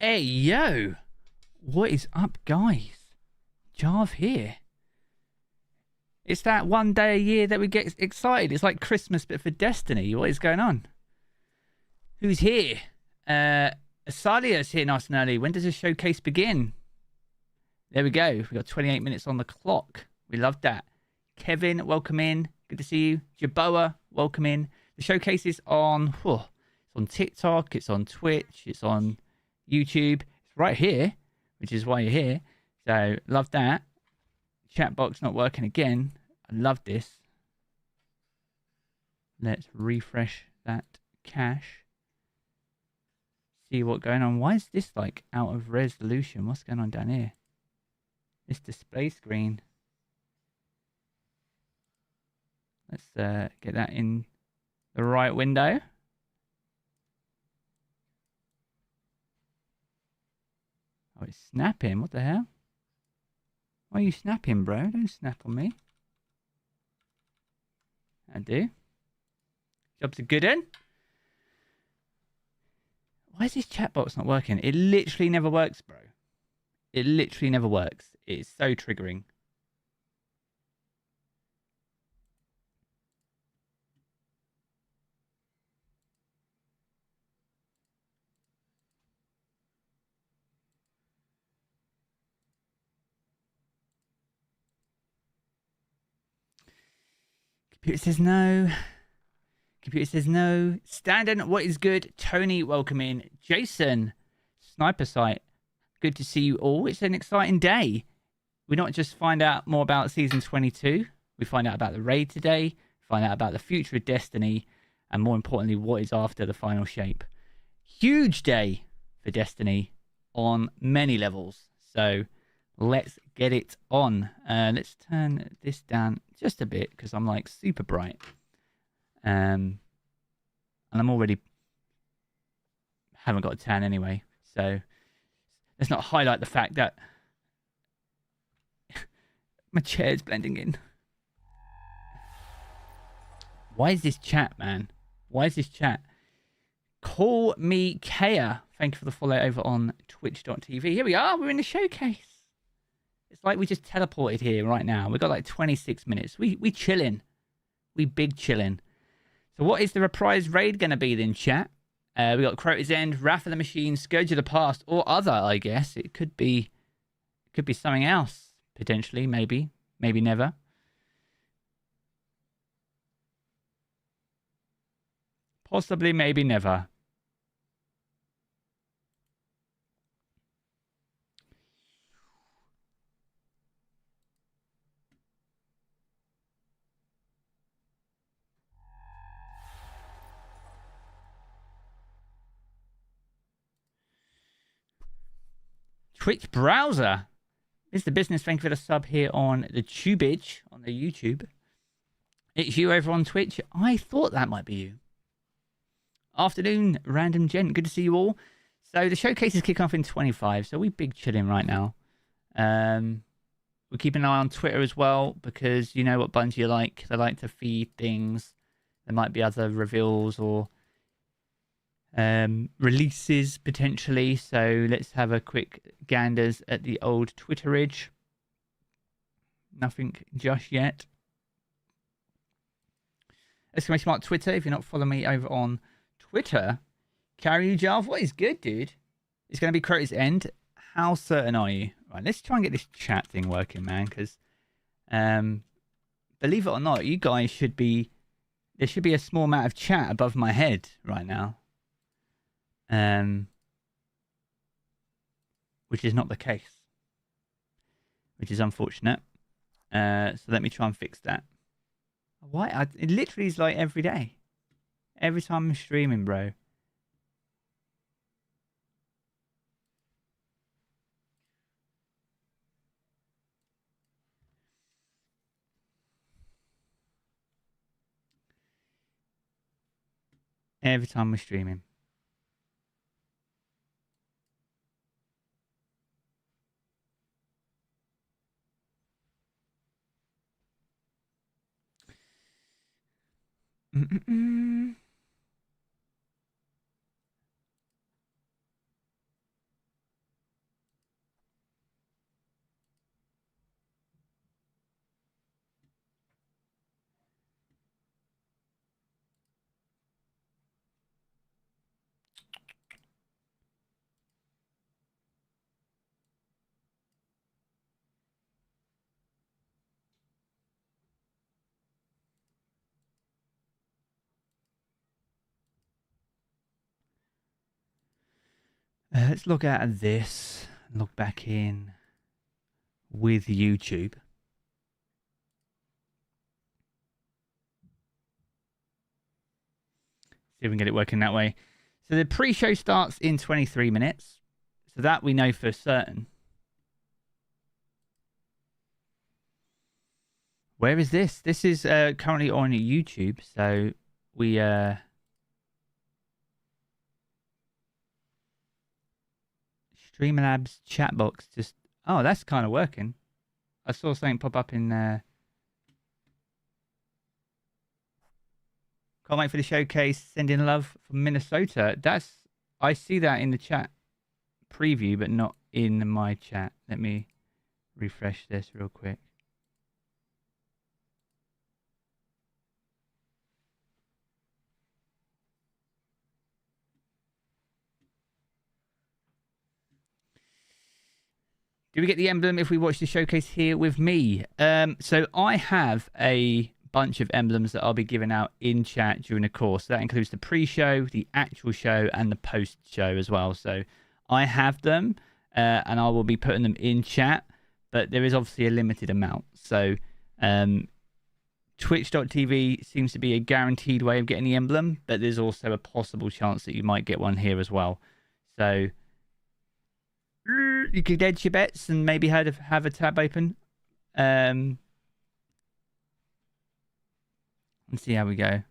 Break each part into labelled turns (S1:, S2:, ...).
S1: Hey, yo! What is up, guys? Jarv here. It's that one day a year that we get excited. It's like Christmas, but for Destiny. What is going on? Who's here? Asalia's here nice and early. When does the showcase begin? There we go. We've got 28 minutes on the clock. We love that. Kevin, welcome in. Good to see you. Jaboa, welcome in. The showcase is on, it's on TikTok, it's on Twitch, it's on YouTube. It's right here, which is why you're here. So, love that. Chat box not working again. I love this. Let's refresh that cache. See what's going on. Why is this like out of resolution? What's going on down here? This display screen. Let's get that in the right window. Oh, it's snapping. What the hell? Why are you snapping, bro? Don't snap on me. I do. Job's a good one. Why is this chat box not working? It literally never works, bro. It literally never works. It's so triggering. Computer says no. Computer says no. Standon, what is good? Tony, welcome in. Jason, Sniper Sight, good to see you all. It's an exciting day. We not just find out more about Season 22. We find out about the raid today. Find out about the future of Destiny. And more importantly, what is after the final shape. Huge day for Destiny on many levels. So let's get it on. Let's turn this down just a bit because I'm like super bright. And I'm already haven't got a tan anyway. So let's not highlight the fact that my chair's blending in. Why is this chat, man? Why is this chat? Call me Kea. Thank you for the follow over on twitch.tv. Here we are. We're in the showcase. It's like we just teleported here right now. We've got like 26 minutes. We chilling. We big chilling. So what is the reprise raid going to be then, chat? We got Crota's End, Wrath of the Machine, Scourge of the Past, or other, I guess. It could be something else, potentially, maybe. Maybe never. Possibly, maybe never. Twitch browser. Mr. Business, thank you for the sub here on the Tubage, on the YouTube. It's you over on Twitch. I thought that might be you. Afternoon, random gent. Good to see you all. So the showcase is kicking off in 25, so we're big chilling right now. We're keeping an eye on Twitter as well, because you know what Bungie are like. They like to feed things. There might be other reveals or releases potentially. So let's have a quick ganders at the old Twitterage. Nothing just yet. Exclamation mark Twitter if you're not following me over on Twitter. Carry you, Jarv. What is good, dude? It's going to be Crota's End. How certain are you? Right, let's try and get this chat thing working, man, because believe it or not, you guys should be... There should be a small amount of chat above my head right now. Which is not the case. Which is unfortunate. So let me try and fix that. Why? It literally is like every day. Every time I'm streaming, bro. Every time we're streaming. Let's log out of this and log back in with YouTube. See if we can get it working that way. So the pre-show starts in 23 minutes. So that we know for certain. Where is this? This is currently on YouTube. So we... Streamlabs chat box just... Oh, that's kind of working. I saw something pop up in there. Can't wait for the showcase. Sending love from Minnesota. That's... I see that in the chat preview, but not in my chat. Let me refresh this real quick. Do we get the emblem if we watch the showcase here with me? So I have a bunch of emblems that I'll be giving out in chat during the course. That includes the pre-show, the actual show, and the post-show as well. So I have them, and I will be putting them in chat, but there is obviously a limited amount. So Twitch.tv seems to be a guaranteed way of getting the emblem, but there's also a possible chance that you might get one here as well. So... you could edge your bets and maybe have a tab open. And see how we go.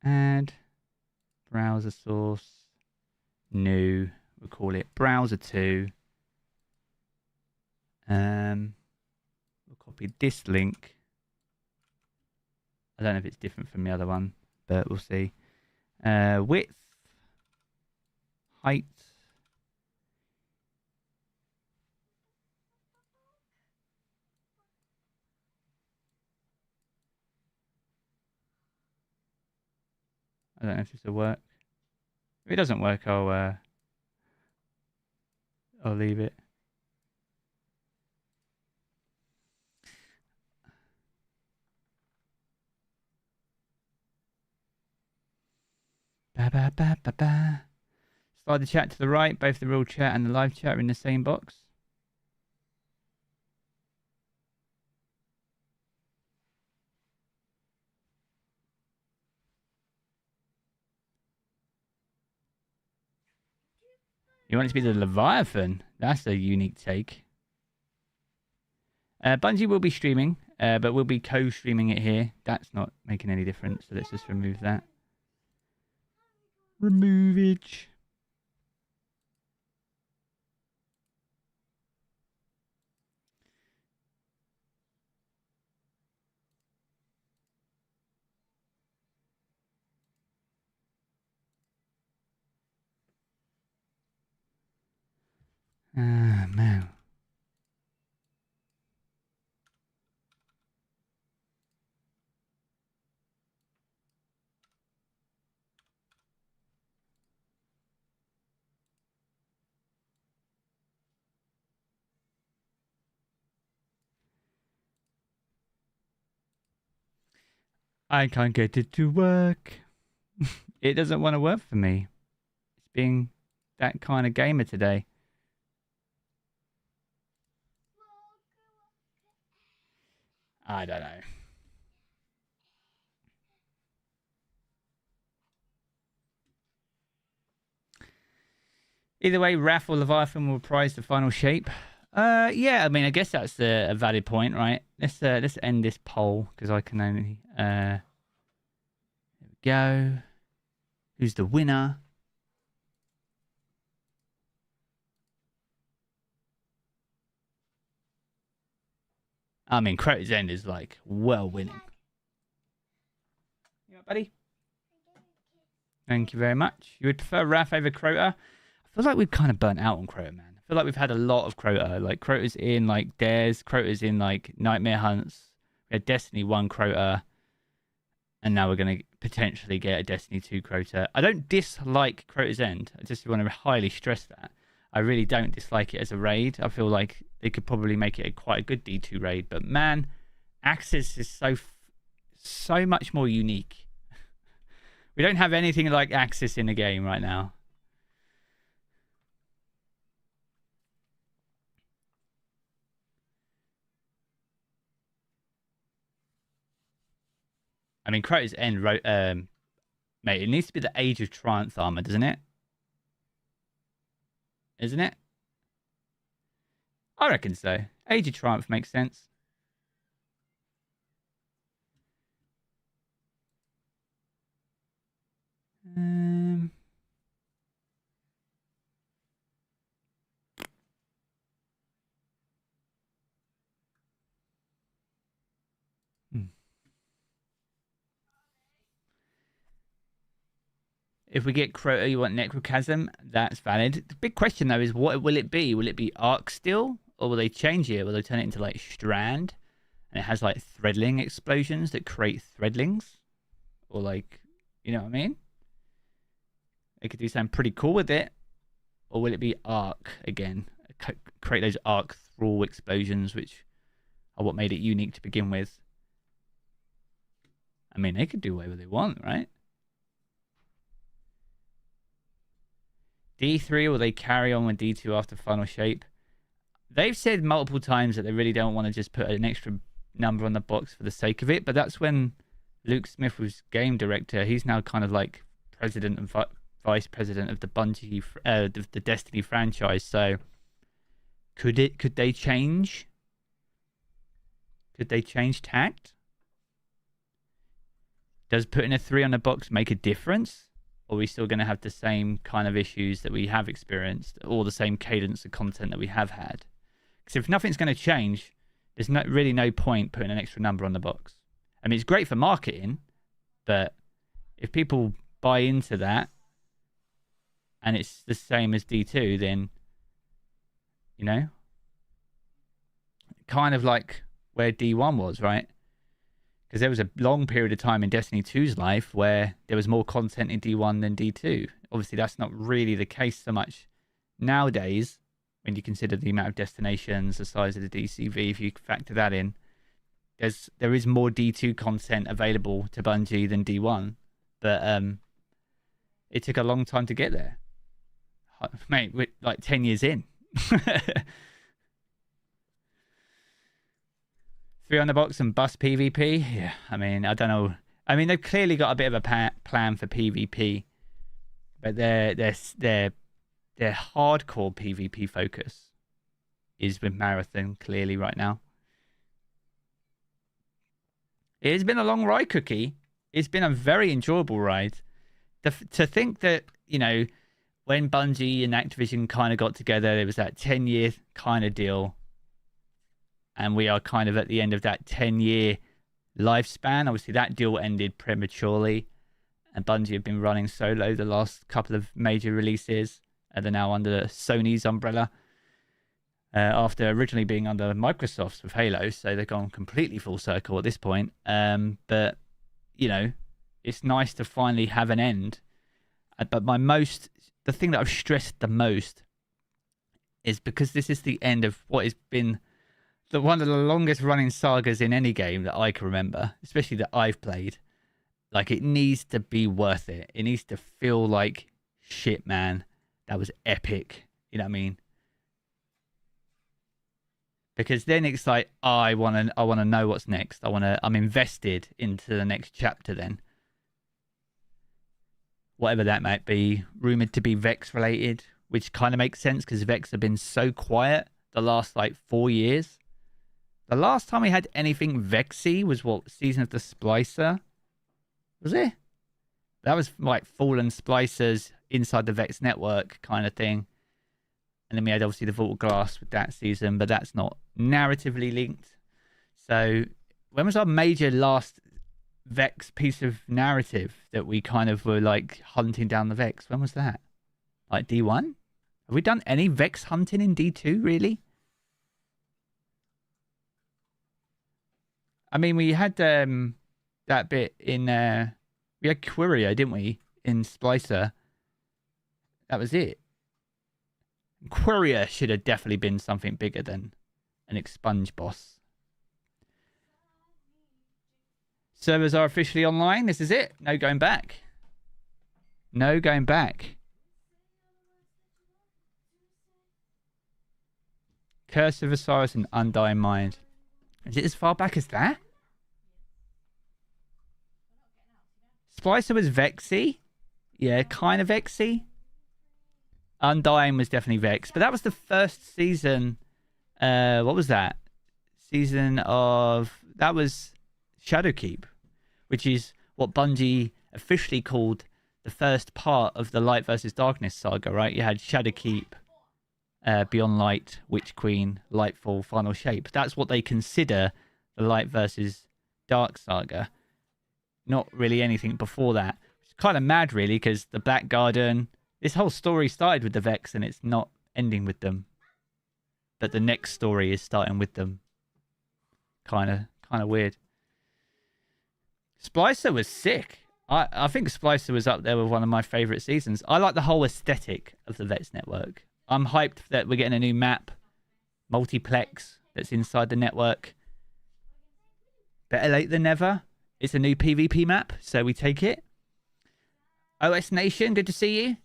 S1: Add browser source. New. We'll call it browser 2. We'll copy this link. I don't know if it's different from the other one, but we'll see. Width. Height. I don't know if this will work. If it doesn't work, I'll leave it. Ba ba ba ba ba. Slide the chat to the right. Both the real chat and the live chat are in the same box. You want it to be the Leviathan? That's a unique take. Bungie will be streaming, but we'll be co-streaming it here. That's not making any difference, so let's just remove that. Remove it. Ah, man. I can't get it to work. It doesn't want to work for me. It's being that kind of gamer today. I don't know. Either way, Raph or Leviathan will prize the final shape. Yeah, I mean, I guess that's a valid point, right? Let's end this poll because I can only. There we go. Who's the winner? I mean, Crota's End is like well winning. You know, buddy? Thank you very much. You would prefer Raph over Crota? I feel like we've kind of burnt out on Crota, man. I feel like we've had a lot of Crota. Like Crota's in like Dares, Crota's in like Nightmare Hunts. We had Destiny 1 Crota. And now we're going to potentially get a Destiny 2 Crota. I don't dislike Crota's End. I just want to highly stress that. I really don't dislike it as a raid. I feel like they could probably make it quite a good D2 raid. But man, Axis is so much more unique. We don't have anything like Axis in the game right now. I mean, Crota's End, mate, it needs to be the Age of Triumph armor, doesn't it? Isn't it? I reckon so. Age of Triumph makes sense. If we get Crota, you want Necrochasm. That's valid. The big question, though, is what will it be? Will it be Arc still? Or will they change it? Will they turn it into, like, Strand? And it has, like, Threadling explosions that create Threadlings? Or, like, you know what I mean? They could do something pretty cool with it. Or will it be Arc again? Create those Arc Thrall explosions, which are what made it unique to begin with. I mean, they could do whatever they want, right? D3, will they carry on with D2 after final shape? They've said multiple times that they really don't want to just put an extra number on the box for the sake of it, but that's when Luke Smith was game director. He's now kind of like president and vice president of the Bungie, the Destiny franchise. So could they change? Could they change tact? Does putting a 3 on the box make a difference? Or are we still going to have the same kind of issues that we have experienced, or the same cadence of content that we have had? Because if nothing's going to change, there's really no point putting an extra number on the box. I mean, it's great for marketing, but if people buy into that and it's the same as D2, then, you know, kind of like where D1 was, right? Because there was a long period of time in Destiny 2's life where there was more content in D1 than D2. Obviously, that's not really the case so much nowadays when you consider the amount of destinations, the size of the DCV. If you factor that in, there is more D2 content available to Bungie than D1. But it took a long time to get there. Mate, we're like 10 years in. 3 on the box and bust PvP. Yeah, I mean, I don't know. I mean, they've clearly got a bit of a plan for PvP, but their hardcore PvP focus is with Marathon clearly right now. It has been a long ride, Cookie. It's been a very enjoyable ride. To think that, you know, when Bungie and Activision kind of got together, there was that 10-year kind of deal. And we are kind of at the end of that 10-year lifespan. Obviously, that deal ended prematurely. And Bungie have been running solo the last couple of major releases. And they're now under Sony's umbrella. After originally being under Microsoft's with Halo. So they've gone completely full circle at this point. But, you know, it's nice to finally have an end. But the thing that I've stressed the most is because this is the end of what has been one of the longest running sagas in any game that I can remember, especially that I've played. Like, it needs to be worth it. It needs to feel like, shit, man, that was epic. You know what I mean? Because then it's like, I want to know what's next. I'm invested into the next chapter then. Whatever that might be, rumored to be Vex related, which kind of makes sense because Vex have been so quiet the last like 4 years. The last time we had anything Vexy was what, Season of the Splicer? Was it? That was like Fallen Splicers inside the Vex network kind of thing. And then we had obviously the Vault of Glass with that season, but that's not narratively linked. So when was our major last Vex piece of narrative that we kind of were like hunting down the Vex? When was that? Like D1? Have we done any Vex hunting in D2 really? I mean, we had that bit in... we had Quiria, didn't we? In Splicer. That was it. Quiria should have definitely been something bigger than an expunge boss. Servers are officially online. This is it. No going back. No going back. Curse of Osiris and Undying Mind. Is it as far back as that? Splicer was Vexy. Yeah, kind of Vexy. Undying was definitely Vex. But that was the first season. What was that? Season of... That was Shadowkeep, which is what Bungie officially called the first part of the Light versus Darkness saga, right? You had Shadowkeep, Beyond Light, Witch Queen, Lightfall, Final Shape. That's what they consider the Light versus Dark saga. Not really anything before that. It's kind of mad, really, because the Black Garden... This whole story started with the Vex, and it's not ending with them. But the next story is starting with them. Kind of weird. Splicer was sick. I think Splicer was up there with one of my favourite seasons. I like the whole aesthetic of the Vex network. I'm hyped that we're getting a new map, multiplex, that's inside the network. Better late than never. It's a new PvP map, so we take it. OS Nation, good to see you.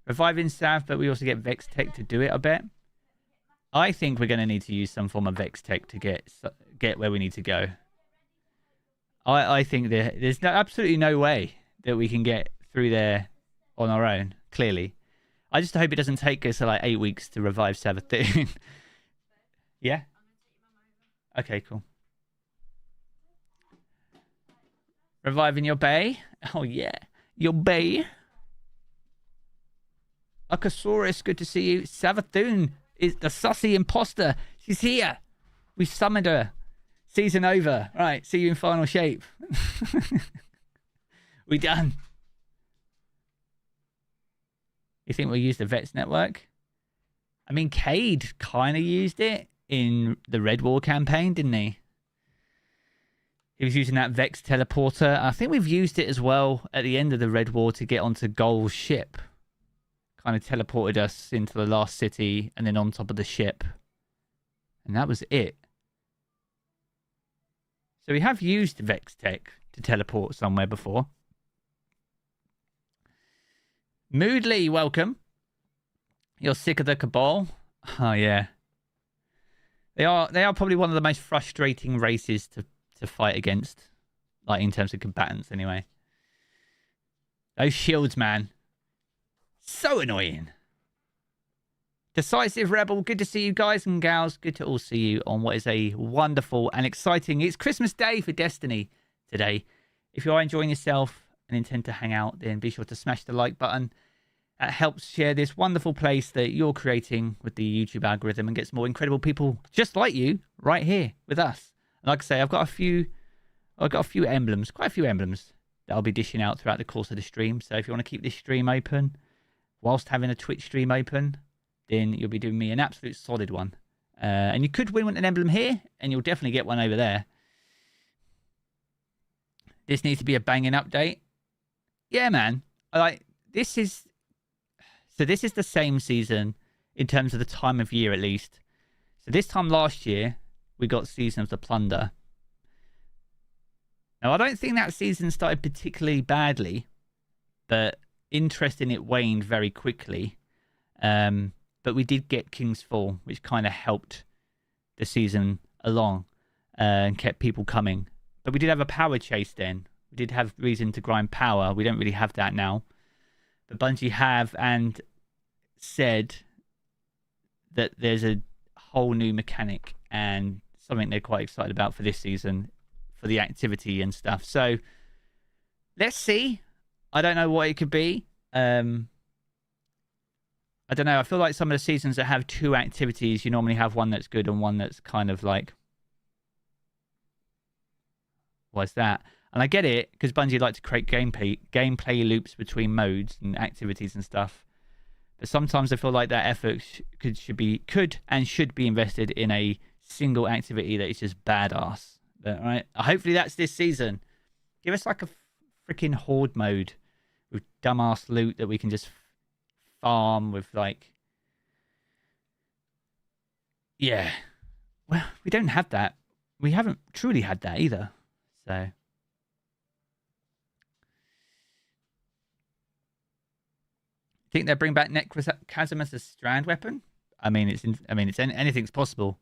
S1: Reviving Sav, but we also get Vex Tech to do it, I bet. I think we're going to need to use some form of Vex Tech to get where we need to go. I think there's absolutely no way that we can get through there on our own, clearly. I just hope it doesn't take us like 8 weeks to revive Salvatori. Yeah? Okay, cool. Reviving your bay? Oh, yeah. Your bay. Akasaurus, good to see you. Savathun is the sussy imposter. She's here. We summoned her. Season over. Right, see you in Final Shape. We done. You think we'll use the Vets network? I mean, Cade kind of used it in the Red War campaign, didn't he? He was using that Vex teleporter. I think we've used it as well at the end of the Red War to get onto Gol's ship. Kind of teleported us into the last city and then on top of the ship. And that was it. So we have used Vex Tech to teleport somewhere before. Moodley, welcome. You're sick of the Cabal? Oh, yeah. They are probably one of the most frustrating races to fight against. Like, in terms of combatants, anyway. Those shields, man. So annoying. Decisive Rebel, good to see you guys and gals. Good to all see you on what is a wonderful and exciting... It's Christmas Day for Destiny today. If you are enjoying yourself and intend to hang out, then be sure to smash the like button. That helps share this wonderful place that you're creating with the YouTube algorithm and gets more incredible people just like you right here with us. And like I say, I've got a few emblems, quite a few emblems that I'll be dishing out throughout the course of the stream. So if you want to keep this stream open whilst having a Twitch stream open, then you'll be doing me an absolute solid one. And you could win an emblem here, and you'll definitely get one over there. This needs to be a banging update. Yeah, man. This is the same season in terms of the time of year, at least. So this time last year, we got Season of the Plunder. Now, I don't think that season started particularly badly, but interest in it waned very quickly. But we did get King's Fall, which kind of helped the season along and kept people coming. But we did have a power chase then. We did have reason to grind power. We don't really have that now. But Bungie have and said that there's a whole new mechanic and something they're quite excited about for this season for the activity and stuff. So let's see. I don't know what it could be. I don't know. I feel like some of the seasons that have two activities, you normally have one that's good and one that's kind of like, what's that? And I get it, because Bungie like to create gameplay loops between modes and activities and stuff. But sometimes I feel like that effort should be invested in a single activity that is just badass. But, right? Hopefully that's this season. Give us like a freaking horde mode with dumbass loot that we can just farm with, like... Yeah. Well, we don't have that. We haven't truly had that either. So... Think they'll bring back Necrochasm as a strand weapon? I mean, anything's possible.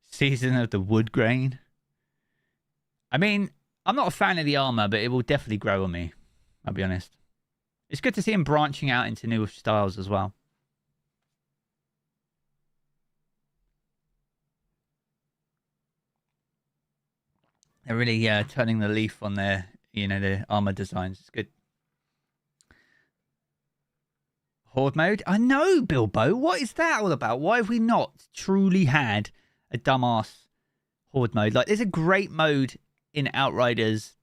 S1: Season of the Wood Grain. I mean, I'm not a fan of the armor, but it will definitely grow on me. I'll be honest. It's good to see him branching out into new styles as well. They're really turning the leaf on their, their armor designs. It's good. Horde mode? I know, Bilbo. What is that all about? Why have we not truly had a dumbass Horde mode? Like, there's a great mode in Outriders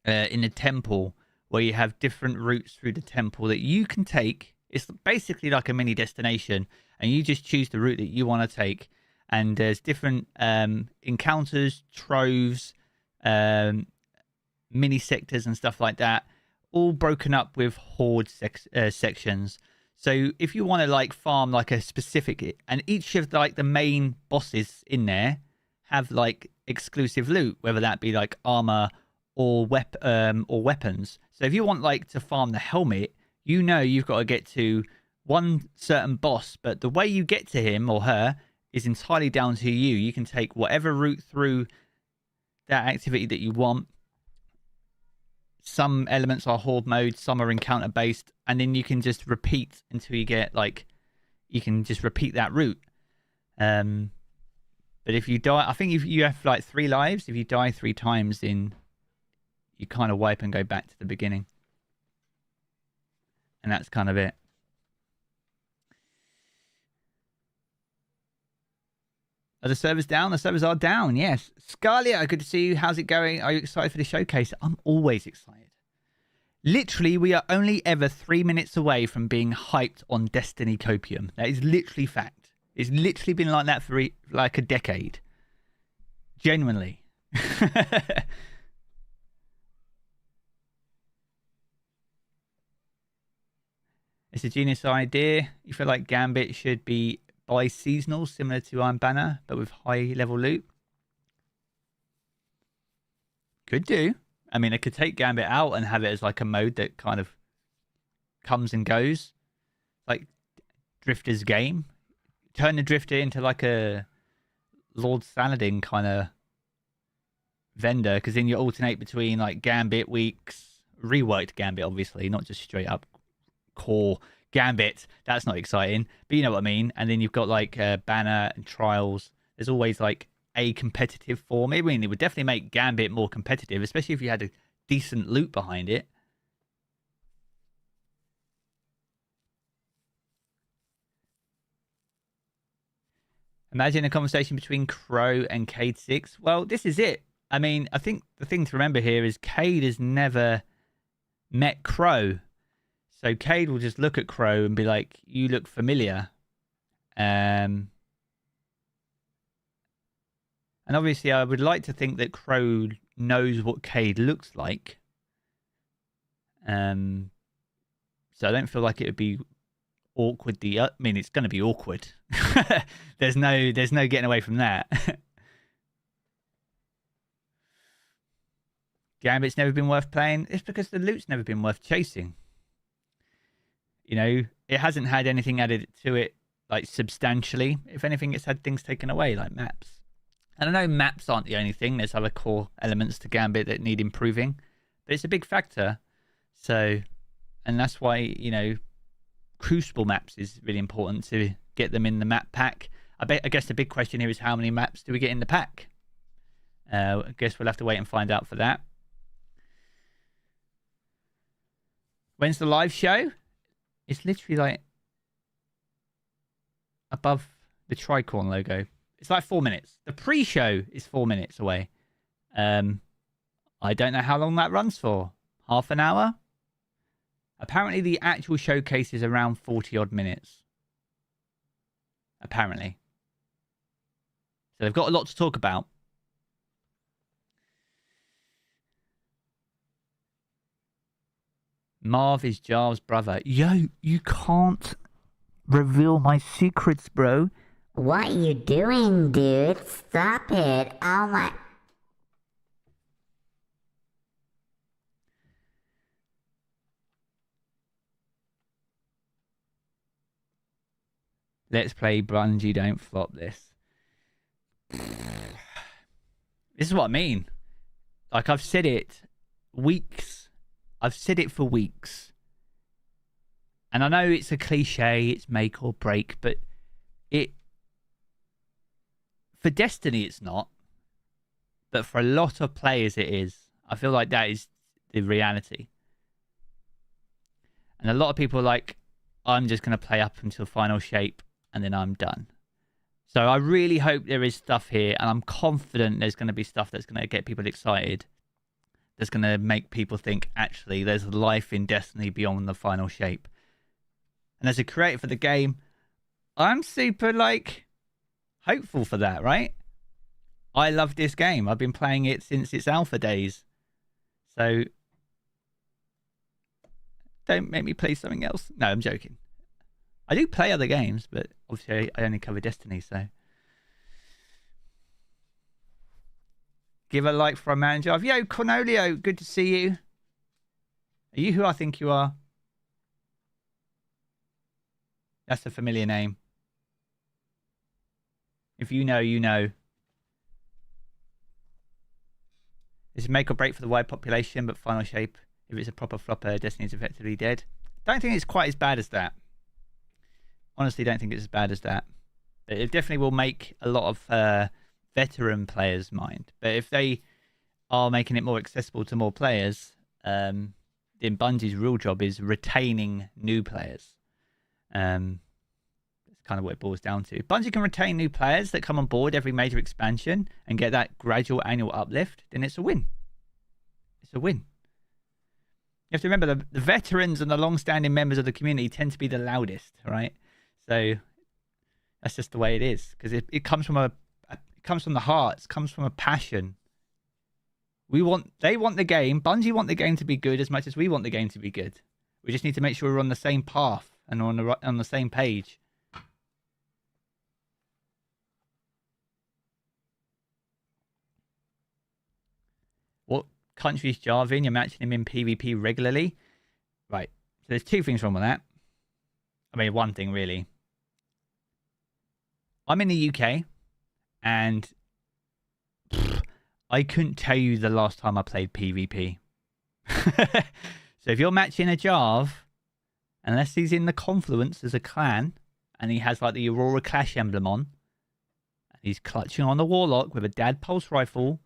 S1: in the temple where you have different routes through the temple that you can take. It's basically like a mini destination, and you just choose the route that you want to take. And there's different encounters, troves, mini sectors and stuff like that, all broken up with horde sections. So if you want to like farm like a specific, and each of like the main bosses in there have like exclusive loot, whether that be like armor or weapons. So if you want like to farm the helmet, you've got to get to one certain boss, but the way you get to him or her is entirely down to you. You can take whatever route through that activity that you want. Some elements are horde mode, some are encounter based, and then you can just repeat until you get like, you can just repeat that route. But if you die, I think if you have like 3 lives, if you die 3 times, then you kind of wipe and go back to the beginning. And that's kind of it. Are the servers down? The servers are down, yes. Scarlett, good to see you. How's it going? Are you excited for the showcase? I'm always excited. Literally, we are only ever 3 minutes away from being hyped on Destiny Copium. That is literally fact. It's literally been like that for like a decade. Genuinely. It's a genius idea. You feel like Gambit should be bi-seasonal, similar to Iron Banner, but with high-level loot? Could do. I mean, I could take Gambit out and have it as like a mode that kind of comes and goes. Like Drifter's game. Turn the Drifter into like a Lord Saladin kind of vendor, because then you alternate between like Gambit weeks, reworked Gambit, obviously, not just straight up core Gambit. That's not exciting, but you know what I mean. And then you've got like Banner and Trials. There's always like a competitive form. I mean, it would definitely make Gambit more competitive, especially if you had a decent loot behind it. Imagine a conversation between Crow and Cade 6. Well, this is it. I mean, I think the thing to remember here is Cade has never met Crow. So Cade will just look at Crow and be like, you look familiar. And obviously, I would like to think that Crow knows what Cade looks like. So I don't feel like it would be awkward. I mean, it's going to be awkward. There's no getting away from that. Gambit's never been worth playing. It's because the loot's never been worth chasing. You know, it hasn't had anything added to it, like, substantially. If anything, it's had things taken away, like maps. And I know maps aren't the only thing. There's other core elements to Gambit that need improving. But it's a big factor. So, and that's why, you know, Crucible maps is really important to get them in the map pack. I guess the big question here is how many maps do we get in the pack? I guess we'll have to wait and find out for that. When's the live show? It's literally like above the tricorn logo. It's like 4 minutes. The pre-show is 4 minutes away. I don't know how long that runs for. Half an hour? Apparently the actual showcase is around 40 odd minutes. Apparently. So they've got a lot to talk about. Moav is Jarv's brother. Yo, you can't reveal my secrets, bro.
S2: What you doing, dude? Stop it. Oh my...
S1: Let's play Bungie, don't flop this. This is what I mean. Like, I've said it weeks. I've said it for weeks. And I know it's a cliche, it's make or break, but for Destiny it's not. But for a lot of players it is. I feel like that is the reality. And a lot of people are like, I'm just going to play up until final shape and then I'm done. So I really hope there is stuff here, and I'm confident there's going to be stuff that's going to get people excited. That's going to make people think, actually, there's life in Destiny beyond the final shape. And as a creator for the game, I'm super, hopeful for that, right? I love this game. I've been playing it since its alpha days. So don't make me play something else. No, I'm joking. I do play other games, but obviously I only cover Destiny, so. Give a like for a manager. Yo, Cornelio, good to see you. Are you who I think you are? That's a familiar name. If you know, you know. It's a make or break for the wide population, but final shape, if it's a proper flopper, Destiny's effectively dead. Don't think it's quite as bad as that. Honestly, don't think it's as bad as that. But it definitely will make a lot of veteran players mind. But if they are making it more accessible to more players, then Bungie's real job is retaining new players. That's kind of what it boils down to. If Bungie can retain new players that come on board every major expansion and get that gradual annual uplift, then it's a win. It's a win. You have to remember the veterans and the long-standing members of the community tend to be the loudest, right? So that's just the way it is, because it comes from it comes from the heart, it comes from a passion. They want the game. Bungie want the game to be good as much as we want the game to be good. We just need to make sure we're on the same path and on the same page. What country's Jarv in? You're matching him in PvP regularly, right? So there's two things wrong with that. I mean, one thing really. I'm in the UK, and I couldn't tell you the last time I played PvP. So if you're matching a Jarv, unless he's in the Confluence as a clan, and he has like the Aurora Clash emblem on, and he's clutching on the Warlock with a Dad Pulse Rifle,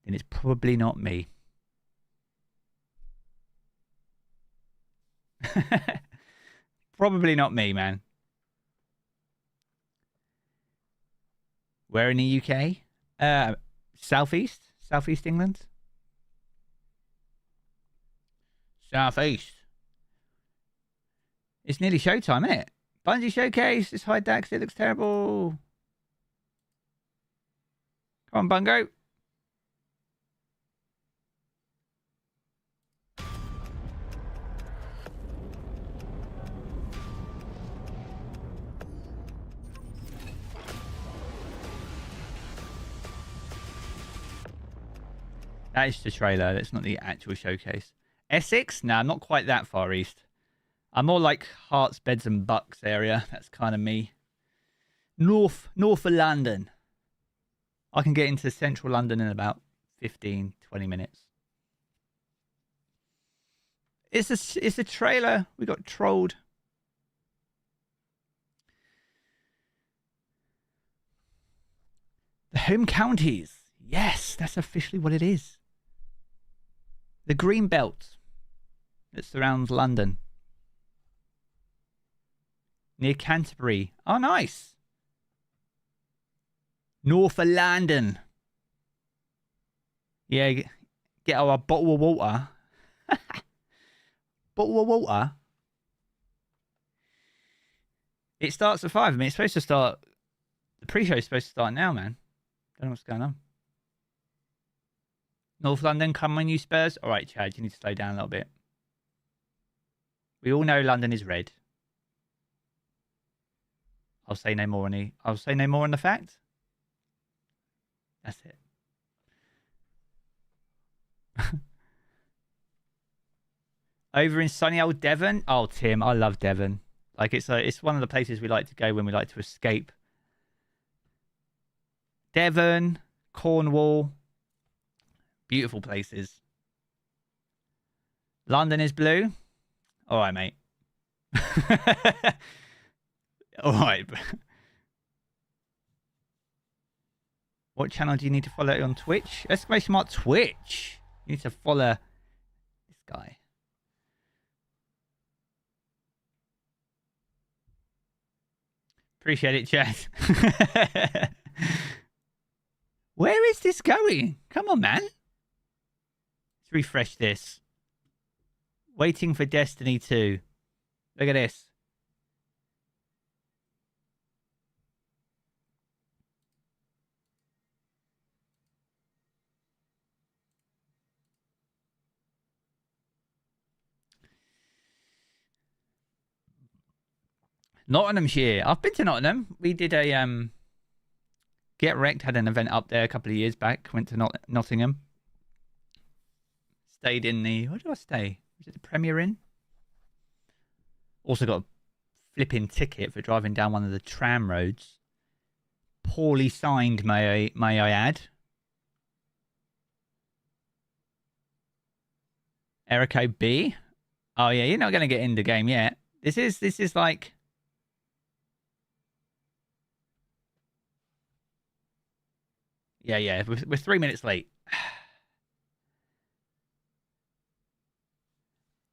S1: then it's probably not me. Probably not me, man. Where in the UK? Southeast England. Southeast. It's nearly showtime, isn't it? Bungie Showcase. It's high Dax. It looks terrible. Come on, Bungo. That is the trailer. That's not the actual showcase. Essex? Nah, not quite that far east. I'm more like Hearts, Beds and Bucks area. That's kind of me. North of London. I can get into central London in about 15, 20 minutes. It's a trailer. We got trolled. The home counties. Yes, that's officially what it is. The green belt that surrounds London. Near Canterbury. Oh, nice. North of London. Yeah, get our bottle of water. Bottle of water. It starts at 5. I mean, it's supposed to start... The pre-show is supposed to start now, man. Don't know what's going on. North London, come on you Spurs. All right, Chad, you need to slow down a little bit. We all know London is red. I'll say no more on the fact. That's it. Over in sunny old Devon. Oh, Tim, I love Devon. Like it's one of the places we like to go when we like to escape. Devon, Cornwall, beautiful places. London is blue. All right, mate. All right. What channel do you need to follow on Twitch? Exclamation mark Twitch. You need to follow this guy. Appreciate it, chat. Where is this going? Come on, man. Let's refresh this. Waiting for Destiny 2. Look at this. Nottinghamshire. I've been to Nottingham. We did a Get Wrecked had an event up there a couple of years back. Went to Nottingham. Stayed in the... Where did I stay? Was it the Premier Inn? Also got a flipping ticket for driving down one of the tram roads. Poorly signed, may I add. Erico B. Oh yeah, you're not going to get in the game yet. This is like... Yeah, we're 3 minutes late.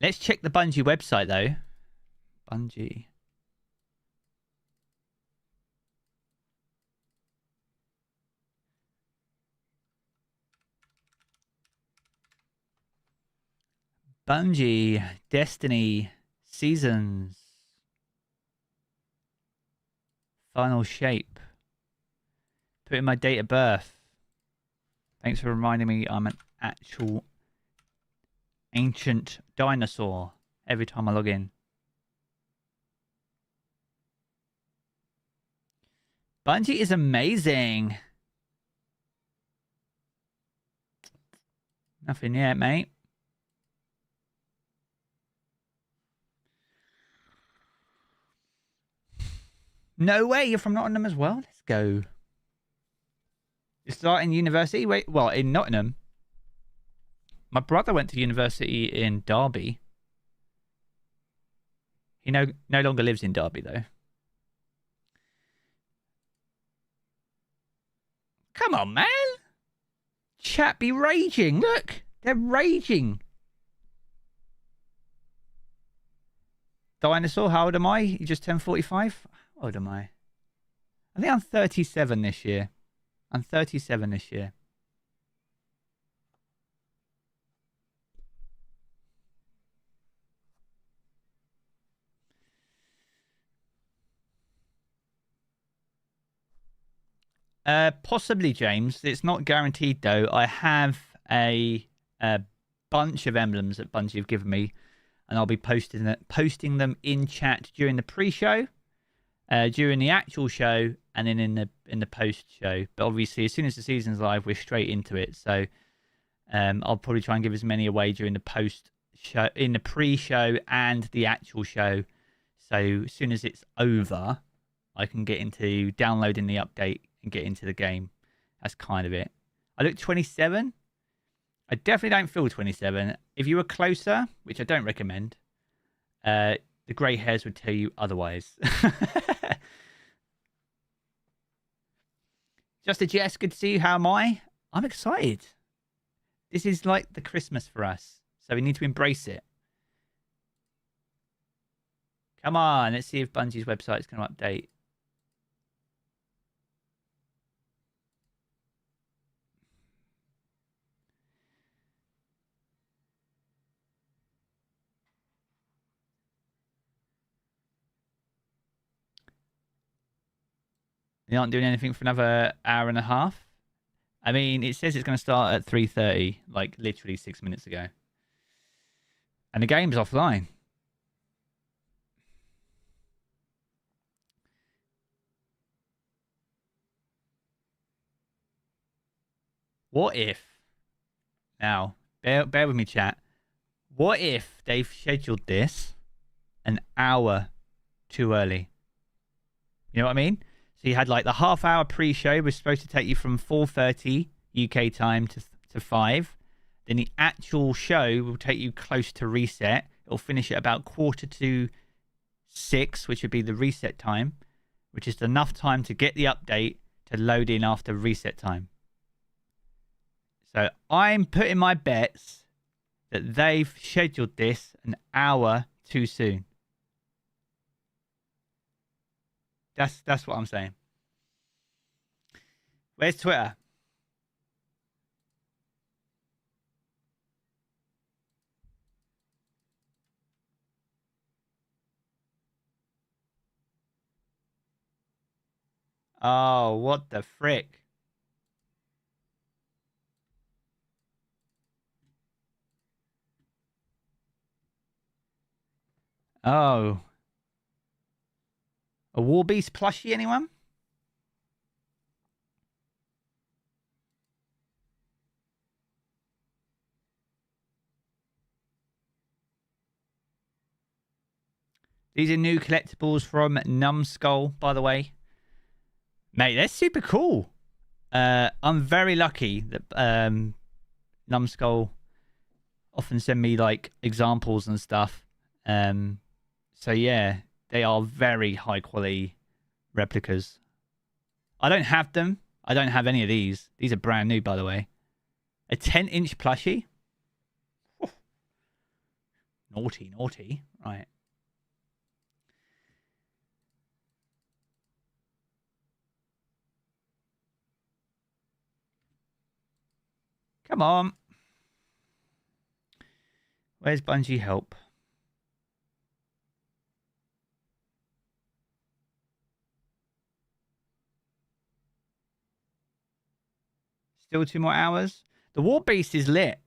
S1: Let's check the Bungie website, though. Bungie. Bungie, Destiny, Seasons. Final shape. Put in my date of birth. Thanks for reminding me I'm an actual ancient dinosaur every time I log in. Bungie is amazing. Nothing yet, mate. No way, you're from Nottingham as well? Let's go. You're starting university? Wait, well, in Nottingham. My brother went to university in Derby. He no longer lives in Derby, though. Come on, man. Chat be raging. Look, they're raging. Dinosaur, how old am I? You just turned 45? How old am I? I think I'm 37 this year. I'm 37 this year. Possibly, James. It's not guaranteed, though. I have a bunch of emblems that Bungie have given me, and I'll be posting them in chat during the pre-show, during the actual show, and then in the post-show. But obviously, as soon as the season's live, we're straight into it. So I'll probably try and give as many away during the post-show, in the pre-show, and the actual show. So as soon as it's over, I can get into downloading the update and get into the game. That's kind of it. I look 27. I definitely don't feel 27. If you were closer, which I don't recommend, the grey hairs would tell you otherwise. Just a Jess, good to see you. How am I? I'm excited. This is like the Christmas for us, so we need to embrace it. Come on, let's see if Bungie's website is going to update. They aren't doing anything for another hour and a half. I mean, it says it's going to start at 3:30, like literally 6 minutes ago. And the game's offline. What if... Now, bear with me, chat. What if they've scheduled this an hour too early. You know what I mean? So you had like the half-hour pre-show was supposed to take you from 4:30 UK time to 5. Then the actual show will take you close to reset. It'll finish at about 5:45, which would be the reset time, which is enough time to get the update to load in after reset time. So I'm putting my bets that they've scheduled this an hour too soon. That's what I'm saying. Where's Twitter? Oh, what the frick? Oh. A Warbeast plushie, anyone? These are new collectibles from Numbskull, by the way. Mate, they're super cool. I'm very lucky that Numbskull often send me like examples and stuff. So yeah, they are very high quality replicas. I don't have them. I don't have any of these. These are brand new, by the way. A 10-inch plushie. Whew. Naughty, naughty. Right. Come on. Where's Bungie help? Still 2 more hours. The Warbeast is lit.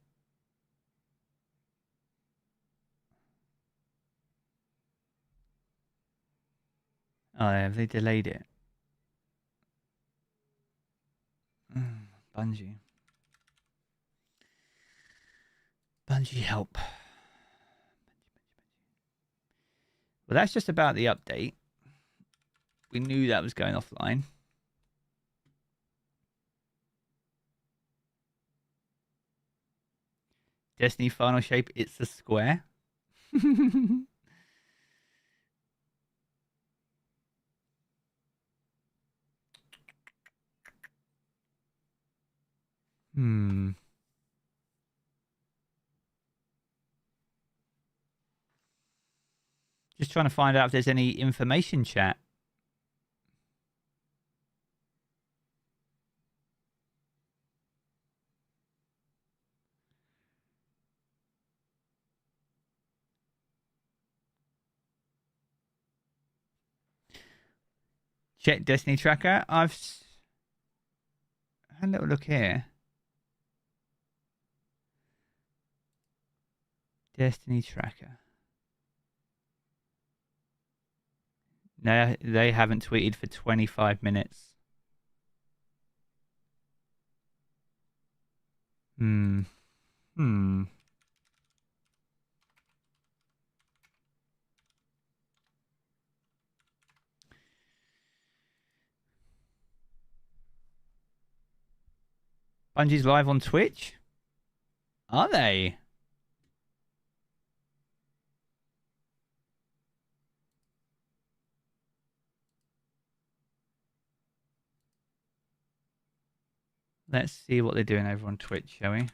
S1: Oh, have they delayed it? Bungie. Bungie help. Well, that's just about the update. We knew that was going offline. Destiny final shape, it's a square. Just trying to find out if there's any information chat. Check Destiny tracker. I've had a little look here. Destiny tracker. No, they haven't tweeted for 25 minutes. Bungie's live on Twitch? Are they? Let's see what they're doing over on Twitch, shall we?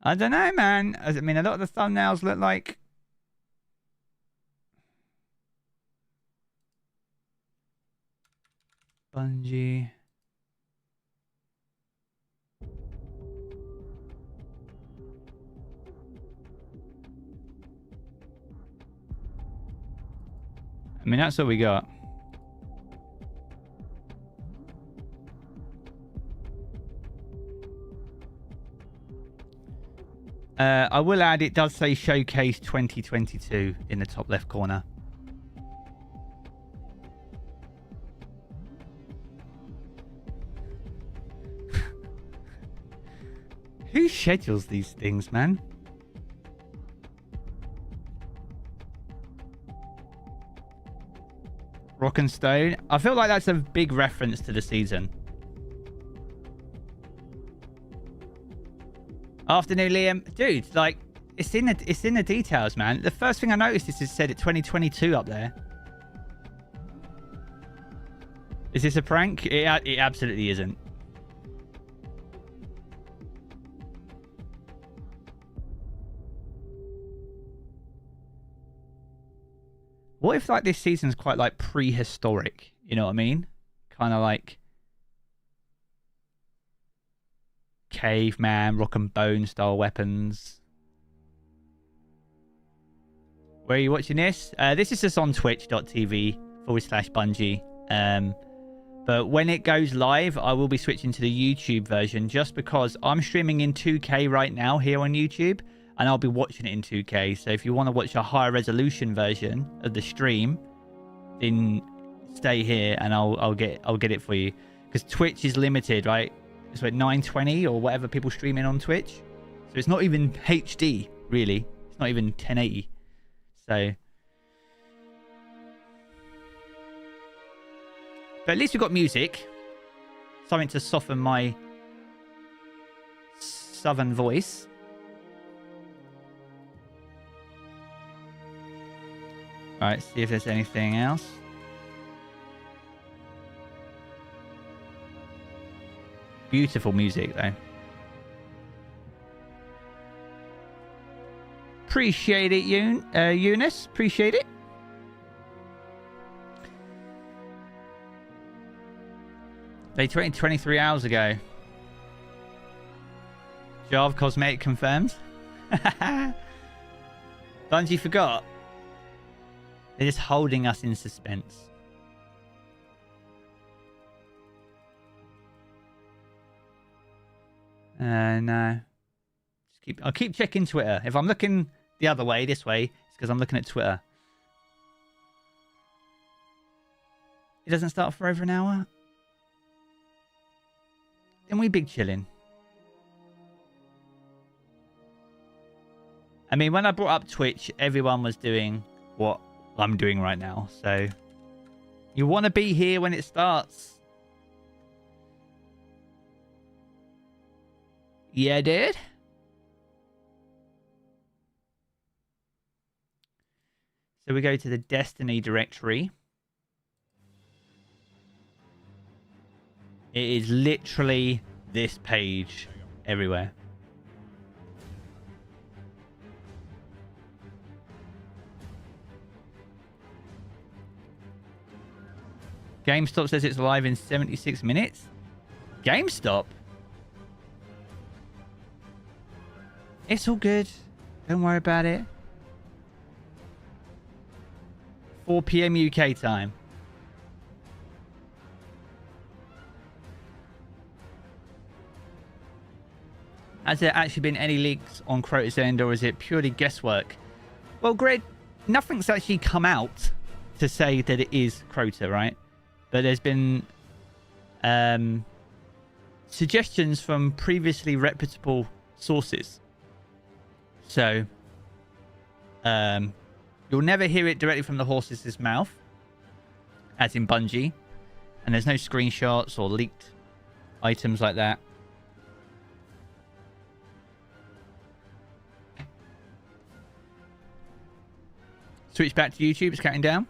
S1: I don't know, man. I mean, a lot of the thumbnails look like... Bungie. I mean, that's what we got. I will add, it does say Showcase 2022 in the top left corner. Who schedules these things, man? Rock and Stone. I feel like that's a big reference to the season. Afternoon, Liam. Dude, like, it's in the details, man. The first thing I noticed is it said it 2022 up there. Is this a prank? It absolutely isn't. What if, like, this season's quite, like, prehistoric? You know what I mean? Kind of like caveman, rock and bone style weapons. Where are you watching this? This is just on twitch.tv/Bungie. But when it goes live, I will be switching to the YouTube version just because I'm streaming in 2K right now here on YouTube. And I'll be watching it in 2K. So if you want to watch a higher resolution version of the stream, then stay here and I'll get it for you. Because Twitch is limited, right? It's like 920 or whatever people stream in on Twitch. So it's not even HD, really. It's not even 1080. So, but at least we've got music. Something to soften my southern voice. Alright, see if there's anything else. Beautiful music, though. Appreciate it, Eunice. Appreciate it. They tweeted 23 hours ago. Jarv Cosmetic confirmed. Bungie forgot. They're just holding us in suspense. No. I'll keep checking Twitter. If I'm looking the other way, this way, it's because I'm looking at Twitter. It doesn't start for over an hour. Then we big chilling. I mean, when I brought up Twitch, everyone was doing what I'm doing right now, so you want to be here when it starts. Yeah, dude. So we go to the Destiny directory. It is literally this page everywhere. GameStop says it's live in 76 minutes. GameStop? It's all good. Don't worry about it. 4 PM UK time. Has there actually been any leaks on Crota's End, or is it purely guesswork? Well, Greg, nothing's actually come out to say that it is Crota, right? But there's been suggestions from previously reputable sources. So, you'll never hear it directly from the horse's mouth, as in Bungie. And there's no screenshots or leaked items like that. Switch back to YouTube, it's counting down.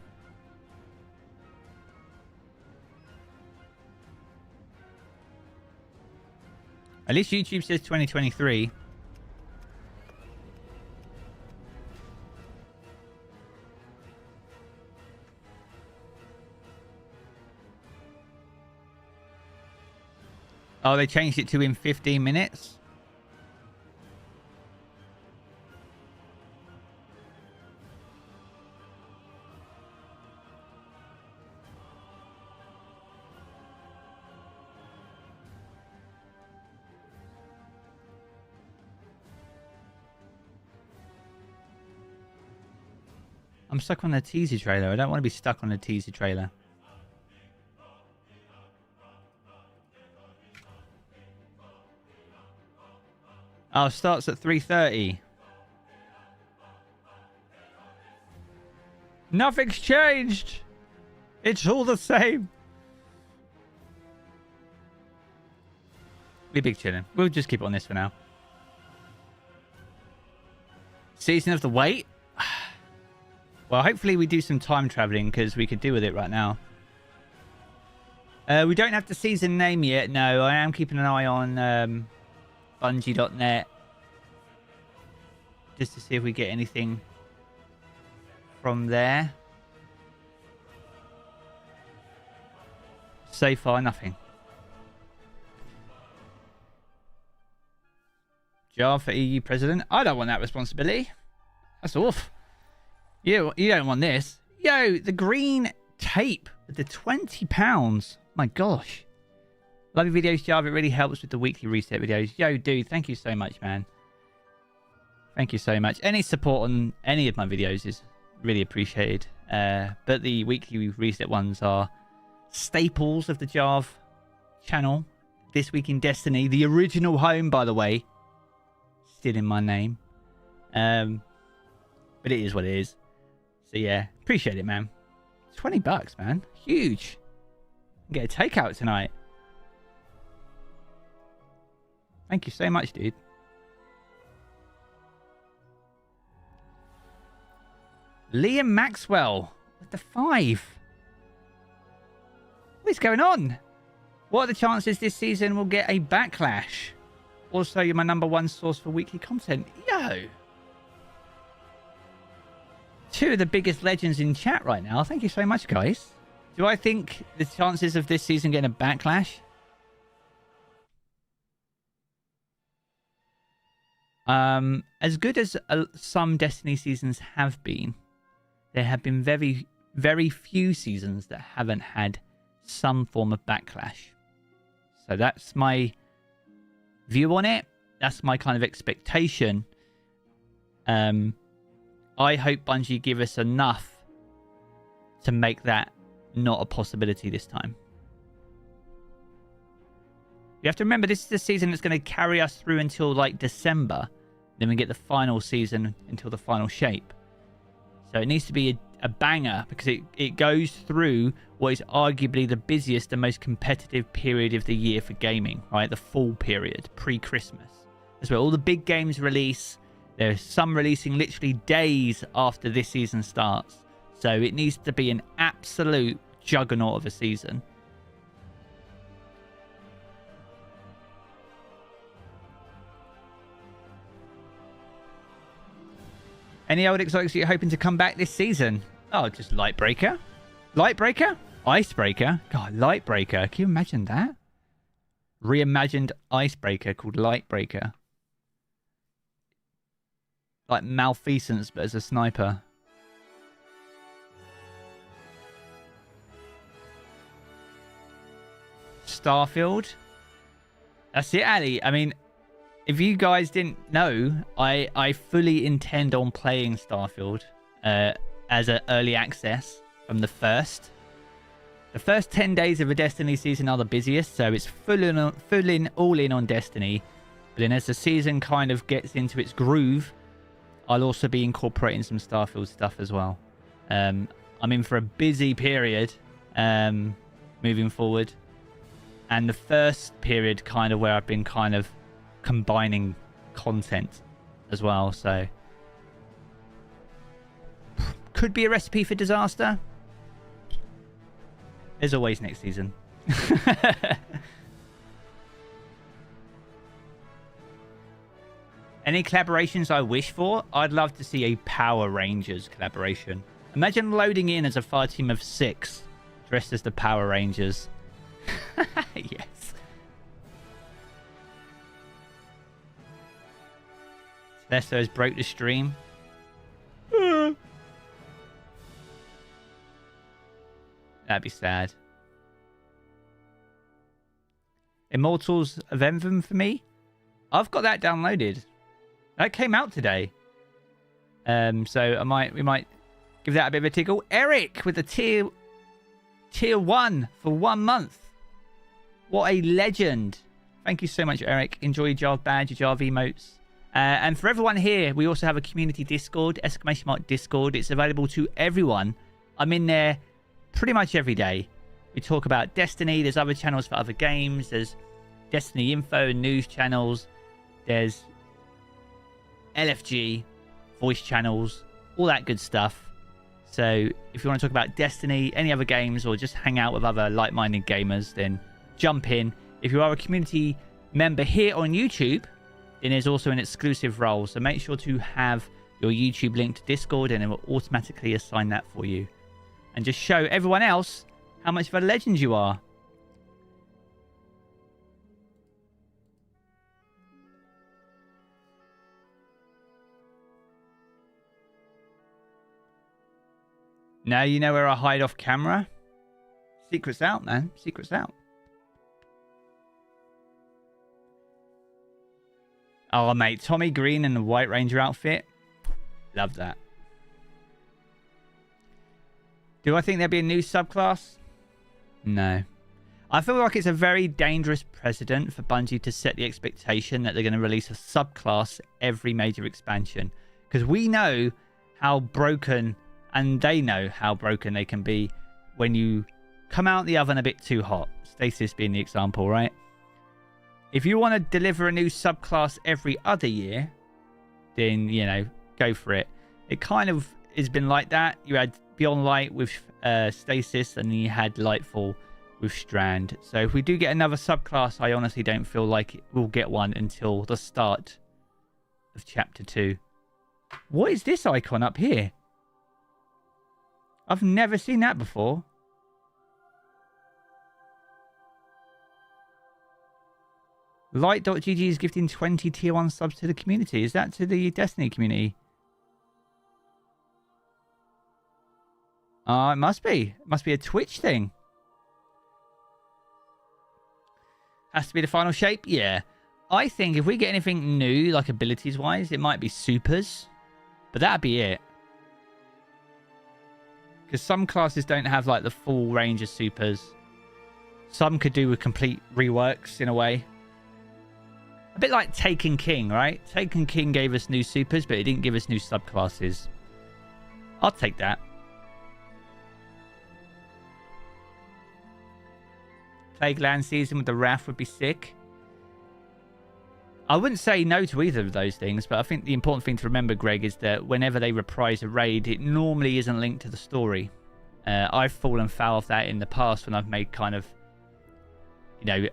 S1: At least YouTube says 2023. Oh, they changed it to in 15 minutes? I'm stuck on the teaser trailer. I don't want to be stuck on the teaser trailer. Oh, starts at 3:30. Nothing's changed. It's all the same. We're big chilling. We'll just keep it on this for now. Season of the Wait. Well, hopefully we do some time traveling because we could do with it right now. We don't have the season name yet. No, I am keeping an eye on Bungie.net just to see if we get anything from there. So far, nothing. Jarv for EU president. I don't want that responsibility. That's off. You don't want this. Yo, the green tape with the £20. My gosh. Love your videos, Jarv. It really helps with the weekly reset videos. Yo, dude, thank you so much, man. Thank you so much. Any support on any of my videos is really appreciated. But the weekly reset ones are staples of the Jarv channel. This Week in Destiny. The original home, by the way. Still in my name. But it is what it is. So yeah, appreciate it, man. $20, man. Huge. Get a takeout tonight. Thank you so much, dude. Liam Maxwell with the 5. What is going on? What are the chances this season will get a backlash? Also, you're my #1 source for weekly content. Yo! 2 of the biggest legends in chat right now. Thank you so much, guys. Do I think the chances of this season getting a backlash? As good as some Destiny seasons have been, there have been very, very few seasons that haven't had some form of backlash. So that's my view on it. That's my kind of expectation. I hope Bungie give us enough to make that not a possibility this time. You have to remember, this is the season that's going to carry us through until like December. Then we get the final season until the final shape. So it needs to be a banger because it goes through what is arguably the busiest and most competitive period of the year for gaming, right? The fall period, pre-Christmas. That's where all the big games release. There's some releasing literally days after this season starts. So it needs to be an absolute juggernaut of a season. Any old exotics you're hoping to come back this season? Oh, just Lightbreaker. Lightbreaker? Icebreaker? God, Lightbreaker. Can you imagine that? Reimagined Icebreaker called Lightbreaker. Like Malfeasance, but as a sniper. Starfield. That's it, Ali. I mean, if you guys didn't know, I fully intend on playing Starfield as an early access from the first. The first 10 days of a Destiny season are the busiest, so it's all in on Destiny. But then as the season kind of gets into its groove, I'll also be incorporating some Starfield stuff as well. I'm in for a busy period moving forward. And the first period kind of where I've been kind of combining content as well, so could be a recipe for disaster. There's always next season. Any collaborations I wish for? I'd love to see a Power Rangers collaboration. Imagine loading in as a fire team of 6 dressed as the Power Rangers. Yes. Celestos has broke the stream. That'd be sad. Immortals of Envim for me? I've got that downloaded. That came out today. So we might give that a bit of a tickle. Eric with the tier 1 for 1 month. What a legend. Thank you so much, Eric. Enjoy your Jarv badge, your Jarv emotes. And for everyone here, we also have a community Discord, !Discord. It's available to everyone. I'm in there pretty much every day. We talk about Destiny. There's other channels for other games. There's Destiny info and news channels. There's LFG, voice channels, all that good stuff. So if you want to talk about Destiny, any other games, or just hang out with other like-minded gamers, then jump in. If you are a community member here on YouTube, then there's also an exclusive role. So make sure to have your YouTube link to Discord, and it will automatically assign that for you. And just show everyone else how much of a legend you are. Now you know where I hide off camera. Secret's out, man. Secret's out. Oh, mate. Tommy Green in the White Ranger outfit. Love that. Do I think there'll be a new subclass? No. I feel like it's a very dangerous precedent for Bungie to set the expectation that they're going to release a subclass every major expansion. Because we know how broken, and they know how broken they can be when you come out the oven a bit too hot. Stasis being the example, right? If you want to deliver a new subclass every other year, then, you know, go for it. It kind of has been like that. You had Beyond Light with Stasis, and then you had Lightfall with Strand. So if we do get another subclass, I honestly don't feel like we'll get one until the start of Chapter 2. What is this icon up here? I've never seen that before. Light.gg is gifting 20 tier 1 subs to the community. Is that to the Destiny community? It must be. It must be a Twitch thing. Has to be the final shape? Yeah. I think if we get anything new, like abilities-wise, it might be supers. But that'd be it. Because some classes don't have, like, the full range of supers. Some could do with complete reworks, in a way. A bit like Taken King, right? Taken King gave us new supers, but it didn't give us new subclasses. I'll take that. Plague Land season with the Wrath would be sick. I wouldn't say no to either of those things, but I think the important thing to remember, Greg, is that whenever they reprise a raid, it normally isn't linked to the story. I've fallen foul of that in the past when I've made kind of, you know,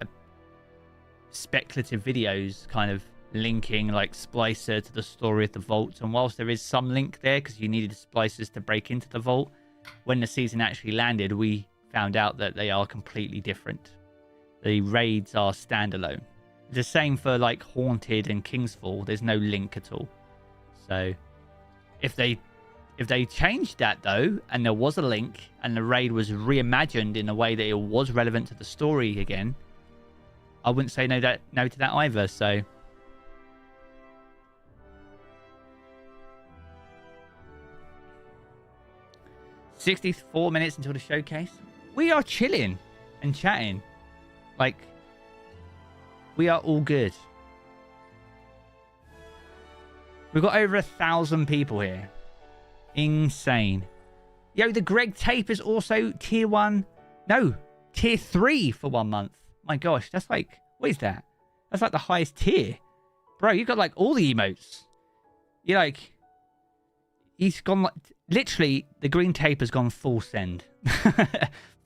S1: speculative videos kind of linking like Splicer to the story of the vault. And whilst there is some link there because you needed splicers to break into the vault, when the season actually landed, we found out that they are completely different. The raids are standalone. The same for like Haunted and Kingsfall. There's no link at all. So if they changed that though, and there was a link and the raid was reimagined in a way that it was relevant to the story again, I wouldn't say no to that either. So 64 minutes until the showcase. We are chilling and chatting. Like, we are all good. We've got over 1,000 people here. Insane. Yo, the Greg Tape is also tier 1. No, tier 3 for 1 month. My gosh, that's like, what is that? That's like the highest tier. Bro, you've got like all the emotes. You're like, he's gone like, literally, the green tape has gone full send.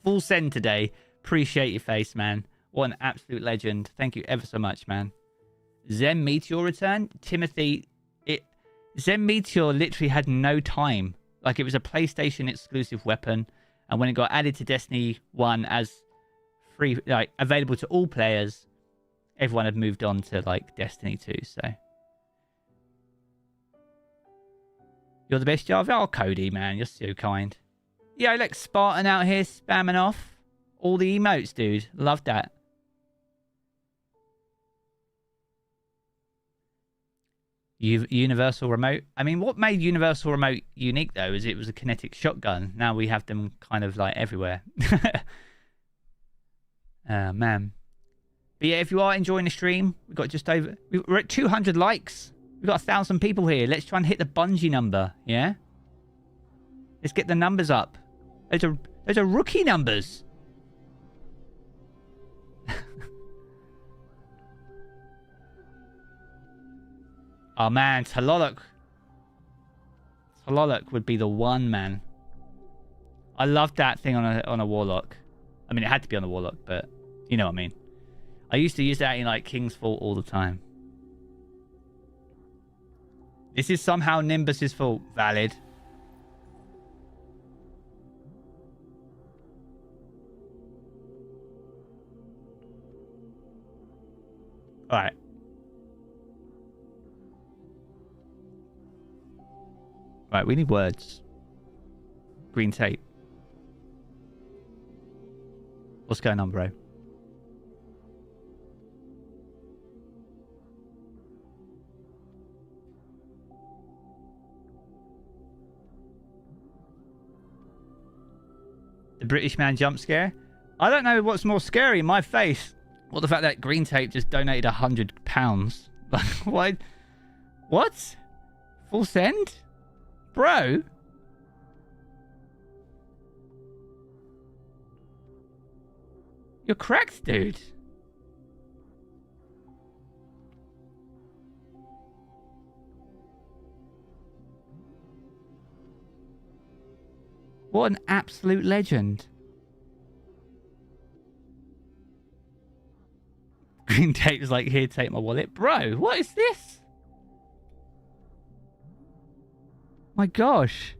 S1: Full send today. Appreciate your face, man. What an absolute legend. Thank you ever so much, man. Zen Meteor return. Timothy, Zen Meteor literally had no time. Like, it was a PlayStation exclusive weapon. And when it got added to Destiny 1 as free, like, available to all players, everyone had moved on to, like, Destiny 2, so. You're the best, Jarv. Oh, Cody, man. You're so kind. Yeah, look, Spartan out here spamming off all the emotes, dude. Love that. Universal Remote. I mean, what made Universal Remote unique, though, is it was a kinetic shotgun. Now we have them kind of, like, everywhere. Man. But yeah, if you are enjoying the stream, we've got just over... We're at 200 likes. We've got 1,000 people here. Let's try and hit the Bungie number, yeah? Let's get the numbers up. Those are rookie numbers. Oh man, Talolok. Talolok would be the one, man. I loved that thing on a warlock. I mean, it had to be on the warlock, but you know what I mean. I used to use that in like King's Fault all the time. This is somehow Nimbus's fault. Valid. Alright. Right, we need words. Green tape. What's going on, bro? The British man jump scare? I don't know what's more scary, my face or the fact that Green Tape just donated £100. Like, what? What? Full send? Bro? You're cracked, dude. What an absolute legend. Green Tape is like, here, take my wallet. Bro, what is this? My gosh.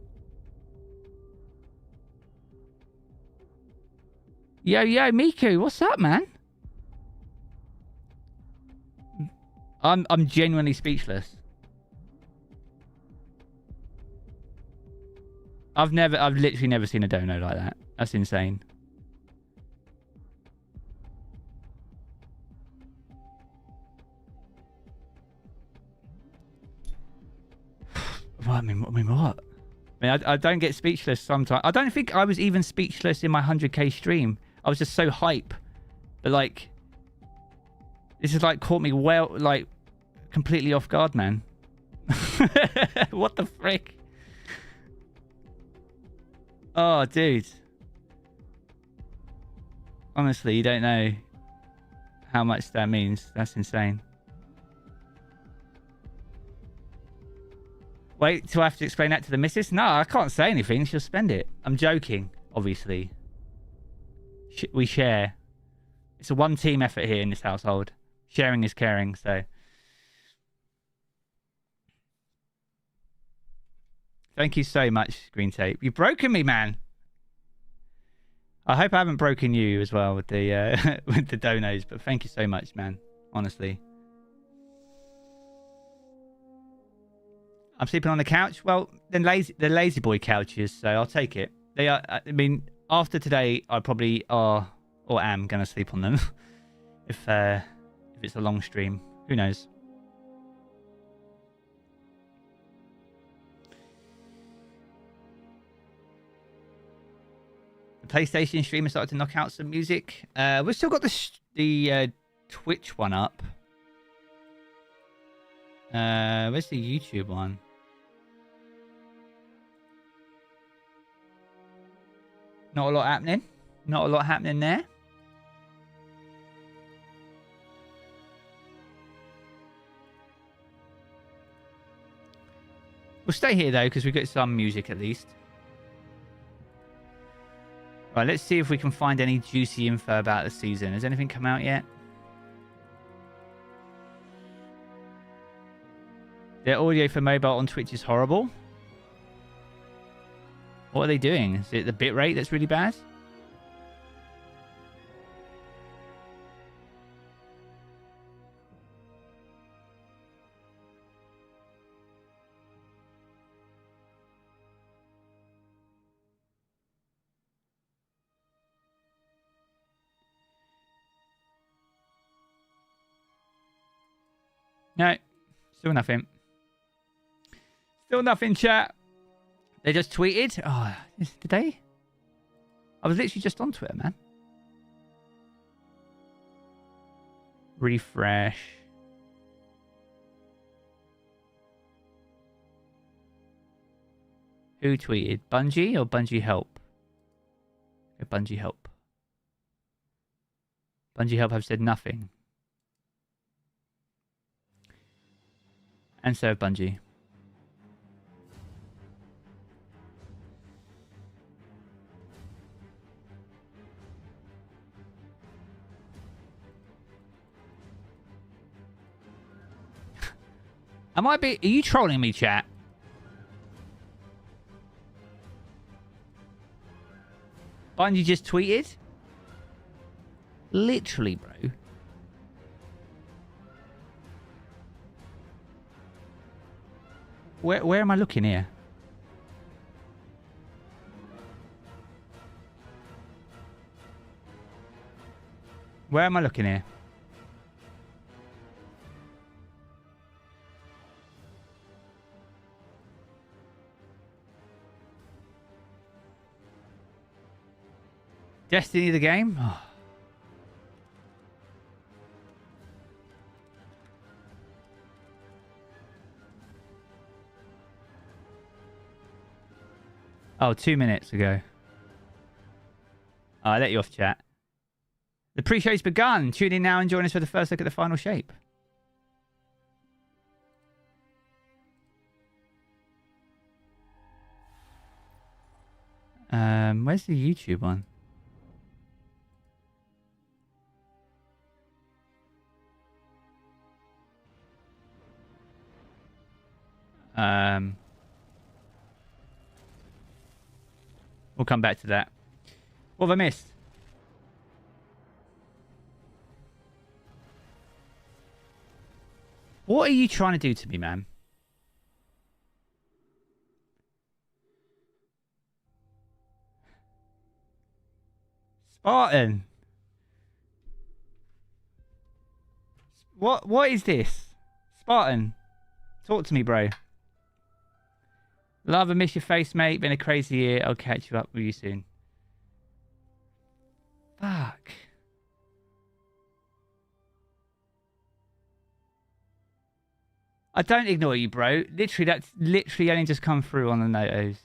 S1: Yo, Miku, what's up, man? I'm genuinely speechless. I've literally never seen a dono like that. That's insane. Well, I mean, what? I mean, I don't get speechless sometimes. I don't think I was even speechless in my 100k stream. I was just so hype. But, like, this has, like, caught me well, like, completely off guard, man. What the frick? Oh, dude. Honestly, you don't know how much that means. That's insane. Wait till I have to explain that to the missus? No, I can't say anything. She'll spend it. I'm joking, obviously. We share. It's a one team effort here in this household. Sharing is caring, so. Thank you so much, Green Tape. You've broken me, man. I hope I haven't broken you as well with the with the donos, but thank you so much, man. Honestly. I'm sleeping on the couch. Well, then the lazy boy couches, so I'll take it. They are. I mean, after today, I probably are or am gonna sleep on them. if it's a long stream, who knows? The PlayStation streamer started to knock out some music. We've still got the Twitch one up. Where's the YouTube one? Not a lot happening. Not a lot happening there. We'll stay here though, because we've got some music at least. Right, let's see if we can find any juicy info about the season. Has anything come out yet? Their audio for mobile on Twitch is horrible. What are they doing? Is it the bitrate that's really bad? No, still nothing. Still nothing, chat. They just tweeted. Oh, did they? I was literally just on Twitter, man. Refresh. Who tweeted? Bungie or Bungie Help? Bungie help. Bungie help have said nothing. And so have Bungie. Are you trolling me, chat? Bungie just tweeted? Literally, bro. Where am I looking here? Where am I looking here? Destiny the game? Oh. Oh, 2 minutes ago. Oh, I let you off, chat. The pre-show's begun. Tune in now and join us for the first look at the final shape. Where's the YouTube one? We'll come back to that. What have I missed? What are you trying to do to me, man? Spartan. What is this? Spartan. Talk to me, bro. Love and miss your face, mate. Been a crazy year. I'll catch you up with you soon. Fuck. I don't ignore you, bro. Literally, that's literally only just come through on the notos.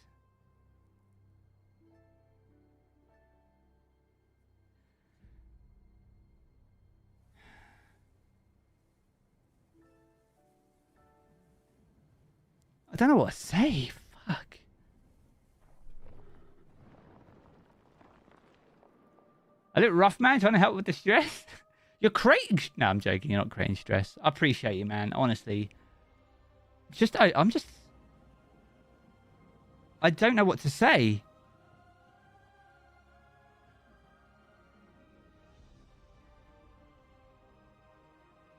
S1: I don't know what to say. Fuck. I look rough, man. Trying to help with the stress. You're creating... No, I'm joking. You're not creating stress. I appreciate you, man. Honestly. I'm just... I don't know what to say.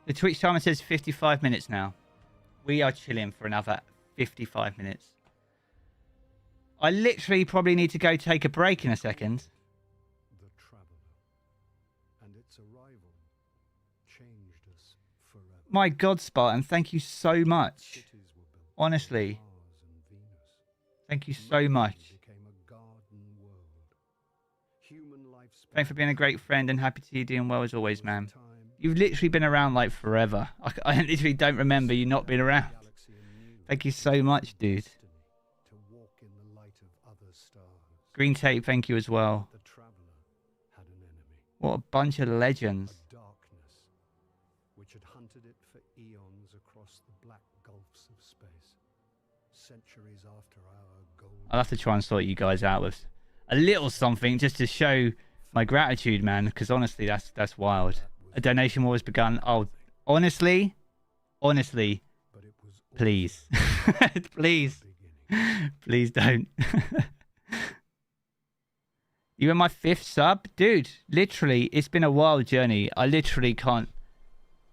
S1: The Twitch timer says 55 minutes now. We are chilling for another 55 minutes. I literally probably need to go take a break in a second.
S3: The traveler and its arrival changed us forever.
S1: My God, Spartan, thank you so much. Honestly. Thank you so much. Thanks for being a great friend and happy to see you doing well as always, man. You've literally been around like forever. I literally don't remember you not being around. Thank you so much, dude. Green Tape, thank you as well. What a bunch of legends.
S3: Which had hunted it for eons across the black gulfs of space. Centuries after our gold.
S1: I'll have to try and sort you guys out with a little something just to show my gratitude, man, because honestly, that's wild. A donation war has begun. Oh, honestly, please. Please don't. You were my 5th sub? Dude, literally, it's been a wild journey. I literally can't...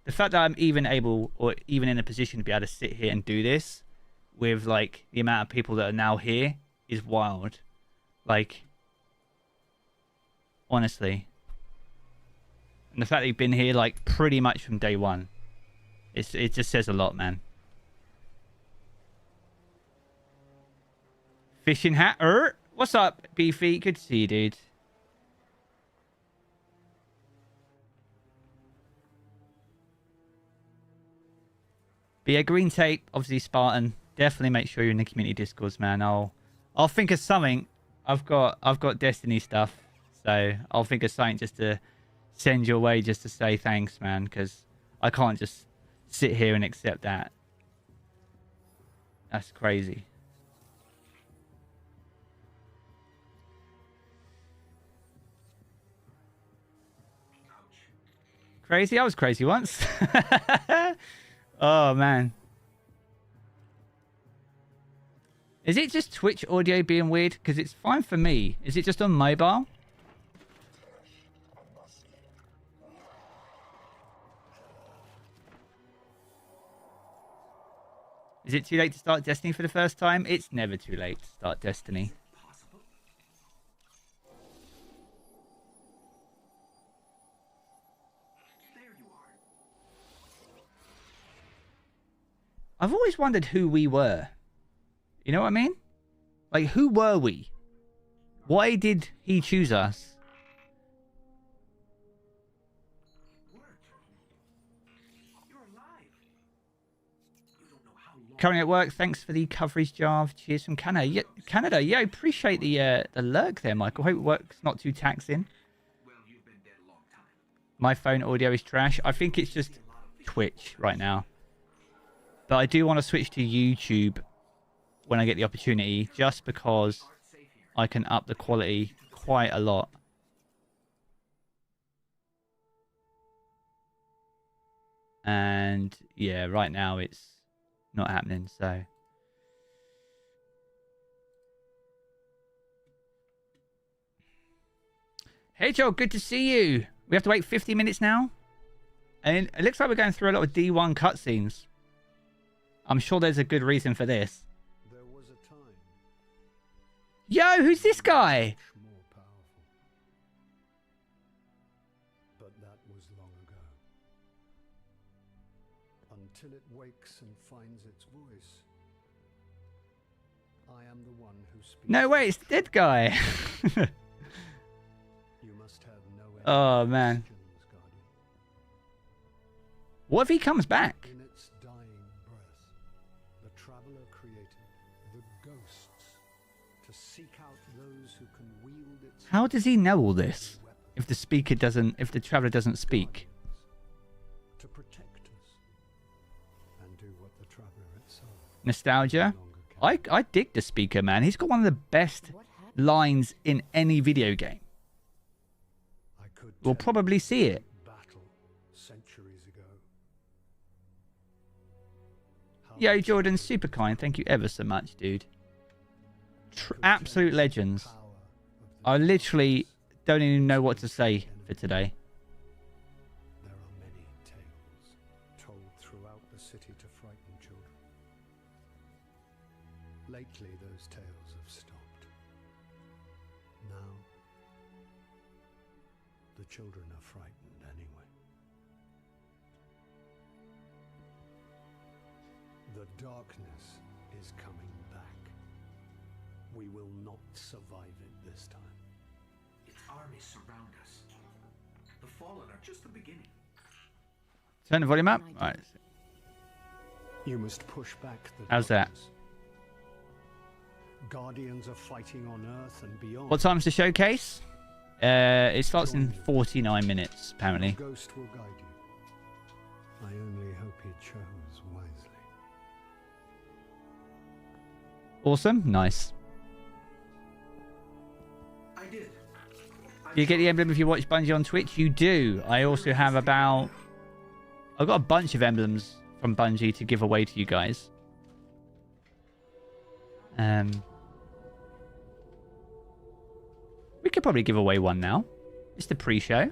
S1: The fact that I'm even able, or even in a position to be able to sit here and do this with, like, the amount of people that are now here is wild. Like, honestly. And the fact that you've been here, like, pretty much from day one. It just says a lot, man. Fishing hat. What's up, Beefy? Good to see you, dude. But yeah, Green Tape, obviously Spartan. Definitely make sure you're in the community discords, man. I'll think of something. I've got Destiny stuff. So I'll think of something just to send your way, just to say thanks, man, because I can't just sit here and accept that. That's crazy. Crazy? I was crazy once. Oh, man. Is it just Twitch audio being weird? Because it's fine for me. Is it just on mobile? Is it too late to start Destiny for the first time? It's never too late to start Destiny. I've always wondered who we were. You know what I mean? Like, who were we? Why did he choose us? Currently at work. Thanks for the coverage, Jarv. Cheers from Canada. Yeah, Canada. Yeah, I appreciate the lurk there, Michael. Hope work's not too taxing. My phone audio is trash. I think it's just Twitch right now. But I do want to switch to YouTube when I get the opportunity, just because I can up the quality quite a lot. And yeah, right now it's not happening, so. Hey Joel, good to see you. We have to wait 50 minutes now. And it looks like we're going through a lot of D1 cutscenes. I'm sure there's a good reason for this.
S3: There was a time
S1: Yo, who's this guy?
S3: much more powerful. But that was long ago. Until it wakes and finds its voice, I am the one who speaks.
S1: No way, it's the dead guy.
S3: You must have no
S1: Oh, man.
S3: questions, Guardian.
S1: What if he comes back?
S3: In its dying breath, the Traveler created the ghosts to seek out those who can wield its
S1: How does he know all this?
S3: weapons,
S1: If the speaker doesn't, if the traveler doesn't speak.
S3: to protect us and do what the Traveler itself
S1: Nostalgia.
S3: no longer can.
S1: I dig the speaker, man. He's got one of the best lines in any video game.
S3: I could
S1: We'll
S3: tell
S1: probably see it.
S3: battle centuries ago. How
S1: Yo,
S3: much
S1: Jordan, super kind. Thank you ever so much, dude. Absolute legends.
S3: power of the
S1: I literally don't even know what to say for today.
S3: There are many tales told throughout the city to frighten children. Lately, those tales have stopped. Now, the children are frightened anyway. The darkness is coming back. We will not survive it this time.
S4: Its armies surround us. The Fallen are just the beginning.
S1: Turn the volume up. All right.
S3: You must push back the
S1: How's that?
S3: darkness. Guardians are fighting on Earth and beyond.
S1: What time's the showcase? It starts in 49 minutes, apparently.
S3: The ghost will guide you. I only hope he chose wisely.
S1: Awesome. Nice.
S4: I did.
S1: Do you get the emblem if you watch Bungie on Twitch? You do. I also have about... I've got a bunch of emblems from Bungie to give away to you guys. We could probably give away one now. It's the pre-show.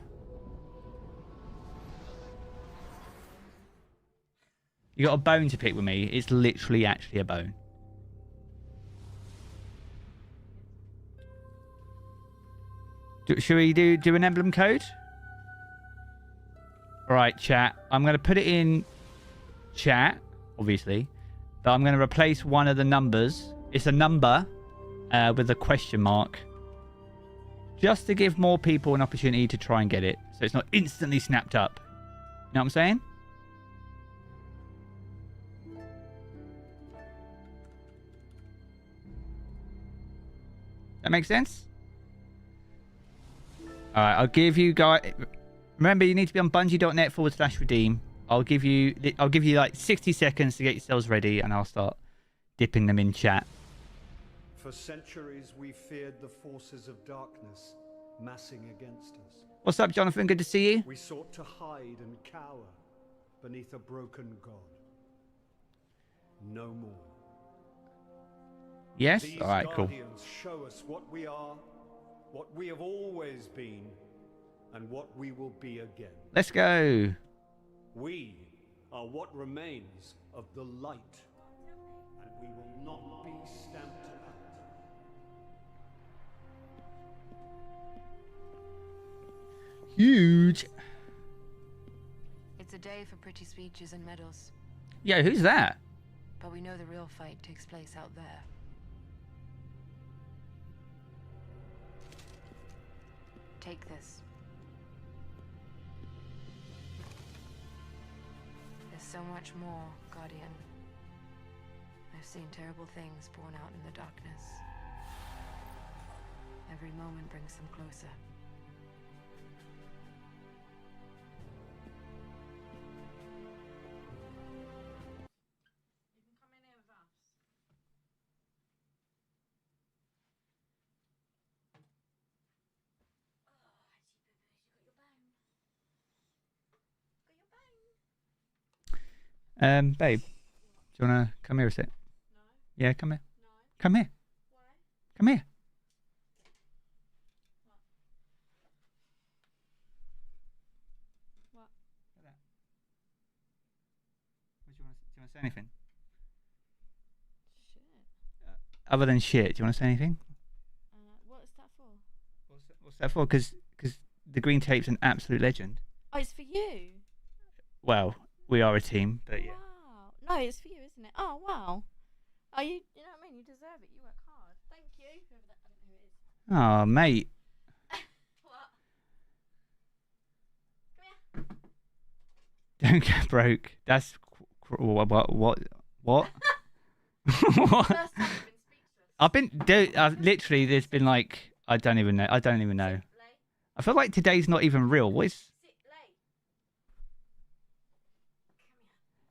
S1: You got a bone to pick with me. It's literally actually a bone. Should we do an emblem code? All right, chat. I'm going to put it in chat, obviously. But I'm going to replace one of the numbers. It's a number with a question mark. Just to give more people an opportunity to try and get it. So it's not instantly snapped up. You know what I'm saying? That makes sense? All right, I'll give you guys. Remember, you need to be on bungie.net/redeem. I'll give you like 60 seconds to get yourselves ready, and I'll start dipping them in chat.
S3: For centuries, we feared the forces of darkness massing against us.
S1: What's up, Jonathan? Good to see you.
S3: We sought to hide and cower beneath a broken god. No more.
S1: Yes?
S3: These
S1: All right, cool.
S3: guardians show us what we are, what we have always been, and what we will be again.
S1: Let's go.
S3: We are what remains of the light, and we will not be stamped out.
S1: Huge.
S5: It's a day for pretty speeches and medals,
S1: Yo, who's that?
S5: but we know the real fight takes place out there. Take this. There's so much more, Guardian. I've seen terrible things born out in the darkness. Every moment brings them closer.
S1: Babe, do you wanna come here a sec?
S5: No.
S1: Yeah, come here.
S5: No.
S1: Come here.
S5: Why?
S1: Come here.
S5: What?
S1: Do you want to say anything?
S5: Shit.
S1: Other than shit, do you want to say anything?
S5: What is that for?
S1: What's that for? Because the green tape's an absolute legend.
S5: Oh, it's for you.
S1: Well, we are a team, but yeah.
S5: Wow. No, it's for you, isn't it? Oh, wow. Oh, you know what I mean? You deserve it. You work hard. Thank you. Whoever that, I don't know who it is.
S1: Oh, mate.
S5: What? Come here.
S1: Don't get broke. That's what? What? What?
S5: First time you've been speechless.
S1: I've literally. There's been like I don't even know.
S5: Lay.
S1: I feel like today's not even real. What is?
S5: Sit. Lay.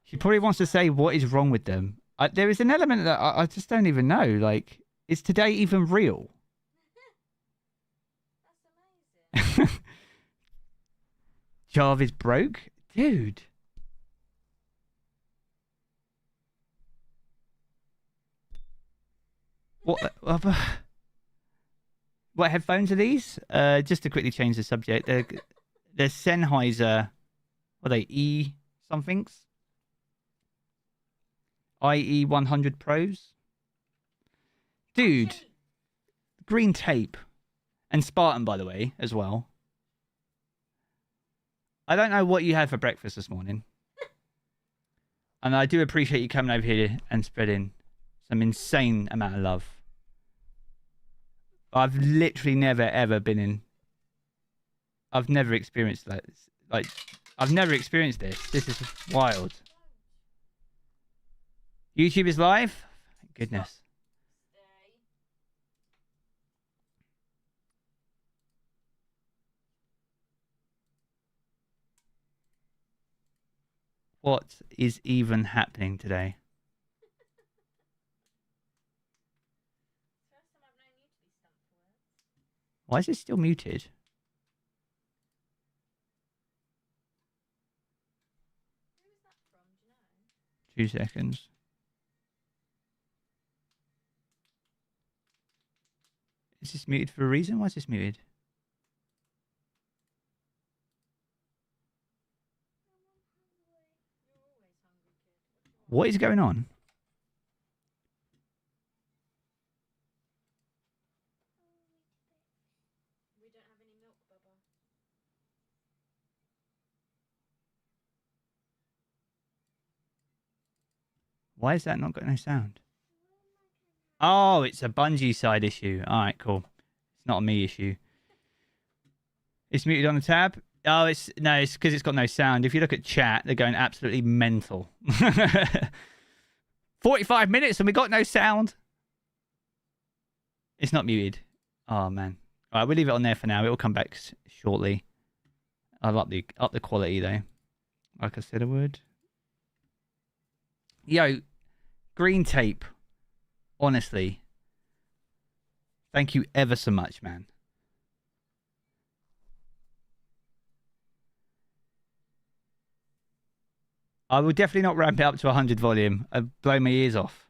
S1: She probably wants to say what is wrong with them. There is an element that I just don't even know. Like, is today even real?
S5: That's amazing.
S1: Jarv is broke, dude. What? What headphones are these? Just to quickly change the subject, they're Sennheiser. What are they? E somethings? IE 100 Pros. Dude, green tape and Spartan, by the way, as well. I don't know what you had for breakfast this morning, and I do appreciate you coming over here and spreading some insane amount of love. I've literally never ever been in. I've never experienced that. Like, I've never experienced this. This is wild. YouTube is live? Thank goodness.
S5: Stay.
S1: What is even happening today?
S5: First time I've known you to be stumped for words.
S1: Why is it still muted?
S5: Who is that from? Do you know?
S1: 2 seconds. Is this muted for a reason? Why is this muted?
S5: You're always hungry, kid.
S1: What is going on?
S5: We don't have any milk, Bubba.
S1: Why is that not got no sound? Oh, it's a Bungie side issue. All right, cool. It's not a me issue. It's muted on the tab. Oh, it's because it's got no sound. If you look at chat, they're going absolutely mental. 45 minutes and we got no sound. It's not muted. Oh man, All right, we'll leave it on there for now. It will come back shortly. I'll up the quality though, like I said I would. Yo, green tape. Honestly, thank you ever so much, man. I will definitely not ramp it up to 100 volume. I'd blow my ears off.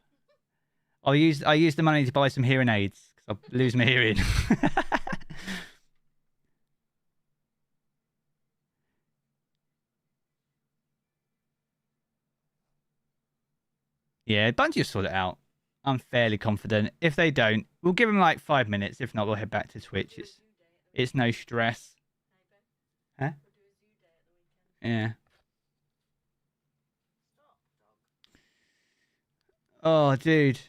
S1: I use the money to buy some hearing aids because I'll lose my hearing. Yeah, Bungie will sort it out. I'm fairly confident. If they don't, we'll give them like 5 minutes. If not, we'll head back to Twitch. It's no stress. Huh? Yeah. Oh, dude.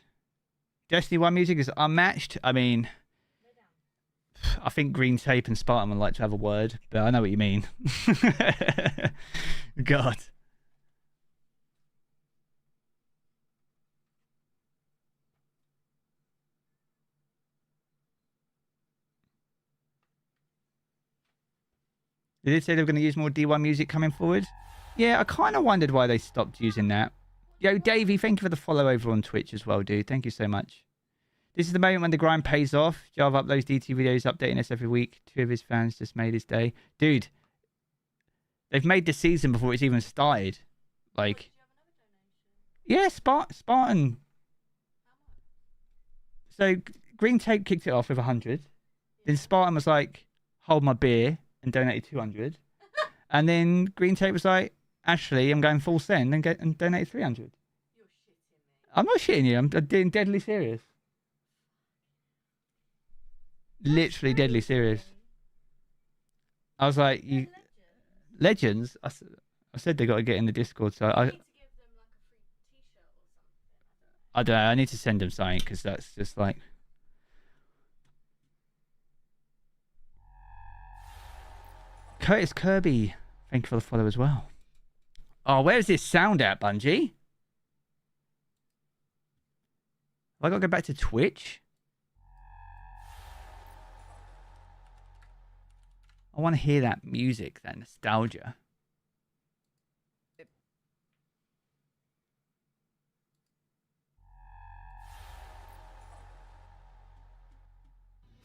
S1: Destiny 1 music is unmatched. I mean, I think Green Tape and Spartan would like to have a word, but I know what you mean. God. They did say they were going to use more D1 music coming forward. Yeah, I kind of wondered why they stopped using that. Yo, Davey, thank you for the follow over on Twitch as well, dude. Thank you so much. This is the moment when the grind pays off. Jarv uploads DT videos updating us every week. 2 of his fans just made his day. Dude, they've made the season before it's even started. Like, yeah, Spartan. So Green Tape kicked it off with 100. Then Spartan was like, hold my beer, and donated 200. And then Green Tape was like, actually, I'm going full send and donated 300. You're shitting me. I'm not shitting you. I'm being deadly serious. Literally deadly serious. I was like, you legends. I said they got to get in the Discord, so I. I don't know. I need to send them something because that's just like. Curtis Kirby, thank you for the follow as well. Oh, where's this sound at, Bungie? Have I got to go back to Twitch? I want to hear that music, that nostalgia.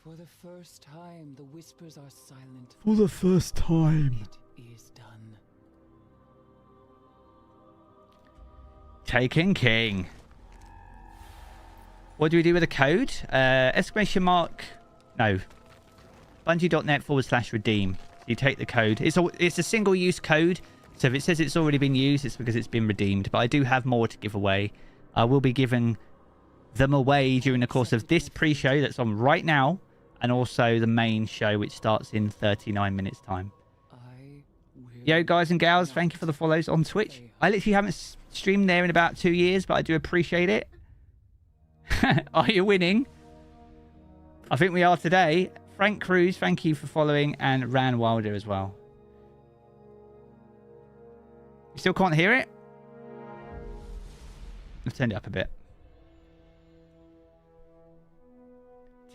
S6: For the first time, the whispers are silent.
S1: For the first time.
S6: It is done.
S1: Taken King. What do we do with the code? Exclamation mark. No. Bungie.net/redeem. So you take the code. It's a single-use code. So if it says it's already been used, it's because it's been redeemed. But I do have more to give away. I will be giving them away during the course of this pre-show that's on right now. And also the main show, which starts in 39 minutes' time. Yo, guys and gals, thank you for the follows on Twitch. I literally haven't streamed there in about 2 years, but I do appreciate it. Are you winning? I think we are today. Frank Cruz, thank you for following, and Ran Wilder as well. You still can't hear it? I've turned it up a bit.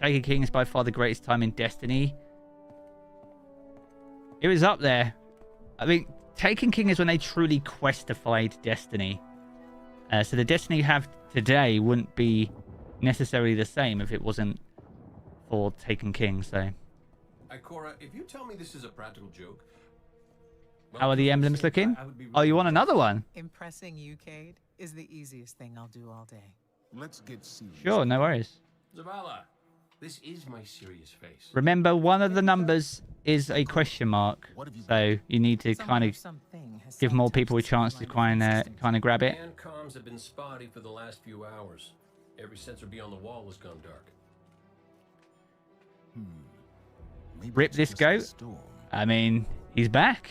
S1: Taken King is by far the greatest time in Destiny. It was up there. I mean, Taken King is when they truly questified Destiny. So the Destiny you have today wouldn't be necessarily the same if it wasn't for Taken King, so...
S7: Ikora, if you tell me this is a practical joke... Well,
S1: how are the emblems looking? Oh, you want another one?
S8: Impressing you, Cade, is the easiest thing I'll do all day.
S7: Let's get serious.
S1: Sure, no worries.
S7: Zavala, this is my serious face.
S1: Remember, one of the numbers is a question mark, so you need to kind of give more people a chance to kind of grab it.
S7: And comms have been spotty for the last few hours. Every sensor beyond the wall has gone dark.
S1: Rip this goat. I mean, he's back.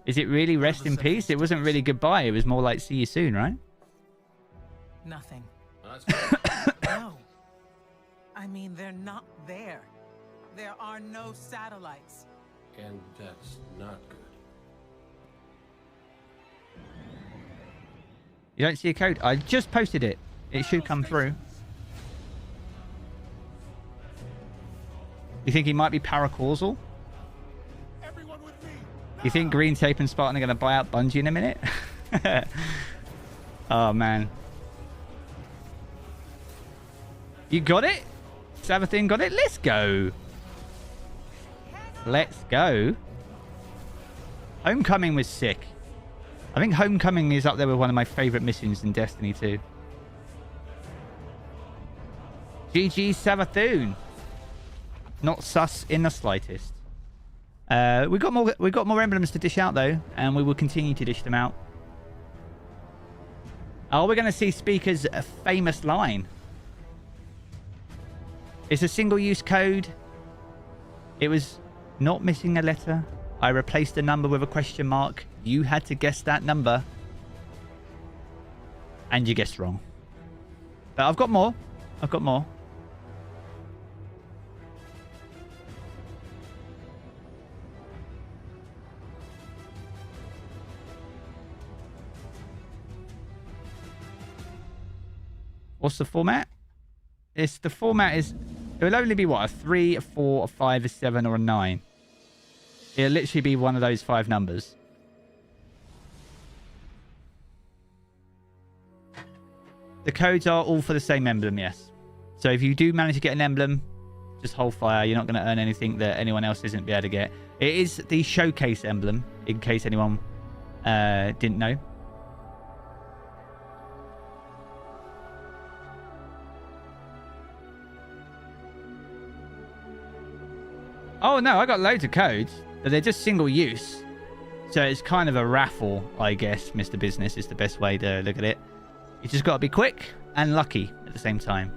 S1: Is it really rest in peace? It wasn't really goodbye. It was more like see you soon, right?
S8: Nothing.
S7: Well, that's
S8: No. I mean, they're not there. There are no satellites.
S7: and that's not good.
S1: You don't see a code? I just posted it. It should come through. You think he might be paracausal?
S3: Everyone with me.
S1: You think Green Tape and Spartan are going to buy out Bungie in a minute? Oh, man. You got it? Sabathine got it? Let's go. Let's go. Homecoming was sick. I think Homecoming is up there with one of my favorite missions in Destiny 2. GG Sabathune. Not sus in the slightest. We got more emblems to dish out though, and we will continue to dish them out. Oh, we're going to see Speaker's famous line. It's a single-use code. It was not missing a letter. I replaced a number with a question mark. You had to guess that number. And you guessed wrong. But I've got more. I've got more. What's the format? The format is... It will only be what? A 3, a 4, a 5, a 7, or a 9. It'll literally be one of those 5 numbers. The codes are all for the same emblem, yes. So if you do manage to get an emblem, just hold fire. You're not going to earn anything that anyone else isn't be able to get. It is the showcase emblem, in case anyone didn't know. Oh, no, I got loads of codes, but they're just single use. So it's kind of a raffle, I guess, Mr. Business is the best way to look at it. You just got to be quick and lucky at the same time.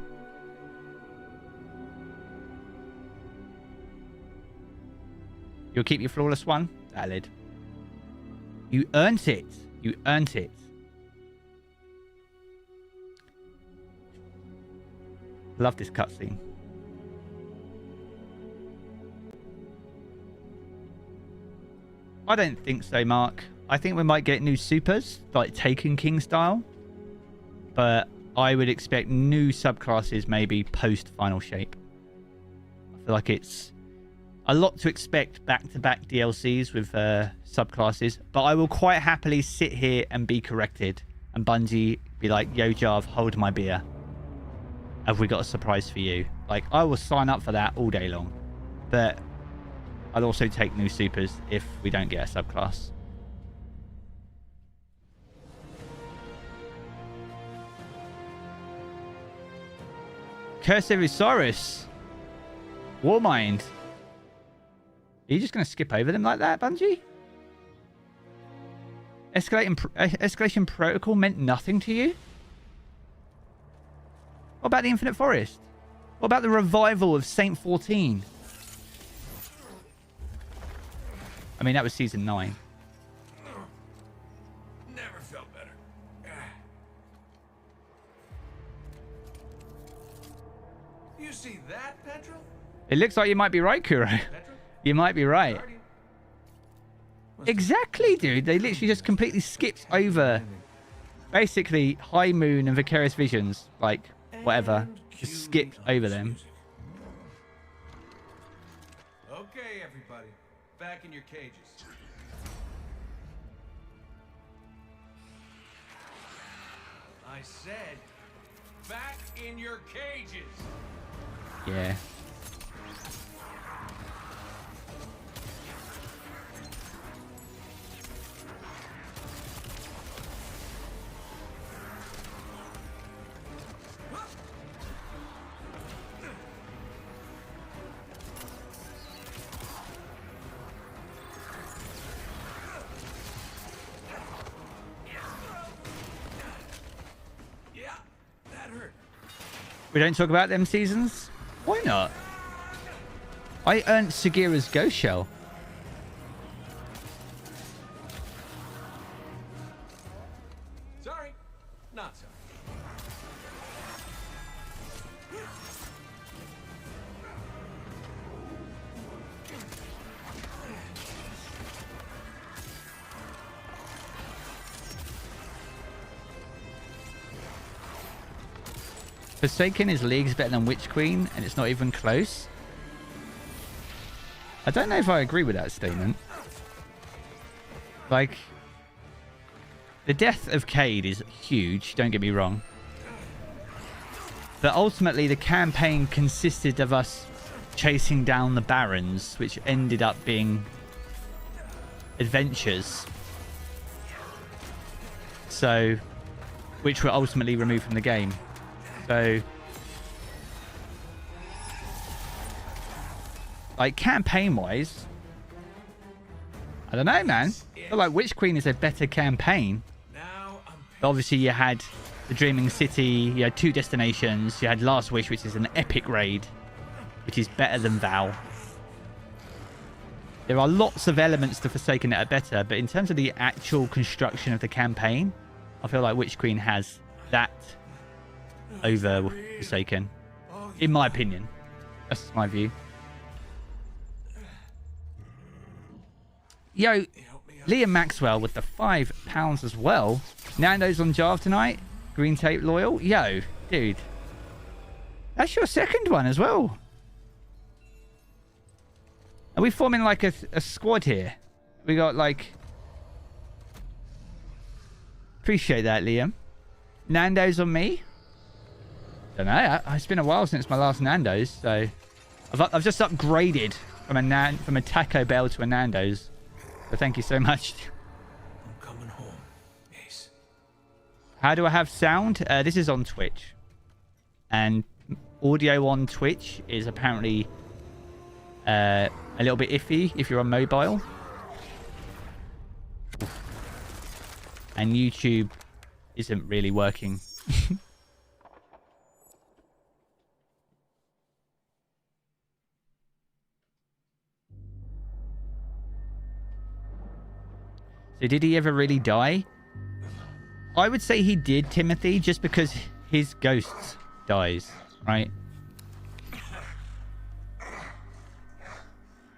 S1: You'll keep your flawless one? Valid. You earned it. You earned it. Love this cutscene. I don't think so, Mark. I think we might get new supers, like Taken King style. But I would expect new subclasses maybe post-Final Shape. I feel like it's a lot to expect back-to-back DLCs with subclasses. But I will quite happily sit here and be corrected. And Bungie be like, yo, Jarv, hold my beer. Have we got a surprise for you? Like, I will sign up for that all day long. But I'll also take new supers if we don't get a subclass. Curse of Osiris. Warmind. Are you just going to skip over them like that, Bungie? Escalation Protocol meant nothing to you? What about the Infinite Forest? What about the revival of Saint 14? I mean, that was Season 9.
S7: Never felt better. You see that, Petrol?
S1: It looks like you might be right, Kuro. You might be right. Exactly, dude. They literally just completely skipped over basically High Moon and Vicarious Visions. Like, whatever. Just skipped over them.
S7: Okay, everybody. Back in your cages. I said, back in your cages.
S1: Yeah. We don't talk about them seasons? Why not? I earned Sagira's Ghost Shell.
S7: Sorry, not sorry.
S1: Forsaken is leagues better than Witch Queen, and it's not even close. I don't know if I agree with that statement. Like, the death of Cade is huge, don't get me wrong. But ultimately, the campaign consisted of us chasing down the Barons, which ended up being adventures. So, which were ultimately removed from the game. So, like, campaign-wise, I don't know, man. I feel like Witch Queen is a better campaign. But obviously, you had the Dreaming City, you had 2 destinations, you had Last Wish, which is an epic raid, which is better than Val. There are lots of elements to Forsaken that are better, but in terms of the actual construction of the campaign, I feel like Witch Queen has that over Forsaken. In my opinion. That's my view. Yo, Liam Maxwell with the £5 as well. Nando's on Jarv tonight. Green Tape Loyal. Yo, dude. That's your second one as well. Are we forming like a squad here? We got like... Appreciate that, Liam. Nando's on me? Don't know. It's been a while since my last Nando's, so... I've just upgraded from a Taco Bell to a Nando's. So thank you so much.
S4: I'm coming home, Ace.
S1: How do I have sound? This is on Twitch. And audio on Twitch is apparently a little bit iffy if you're on mobile. And YouTube isn't really working. So did he ever really die? I would say he did, Timothy, just because his ghost dies, right?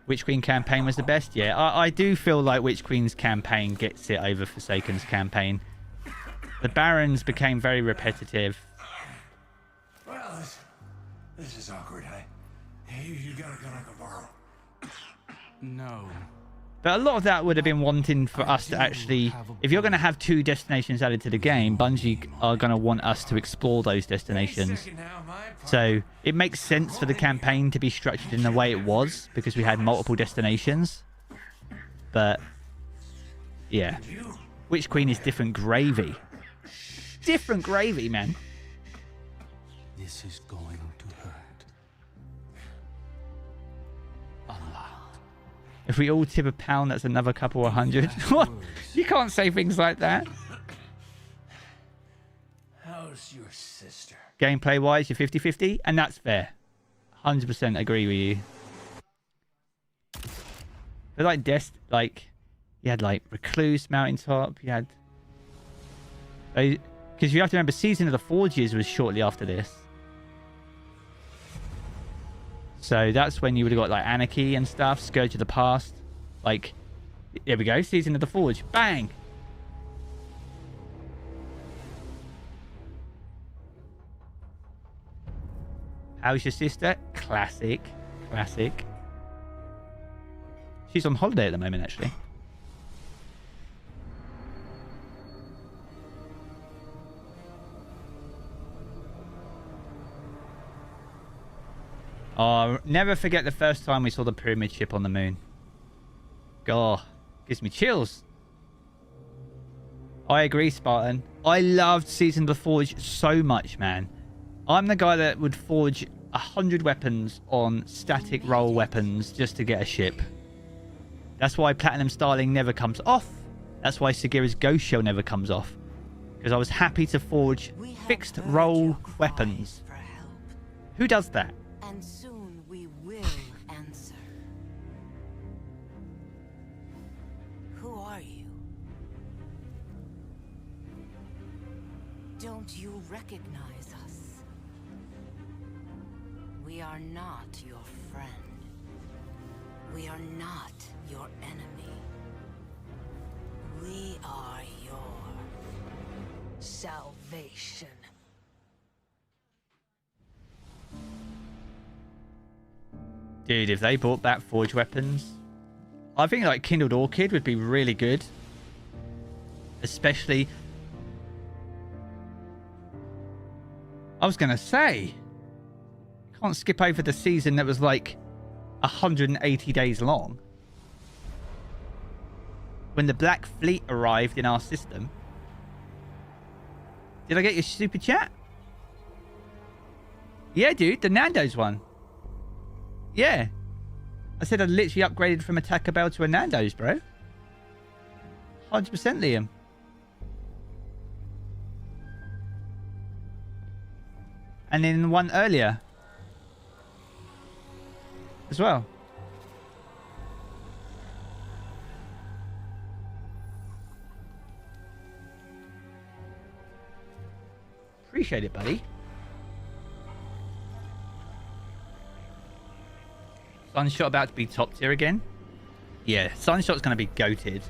S1: Witch Queen campaign was the best? Yeah, I do feel like Witch Queen's campaign gets it over Forsaken's campaign. The Barons became very repetitive.
S4: Well, this is awkward. You got a gun I can borrow?
S6: No.
S1: But a lot of that would have been wanting for us to actually... If you're going to have 2 destinations added to the game, Bungie are going to want us to explore those destinations. So it makes sense for the campaign to be structured in the way it was, because we had multiple destinations. But, yeah. Witch Queen is different gravy. Different gravy, man.
S6: This is going to hurt. A lot.
S1: If we all tip £1, that's another couple of hundred. What? You can't say things like that.
S4: How's your sister?
S1: Gameplay wise, you're 50-50, and that's fair. 100% agree with you. But like you had like Recluse, Mountaintop, you had... Because you have to remember, Season of the Forges was shortly after this. So that's when you would have got like Anarchy and stuff, Scourge of the Past. Like, there we go, Season of the Forge. Bang! How's your sister? Classic. Classic. She's on holiday at the moment, actually. Oh, never forget the first time we saw the pyramid ship on the moon. God, gives me chills. I agree, Spartan. I loved Season of the Forge so much, man. I'm the guy that would forge 100 weapons on static roll weapons just to get a ship. That's why Platinum Starling never comes off. That's why Sagira's Ghost Shell never comes off. Because I was happy to forge fixed roll weapons. Who does that?
S9: And soon we will answer. Who are you? Don't you recognize us? We are not your friend. We are not your enemy. We are your salvation.
S1: Dude, if they brought back forge weapons, I think like Kindled Orchid would be really good. Especially... I was going to say, can't skip over the season that was like 180 days long. When the Black Fleet arrived in our system. Did I get your super chat? Yeah, dude, the Nando's one. Yeah. I said I literally upgraded from a Taco Bell to a Nando's, bro. 100% Liam. And then one earlier. As well. Appreciate it, buddy. Sunshot about to be top tier again. Yeah, Sunshot's going to be goated.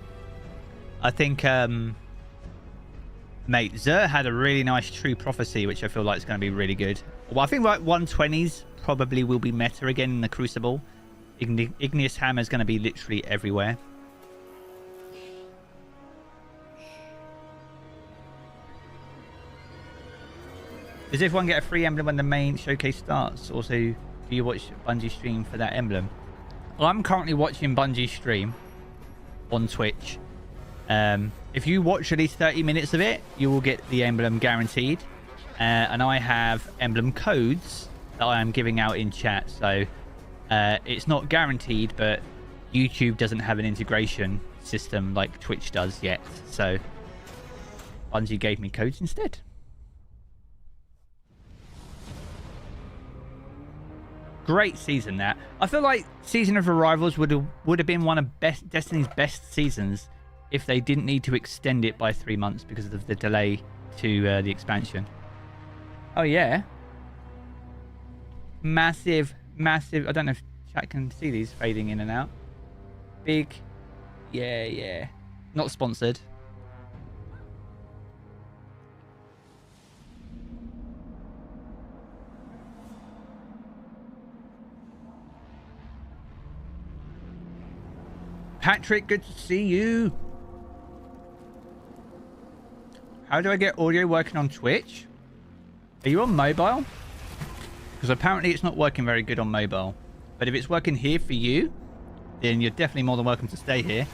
S1: I think, mate, Xur had a really nice True Prophecy, which I feel like is going to be really good. Well, I think like 120s probably will be meta again in the Crucible. Igneous Hammer is going to be literally everywhere. Does everyone get a free emblem when the main showcase starts? Also, do you watch Bungie stream for that emblem? Well, I'm currently watching Bungie stream on Twitch. If you watch at least 30 minutes of it, you will get the emblem guaranteed. And I have emblem codes that I am giving out in chat. So it's not guaranteed, but YouTube doesn't have an integration system like Twitch does yet. So Bungie gave me codes instead. Great season that. I feel like Season of Arrivals would have been one of Destiny's best seasons if they didn't need to extend it by 3 months because of the delay to the expansion. Oh yeah. Massive. I don't know if chat can see these fading in and out. Big. Yeah. Not sponsored. Patrick, good to see you. How do I get audio working on Twitch? Are you on mobile? Because apparently it's not working very good on mobile. But if it's working here for you, then you're definitely more than welcome to stay here.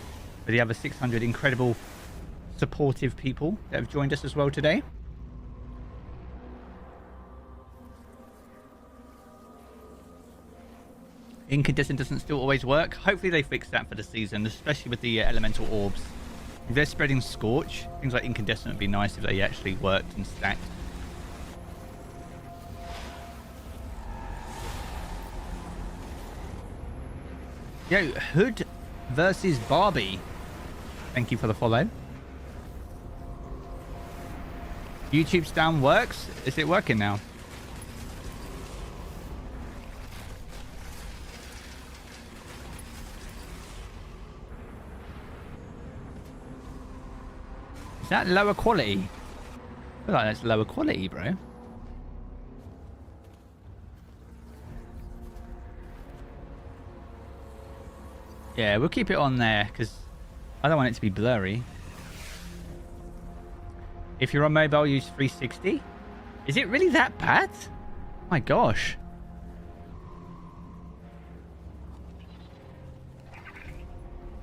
S1: For the other 600 incredible, supportive people that have joined us as well today. Incandescent doesn't still always work. Hopefully they fix that for the season, especially with the elemental orbs. If they're spreading Scorch, things like Incandescent would be nice if they actually worked and stacked. Yo, Hood versus Barbie. Thank you for the follow. YouTube's down works. Is it working now? Is that lower quality? I feel like that's lower quality, bro. Yeah, we'll keep it on there because I don't want it to be blurry. If you're on mobile, use 360. Is it really that bad? My gosh.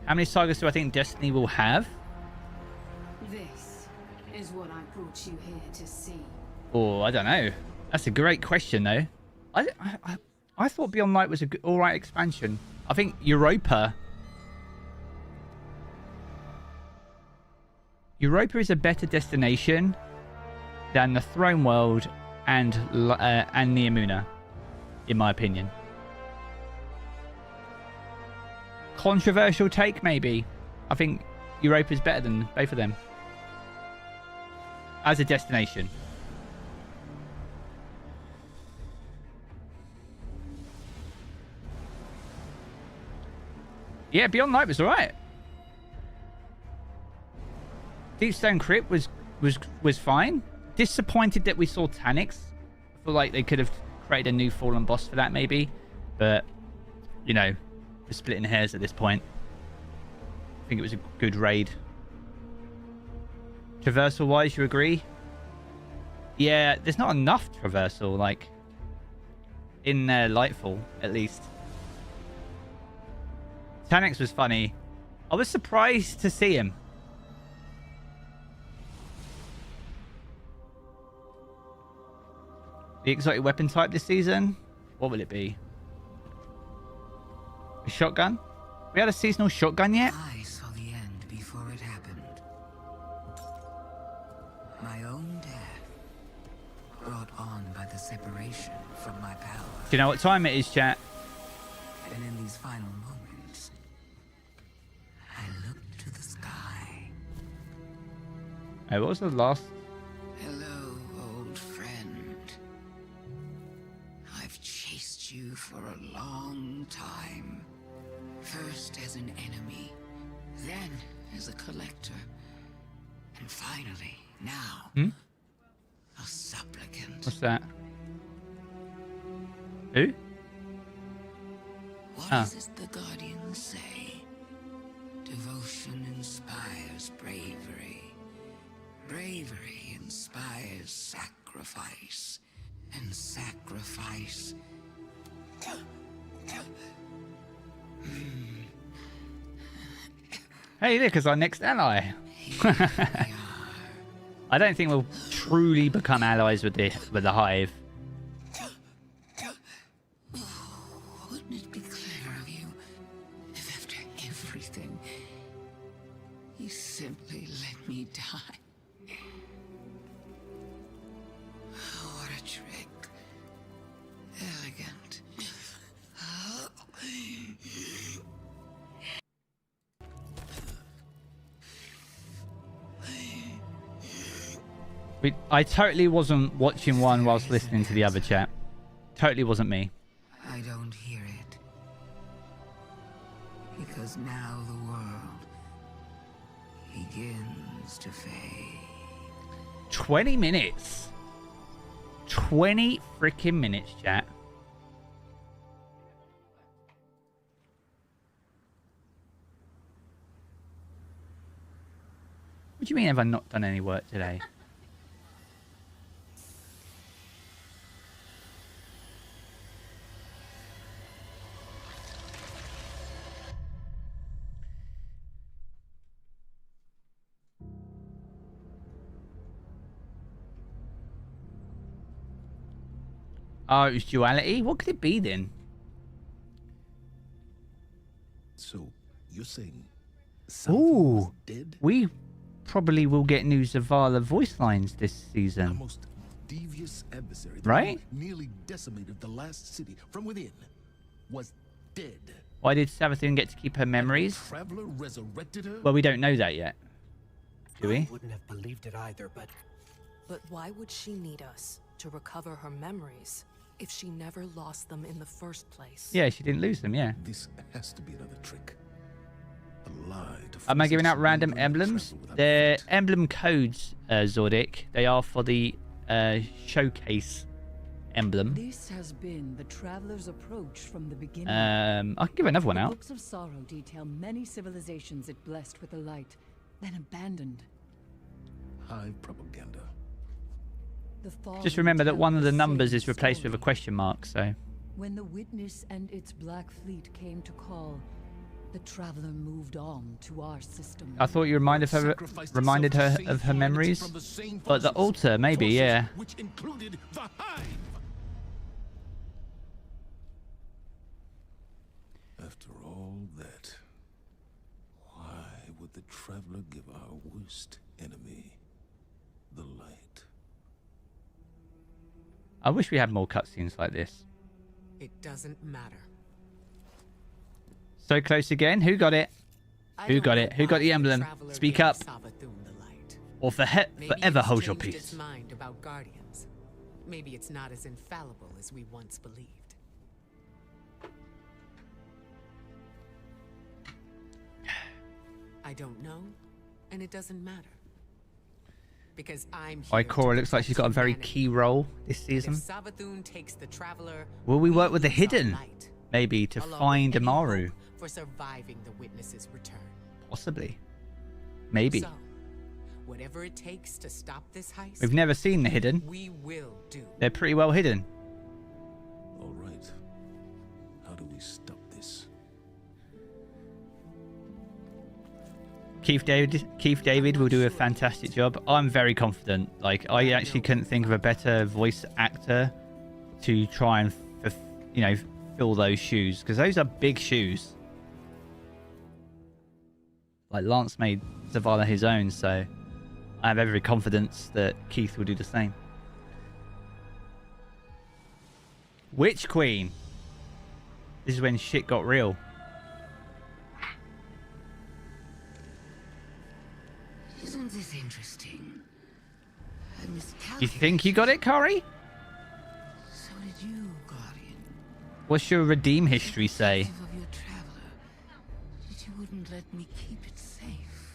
S1: How many sagas do I think Destiny will have?
S9: This is what I brought you here to see.
S1: Oh, I don't know. That's a great question, though. I thought Beyond Light was a good, all right expansion. I think Europa is a better destination than the Throne World and Neomuna, in my opinion. Controversial take, maybe. I think Europa's better than both of them as a destination. Yeah, Beyond Light was alright. Deepstone Crypt was fine. Disappointed that we saw Taniks. I feel like they could have created a new Fallen boss for that maybe. But you know, we're splitting hairs at this point. I think it was a good raid. Traversal wise, you agree? Yeah, there's not enough traversal, like in Lightfall, at least. Tanix was funny. I was surprised to see him. The exotic weapon type this season? What will it be? A shotgun? We had a seasonal shotgun yet?
S9: I saw the end before it happened. My own death, brought on by the separation from my power.
S1: Do you know what time it is, chat?
S9: And in these final moments, I looked to the sky.
S1: Oh, what was the last?
S9: Hello, old friend. I've chased you for a long time. First as an enemy, then as a collector, and finally, now, a supplicant.
S1: What's that? Who?
S9: What is it the Guardians say? Devotion inspires bravery. Bravery inspires sacrifice. And sacrifice...
S1: Hey, look, it's our next ally. I don't think we'll truly become allies with the Hive.
S9: Wouldn't it be clever of you if after everything, you simply let me die? What a trick. Elegant.
S1: I totally wasn't watching one whilst listening to the other chat. Totally wasn't me.
S9: I don't hear it. Because now the world begins to fade.
S1: 20 minutes. 20 freaking minutes, chat. What do you mean have I not done any work today? Oh, it was duality? What could it be then?
S10: So, you're saying
S1: Ooh,
S10: dead?
S1: We probably will get new Zavala voice lines this season.
S10: The most devious adversary,
S1: right?
S10: Nearly decimated the last city from within, was dead.
S1: Why did Salvatori get to keep her memories?
S10: Traveler resurrected her?
S1: Well, we don't know that yet. Do we?
S11: I wouldn't have believed it either, but...
S12: But why would she need us to recover her memories if she never lost them in the first place?
S1: Yeah, she didn't lose them, yeah.
S10: This has to be another trick. A lie to
S1: Am I giving out random emblems? They're emblem codes, Zordic. They are for the showcase emblem.
S13: This has been the traveler's approach from the beginning.
S1: I can give another one
S13: the
S1: out.
S13: Books of Sorrow detail many civilizations it blessed with the light, then abandoned.
S10: Hive propaganda.
S1: Just remember that one of the numbers is replaced with a question mark, so...
S13: When the Witness and its Black Fleet came to call, the Traveler moved on to our system.
S1: I thought you reminded her of her memories. But the altar, maybe, yeah.
S10: Which included the Hive. After all that, why would the Traveler give our worst enemy the light?
S1: I wish we had more cutscenes like this.
S11: It doesn't matter.
S1: So close again. Who got it? Who got it? Who got the emblem? Speak up. Or forever hold your peace.
S11: Its mind about Guardians. Maybe it's not as infallible as we once believed. I don't know, and it doesn't matter. Because I'm here.
S1: Ikora looks like she's got a very key role this season.
S11: If Savathûn takes the Traveler,
S1: Will we work with the Hidden? Maybe to
S11: along
S1: find
S11: with any
S1: Amaru.
S11: hope for surviving the witness's return.
S1: Possibly. Maybe.
S11: So, whatever it takes to stop this heist,
S1: We've never seen the hidden.
S11: we will do.
S1: They're pretty well hidden.
S10: All right. How do we stop this?
S1: Keith David will do a fantastic job. I'm very confident. Like, I actually couldn't think of a better voice actor to try and, fill those shoes. Because those are big shoes. Like, Lance made Zavala his own, so I have every confidence that Keith will do the same. Witch Queen. This is when shit got real.
S9: Isn't this interesting?
S1: You think you got it, Kari?
S9: So did you, Guardian.
S1: What's your redeem history say?
S9: Of your traveler, that you wouldn't let me keep it safe.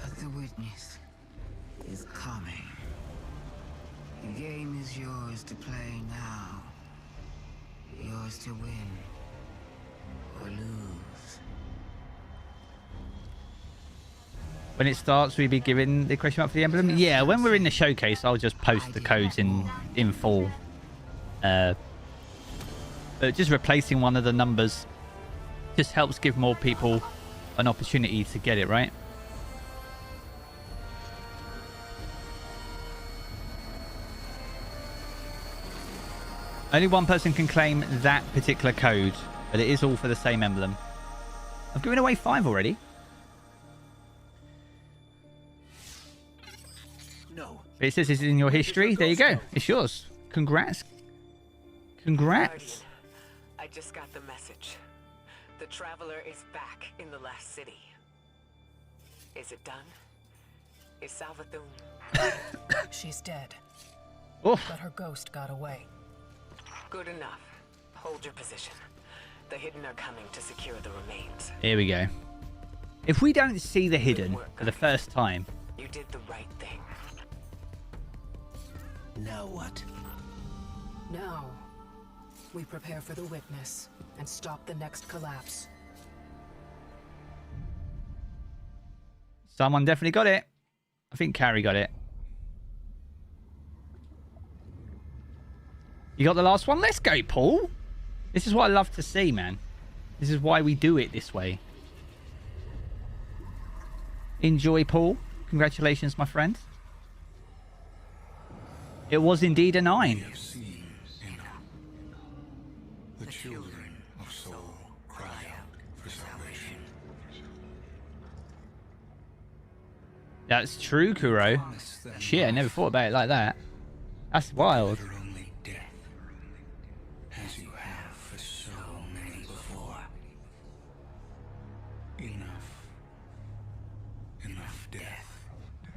S9: But the witness is coming. The game is yours to play now. Yours to win or lose.
S1: When it starts, will we be given the question mark for the emblem? Yeah, when we're in the showcase, I'll just post the codes in full. But just replacing one of the numbers just helps give more people an opportunity to get it, right? Only one person can claim that particular code, but it is all for the same emblem. I've given away 5 already.
S4: No.
S1: It says it's in your history. There you go. It's yours. Congrats. Congrats.
S11: I just got the message. The Traveler is back in the last city. Is it done? Is Salvatori...
S12: She's dead.
S1: Oof.
S12: But her ghost got away.
S11: Good enough. Hold your position. The Hidden are coming to secure the remains.
S1: Here we go. If we don't see the Hidden for the first time...
S11: You did the right thing.
S4: Now what?
S12: Now, we prepare for the witness and stop the next collapse.
S1: Someone definitely got it. I think Carrie got it. You got the last one? Let's go, Paul. This is what I love to see, man. This is why we do it this way. Enjoy, Paul. Congratulations, my friend. It was indeed a 9.
S4: We have seen the children of soul cry out for salvation.
S1: That's true, Kuro. Shit, I never thought about it like that. That's wild.
S4: Only death, as you have for so many before. Enough death.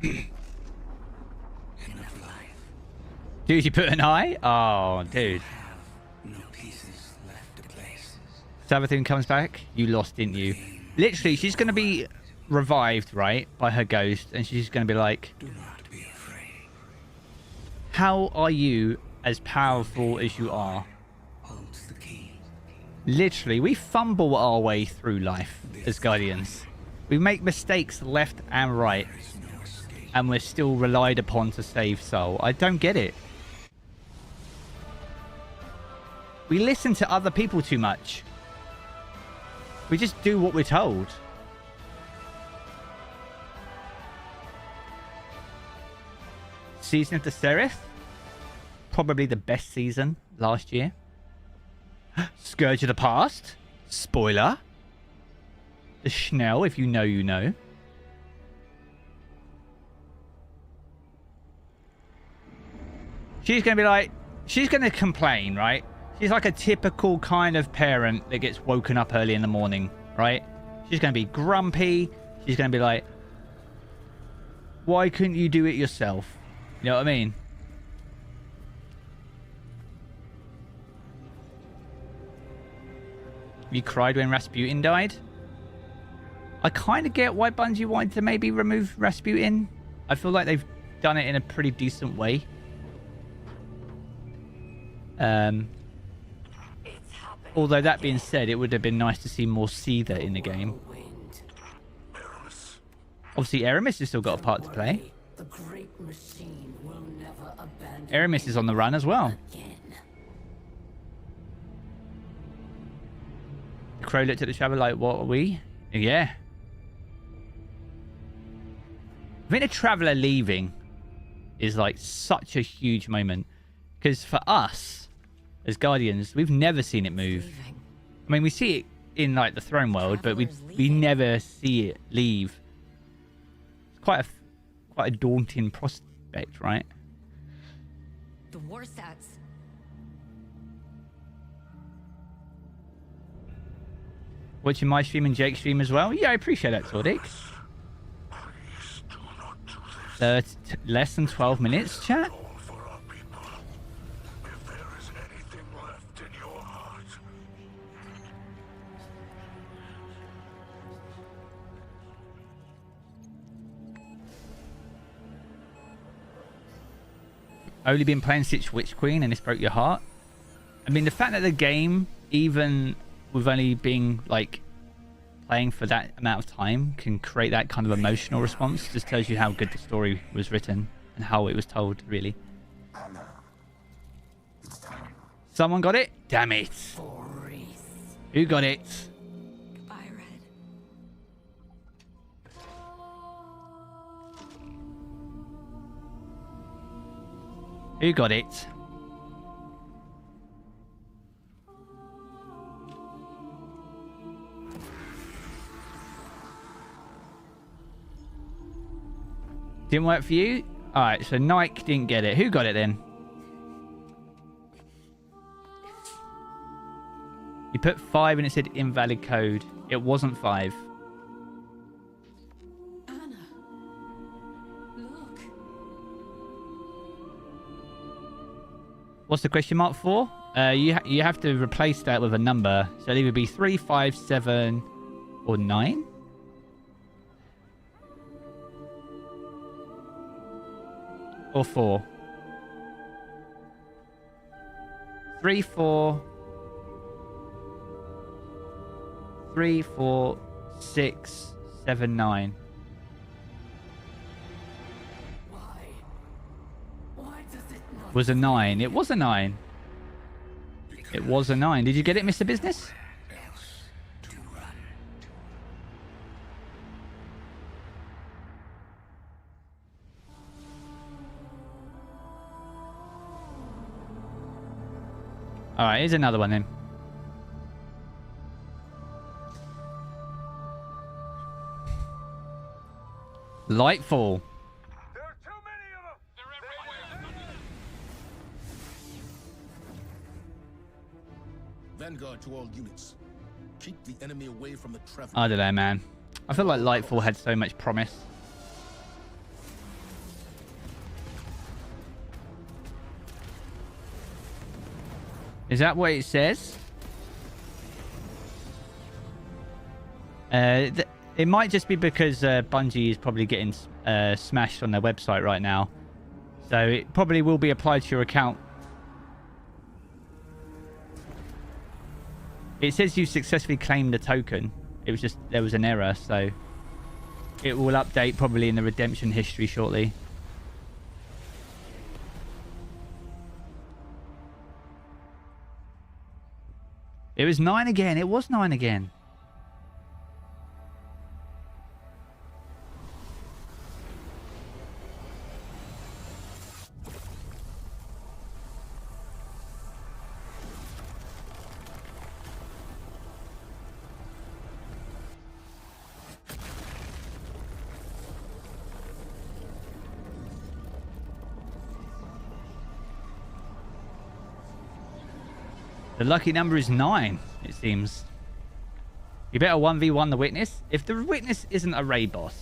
S4: Enough life.
S1: Dude, you put an eye? Oh, dude.
S4: No pieces left to place.
S1: Salvathun comes back. You lost, didn't you? Literally, she's going to be revived, right, by her ghost, and she's going to be like,
S4: Do not be afraid.
S1: how are you as powerful as you are?
S4: Holds the key.
S1: Literally, we fumble our way through life as Guardians. We make mistakes left and right, and we're still relied upon to save Soul. I don't get it. We listen to other people too much. We just do what we're told. Season of the Seraph, probably the best season last year. Scourge of the Past, spoiler. The Schnell, if you know, you know. She's going to be like, she's going to complain, right? She's like a typical kind of parent that gets woken up early in the morning, right? She's going to be grumpy. She's going to be like, why couldn't you do it yourself? You know what I mean? You cried when Rasputin died? I kind of get why Bungie wanted to maybe remove Rasputin. I feel like they've done it in a pretty decent way. Although that being said, it would have been nice to see more Seether in the game. Obviously, Aramis has still got a part to play.
S14: The great machine will never abandon
S1: Aramis is on the run as well. The Crow looked at the Traveler like, what are we? Yeah. I think the Traveler leaving is like such a huge moment. Because for us, as Guardians, we've never seen it move. I mean, we see it in like the Throne World, but we never see it leave. It's quite a daunting prospect, right?
S14: the war stats.
S1: Watching my stream and Jake's stream as well. Yeah, I appreciate that, Tordic. Less than 12 minutes, chat. Only been playing Sitch Witch Queen and this broke your heart. I mean, the fact that the game, even with only being like playing for that amount of time, can create that kind of emotional response just tells you how good the story was written and how it was told, really. Someone got it? Damn it. Who got it?
S14: Goodbye, Red.
S1: Who got it? Didn't work for you? Alright, so Nike didn't get it. Who got it then? You put 5 and it said invalid code. It wasn't 5. What's the question mark for? You have to replace that with a number. So it'll either be 3, 5, 7, or 9. Or 4. 3, 4. 3, 4, 6, 7, 9. Was a 9. It was a 9. It was a 9. Did you get it, Mr. Business? Alright, here's another one then. Lightfall.
S10: Vanguard to all units. Keep the enemy away from the traveler.
S1: I don't know, man. I feel like Lightfall had so much promise. Is that what it says? It might just be because Bungie is probably getting smashed on their website right now. So it probably will be applied to your account. It says you successfully claimed the token. It was just, there was an error, so it will update probably in the redemption history shortly. It was 9 again. It was 9 again. The lucky number is 9, it seems. You better 1v1 the witness. If the witness isn't a raid boss.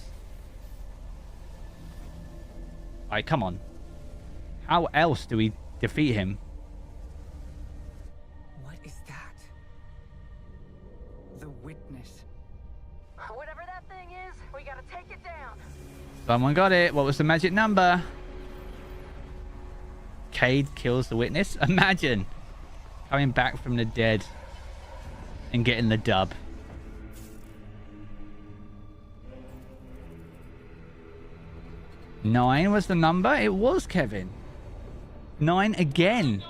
S1: Alright, come on. How else do we defeat him?
S8: What is that? The witness.
S11: Whatever that thing is, we gotta take it down.
S1: Someone got it. What was the magic number? Cade kills the witness. Imagine. Coming back from the dead and getting the dub. Nine was the number? It was, Kevin. 9 again.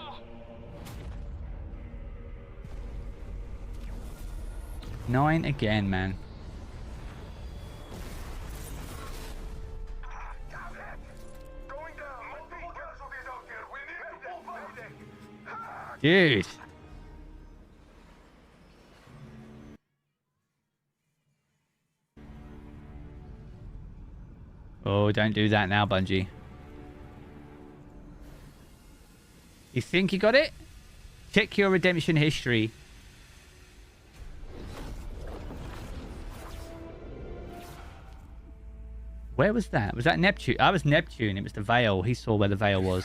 S1: Nine again, man. Dude. Oh, don't do that now, Bungie. You think you got it? Check your redemption history. Where was that? Was that Neptune? I was Neptune. It was the Veil. He saw where the Veil was.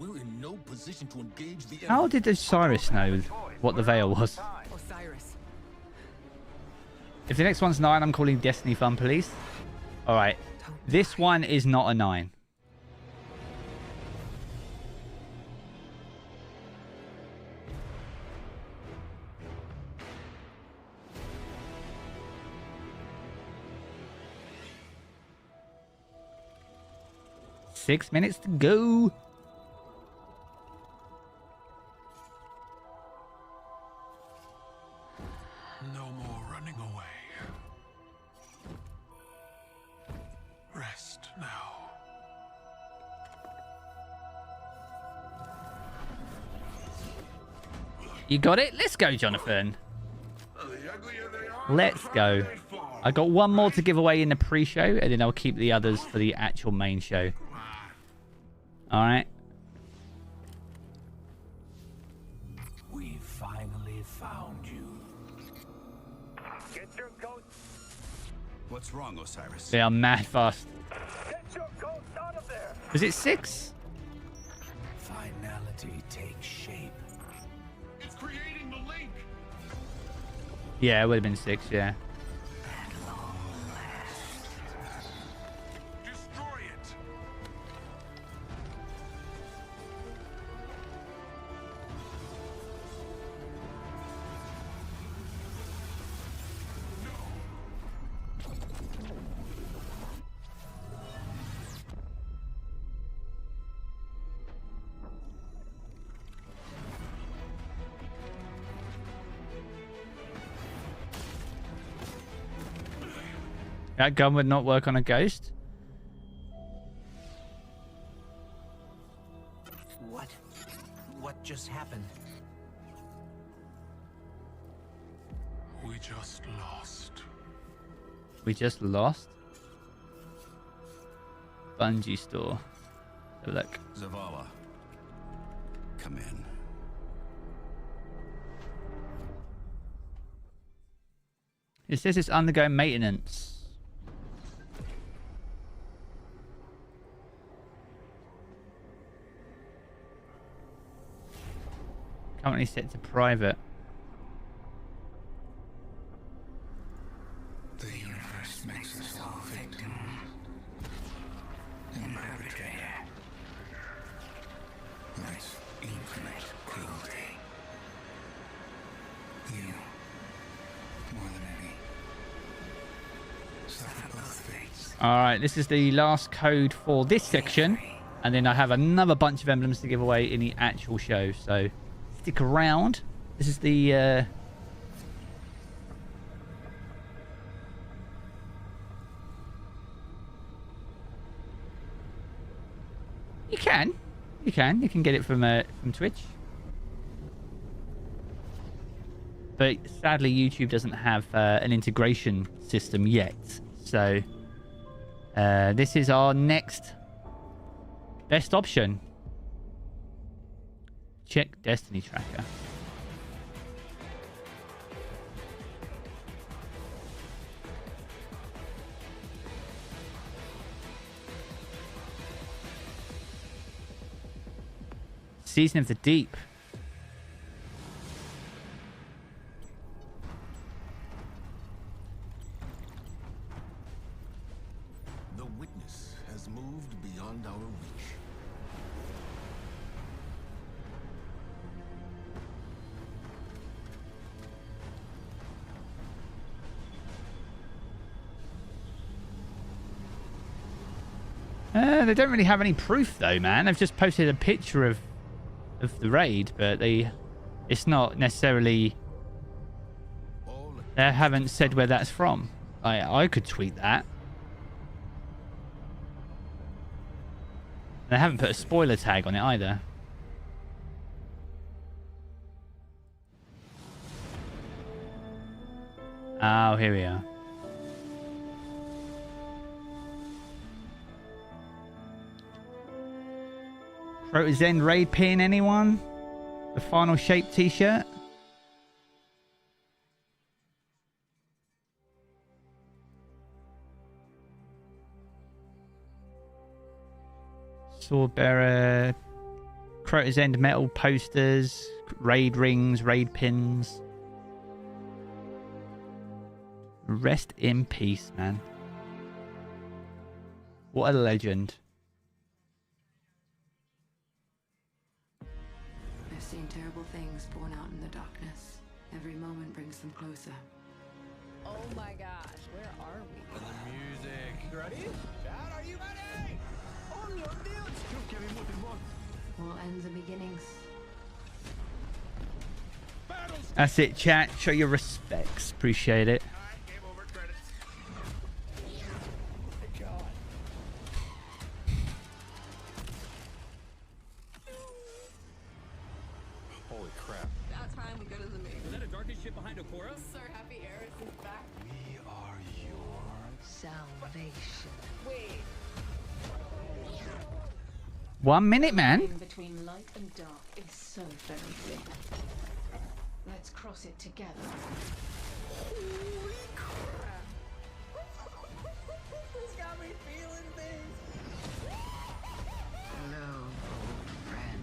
S10: We're in no position to engage the
S1: How did Osiris know what the Veil was?
S11: Osiris.
S1: If the next one's 9, I'm calling Destiny Fun Police. Alright. This one is not a 9. Six minutes to go.
S4: No more running away. Rest now.
S1: You got it? Let's go, Jonathan. Let's go. I got one more to give away in the pre-show, and then I'll keep the others for the actual main show. Alright.
S4: We finally found you.
S15: Get your ghost.
S16: What's wrong, Osiris?
S1: They are mad fast.
S15: Get your ghost out of there.
S1: Was it 6?
S4: Finality takes shape. It's creating the link.
S1: Yeah, it would have been 6, yeah.
S4: Destroy it.
S1: That gun would not work on a ghost.
S15: What? What just happened?
S4: We just lost.
S1: We just lost. Bungie store. Have a look.
S16: Zavala. Come in.
S1: It says it's undergoing maintenance. Currently set to private.
S9: The universe makes us all victim and perpetrator. Life's infinite cruelty. You, more than any, suffer both fates.
S1: Alright, this is the last code for this section. And then I have another bunch of emblems to give away in the actual show. So stick around. This is the... You can get it from Twitch. But sadly, YouTube doesn't have an integration system yet. So this is our next best option. Check Destiny Tracker. Season of the Deep.
S10: The witness has moved beyond our reach.
S1: They don't really have any proof though, man. They've just posted a picture of the raid, but it's not necessarily. They haven't said where that's from. I could tweet that. They haven't put a spoiler tag on it either. Oh, here we are. Crota's End raid pin, anyone? The final shape t-shirt? Swordbearer, Crota's End metal posters, raid rings, raid pins. Rest in peace, man. What a legend.
S9: I've seen terrible things born out in the darkness. Every moment brings them closer.
S17: Oh my gosh, where are we?
S15: The music. You ready? Chad, are you ready? On your deals.
S9: War ends and beginnings.
S1: That's it, chat. Show your respects. Appreciate it.
S15: Holy crap.
S17: About time we go to the moon.
S15: Is that a darkest ship behind Okora?
S17: So happy Eris is back.
S15: We are your
S9: salvation.
S17: Wait.
S1: 1 minute, man.
S9: Between light and dark is so very thin. Let's cross it together.
S17: Holy crap. This got me feeling things.
S9: Hello, old friend.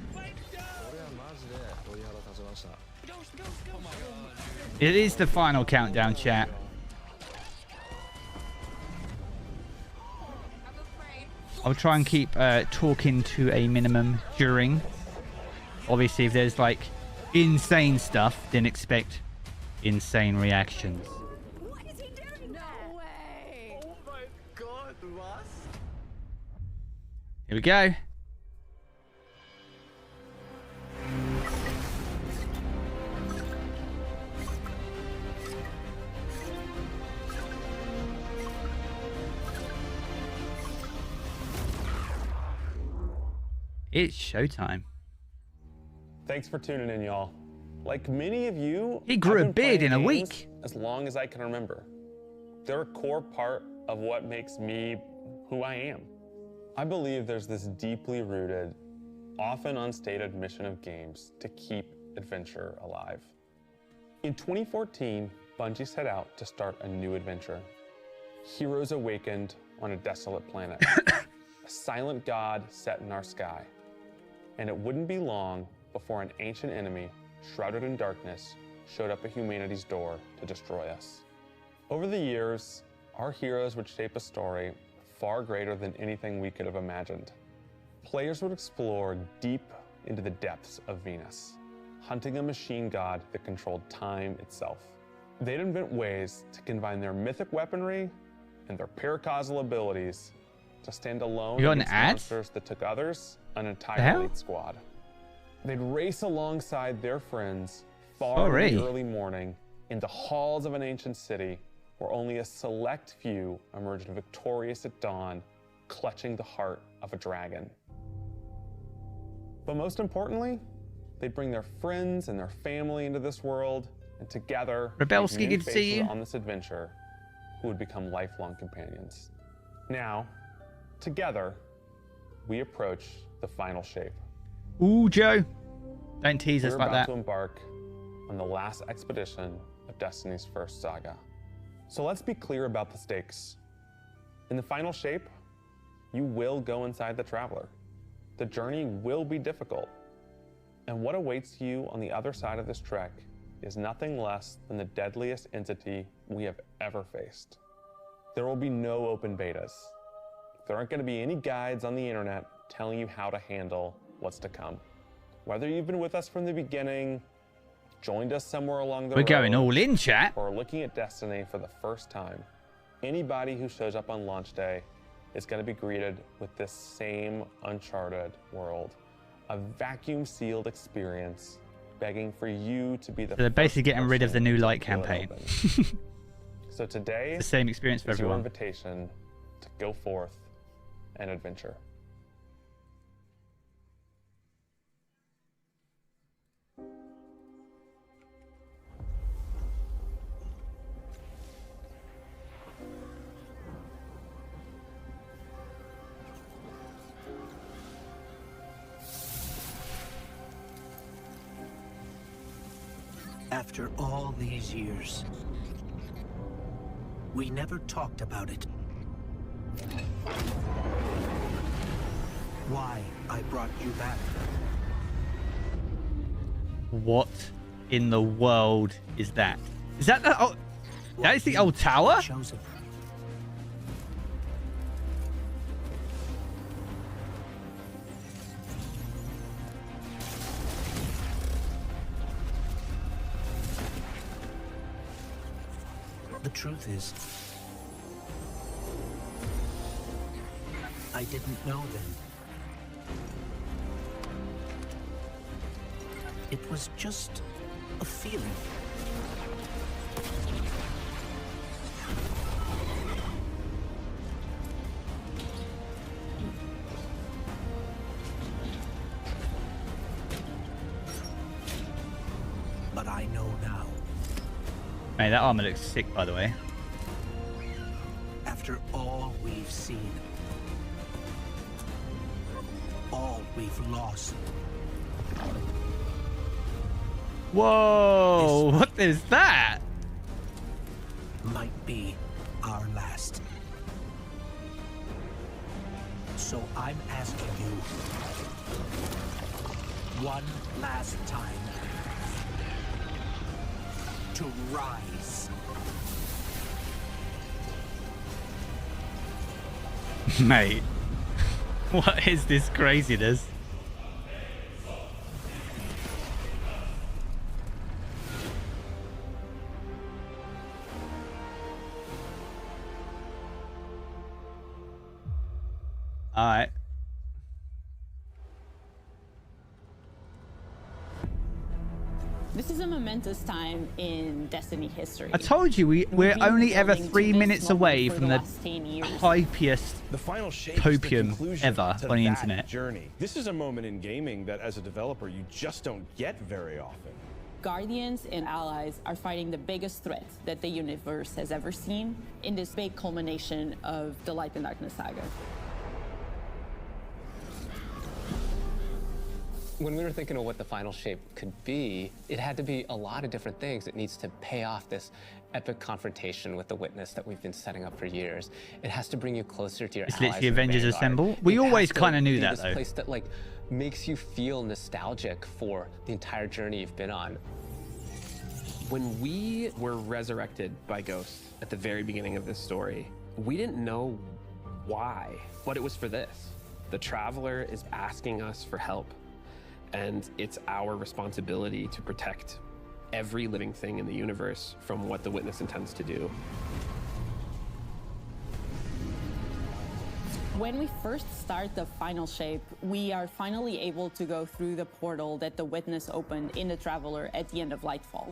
S1: It is the final countdown, chat. I'll try and keep talking to a minimum during. Obviously, if there's like insane stuff, then expect insane reactions.
S17: What is he doing? No way.
S15: Oh my god, Ross.
S1: Here we go. It's showtime.
S18: Thanks for tuning in, y'all. Like many of you,
S1: he grew
S18: I've
S1: a
S18: been
S1: beard in a
S18: playing games
S1: week.
S18: As long as I can remember. They're a core part of what makes me who I am. I believe there's this deeply rooted, often unstated mission of games to keep adventure alive. In 2014, Bungie set out to start a new adventure. Heroes awakened on a desolate planet. A silent god set in our sky. And it wouldn't be long before an ancient enemy, shrouded in darkness, showed up at humanity's door to destroy us. Over the years, our heroes would shape a story far greater than anything we could have imagined. Players would explore deep into the depths of Venus, hunting a machine god that controlled time itself. They'd invent ways to combine their mythic weaponry and their paracausal abilities to stand alone against monsters that took others an entire elite squad. They'd race alongside their friends far in the early morning in the halls of an ancient city where only a select few emerged victorious at dawn, clutching the heart of a dragon. But most importantly, they'd bring their friends and their family into this world, and together,
S1: Rebelski,
S18: make new
S1: good to see
S18: faces
S1: you.
S18: on this adventure who would become lifelong companions. Now, together, we approach the final shape.
S1: Ooh, Joe. Don't tease us
S18: We're
S1: like
S18: about
S1: that.
S18: to embark on the last expedition of Destiny's first saga. So let's be clear about the stakes. In the final shape, you will go inside the Traveler. The journey will be difficult. And what awaits you on the other side of this trek is nothing less than the deadliest entity we have ever faced. There will be no open betas. There aren't going to be any guides on the internet telling you how to handle what's to come. Whether you've been with us from the beginning, joined us somewhere along the road,
S1: We're going all in, chat.
S18: or looking at Destiny for the first time, anybody who shows up on launch day is going to be greeted with this same uncharted world. A vacuum-sealed experience begging for you to be the
S1: So they're basically getting rid of the new light
S18: feel it
S1: campaign.
S18: open. So today,
S1: It's the same experience for
S18: is your
S1: everyone.
S18: invitation to go forth and adventure.
S19: After all these years, we never talked about it. Why I brought you back.
S1: What in the world is that? Is that the... Oh, that is the old tower?
S19: Chosen. The truth is, I didn't know then. It was just a feeling. But I know now.
S1: Mate, that armor looks sick, by the way.
S19: After all we've seen, all we've lost.
S1: Whoa! What is that?
S19: Might be our last. So I'm asking you one last time to rise.
S1: Mate, what is this craziness? All right.
S20: This is a momentous time in Destiny history.
S1: I told you we're only ever 3 minutes away from the hypiest popium ever on the internet.
S15: Journey. This is a moment in gaming that, as a developer, you just don't get very often.
S20: Guardians and allies are fighting the biggest threat that the universe has ever seen in this big culmination of the Light and Darkness saga.
S21: When we were thinking of what the final shape could be, it had to be a lot of different things. It needs to pay off this epic confrontation with the Witness that we've been setting up for years. It has to bring you closer to your
S1: It's
S21: allies.
S1: literally
S21: in the
S1: Avengers
S21: Vanguard.
S1: Assemble. We always kind of knew that,
S21: This
S1: though.
S21: place that like makes you feel nostalgic for the entire journey you've been on.
S22: When we were resurrected by Ghost at the very beginning of this story, we didn't know why, but it was for this. The Traveler is asking us for help, and it's our responsibility to protect every living thing in the universe from what the Witness intends to do.
S20: When we first start the final shape, we are finally able to go through the portal that the Witness opened in the Traveler at the end of Lightfall.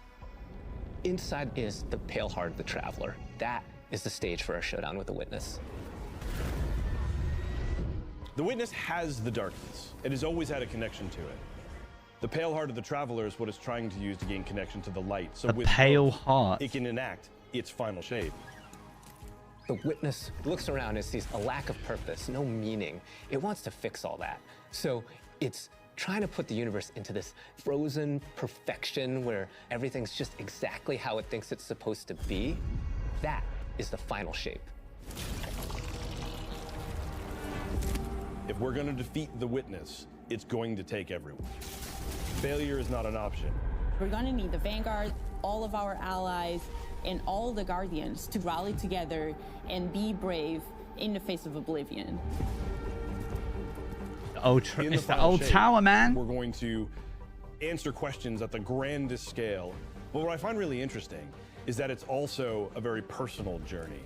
S21: Inside is the pale heart of the Traveler. That is the stage for our showdown with the Witness.
S15: The Witness has the darkness. It has always had a connection to it. The pale heart of the Traveler is what it's trying to use to gain connection to the light. So
S1: The
S15: with
S1: pale
S15: both,
S1: heart.
S15: it can enact its final shape.
S21: The Witness looks around and sees a lack of purpose, no meaning. It wants to fix all that. So it's trying to put the universe into this frozen perfection where everything's just exactly how it thinks it's supposed to be. That is the final shape.
S15: If we're going to defeat the Witness, it's going to take everyone. Failure is not an option.
S20: We're going to need the Vanguard, all of our allies, and all the Guardians to rally together and be brave in the face of oblivion.
S1: It's the old tower, man.
S15: We're going to answer questions at the grandest scale. But what I find really interesting is that it's also a very personal journey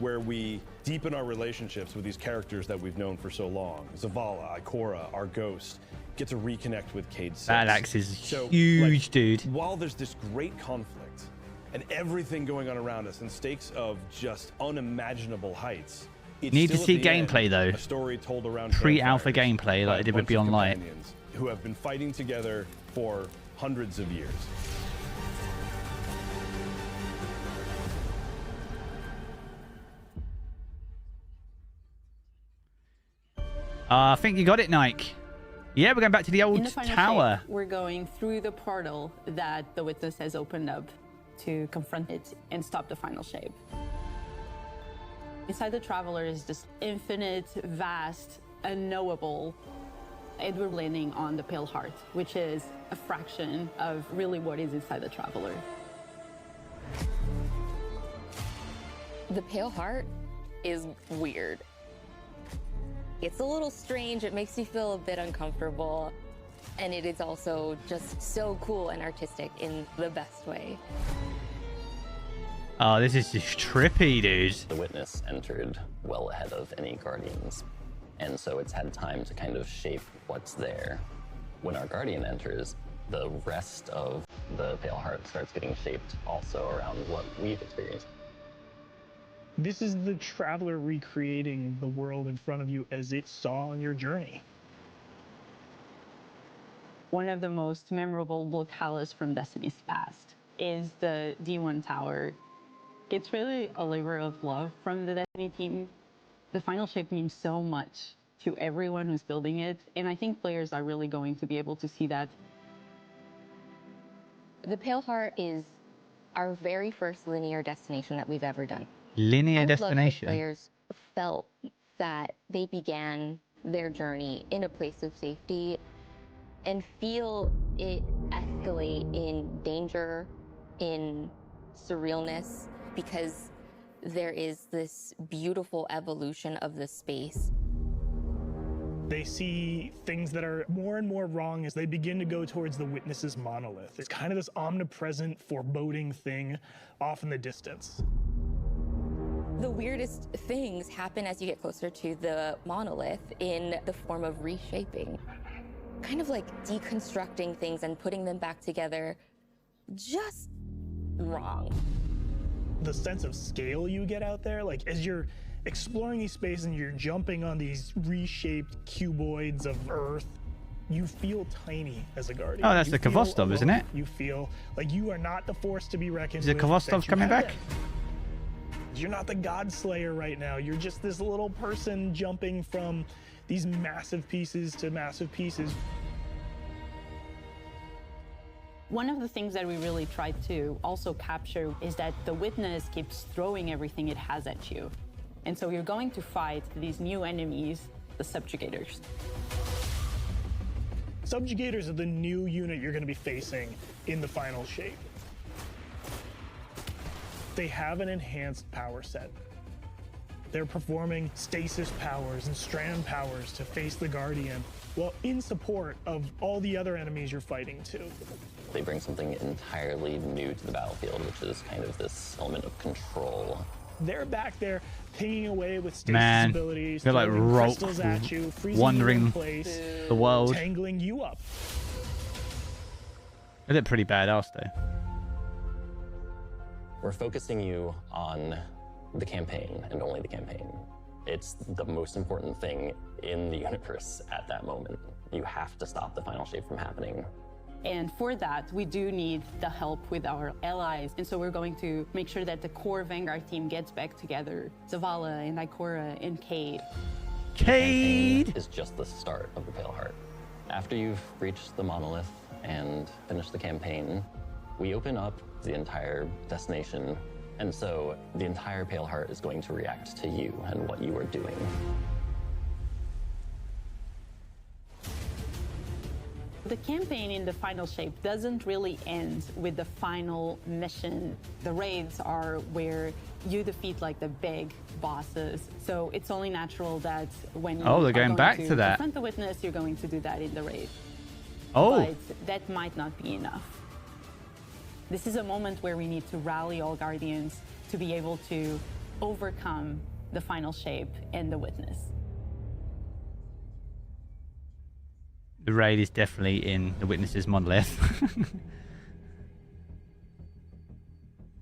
S15: where we deepen our relationships with these characters that we've known for so long. Zavala, Ikora, our ghost, get to reconnect with Cade Six.
S1: That axe is huge, dude.
S15: While there's this great conflict and everything going on around us and stakes of just unimaginable heights, it's
S1: Need to
S15: still
S1: see
S15: at the end
S1: gameplay though.
S15: A story told around
S1: Pre-alpha
S15: campfires
S1: gameplay
S15: by
S1: like I
S15: a
S1: did with
S15: bunch of
S1: Beyond Light.
S15: companions who have been fighting together for hundreds of years.
S1: I think you got it, Nike. Yeah, we're going back to the
S20: In
S1: old
S20: the final
S1: tower.
S20: shape, we're going through the portal that the witness has opened up to confront it and stop the final shape. Inside the Traveler is this infinite, vast, unknowable. And we're landing on the Pale Heart, which is a fraction of really what is inside the Traveler.
S2: The Pale Heart is weird. It's a little strange, it makes you feel a bit uncomfortable, and it is also just so cool and artistic in the best way.
S1: Oh, this is just trippy, dude.
S5: The witness entered well ahead of any guardians, and so it's had time to kind of shape what's there. When our guardian enters, the rest of the Pale Heart starts getting shaped also around what we've experienced.
S23: This is the Traveler recreating the world in front of you as it saw on your journey.
S20: One of the most memorable locales from Destiny's past is the D1 Tower. It's really a labor of love from the Destiny team. The final shape means so much to everyone who's building it, and I think players are really going to be able to see that.
S2: The Pale Heart is our very first linear destination that we've ever done.
S1: Linear
S2: I would love if
S1: destination.
S2: players felt that they began their journey in a place of safety and feel it escalate in danger, in surrealness, because there is this beautiful evolution of the space.
S23: They see things that are more and more wrong as they begin to go towards the Witness's monolith. It's kind of this omnipresent, foreboding thing off in the distance.
S2: The weirdest things happen as you get closer to the monolith in the form of reshaping. Kind of like deconstructing things and putting them back together just wrong.
S23: The sense of scale you get out there, like as you're exploring these spaces and you're jumping on these reshaped cuboids of Earth, you feel tiny as a guardian.
S1: Oh, that's
S23: You
S1: the
S23: feel
S1: Kvostov, isn't
S23: alone.
S1: it?
S23: You feel like you are not the force to be reckoned
S1: Is it
S23: with.
S1: Kvostov
S23: that you
S1: coming
S23: have
S1: back?
S23: been. You're not the God Slayer right now. You're just this little person jumping from these massive pieces to massive pieces.
S20: One of the things that we really tried to also capture is that the witness keeps throwing everything it has at you. And so you're going to fight these new enemies, the subjugators.
S23: Subjugators are the new unit you're going to be facing in the final shape. They have an enhanced power set. They're performing stasis powers and strand powers to face the Guardian, well, in support of all the other enemies you're fighting too.
S5: They bring something entirely new to the battlefield, which is kind of this element of control.
S23: They're back there pinging away with stasis
S1: Man,
S23: abilities,
S1: they're like
S23: throwing crystals at you, freezing you
S1: wandering
S23: in place,
S1: the world.
S23: tangling you up.
S1: They look pretty badass though.
S5: We're focusing you on the campaign and only the campaign. It's the most important thing in the universe at that moment. You have to stop the final shape from happening.
S20: And for that, we do need the help with our allies. And so we're going to make sure that the core Vanguard team gets back together. Zavala and Ikora and Cade.
S1: Cade
S5: is just the start of the Pale Heart. After you've reached the monolith and finished the campaign, we open up the entire destination. And so the entire Pale Heart is going to react to you and what you are doing.
S20: The campaign in the final shape doesn't really end with the final mission. The raids are where you defeat like the big bosses. So it's only natural that when you
S1: they're going back to that.
S20: confront the witness, you're going to do that in the raid.
S1: Oh.
S20: But that might not be enough. This is a moment where we need to rally all guardians to be able to overcome the final shape and the witness.
S1: The raid is definitely in the witness's monolith.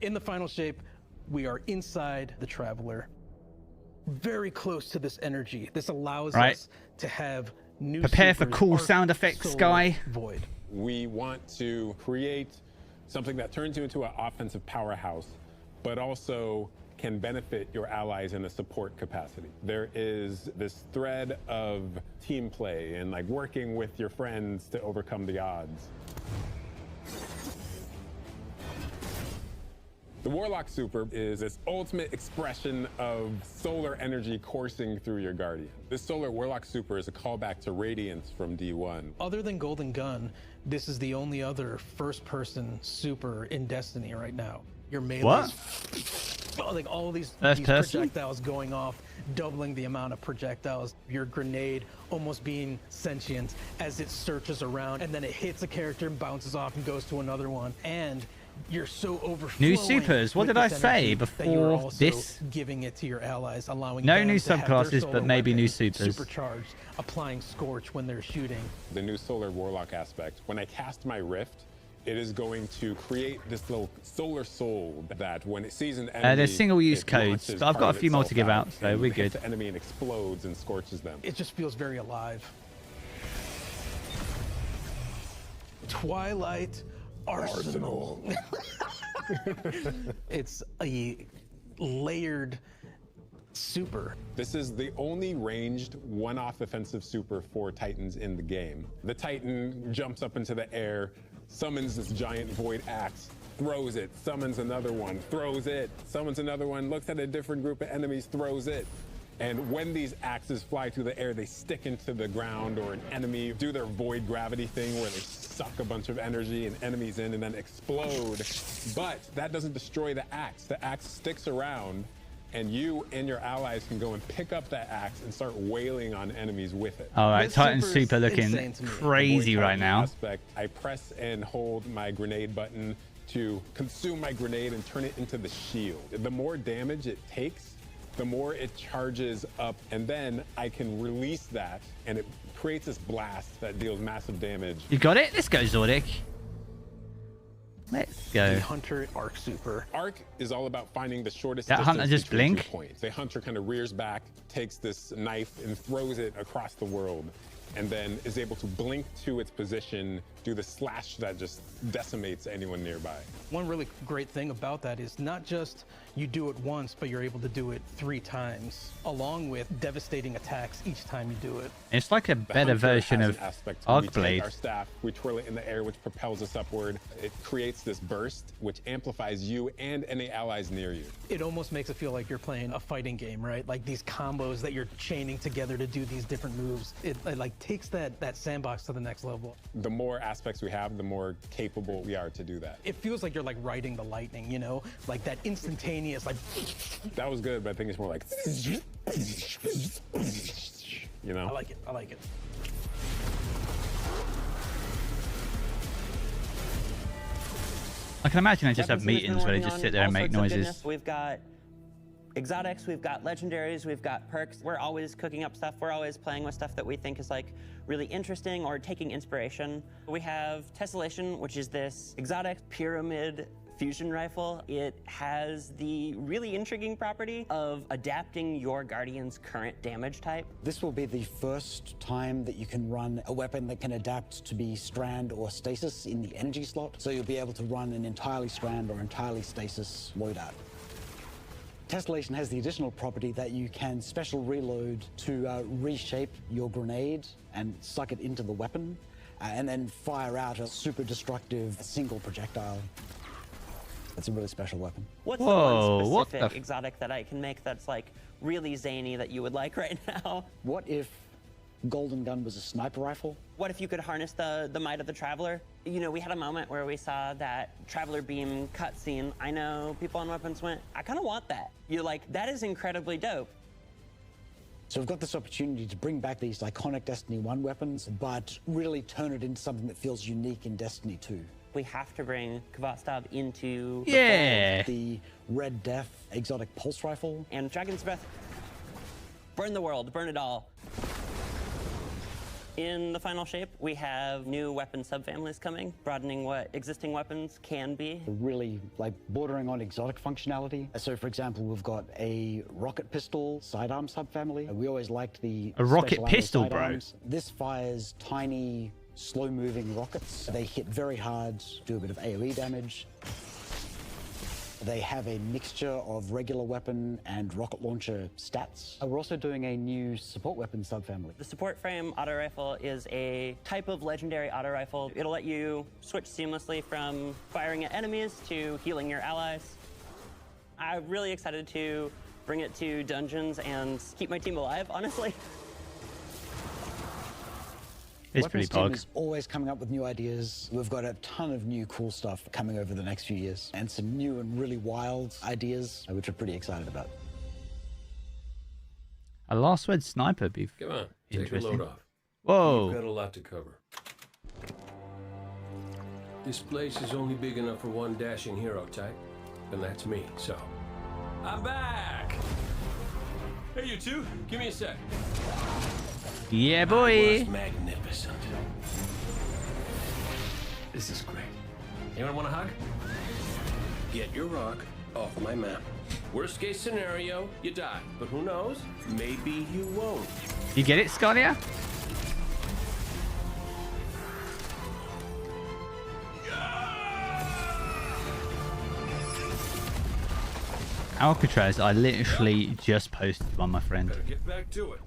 S3: In the final shape, we are inside the Traveler, very close to this energy. This allows us to have new
S1: Prepare for
S3: supers,
S1: cool
S3: Arc,
S1: sound effects,
S3: Solar,
S1: Skye.
S3: Void.
S6: We want to create something that turns you into an offensive powerhouse, but also can benefit your allies in a support capacity. There is this thread of team play and like working with your friends to overcome the odds. The Warlock Super is this ultimate expression of solar energy coursing through your Guardian. This Solar Warlock Super is a callback to Radiance from D1.
S3: Other than Golden Gun, this is the only other first-person super in Destiny right now. Your melee, like all these projectiles going off, doubling the amount of projectiles. Your grenade almost being sentient as it searches around, and then it hits a character and bounces off and goes to another one. And you're so overflowing.
S1: New supers. What did I say before this?
S3: Giving it to your allies, allowing
S1: no
S3: them
S1: new
S3: to have their
S1: subclasses,
S3: solar
S1: but maybe new
S3: weapons
S1: supers.
S3: Supercharged, applying Scorch when they're shooting.
S6: The new Solar Warlock aspect. When I cast my Rift, it is going to create this little solar soul that when it sees an enemy,
S1: there's single-use
S6: it
S1: codes.
S6: launches
S1: I've got a
S6: part
S1: few
S6: of
S1: more
S6: itself
S1: to give out, so
S6: and
S1: we're
S6: hits
S1: good.
S6: the enemy and explodes and scorches them.
S3: It just feels very alive. Twilight Arsenal. It's a layered super.
S6: This is the only ranged one-off offensive super for Titans in the game. The Titan jumps up into the air, summons this giant void axe, throws it, summons another one, throws it, summons another one, looks at a different group of enemies, throws it. And when these axes fly through the air, they stick into the ground or an enemy, do their void gravity thing where they suck a bunch of energy and enemies in and then explode. But that doesn't destroy the axe. The axe sticks around and you and your allies can go and pick up that axe and start wailing on enemies with it.
S1: All right, Titan Super looking crazy right now.
S6: I press and hold my grenade button to consume my grenade and turn it into the shield. The more damage it takes, the more it charges up, and then I can release that, and it creates this blast that deals massive damage.
S1: You got it? Let's go, Zordic. Let's go.
S3: The Hunter Arc Super.
S6: Arc is all about finding the shortest
S1: That
S6: distance
S1: Hunter just
S6: between
S1: blink?
S6: 2 points. The Hunter kind of rears back, takes this knife, and throws it across the world, and then is able to blink to its position, do the slash that just decimates anyone nearby.
S3: One really great thing about that is not just you do it once, but you're able to do it 3 times, along with devastating attacks each time you do it.
S1: It's like a better version of Arc
S6: We
S1: Blade.
S6: take our staff, we twirl it in the air, which propels us upward. It creates this burst, which amplifies you and any allies near you.
S3: It almost makes it feel like you're playing a fighting game, right? Like these combos that you're chaining together to do these different moves. It like takes that sandbox to the next level.
S6: The more aspects we have, the more capable we are to do that.
S3: It feels like you're like riding the lightning, you know? Like that instantaneous, like...
S6: That was good, but I think it's more like... You know?
S3: I like it, I like it.
S1: I can imagine they just have meetings where they just sit there and make noises.
S7: We've got exotics, we've got legendaries, we've got perks. We're always cooking up stuff. We're always playing with stuff that we think is like really interesting or taking inspiration. We have Tessellation, which is this exotic pyramid fusion rifle. It has the really intriguing property of adapting your Guardian's current damage type.
S24: This will be the first time that you can run a weapon that can adapt to be strand or stasis in the energy slot. So you'll be able to run an entirely strand or entirely stasis loadout. Tessellation has the additional property that you can special reload to reshape your grenade and suck it into the weapon, and then fire out a super destructive single projectile. It's a really special weapon.
S7: What's the one specific exotic that I can make that's like really zany that you would like right now?
S24: What if golden gun was a sniper rifle.
S7: What if you could harness the might of the Traveler? You know, we had a moment where we saw that Traveler beam cutscene. I know people on Weapons went, I kind of want that. You're like, that is incredibly dope.
S24: So we've got this opportunity to bring back these iconic Destiny 1 weapons, but really turn it into something that feels unique in Destiny 2.
S7: We have to bring Kvastav into
S24: the Red Death exotic pulse rifle.
S7: And Dragon's Breath. Burn the world, burn it all. In the final shape, we have new weapon subfamilies coming, broadening what existing weapons can be.
S24: Really like bordering on exotic functionality. So for example, we've got a rocket pistol sidearm subfamily. We always liked the
S1: a rocket
S24: special
S1: pistol,
S24: ammo
S1: bro.
S24: sidearms. This fires tiny, slow-moving rockets. They hit very hard, do a bit of AoE damage. They have a mixture of regular weapon and rocket launcher stats. We're also doing a new support weapon subfamily.
S7: The support frame auto rifle is a type of legendary auto rifle. It'll let you switch seamlessly from firing at enemies to healing your allies. I'm really excited to bring it to dungeons and keep my team alive, honestly.
S1: It's pretty
S24: Weapons team
S1: pog.
S24: is always coming up with new ideas. We've got a ton of new cool stuff coming over the next few years, and some new and really wild ideas, which we're pretty excited about.
S1: A last word sniper beef.
S10: Come on, take a
S1: Interesting.
S10: load off.
S1: Whoa.
S10: You've got a lot to cover. This place is only big enough for one dashing hero type, and that's me, so... I'm back! Hey, you two, give me a sec.
S1: Yeah,
S10: I
S1: boy.
S10: was magnificent. This is great. Anyone want a hug? Get your rock off my map. Worst case scenario, you die. But who knows? Maybe you won't.
S1: You get it, Skye? Alcatraz, I literally just posted one, my friend.
S10: Better get back to it.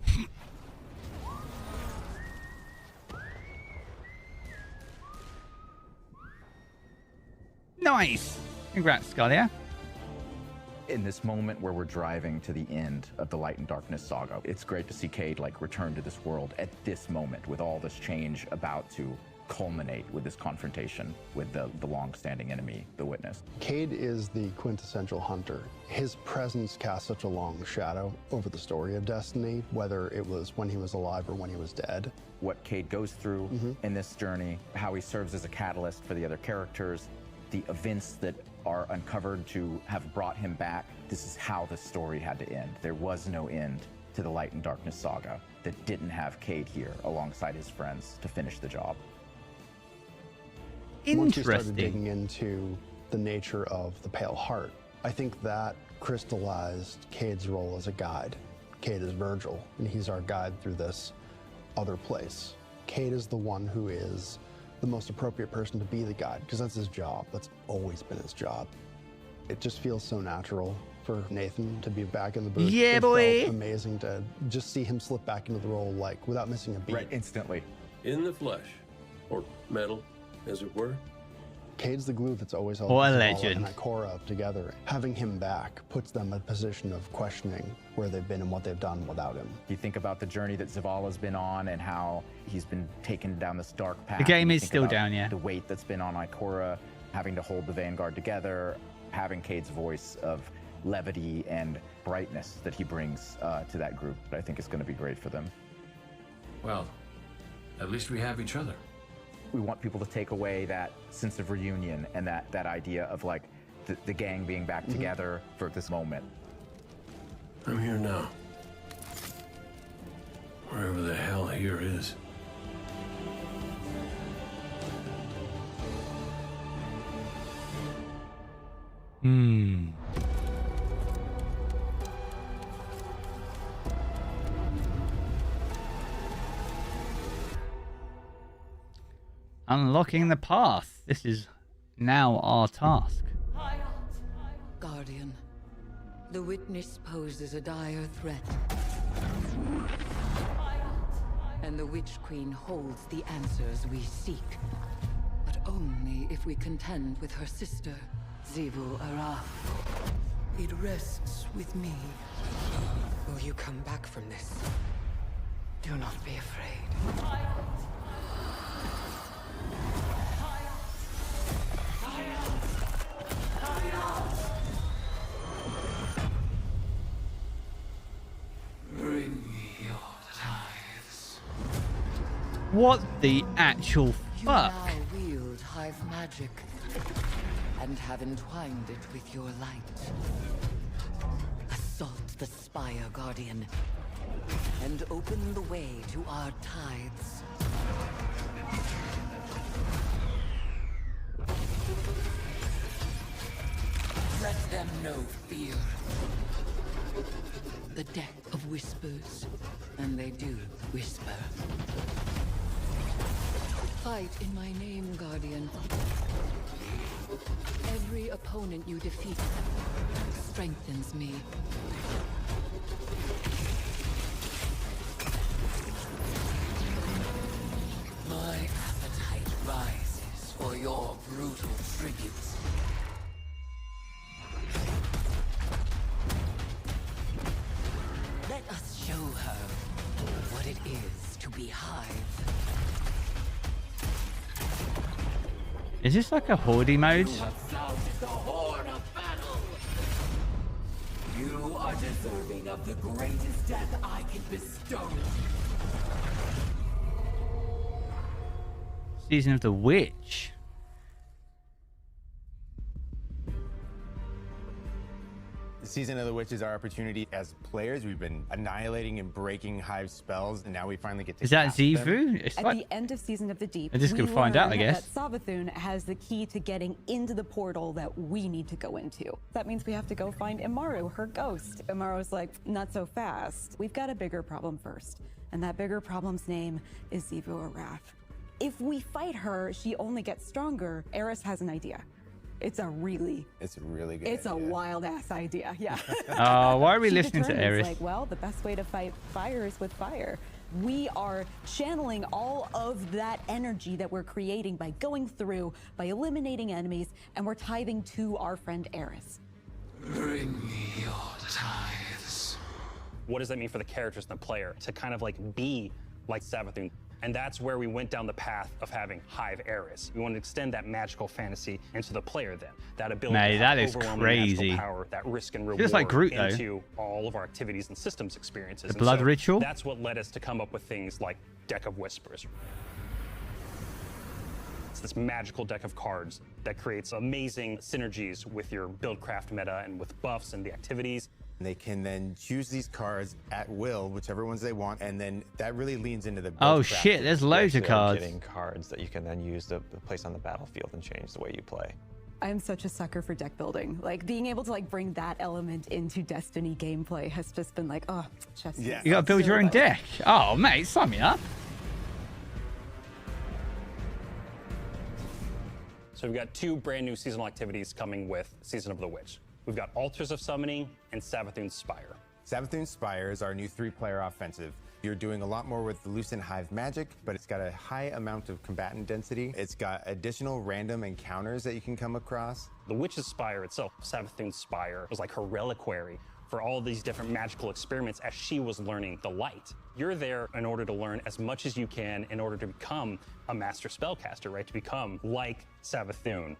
S1: Nice! Congrats, Skye.
S8: In this moment where we're driving to the end of the Light and Darkness saga, it's great to see Cade like return to this world at this moment with all this change about to culminate with this confrontation with the long-standing enemy, the Witness.
S12: Cade is the quintessential hunter. His presence casts such a long shadow over the story of Destiny, whether it was when he was alive or when he was dead.
S8: What Cade goes through in this journey, how he serves as a catalyst for the other characters, the events that are uncovered to have brought him back. This is how the story had to end. There was no end to the Light and Darkness saga that didn't have Cade here alongside his friends to finish the job.
S12: Once you started digging into the nature of the Pale Heart, I think that crystallized Cade's role as a guide. Cade is Virgil, and he's our guide through this other place. Cade is the one who is the most appropriate person to be the guide, because that's his job. That's always been his job. It just feels so natural for Nathan to be back in the booth.
S1: Yeah,
S12: It
S1: boy.
S12: felt amazing to just see him slip back into the role, like, without missing a beat.
S8: Right, instantly.
S10: In the flesh, or metal, as it were.
S12: Cade's the glue that's always held
S1: What a
S12: Zavala
S1: legend.
S12: and Ikora together. Having him back puts them in a position of questioning where they've been and what they've done without him.
S8: You think about the journey that Zavala's been on and how he's been taken down this dark path.
S1: The game
S8: You
S1: is
S8: think
S1: still
S8: about
S1: down, yeah.
S8: The weight that's been on Ikora, having to hold the Vanguard together, having Cade's voice of levity and brightness that he brings to that group, I think is going to be great for them.
S10: Well, at least we have each other.
S8: We want people to take away that sense of reunion and that idea of like the gang being back together for this moment.
S10: I'm here now. Wherever the hell here is.
S1: Unlocking the path. This is now our task.
S9: Guardian, the Witness poses a dire threat. And the Witch Queen holds the answers we seek. But only if we contend with her sister, Xivu Araf. It rests with me.
S11: Will you come back from this? Do not be afraid. Bring me your tithes.
S1: What the actual
S11: You
S1: fuck?
S11: now wield hive magic and have entwined it with your light. Assault the Spire Guardian and open the way to our tithes. Let them know fear. The deck of whispers, and they do whisper. Fight in my name, Guardian. Every opponent you defeat strengthens me. My appetite rises for your brutal tributes. Let us show her what it is to be Hive.
S1: Is this like a Horde mode?
S11: You have sounded the horn of battle. You are deserving of the greatest death I can bestow.
S1: Season of the Witch.
S4: Season of the Witch is our opportunity as players. We've been annihilating and breaking Hive spells, and now we finally get to
S1: Is that
S4: cast them.
S1: Zivu? It's
S13: At
S1: like...
S13: the end of Season of the Deep,
S1: I just
S13: we
S1: could find out, I
S13: learn
S1: guess.
S13: that Savathun has the key to getting into the portal that we need to go into. That means we have to go find Imaru, her ghost. Imaru's like, not so fast. We've got a bigger problem first, and that bigger problem's name is Zivu Arath. If we fight her, she only gets stronger. Eris has an idea. It's a really
S4: good
S13: It's a wild ass idea, yeah.
S1: Oh, why are we
S13: She
S1: listening to
S13: determines,
S1: Eris?
S13: Like, well, the best way to fight fire is with fire. We are channeling all of that energy that we're creating by going through, by eliminating enemies, and we're tithing to our friend Eris.
S11: Bring me your tithes.
S14: What does that mean for the characters and the player to kind of like be like Savathun? And that's where we went down the path of having Hive Eris. We want to extend that magical fantasy into the player then. That ability
S1: Mate,
S14: to
S1: that
S14: have
S1: is
S14: overwhelming
S1: crazy.
S14: magical power, that risk and reward
S1: Feels like Groot, though.
S14: into all of our activities and systems experiences.
S1: The
S14: And
S1: blood
S14: so
S1: ritual?
S14: That's what led us to come up with things like Deck of Whispers. It's this magical deck of cards that creates amazing synergies with your buildcraft meta and with buffs and the activities.
S4: They can then choose these cards at will, whichever ones they want, and then that really leans into the
S1: Oh
S4: build
S1: shit,
S4: crafting.
S1: there's loads of
S16: They're
S1: cards.
S16: Getting cards that you can then use to place on the battlefield and change the way you play.
S13: I'm such a sucker for deck building. Like, being able to like bring that element into Destiny gameplay has just been like, oh, chest.
S1: You gotta build your own deck. Oh, mate, sign me up.
S14: So we've got two brand new seasonal activities coming with Season of the Witch. We've got Altars of Summoning and Savathun's Spire.
S4: Savathun's Spire is our new 3-player offensive. You're doing a lot more with the Lucent Hive magic, but it's got a high amount of combatant density. It's got additional random encounters that you can come across.
S14: The Witch's Spire itself, Savathun's Spire, was like her reliquary for all these different magical experiments as she was learning the light. You're there in order to learn as much as you can in order to become a master spellcaster, right? To become like Savathun.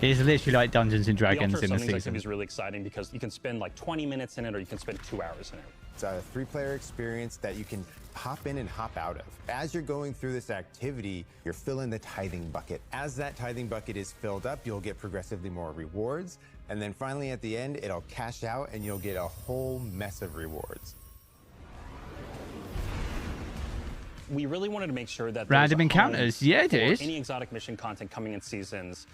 S1: It's literally like Dungeons and
S14: The
S1: Dragons
S14: Altar
S1: in the
S14: Summonings activity
S1: season.
S14: is really exciting because you can spend like 20 minutes in it or you can spend 2 hours in it.
S4: It's a 3-player experience that you can hop in and hop out of. As you're going through this activity, you're filling the tithing bucket. As that tithing bucket is filled up, you'll get progressively more rewards. And then finally at the end, it'll cash out and you'll get a whole mess of rewards.
S14: We really wanted to make sure that
S1: Random
S14: there's a home
S1: encounters. Yeah, it
S14: for
S1: is.
S14: any exotic mission content coming in seasons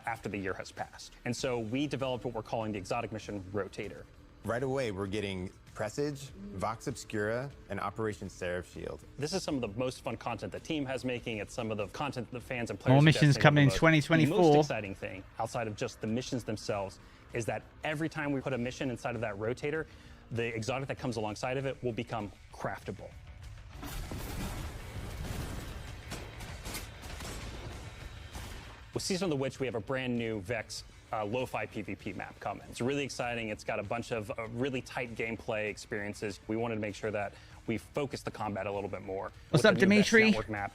S14: after the year has passed. And so we developed what we're calling the Exotic Mission Rotator.
S4: Right away, we're getting Presage, Vox Obscura, and Operation Seraph Shield.
S14: This is some of the most fun content the team has making. It's some of the content that the fans and players
S1: More
S14: of
S1: missions
S14: Destiny
S1: coming in
S14: love the most.
S1: 2024.
S14: The most exciting thing, outside of just the missions themselves, is that every time we put a mission inside of that rotator, the exotic that comes alongside of it will become craftable. With Season of the Witch, we have a brand new Vex lo-fi PvP map coming. It's really exciting. It's got a bunch of really tight gameplay experiences. We wanted to make sure that we focus the combat a little bit more.
S1: What's up, Dimitri?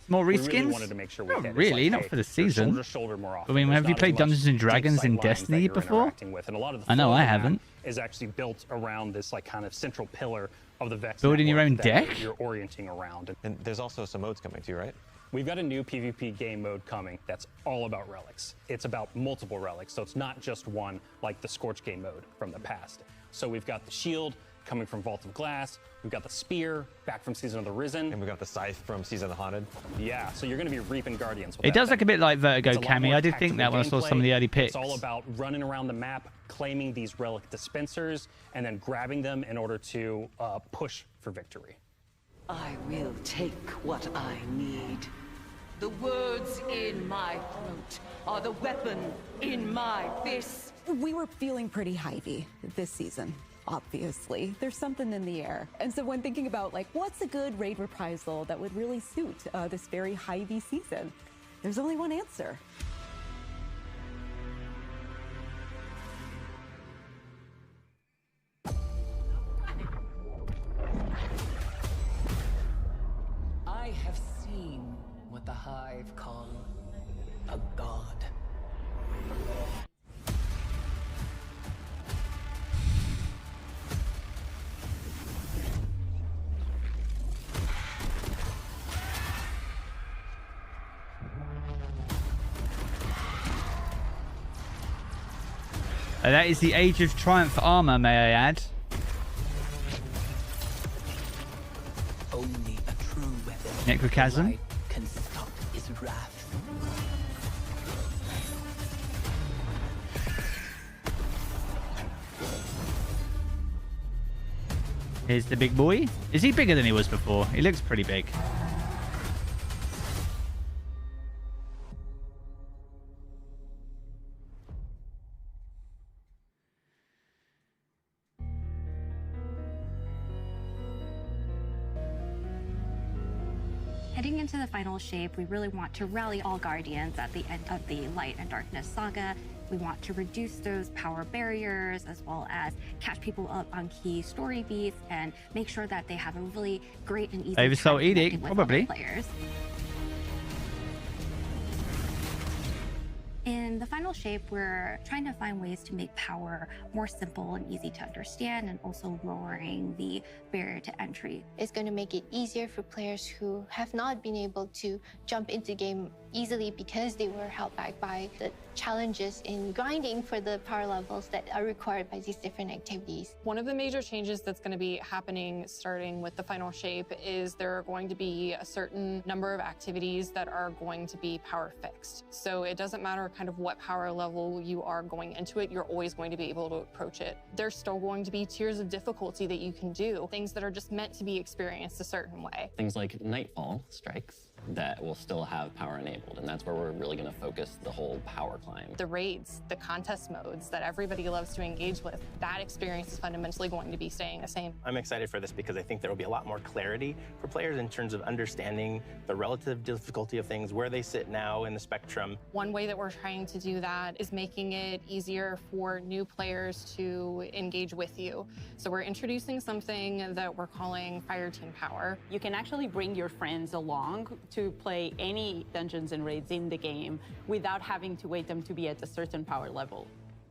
S1: More reskins?
S14: We really wanted to make sure we
S1: Not really, not for the season.
S14: Shoulder to shoulder more often.
S1: I mean, have you
S14: There's
S1: played
S14: not as much
S1: Dungeons and Dragons
S14: sight
S1: in
S14: lines that
S1: Destiny
S14: you're
S1: before?
S14: interacting with. And a lot of the
S1: I know
S14: flow
S1: I
S14: of the map
S1: haven't.
S14: is actually built around this like kind of central pillar of the Vex.
S1: Building your
S14: network
S1: own
S14: that
S1: deck?
S14: You're orienting around.
S16: And there's also some modes coming too, right?
S14: We've got a new PvP game mode coming that's all about relics. It's about multiple relics, so it's not just one like the Scorch game mode from the past. So we've got the shield coming from Vault of Glass. We've got the spear back from Season of the Risen.
S16: And we got the scythe from Season of the Haunted.
S14: Yeah, so you're going to be reaping Guardians with
S1: It
S14: that
S1: does
S14: thing.
S1: look a bit like Vertigo
S14: It's a lot
S1: Cammy.
S14: more
S1: I did think that when I saw
S14: tactical
S1: some of the
S14: gameplay.
S1: early picks.
S14: It's all about running around the map, claiming these relic dispensers, and then grabbing them in order to push for victory.
S9: I will take what I need. The words in my throat are the weapon in my fist.
S13: We were feeling pretty hypey this season, obviously. There's something in the air. And so when thinking about, like, what's a good raid reprisal that would really suit this very hypey season, there's only one answer.
S11: I have seen what the Hive call a god.
S1: That is the Age of Triumph armor, may I add.
S11: Only a true weapon
S1: Necrochasm.
S11: can stop his wrath.
S1: Here's the big boy. Is he bigger than he was before? He looks pretty big.
S17: Heading into the final shape, we really want to rally all Guardians at the end of the Light and Darkness saga. We want to reduce those power barriers, as well as catch people up on key story beats and make sure that they have a really great and easy time
S1: Oversoul
S17: connecting
S1: Edict,
S17: with
S1: probably.
S17: other players. In the final shape, we're trying to find ways to make power more simple and easy to understand, and also lowering the barrier to entry.
S2: It's going to make it easier for players who have not been able to jump into game easily because they were held back by the challenges in grinding for the power levels that are required by these different activities.
S18: One of the major changes that's going to be happening starting with the final shape is there are going to be a certain number of activities that are going to be power fixed. So it doesn't matter kind of what power level you are going into it, you're always going to be able to approach it. There's still going to be tiers of difficulty that you can do, things that are just meant to be experienced a certain way.
S5: Things like Nightfall strikes that will still have power enabled, and that's where we're really going to focus the whole power climb.
S18: The raids, the contest modes that everybody loves to engage with, that experience is fundamentally going to be staying the same.
S19: I'm excited for this because I think there will be a lot more clarity for players in terms of understanding the relative difficulty of things, where they sit now in the spectrum.
S18: One way that we're trying to do that is making it easier for new players to engage with you. So we're introducing something that we're calling Fire Team Power.
S20: You can actually bring your friends along to play any dungeons and raids in the game without having to wait them to be at a certain power level.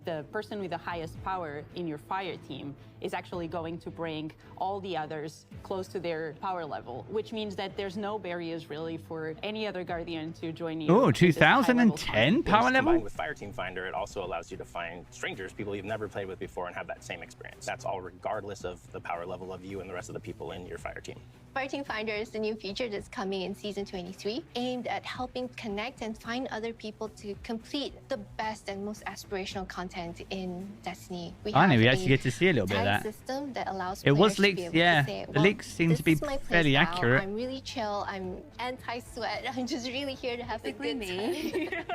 S20: The person with the highest power in your fire team is actually going to bring all the others close to their power level, which means that there's no barriers really for any other Guardian to join you.
S1: Oh, 2010 power level?
S19: Combined with Fire Team Finder, it also allows you to find strangers, people you've never played with before, and have that same experience. That's all regardless of the power level of you and the rest of the people in your fire team.
S2: Fire Team Finder is the new feature that's coming in Season 23, aimed at helping connect and find other people to complete the best and most aspirational content in Destiny.
S1: Finally, we actually get to see a little bit of that. that.
S2: System that allows
S1: It was
S2: players to be
S1: leaked,
S2: able to
S1: yeah.
S2: say,
S1: The
S2: well,
S1: leaks seem to
S2: this
S1: be
S2: is my
S1: fairly
S2: playstyle.
S1: accurate.
S2: I'm really chill. I'm anti-sweat. I'm just really here to have
S17: Basically
S2: a good time.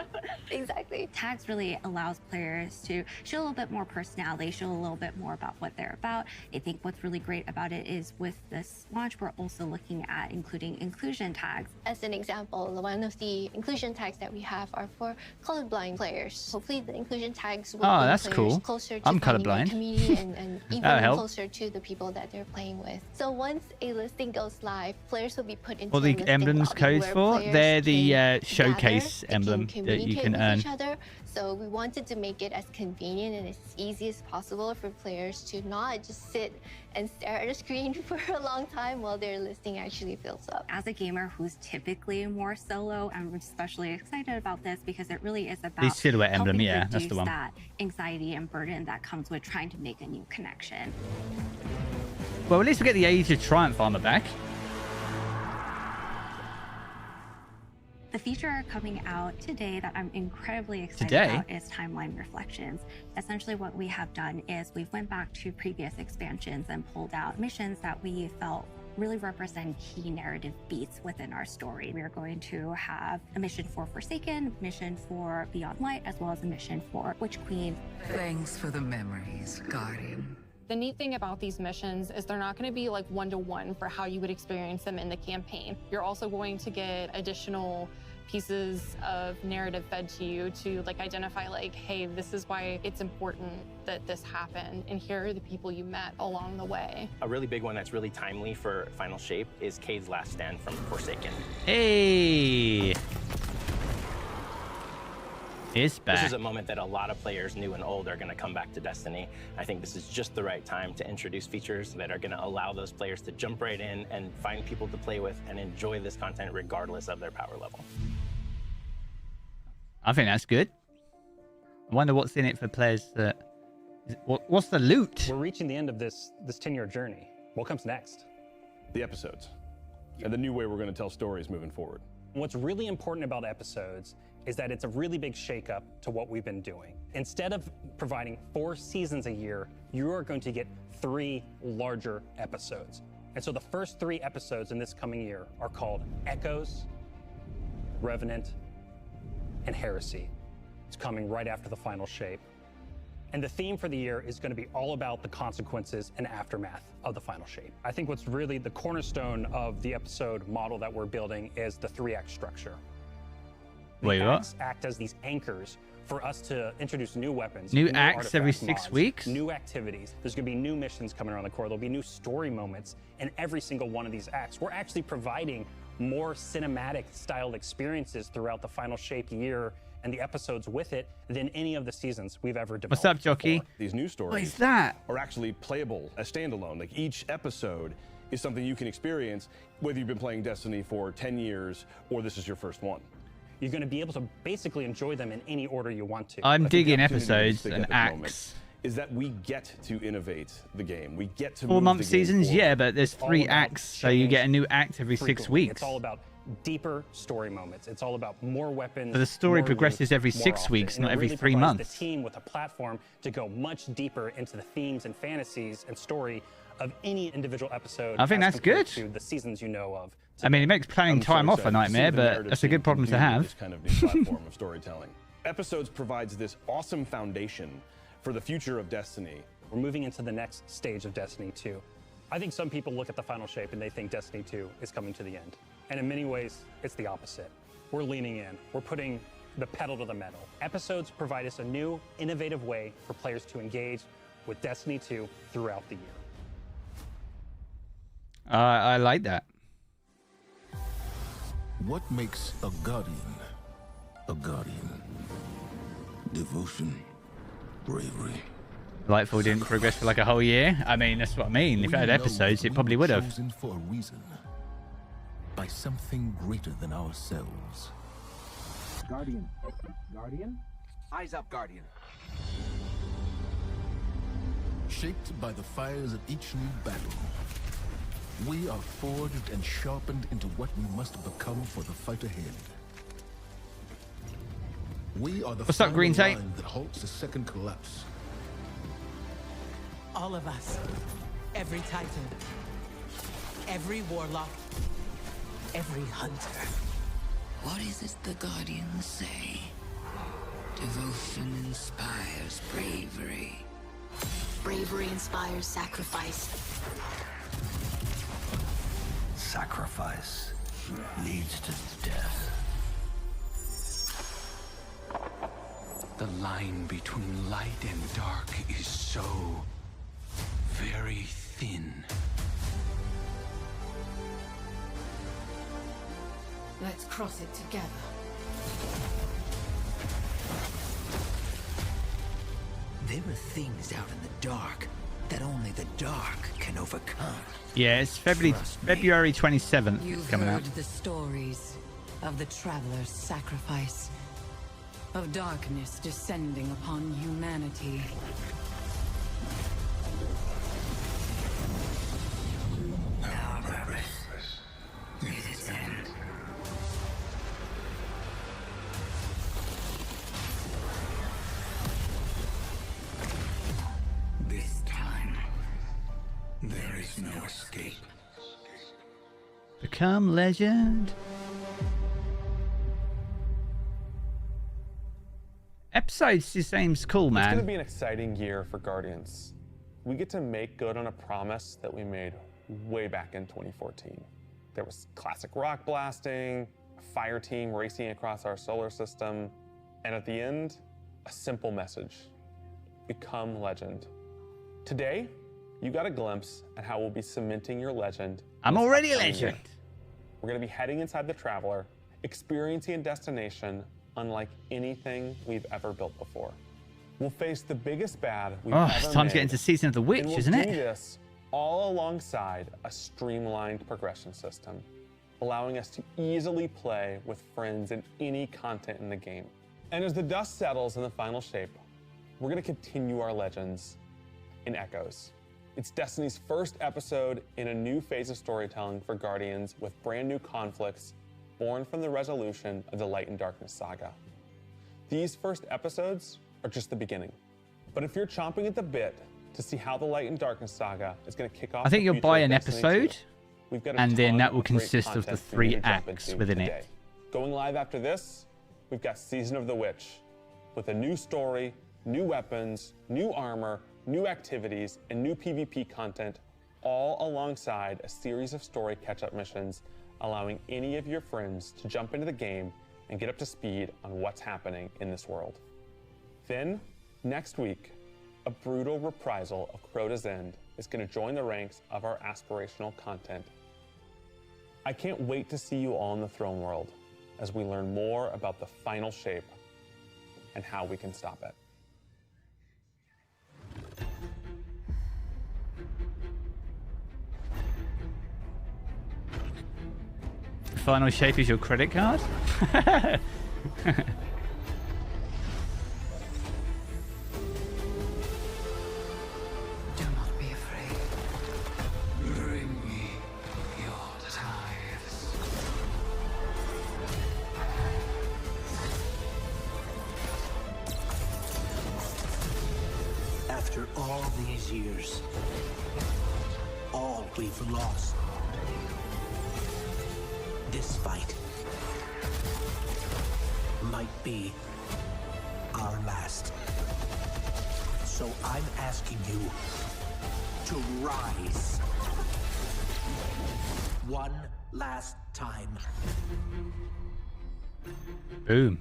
S2: Exactly.
S17: Tags really allows players to show a little bit more personality, show a little bit more about what they're about. I think what's really great about it is with this launch, we're also looking at including inclusion tags.
S2: As an example, one of the inclusion tags that we have are for colorblind players. Hopefully the inclusion tags will bring
S1: that's
S2: players
S1: cool.
S2: closer to
S1: I'm
S2: finding their
S1: colorblind.
S2: community and even
S1: That'll help.
S2: closer to the people that they're playing with. So once a listing goes live, players will be put into
S1: What
S2: a
S1: the
S2: listing
S1: emblems
S2: lobby
S1: codes
S2: where
S1: for?
S2: players
S1: They're the
S2: can
S1: showcase
S2: gather,
S1: emblem
S2: can
S1: that you
S2: communicate
S1: can
S2: with
S1: earn.
S2: each other. So we wanted to make it as convenient and as easy as possible for players to not just sit and stare at a screen for a long time while their listing actually fills up.
S17: As a gamer who's typically more solo, I'm especially excited about this because it really is about
S1: The silhouette emblem,
S17: helping
S1: yeah, that's the
S17: reduce
S1: one.
S17: that anxiety and burden that comes with trying to make a new connection.
S1: Well, at least we get the Age of Triumph armor back.
S17: The feature coming out today that I'm incredibly excited
S1: Today?
S17: about is Timeline Reflections. Essentially what we have done is we've went back to previous expansions and pulled out missions that we felt really represent key narrative beats within our story. We are going to have a mission for Forsaken, a mission for Beyond Light, as well as a mission for Witch Queen.
S9: Thanks for the memories, Guardian.
S18: The neat thing about these missions is they're not going to be like one-to-one for how you would experience them in the campaign. You're also going to get additional pieces of narrative fed to you to like identify like, hey, this is why it's important that this happened, and here are the people you met along the way.
S19: A really big one that's really timely for Final Shape is Cade's last stand from Forsaken.
S1: Hey! It's back.
S19: This is a moment that a lot of players, new and old, are going to come back to Destiny. I think this is just the right time to introduce features that are going to allow those players to jump right in and find people to play with and enjoy this content regardless of their power level.
S1: I think that's good. I wonder what's in it for players that... What's the loot?
S14: We're reaching the end of this 10-year journey. What comes next?
S15: The episodes. And the new way we're going to tell stories moving forward.
S14: What's really important about episodes is that it's a really big shakeup to what we've been doing. Instead of providing 4 seasons a year, you are going to get 3 larger episodes. And so the first 3 episodes in this coming year are called Echoes, Revenant, and Heresy. It's coming right after the Final Shape. And the theme for the year is going to be all about the consequences and aftermath of the Final Shape. I think what's really the cornerstone of the episode model that we're building is the 3-act structure.
S1: Wait, what?
S14: Acts act as these anchors for us to introduce new weapons,
S1: New acts every
S14: artifact
S1: 6
S14: mods,
S1: weeks?
S14: new activities. There's going to be new missions coming around the corner. There'll be new story moments in every single one of these acts. We're actually providing more cinematic styled experiences throughout the Final Shape year and the episodes with it than any of the seasons we've ever developed.
S1: What's up, Jockey?
S15: These new stories
S1: What is that?
S15: are actually playable as standalone. Like each episode is something you can experience whether you've been playing Destiny for 10 years or this is your first one.
S14: You're going to be able to basically enjoy them in any order you want to.
S1: I'm
S15: I think the
S1: digging
S15: opportunity
S1: episodes
S15: to
S1: and
S15: at this moment
S1: acts.
S15: is that we get to innovate the game. We get to
S1: 4-month
S15: move the game
S1: seasons,
S15: forward.
S1: yeah, but there's 3 acts, so you get a new act every 6
S14: frequently.
S1: weeks.
S14: It's all about deeper story moments. It's all about more weapons.
S1: So the story
S14: more
S1: progresses
S14: loot,
S1: every
S14: more
S1: 6
S14: often.
S1: weeks,
S14: And
S1: not
S14: it
S1: every
S14: really
S1: 3
S14: provides
S1: months.
S14: The team with a platform to go much deeper into the themes and fantasies and story of any individual episode.
S1: I think
S14: as
S1: that's
S14: compared
S1: good.
S14: To the seasons you know of.
S1: I mean, it makes planning time off a nightmare, but that's a good problem to have.
S15: This kind of new platform of storytelling. Episodes provides this awesome foundation for the future of Destiny.
S14: We're moving into the next stage of Destiny 2. I think some people look at the Final Shape and they think Destiny 2 is coming to the end. And in many ways, it's the opposite. We're leaning in. We're putting the pedal to the metal. Episodes provide us a new, innovative way for players to engage with Destiny 2 throughout the year.
S1: I like that.
S21: What makes a guardian a guardian? Devotion, bravery.
S1: Lightfall didn't progress for like a whole year. I mean, that's what I mean. If it had episodes, it probably would have.
S21: Chosen for a reason, by something greater than ourselves.
S22: Guardian. Guardian? Eyes up, Guardian.
S21: Shaped by the fires of each new battle, we are forged and sharpened into what we must become for the fight ahead. We are the
S1: What's up,
S21: final
S1: Green Tape?
S21: line that halts the second collapse.
S11: All of us. Every Titan. Every warlock. Every hunter.
S9: What is it the Guardians say? Devotion inspires bravery.
S3: Bravery inspires sacrifice.
S6: Sacrifice leads to death.
S22: The line between light and dark is so very thin.
S3: Let's cross it together.
S6: There are things out in the dark that only the dark can overcome.
S1: Yeah, it's February 27th.
S3: You've
S1: It's coming
S3: heard
S1: out.
S3: the stories of the traveler's sacrifice, of darkness descending upon humanity.
S6: Now the race is its end.
S22: This time, there is no escape.
S1: Become legend. Episodes just seems cool,
S7: It's going to
S1: man.
S7: be an exciting year for Guardians. We get to make good on a promise that we made way back in 2014. There was classic rock blasting, a fire team racing across our solar system, and at the end, a simple message: become legend. Today, you got a glimpse at how we'll be cementing your legend.
S1: I'm already a
S7: upcoming year.
S1: legend.
S7: We're going to be heading inside the Traveler, experiencing a destination unlike anything we've ever built before. We'll face the biggest bad we've
S1: Oh,
S7: ever
S1: it's time to get
S7: made,
S1: into Season of the Witch,
S7: and we'll
S1: isn't
S7: do
S1: it?
S7: this all alongside a streamlined progression system, allowing us to easily play with friends in any content in the game. And as the dust settles in the final shape, we're going to continue our legends in Echoes. It's Destiny's first episode in a new phase of storytelling for Guardians, with brand new conflicts born from the resolution of the Light and Darkness saga. These first episodes are just the beginning. But if you're chomping at the bit to see how the Light and Darkness saga is going to kick off
S1: I think
S7: the
S1: you'll
S7: future
S1: buy
S7: of
S1: an
S7: Destiny 2,
S1: episode,
S7: we've got a
S1: and then
S7: ton
S1: that will
S7: of great
S1: consist of the
S7: content for
S1: 3
S7: you to jump
S1: acts
S7: into
S1: within
S7: today.
S1: it.
S7: Going live after this, we've got Season of the Witch, with a new story, new weapons, new armor, new activities, and new PvP content, all alongside a series of story catch-up missions, allowing any of your friends to jump into the game and get up to speed on what's happening in this world. Then, next week, a brutal reprisal of Crota's End is going to join the ranks of our aspirational content. I can't wait to see you all in the Throne World as we learn more about the final shape and how we can stop it.
S1: The final shape is your credit card?
S9: Do not be afraid. Bring me your tithes.
S22: After all these years, all we've lost, this fight might be our last. So I'm asking you to rise one last time.
S1: Boom.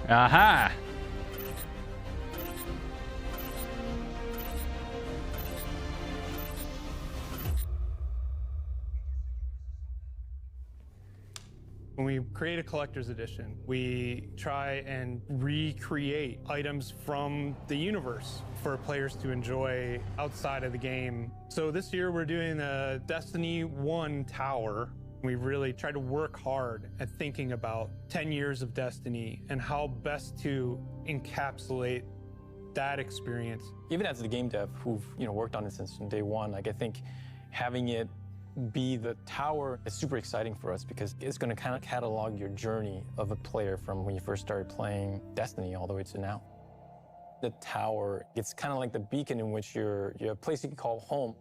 S1: Aha!
S23: When we create a collector's edition, we try and recreate items from the universe for players to enjoy outside of the game. So this year we're doing a Destiny 1 tower. We really tried to work hard at thinking about 10 years of Destiny and how best to encapsulate that experience.
S25: Even as the game dev who've worked on it since day one, like I think having it
S8: be the tower is super exciting for us because it's going to kind of catalog your journey of a player from when you first started playing Destiny all the way to now. The tower, it's kind of like the beacon in which you have a place you can call home.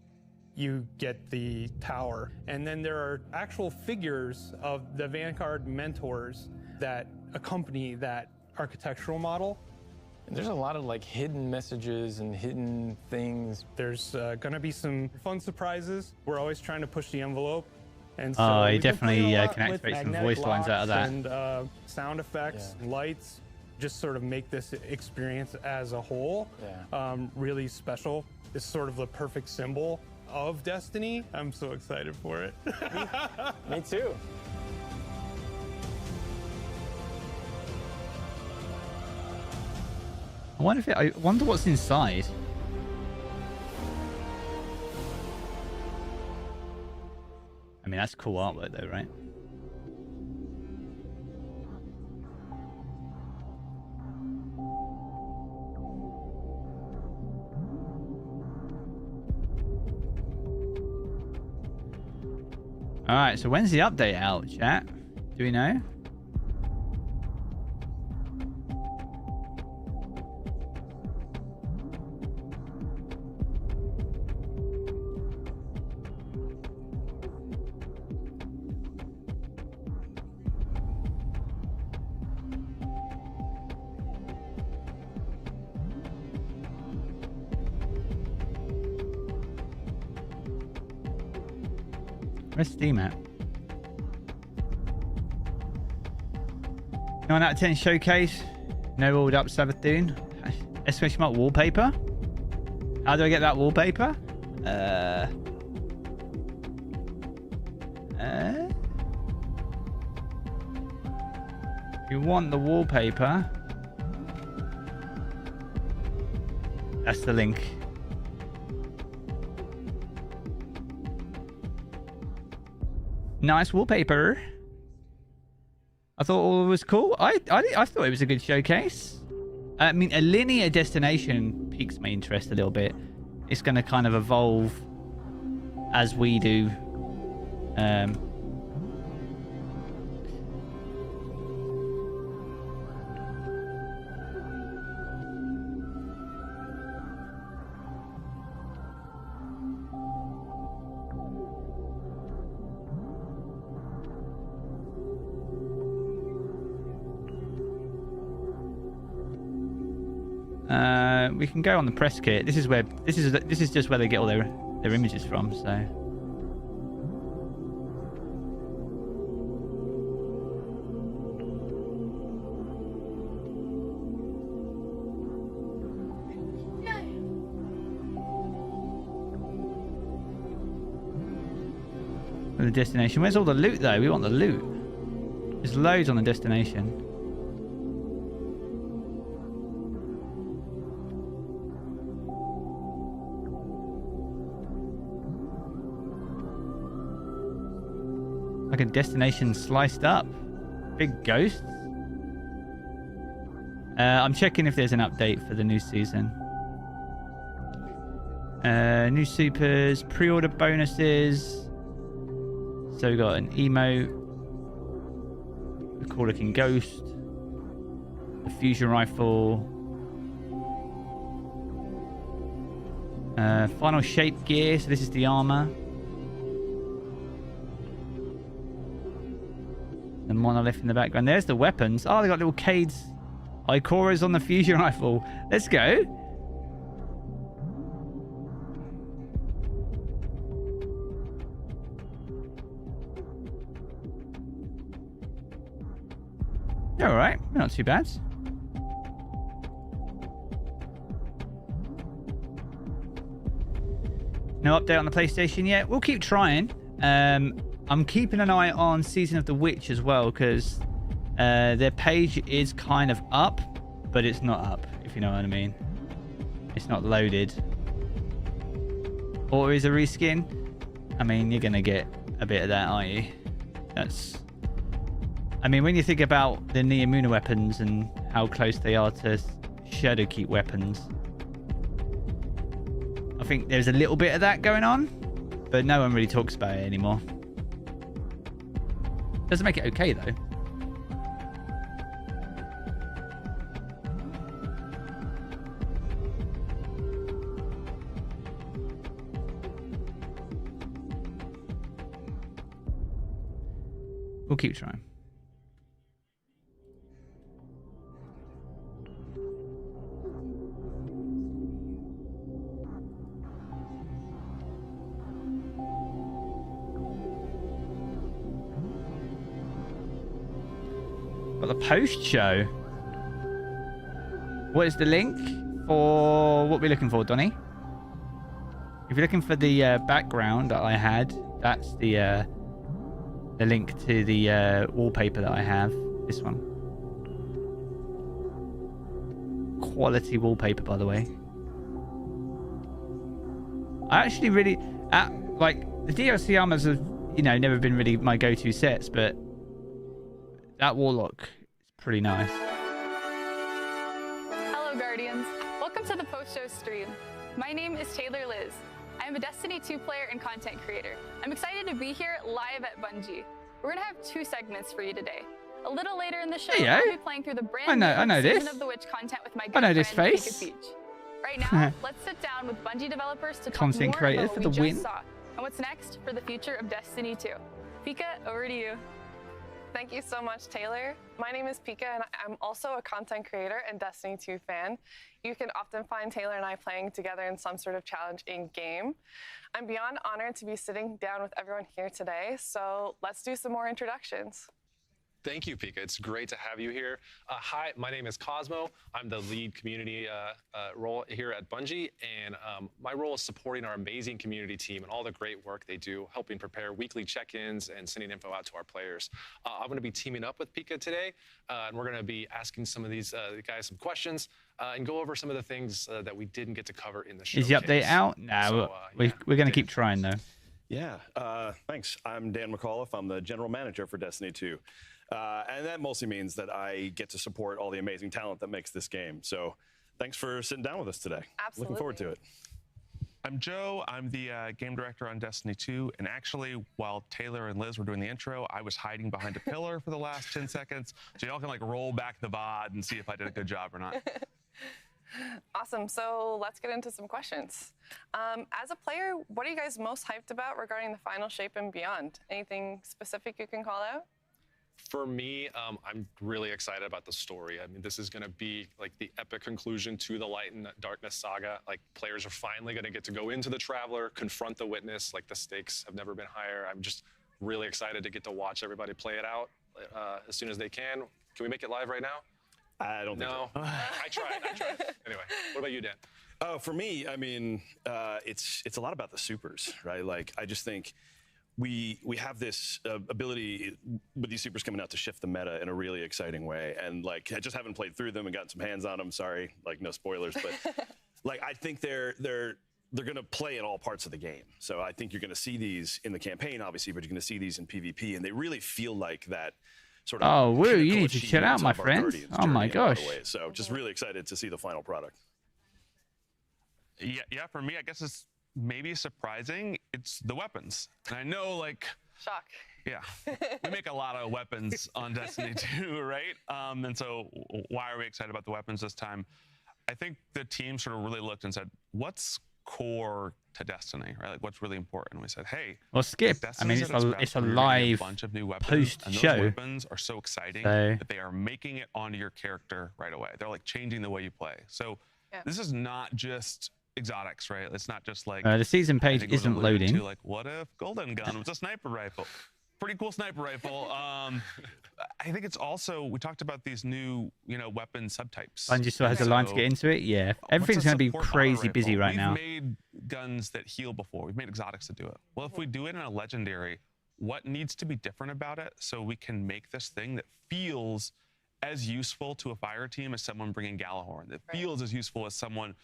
S23: You get the tower, and then there are actual figures of the Vanguard mentors that accompany that architectural model.
S8: And there's a lot of like hidden messages and hidden things.
S23: There's gonna be some fun surprises. We're always trying to push the envelope. And so
S1: you
S23: we can
S1: definitely
S23: play a lot
S1: can activate
S23: with
S1: some
S23: magnetic
S1: voice lines out of that.
S23: and sound effects, lights, just sort of make this experience as a whole really special. It's sort of the perfect symbol of Destiny. I'm so excited for it.
S8: Me too.
S1: I wonder what's inside. I mean, that's cool artwork though, right? All right, so when's the update out, chat? Do we know? Where's Steam at? 9 out of 10 showcase. No rolled up Salvatori. Exclamation mark wallpaper. How do I get that wallpaper? If you want the wallpaper, that's the link. Nice wallpaper. I thought all was cool. I thought it was a good showcase. I mean, a linear destination piques my interest a little bit. It's going to kind of evolve as we do. We can go on the press kit. This is just where they get all their images from. So the destination. Where's all the loot though? We want the loot. There's loads on the destination. Like a destination sliced up. Big ghosts. I'm checking if there's an update for the new season. New supers, pre-order bonuses. So we got an emote, a cool looking ghost, a fusion rifle, final shape gear. So this is the armor. The monolith in the background. There's the weapons. Oh, they got little Cades. Ikoras on the fusion rifle. Let's go. All right. Not too bad. No update on the PlayStation yet. We'll keep trying. I'm keeping an eye on Season of the Witch as well, because their page is kind of up, but it's not up, if you know what I mean. It's not loaded. Or is a reskin? I mean, you're going to get a bit of that, aren't you? I mean, when you think about the Neomuna weapons and how close they are to Shadowkeep weapons, I think there's a little bit of that going on. but no one really talks about it anymore. Doesn't make it okay though. We'll keep trying. Got the post show. What is the link for what we're looking for, Donnie? If you're looking for the background that I had, that's the link to the wallpaper that I have. This one. Quality wallpaper, by the way. I actually really like the DLC armors have, you know, never been really my go-to sets, but that warlock is pretty nice.
S4: Hello, Guardians. Welcome to the post-show stream. My name is Taylor Liz. I am a Destiny 2 player and content creator. I'm excited to be here live at Bungie. We're gonna have 2 segments for you today. A little later in the show, I'll be playing through the brand new Season of the Witch content with my good friend Pika Peach. Right now, let's sit down with Bungie developers to talk
S1: Content
S4: more
S1: creator
S4: about
S1: for
S4: what
S1: the
S4: we
S1: win.
S4: just saw and what's next for the future of Destiny 2. Pika, over to you.
S10: Thank you so much, Taylor. My name is Pika, and I'm also a content creator and Destiny 2 fan. You can often find Taylor and I playing together in some sort of challenge in-game. I'm beyond honored to be sitting down with everyone here today, so let's do some more introductions.
S12: Thank you, Pika. It's great to have you here. Hi, my name is Cosmo. I'm the lead community role here at Bungie, and my role is supporting our amazing community team and all the great work they do, helping prepare weekly check-ins and sending info out to our players. I'm going to be teaming up with Pika today, and we're going to be asking some of these guys some questions and go over some of the things that we didn't get to cover in the show.
S1: Is the update out? No, we're going to keep trying though.
S15: Yeah, thanks. I'm Dan McAuliffe. I'm the general manager for Destiny 2. And that mostly means that I get to support all the amazing talent that makes this game. So thanks for sitting down with us today.
S10: Absolutely.
S15: Looking forward to it.
S24: I'm Joe. I'm the game director on Destiny 2. And actually, while Taylor and Liz were doing the intro, I was hiding behind a pillar for the last 10 seconds. So y'all can like roll back the VOD and see if I did a good job or not.
S10: Awesome. So let's get into some questions. As a player, what are you guys most hyped about regarding the final shape and beyond? Anything specific you can call out?
S12: For me, I'm really excited about the story. I mean, this is going to be like the epic conclusion to the Light and Darkness saga. Like, players are finally going to get to go into the Traveler, confront the Witness. Like, the stakes have never been higher. I'm just really excited to get to watch everybody play it out as soon as they can. Can we make it live right now?
S15: I don't think so.
S12: I tried. Anyway, what about you, Dan?
S15: For me, I mean, it's a lot about the supers, right? Like, I just think we have this ability with these supers coming out to shift the meta in a really exciting way. And like, I just haven't played through them and gotten some hands on them. Sorry, like no spoilers, but like, I think they're going to play in all parts of the game. So I think you're going to see these in the campaign, obviously, but you're going to see these in PvP, and they really feel like that sort of.
S1: Oh, woo! You need to chill out, my friend. Oh my gosh.
S15: So just really excited to see the final product.
S24: Yeah. For me, I guess it's maybe surprising. It's the weapons, and I know, like,
S10: shock.
S24: Yeah, we make a lot of weapons on Destiny 2, right? And so, why are we excited about the weapons this time? I think the team sort of really looked and said, "What's core to Destiny, right? Like, what's really important?" And we said, "Hey,
S1: well, Skip. I mean, it's a live
S24: bunch of new weapons,
S1: post
S24: and those
S1: show.
S24: weapons are so exciting that they are making it onto your character right away. They're like changing the way you play. So this is not just exotics, right? It's not just like
S1: the season page isn't loading.
S24: To, like, what if Golden Gun was a sniper rifle? Pretty cool sniper rifle. I think it's also, we talked about these new, weapon subtypes.
S1: Bungie still has a line to get into it. Yeah, everything's going to be crazy busy right now.
S24: We've made guns that heal before. We've made exotics that do it. Well, if we do it in a legendary, what needs to be different about it so we can make this thing that feels as useful to a fire team as someone bringing Galahorn, that feels as useful as someone,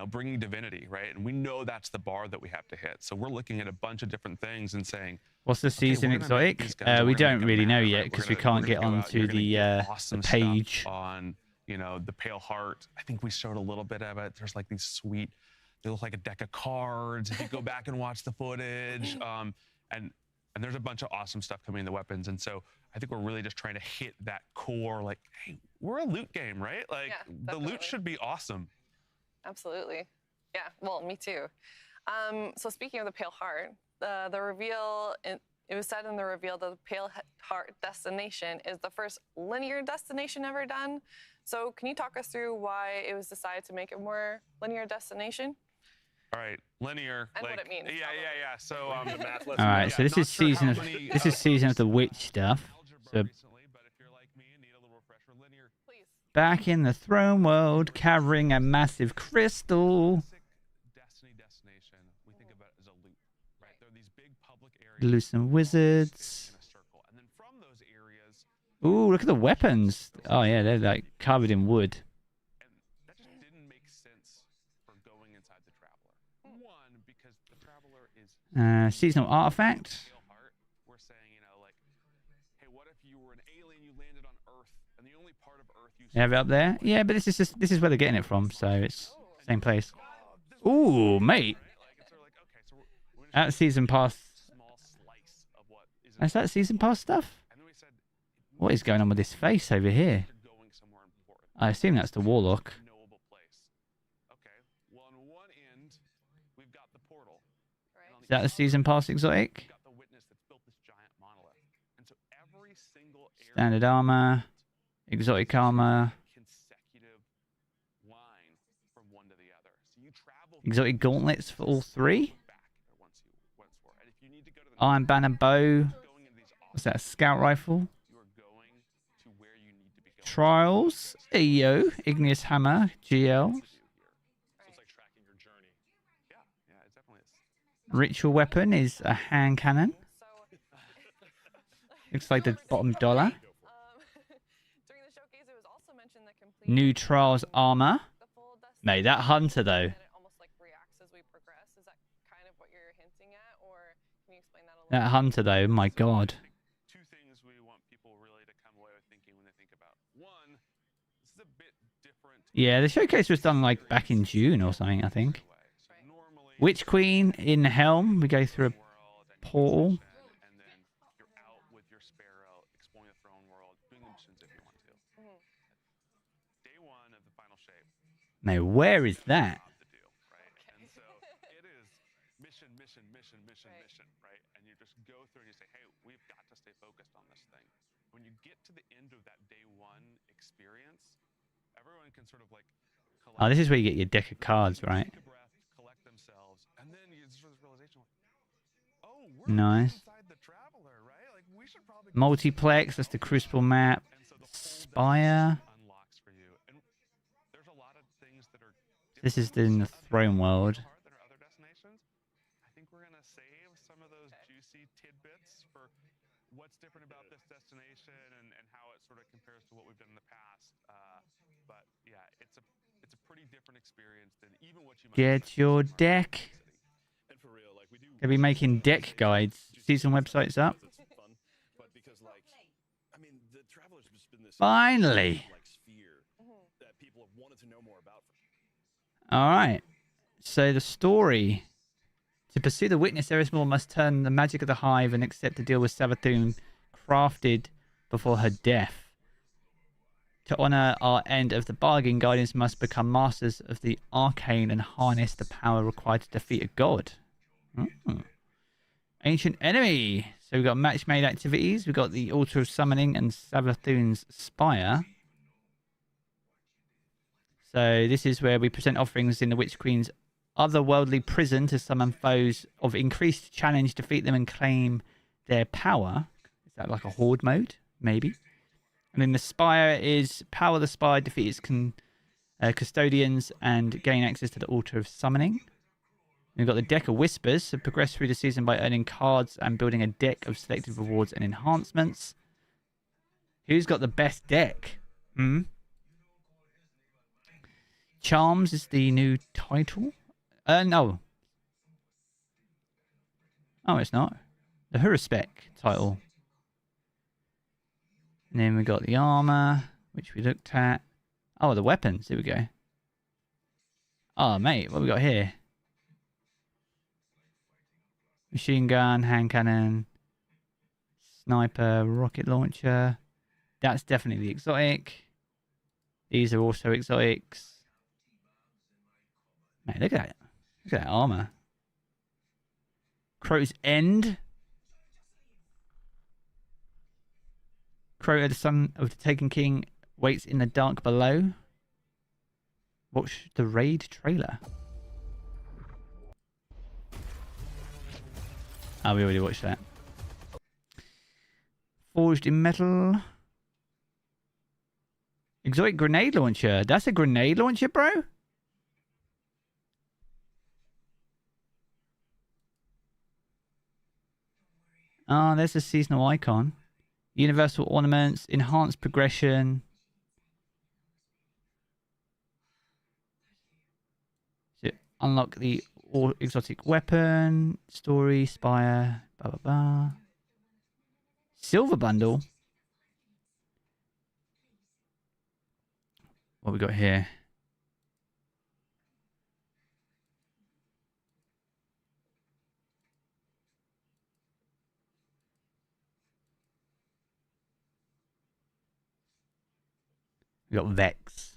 S24: bringing Divinity, right? And we know that's the bar that we have to hit. So we're looking at a bunch of different things and saying,
S1: what's the season exotic? We don't really know yet because we can't get onto the page.
S24: On, the Pale Heart. I think we showed a little bit of it. There's like these sweet They look like a deck of cards if you go back and watch the footage. And there's a bunch of awesome stuff coming in the weapons. And so I think we're really just trying to hit that core, like, hey, we're a loot game, right? Like, the loot should be awesome.
S10: Absolutely. Yeah, well, me too. So speaking of the Pale Heart, the reveal, it was said in the reveal that the Pale Heart destination is the first linear destination ever done. So can you talk us through why it was decided to make it more linear destination?
S24: All right, linear.
S10: And
S24: like,
S10: what it means.
S24: Yeah. So
S1: All right, so this is season of the witch stuff. So back in the throne world, carrying a massive crystal. Loosen wizards. Ooh, look at the weapons. Oh yeah, they're like covered in wood. Seasonal artifact. You have it up there? Yeah, but this is where they're getting it from, so it's same place. Ooh, mate. That season pass. Is that season pass stuff? What is going on with this face over here? I assume that's the warlock. Is that a season pass exotic? Standard armor, exotic armor, exotic gauntlets for all three. Iron banner bow. What's that? A scout rifle. Trials. Ayo. Igneous hammer. GL. Ritual weapon is a hand cannon. Looks like the bottom dollar. New Trials armor. Mate, that hunter though. That hunter though, my god.
S24: Two things we want people really to come away with thinking when they think about. One, this is a bit different.
S1: Yeah, the showcase was done like back in June or something, I think. Witch Queen in Helm. We go through a portal. Now, where is that?
S24: Mission, right? And you just go through and you say, hey, we've got to stay focused on this thing. When you get to the end of that day one experience, everyone can sort of like collect.
S1: Oh, this is where you get your deck of cards, right?
S24: Collect themselves, and then you just this realization, oh, we're
S1: nice.
S24: inside the Traveler, right? Like we should probably
S1: Multiplex, that's the Crucible map. Spire. This is in the throne world.
S24: What's different about this destination and how it sort of compares to what we've done in the past. But yeah, it's a pretty different experience than even what you might
S1: Get your deck. Gonna be making deck guides. Season websites up. Finally. Alright. So the story. To pursue the witness, Erismore must turn the magic of the hive and accept the deal with Savathun crafted before her death. To honor our end of the bargain, Guardians must become masters of the arcane and harness the power required to defeat a god. Ancient enemy. So we've got match-made activities. We've got the Altar of Summoning and Savathun's Spire. So this is where we present offerings in the Witch Queen's otherworldly prison to summon foes of increased challenge, defeat them and claim their power. Is that like a horde mode? Maybe. And then the Spire is power the Spire, defeat its custodians and gain access to the Altar of Summoning. We've got the Deck of Whispers, so progress through the season by earning cards and building a deck of selected rewards and enhancements. Who's got the best deck? Charms is the new title. No. Oh, it's not. The Huraspec title. And then we got the armor, which we looked at. Oh, the weapons. Here we go. Oh, mate, what we got here? Machine gun, hand cannon, sniper, rocket launcher. That's definitely the exotic. These are also exotics. Man, look at that. Look at that armor. Crow's End. Crow, the son of the Taken King, waits in the dark below. Watch the raid trailer. Oh, we already watched that. Forged in metal. Exotic grenade launcher. That's a grenade launcher, bro? Oh, there's a seasonal icon. Universal ornaments, enhanced progression. So unlock the exotic weapon, story, spire, blah, blah, blah. Silver bundle. What we got here? We got Vex.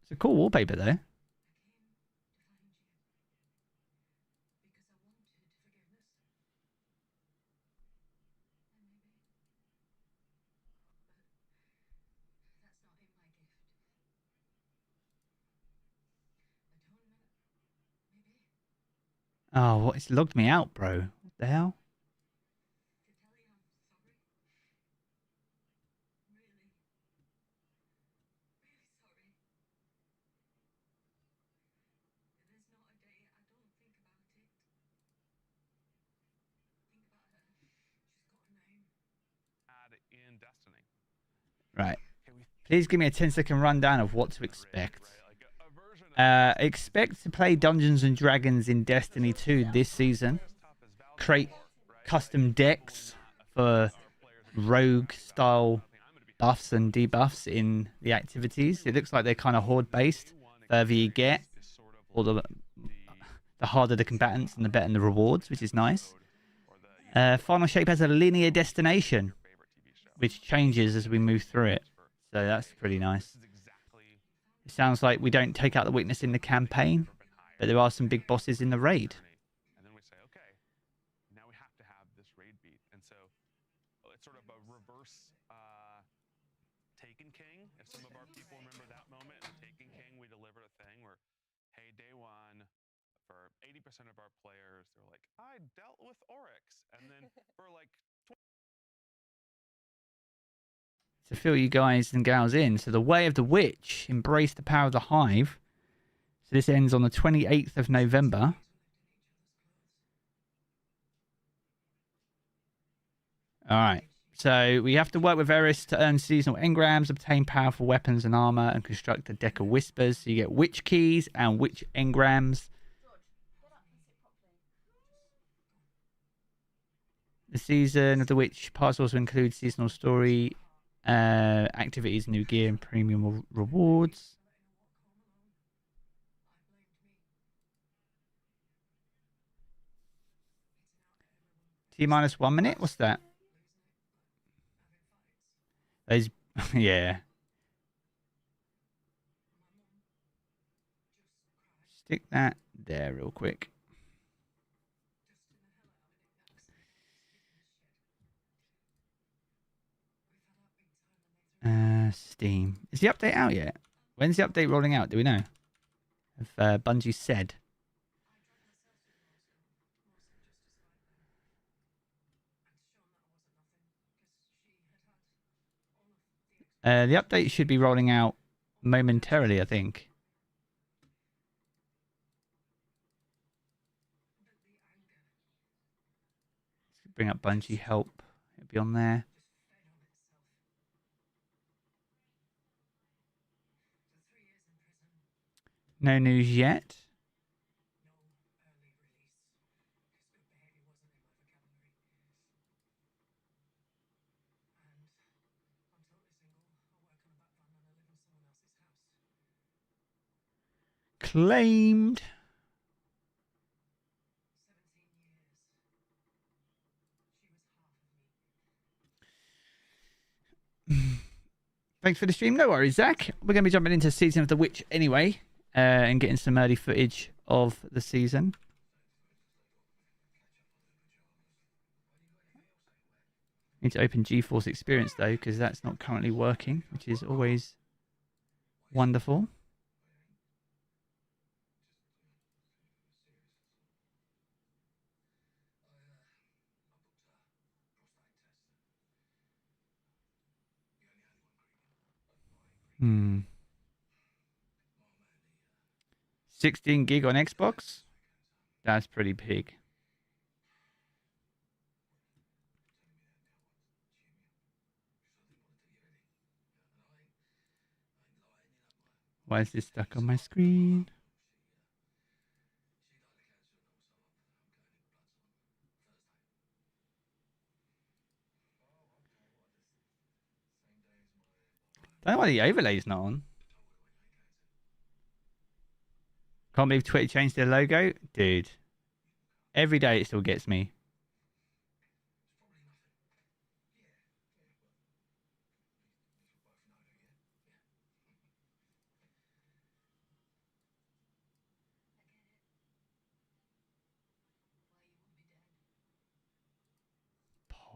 S1: It's a cool wallpaper though. Oh, what? It's logged me out, bro. What the hell?
S24: In Destiny.
S1: Right. Please give me a 10-second rundown of what to expect. Expect to play Dungeons and Dragons in Destiny 2 this season. Create custom decks for rogue style buffs and debuffs in the activities. It looks like they're kind of horde based. Further you get, or the harder the combatants and the better the rewards, which is nice. Final Shape has a linear destination, which changes as we move through it. So that's pretty nice. It sounds like we don't take out the weakness in the campaign, but there are some big bosses in the raid.
S24: And then we say, okay, now we have to have this raid beat. And so it's sort of a reverse Taken King. If some of our people remember that moment in Taken King, we delivered a thing where, hey, day one, for 80% of our players, they're like, I dealt with Oryx. And then for like
S1: to fill you guys and gals in. So the Way of the Witch, Embrace the Power of the Hive. So this ends on the 28th of November. Alright, so we have to work with Eris to earn seasonal engrams, obtain powerful weapons and armor, and construct a deck of whispers. So you get witch keys and witch engrams. The Season of the Witch pass also includes seasonal story activities, new gear, and premium rewards. T-minus 1 minute? What's that? Those, yeah. Stick that there real quick. Steam. Is the update out yet? When's the update rolling out? Do we know? Have Bungie said? The update should be rolling out momentarily, I think. Let's bring up Bungie help. It'll be on there. No news yet. claimed. Thanks for the stream. No worries, Zach. We're going to be jumping into Season of the Witch anyway, and getting some early footage of the season. Need to open GeForce Experience though, because that's not currently working, which is always wonderful. Hmm. 16 gig on Xbox? That's pretty big. Why is this stuck on my screen? Don't know why the overlay's not on. Can't believe Twitter changed their logo. Dude. Every day it still gets me.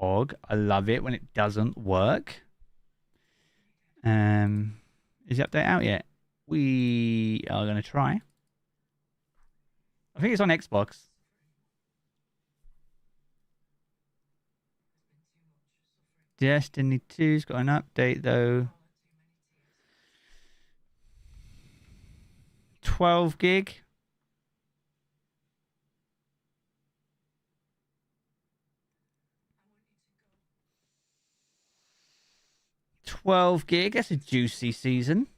S1: Pog. I love it when it doesn't work. Is the update out yet? We are going to try. I think it's on Xbox. Destiny 2's got an update though. 12 gig. $12 That's a juicy season.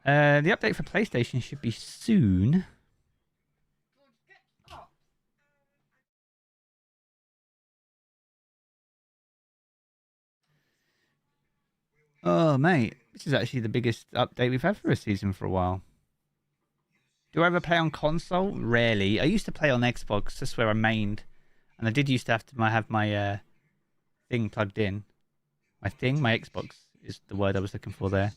S1: The update for PlayStation should be soon. Oh, mate. This is actually the biggest update we've had for a season for a while. Do I ever play on console? Rarely. I used to play on Xbox. That's where I mained. And I did used to have my thing plugged in. My Xbox is the word I was looking for there.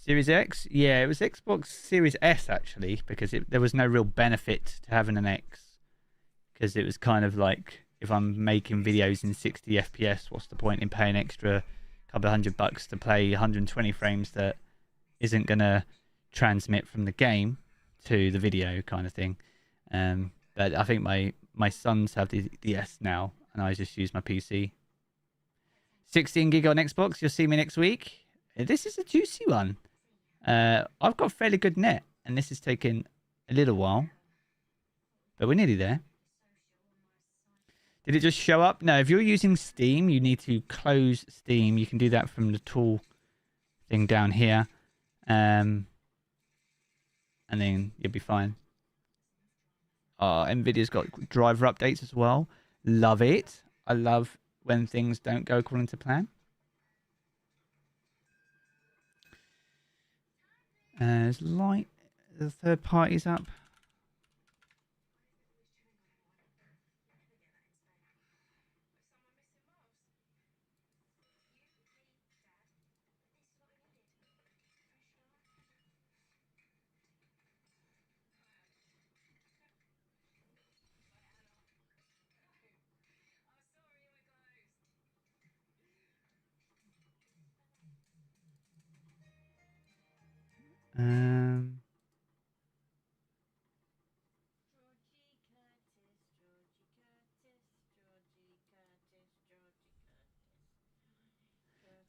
S1: Series X? Yeah, it was Xbox Series S, actually, because there was no real benefit to having an X. Because it was kind of like, if I'm making videos in 60 FPS, what's the point in paying extra couple of $100 to play 120 frames that isn't going to transmit from the game to the video kind of thing. But I think my sons have the S now, and I just use my PC. 16 gig on Xbox, you'll see me next week. This is a juicy one. I've got fairly good net, and this is taking a little while, but we're nearly there. Did it just show up? No, if you're using Steam, you need to close Steam. You can do that from the tool thing down here, and then you'll be fine. Nvidia's got driver updates as well. Love it. I love when things don't go according to plan. There's light. The third party's up.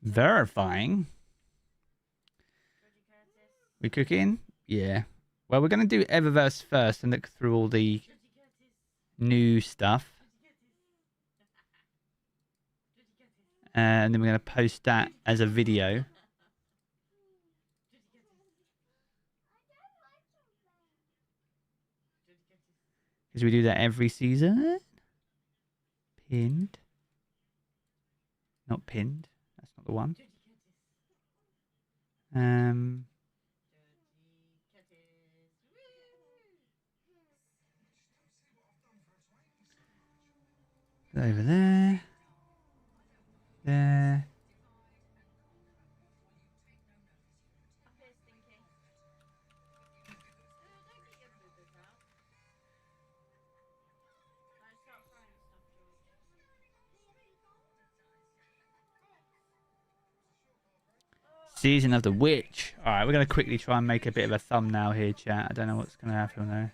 S1: Verifying. We cooking? Yeah. Well, we're going to do Eververse first and look through all the new stuff. And then we're going to post that as a video. Because we do that every season. Pinned. Not pinned. That's not the one. Over there. There. Season of the Witch. Alright, we're going to quickly try and make a bit of a thumbnail here, chat. I don't know what's going to happen there.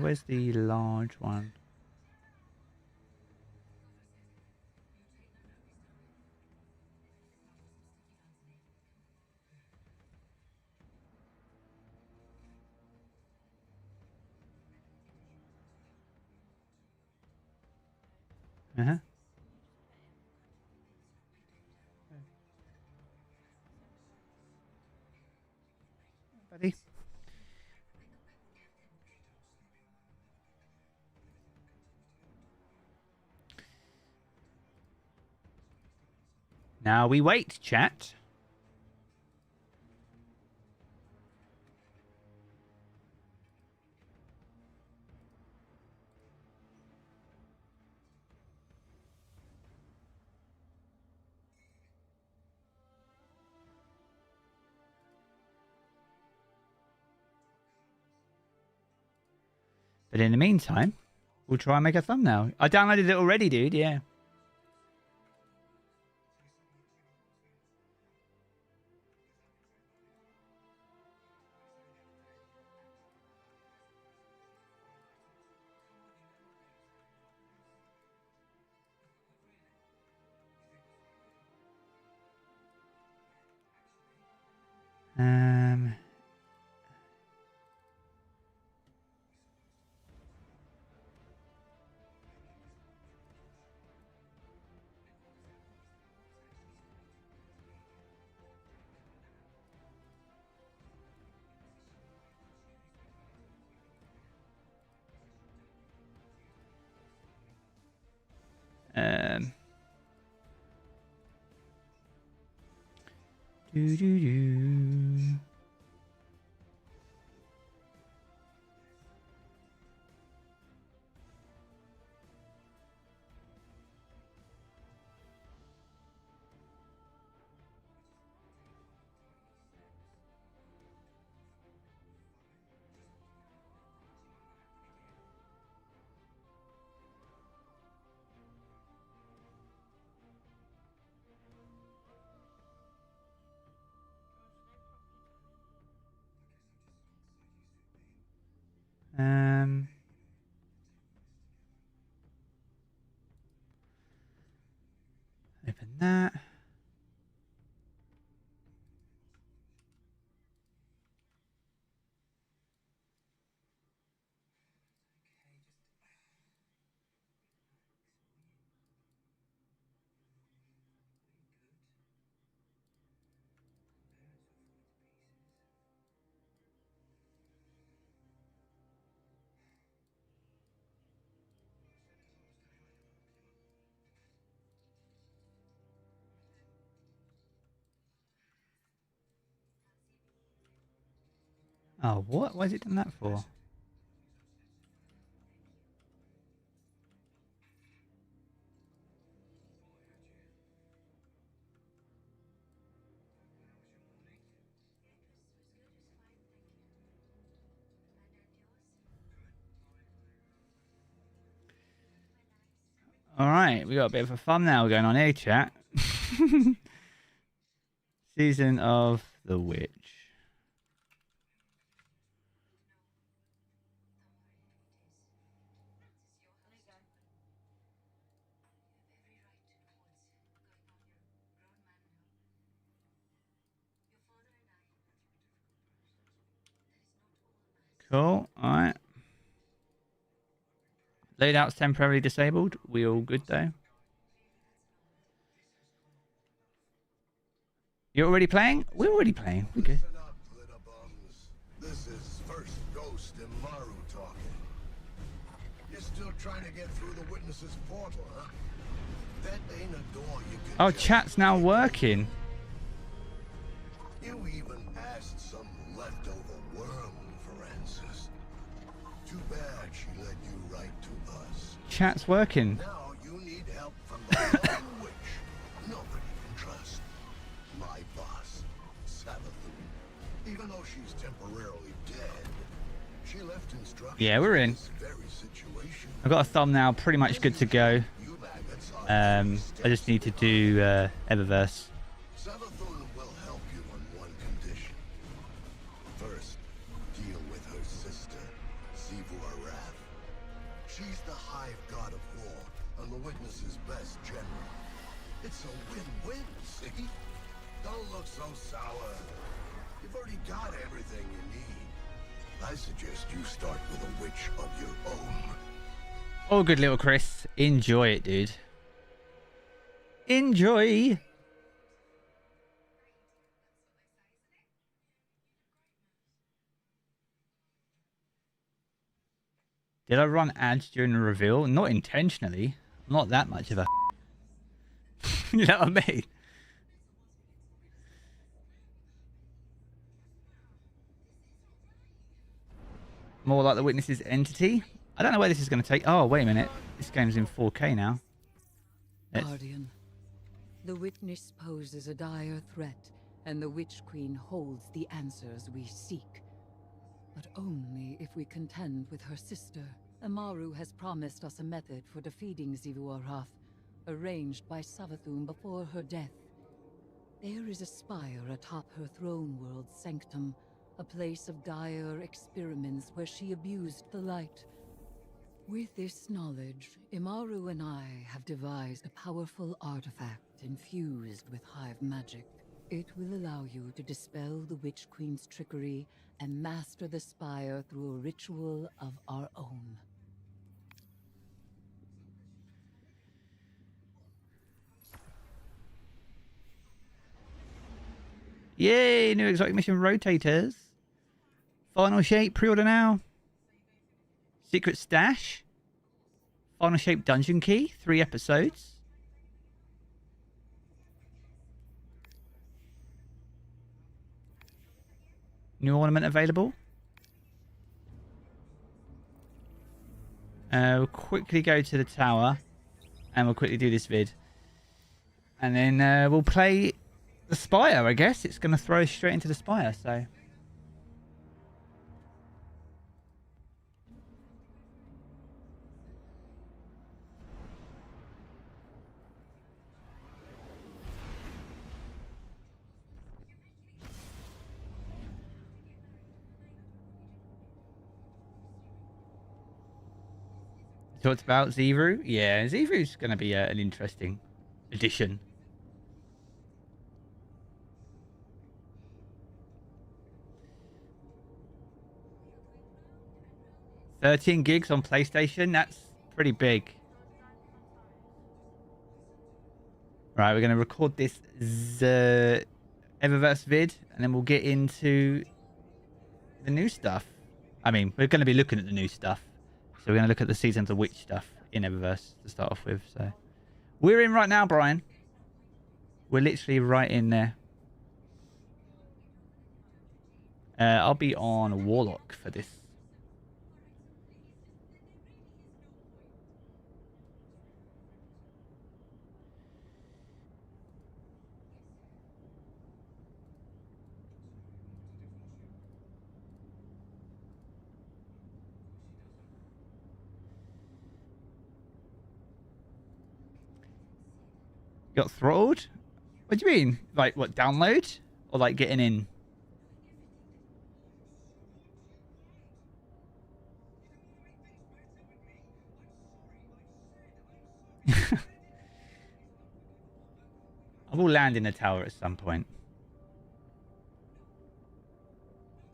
S1: Where's the large one? Buddy. Now we wait, chat. But in the meantime, we'll try and make a thumbnail. I downloaded it already, dude. Yeah. Do do do. Open that. Oh, what? Why is it done that for? All right, we got a bit of a thumbnail going on here, chat. Season of the Witch. Cool. All right. Loadout's temporarily disabled. We all good though. You're already playing? We're already playing. We're good.
S5: This is first Ghost and Maru talking. You're still trying to get through the witness's portal, huh? That ain't a door you can.
S1: Oh, chat's now working.
S5: You even asked some leftover worm for answers. Too bad she led you right to us.
S1: Chat's working.
S5: Now you need help from the lone witch. Nobody can trust. My boss, Salvatori. Even though she's temporarily dead, she left instructions.
S1: Yeah, we're in. I've got a thumbnail pretty much good to go. I just need to do Eververse.
S5: Salvatori will help you on one condition. First, deal with her sister, Wrath. She's the hive god of war and the witness's best general. It's a win-win, see? Don't look so sour. You've already got everything you need. I suggest you start with a witch of your own.
S1: Oh, good little Chris. Enjoy it, dude. Enjoy. Did I run ads during the reveal? Not intentionally. I'm not that much of a you know what I mean? More like the Witness's entity. I don't know where this is going to take. Oh, wait a minute. This game's in 4K now.
S3: Guardian, the Witness poses a dire threat, and the Witch Queen holds the answers we seek. But only if we contend with her sister. Amaru has promised us a method for defeating Wrath, arranged by Savathun before her death. There is a spire atop her throne world's sanctum, a place of dire experiments where she abused the light. With this knowledge, Imaru and I have devised a powerful artifact infused with hive magic. It will allow you to dispel the Witch Queen's trickery and master the spire through a ritual of our own.
S1: Yay, new exotic mission rotators. Final shape, pre-order now. Secret stash. Final shape dungeon key, 3 episodes. New ornament available. We'll quickly go to the tower and we'll quickly do this vid. And then we'll play the Spire, I guess. It's going to throw us straight into the Spire, so... Talked about Zevru. Yeah, Zevru's going to be an interesting addition. $13 gigs on PlayStation. That's pretty big. Right, we're going to record this Eververse vid, and then we'll get into the new stuff. I mean, we're going to be looking at the new stuff. So we're going to look at the Season of the Witch stuff in Eververse to start off with. So we're in right now, Brian. We're literally right in there. I'll be on Warlock for this. Got throttled? What do you mean? Like, what, download? Or like getting in? I will land in the tower at some point.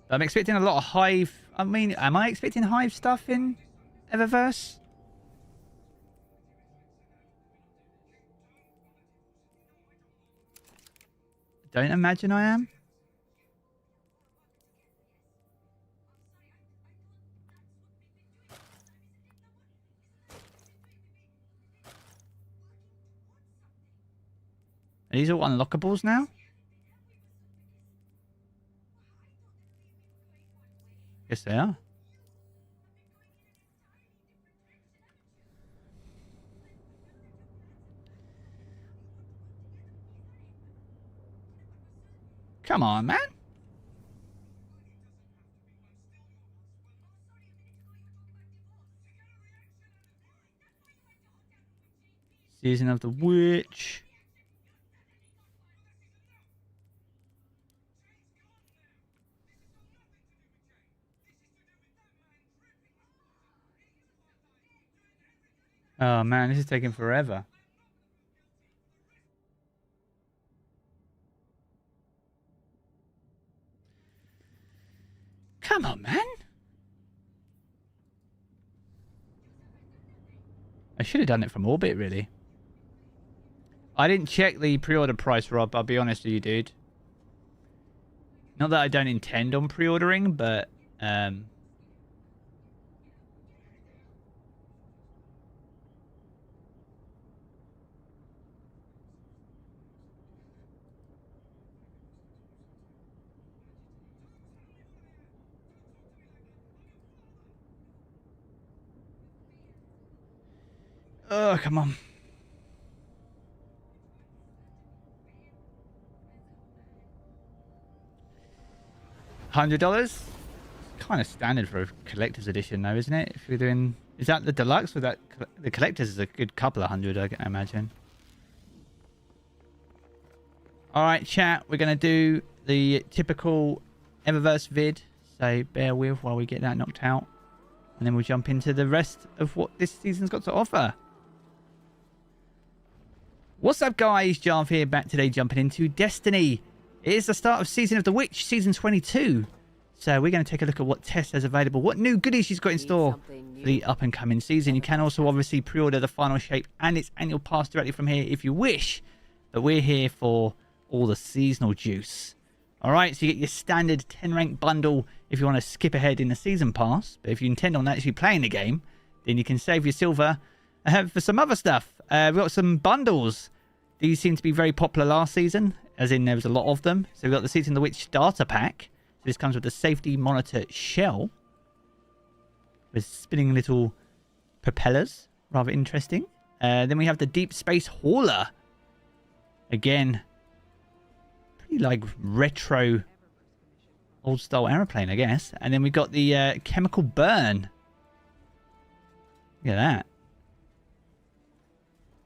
S1: I'm expecting a lot of Hive. I mean, am I expecting Hive stuff in Eververse? Don't imagine I am. Are these all unlockables now? Yes, they are. Come on, man. Season of the Witch. Oh man, this is taking forever. Come on, man. I should have done it from Orbit, really. I didn't check the pre-order price, Rob. I'll be honest with you, dude. Not that I don't intend on pre-ordering, but... Oh, come on. $100? Kind of standard for a collector's edition, though, isn't it? If you're doing... Is that the deluxe? Or that the collector's is a good couple of hundred, I imagine. Alright, chat. We're going to do the typical Eververse vid. So bear with while we get that knocked out. And then we'll jump into the rest of what this season's got to offer. What's up, guys? Jarv here, back today jumping into Destiny. It is the start of Season of the Witch, Season 22. So we're going to take a look at what Tess has available, what new goodies she's got in store for the up-and-coming season. You can also obviously pre-order the final shape and its annual pass directly from here if you wish. But we're here for all the seasonal juice. Alright, so you get your standard 10 rank bundle if you want to skip ahead in the season pass. But if you intend on actually playing the game, then you can save your silver for some other stuff. We've got some bundles. These seem to be very popular last season, as in there was a lot of them. So we've got the Season of the Witch starter pack. So this comes with the safety monitor shell with spinning little propellers. Rather interesting. Then we have the Deep Space Hauler. Again, pretty like retro old style aeroplane, I guess. And then we got the Chemical Burn. Look at that.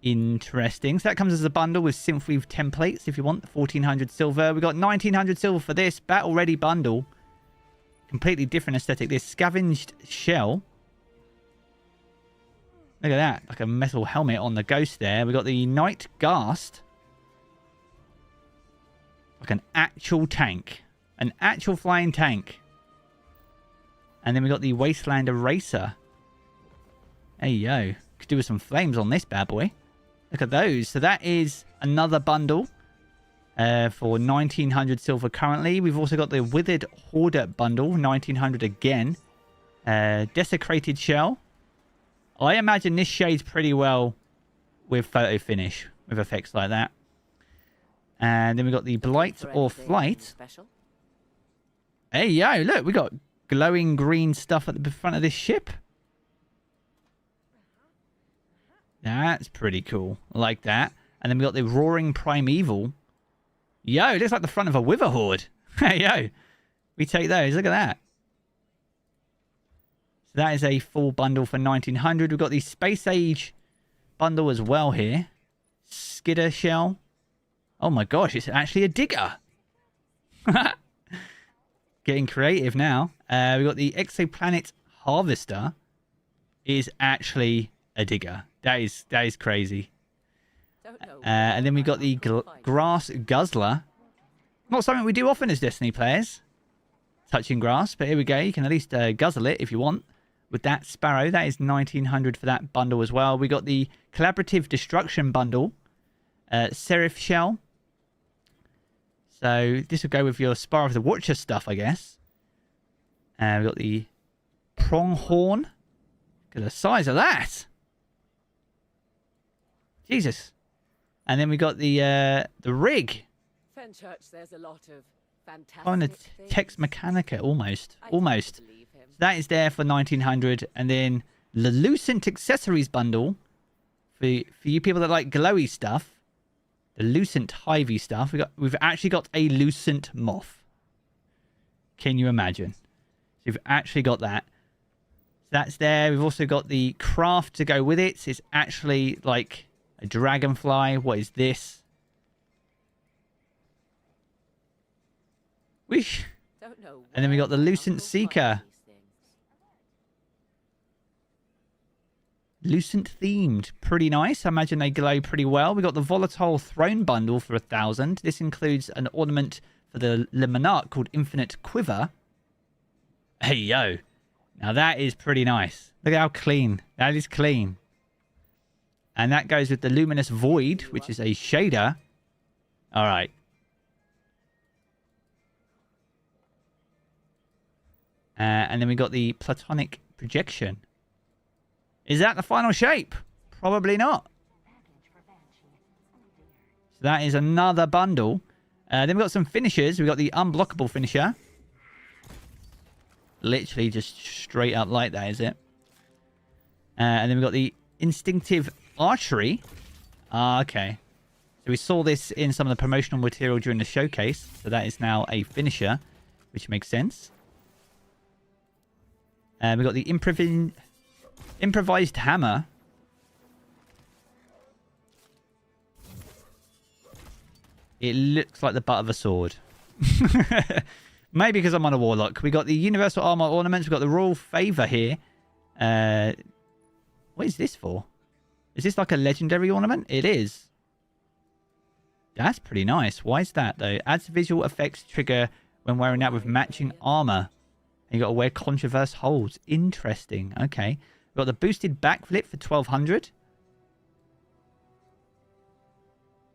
S1: Interesting. So that comes as a bundle with Synthweave templates if you want. 1400 silver. We got 1900 silver for this battle ready bundle. Completely different aesthetic. This scavenged shell. Look at that. Like a metal helmet on the ghost there. We got the Night Ghast. Like an actual tank. An actual flying tank. And then we got the Wasteland Eraser. There you go. Could do with some flames on this bad boy. Look at those. So that is another bundle for 1900 silver currently. We've also got the Withered Hoarder bundle, 1900 again. Desecrated Shell. I imagine this shades pretty well with photo finish, with effects like that. And then we got the Blight or Flight. Hey, yo, look, we got glowing green stuff at the front of this ship. That's pretty cool. I like that. And then we got the Roaring Primeval. Yo, it looks like the front of a Wither Horde. Hey, yo. We take those. Look at that. So that is a full bundle for 1900. We've got the Space Age bundle as well here. Skidder Shell. Oh my gosh, it's actually a digger. Getting creative now. We got the exoplanet harvester is actually a digger. That is crazy. And then we got the grass guzzler. Not something we do often as Destiny players. Touching grass, but here we go. You can at least guzzle it if you want. With that sparrow, that is 1900 for that bundle as well. We got the collaborative destruction bundle. Seraph shell. So this will go with your Spar of the Watcher stuff, I guess. And we've got the pronghorn. Look at the size of that. Jesus. And then we got the rig.
S11: Fenchurch, there's a lot of fantastic
S1: On the Tex Mechanica, almost. So that is there for 1900. And then the Lucent accessories bundle for you people that like glowy stuff. The Lucent Hivey stuff. We've actually got a Lucent moth. Can you imagine? So we've actually got that. So that's there. We've also got the craft to go with it. It's actually like a dragonfly. What is this? Wish. And then we got the Lucent Seeker. Lucent themed. Pretty nice. I imagine they glow pretty well. We got the Volatile Throne bundle for 1,000. This includes an ornament for the Le Monarch called Infinite Quiver. Hey, yo. Now that is pretty nice. Look at how clean. That is clean. And that goes with the Luminous Void, which is a shader. All right. And then we got the Platonic Projection. Is that the final shape? Probably not. So that is another bundle. Then we've got some finishers. We've got the Unblockable finisher. Literally just straight up like that, is it? And then we've got the Instinctive Archery. Okay. So we saw this in some of the promotional material during the showcase. So that is now a finisher, which makes sense. We've got the Improvised Hammer. It looks like the butt of a sword. Maybe because I'm on a warlock. We got the Universal Armor ornaments. We've got the Royal Favor here. What is this for? Is this like a legendary ornament? It is. That's pretty nice. Why is that though? Adds visual effects trigger when wearing that with matching armor. And you got to wear Controverse holds. Interesting. Okay. We've got the boosted backflip for 1,200.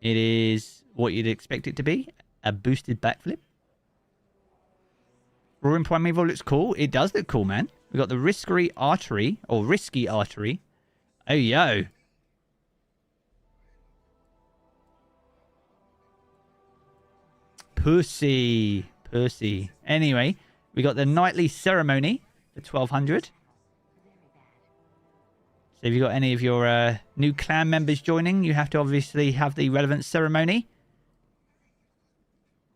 S1: It is what you'd expect it to be. A boosted backflip. Roaring Primeval looks cool. It does look cool, man. We've got the Risky Artery. Or Risky Artery. Oh, yo. Pussy. Pussy. Anyway, we got the Nightly Ceremony for 1,200. So if you've got any of your new clan members joining, you have to obviously have the relevant ceremony.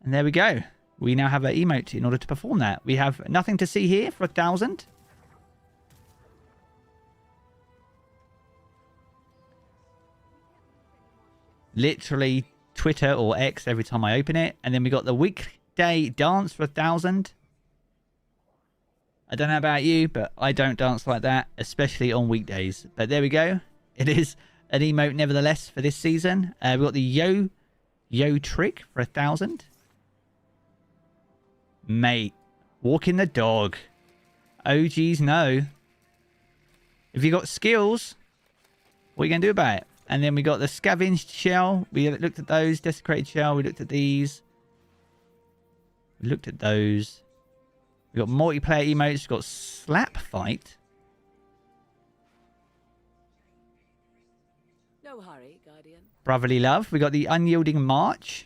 S1: And there we go. We now have an emote in order to perform that. We have nothing to see here for 1,000. Literally Twitter or X every time I open it. And then we got the weekday dance for 1,000. I don't know about you, but I don't dance like that, especially on weekdays. But there we go. It is an emote nevertheless for this season. We've got the yo trick for 1,000. Mate, walking the dog. OGs know. If you got skills, what are you going to do about it? And then we got the scavenged shell. We looked at those. Desecrated shell. We looked at these. We looked at those. We got multiplayer emotes. We've got slap fight.
S11: No hurry, Guardian.
S1: Brotherly love. We got the unyielding march.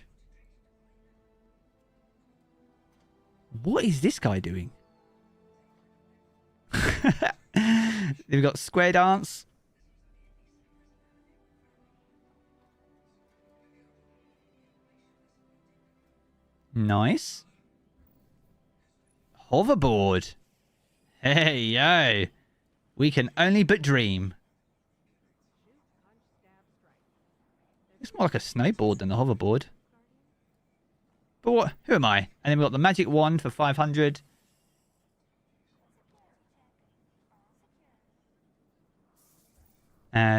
S1: What is this guy doing? We've got square dance. Nice. Hoverboard. Hey, yo. We can only but dream. It's more like a snowboard than a hoverboard. But what? Who am I? And then we've got the magic wand for 500.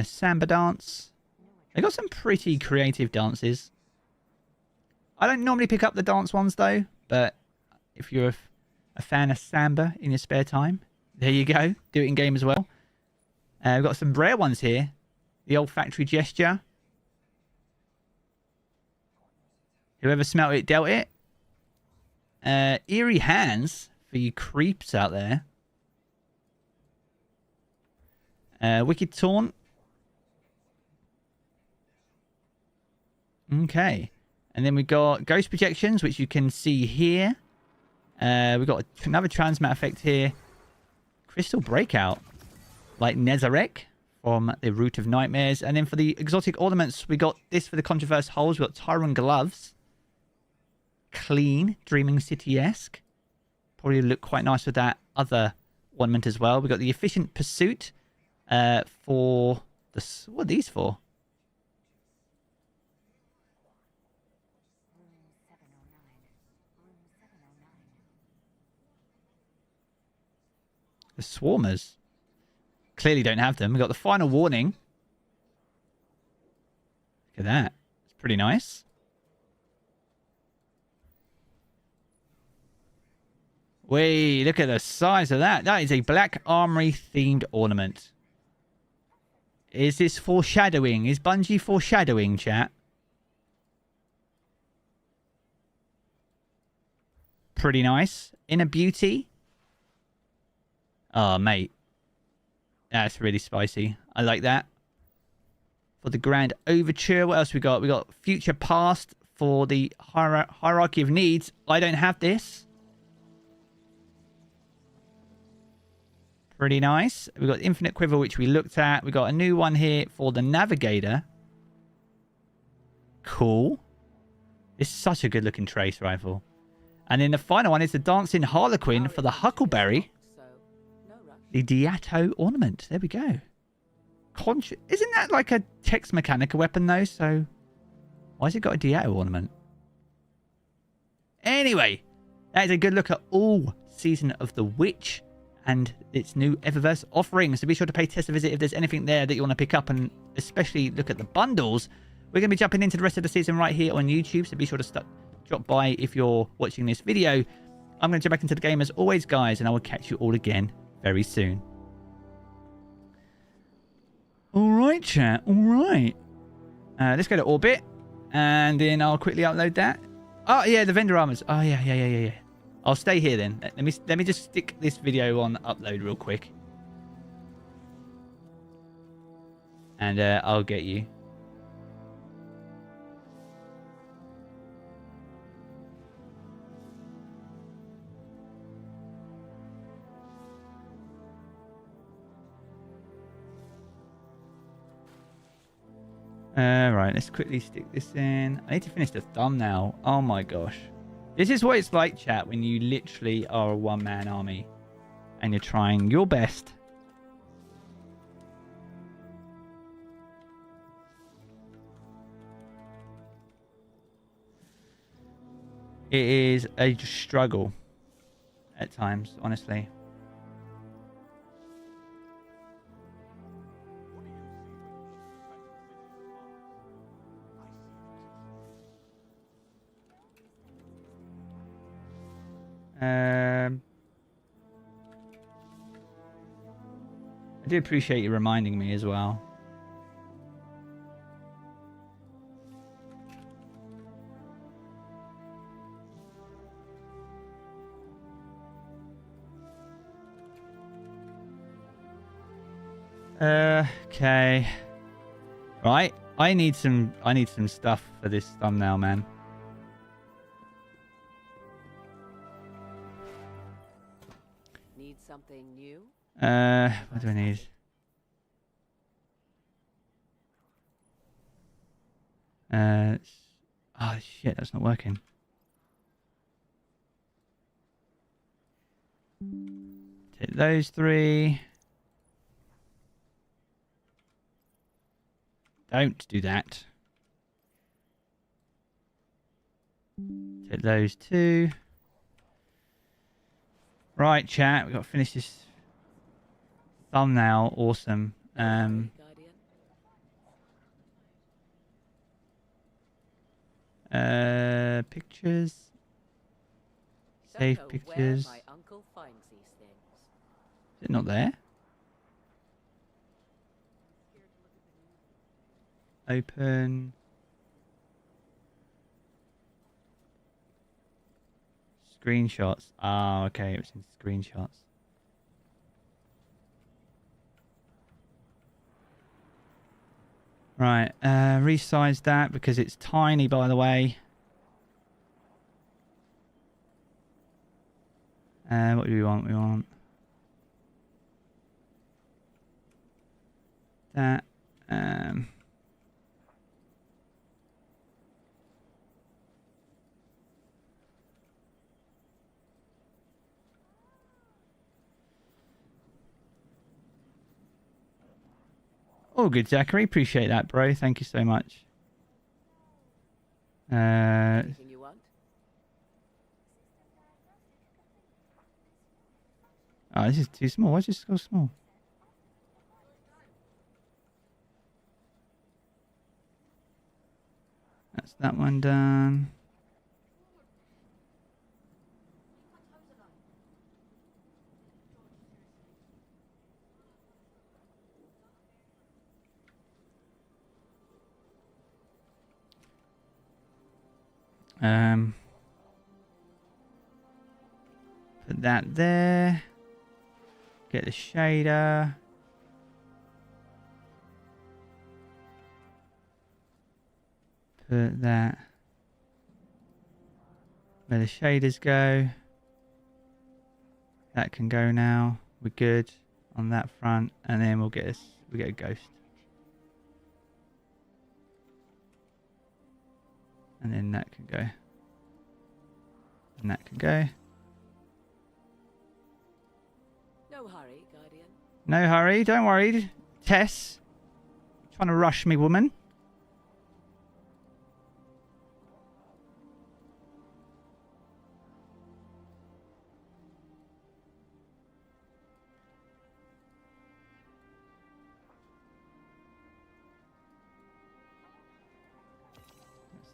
S1: Samba dance. They got some pretty creative dances. I don't normally pick up the dance ones though, but if you're a fan of samba in your spare time, there you go. Do it in game as well. We've got some rare ones here. The olfactory gesture. Whoever smelt it dealt it. Eerie hands for you creeps out there. Wicked taunt. Okay. And then we got ghost projections, which you can see here. We've got another transmat effect here. Crystal breakout. Like Nezarek from the Root of Nightmares. And then for the exotic ornaments, we got this for the Controverse holes. We got Tyrant gloves. Clean, Dreaming City-esque. Probably look quite nice with that other ornament as well. We got the Efficient Pursuit for the... What are these for? The Swarmers. Clearly don't have them. We got the Final Warning. Look at that. It's pretty nice. Wait, look at the size of that. That is a Black Armory themed ornament. Is this foreshadowing? Is Bungie foreshadowing, chat? Pretty nice. Inner Beauty. Oh, mate. That's really spicy. I like that. For the Grand Overture, what else we got? We got Future Past for the Hierarchy of Needs. I don't have this. Pretty nice. We've got Infinite Quiver, which we looked at. We got a new one here for the Navigator. Cool. It's such a good looking trace rifle. And then the final one is the Dancing Harlequin for the Huckleberry. The Diato ornament. There we go. Isn't that like a Tex Mechanica weapon though? So why has it got a Diato ornament? Anyway, that is a good look at all Season of the Witch and its new Eververse offerings. So be sure to pay Tess a visit if there's anything there that you want to pick up, and especially look at the bundles. We're going to be jumping into the rest of the season right here on YouTube, so be sure to drop by if you're watching this video. I'm going to jump back into the game as always, guys, and I will catch you all again very soon. All right, chat. All right. Let's go to Orbit, and then I'll quickly upload that. Oh, yeah, the vendor armors. Oh, yeah. I'll stay here then. Let me just stick this video on upload real quick. And I'll get you. Right, let's quickly stick this in. I need to finish the thumbnail. Oh my gosh. This is what it's like, chat, when you literally are a one-man army and you're trying your best. It is a struggle at times, honestly. I do appreciate you reminding me as well. Okay. Right. I need some stuff for this thumbnail, man.
S11: Need something new?
S1: What do I need? Oh shit, that's not working. Take those three. Don't do that. Take those two. Right, chat. We've got to finish this thumbnail. Awesome. Pictures. Save pictures. Is it not there? Open. Screenshots. Ah, okay. It was in screenshots. Right. Resize that because it's tiny, by the way. What do we want? We want that. All good, Zachary. Appreciate that, bro. Thank you so much.
S2: Anything you want?
S1: Oh, this is too small. Why is this so small? That's that one done. Put that there. Get the shader. Put that where the shaders go. That can go now. We're good on that front, and then we get a ghost. And then that can go. And that can go.
S2: No hurry, Guardian.
S1: No hurry, don't worry. Tess. Trying to rush me, woman.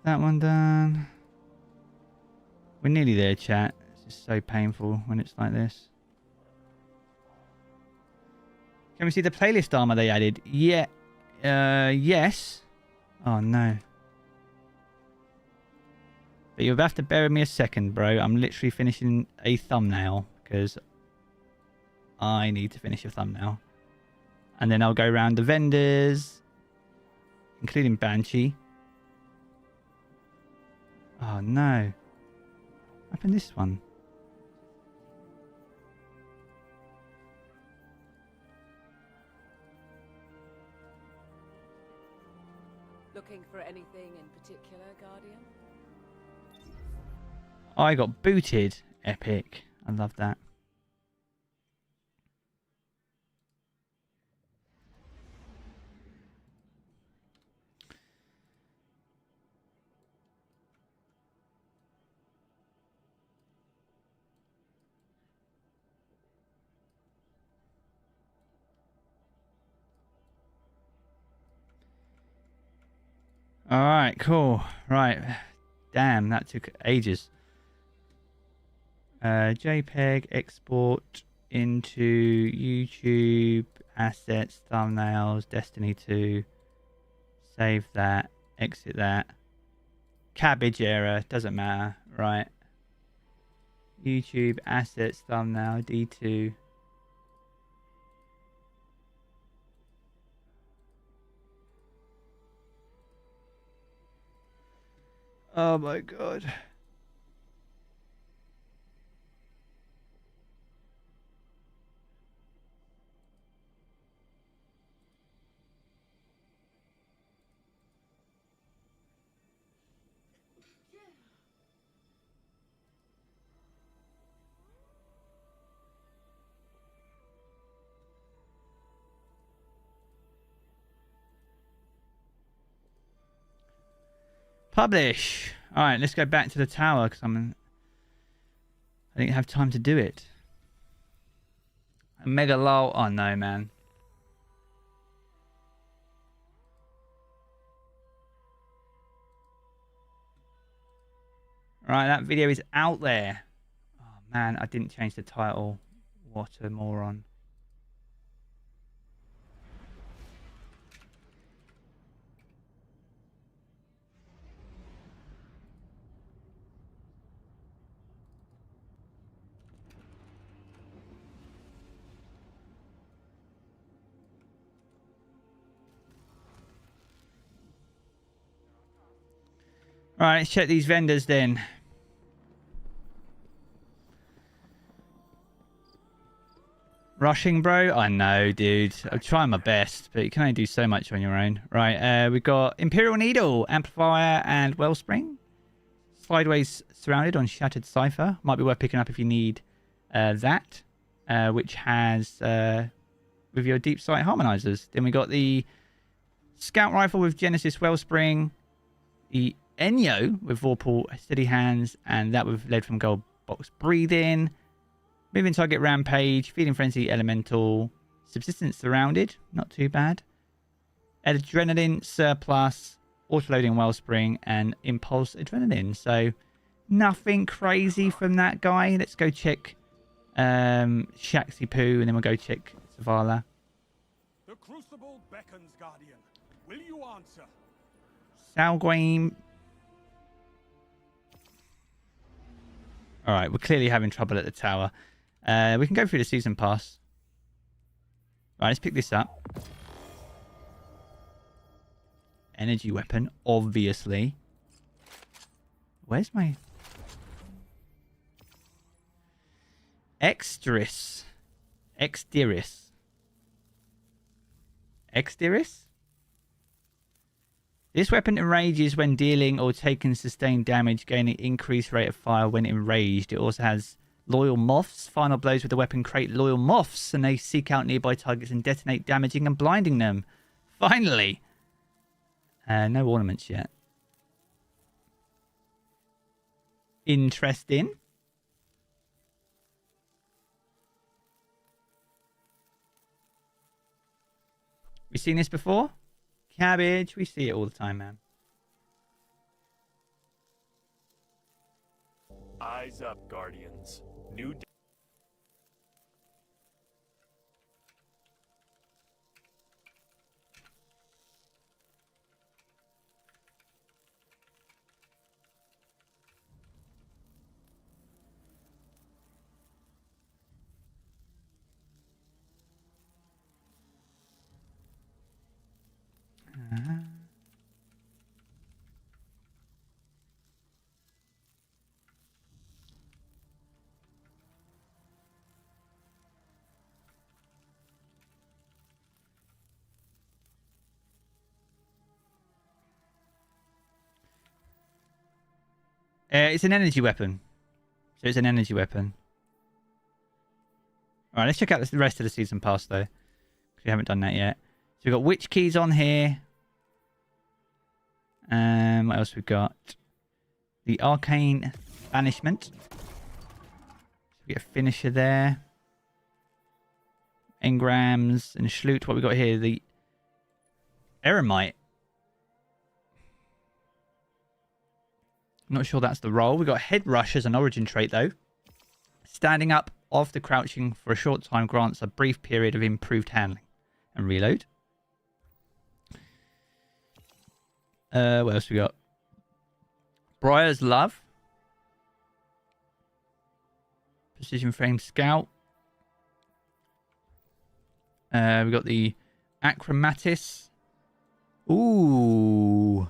S1: That one done. We're nearly there, chat. It's just so painful when it's like this. Can we see the playlist armor they added? Yeah. Yes. Oh, no. But you'll have to bear with me a second, bro. I'm literally finishing a thumbnail because I need to finish a thumbnail. And then I'll go around the vendors, including Banshee. Oh, no. What happened to this one?
S2: Looking for anything in particular, Guardian?
S1: I got booted. Epic. I love that. Alright, cool. Right. Damn, that took ages. JPEG export into YouTube, assets, thumbnails, Destiny 2. Save that. Exit that. Cabbage error. Doesn't matter. Right. YouTube, assets, thumbnail, D2. Oh my god. Publish. All right, let's go back to the tower because I didn't have time to do it. A mega lol. Oh no, man. Right, that video is out there. Oh man, I didn't change the title. What a moron. Right, let's check these vendors then. Rushing, bro? I know, dude. I'm trying my best, but you can only do so much on your own. Right, we've got Imperial Needle, Amplifier, and Wellspring. Sideways Surrounded on Shattered Cipher. Might be worth picking up if you need that, which has with your Deep Sight Harmonizers. Then we got the Scout Rifle with Genesis Wellspring, the Enyo with Vorpal Steady Hands, and that with Lead from Gold Box Breathing. Moving Target Rampage, Feeding Frenzy Elemental, Subsistence Surrounded, not too bad. Adrenaline Surplus, Autoloading Wellspring, and Impulse Adrenaline. So nothing crazy from that guy. Let's go check Shaxi Poo, and then we'll go check Zavala.
S13: The Crucible beckons, Guardian. Will you answer?
S1: Salguaim. Alright, we're clearly having trouble at the tower. We can go through the season pass. Right, let's pick this up. Energy weapon, obviously. Where's my... Extris. Exdiris. Exdiris? This weapon enrages when dealing or taking sustained damage, gaining increased rate of fire when enraged. It also has Loyal Moths. Final blows with the weapon create Loyal Moths, and they seek out nearby targets and detonate, damaging and blinding them. Finally! No ornaments yet. Interesting. We seen this before? Cabbage. We see it all the time, man.
S16: Eyes up, Guardians. New
S1: It's an energy weapon. So it's an energy weapon. Alright, let's check out the rest of the season pass, though. Because we haven't done that yet. So we've got Witch Keys on here. What else we've got? The Arcane Banishment. We get a finisher there. Engrams and Schloot. What we got here? The Eremite. I'm not sure that's the role. We got Head Rush as an origin trait, though. Standing up after crouching for a short time grants a brief period of improved handling and reload. What else we got? Briar's Love. Precision Frame Scout. We got the Acromatis. Ooh.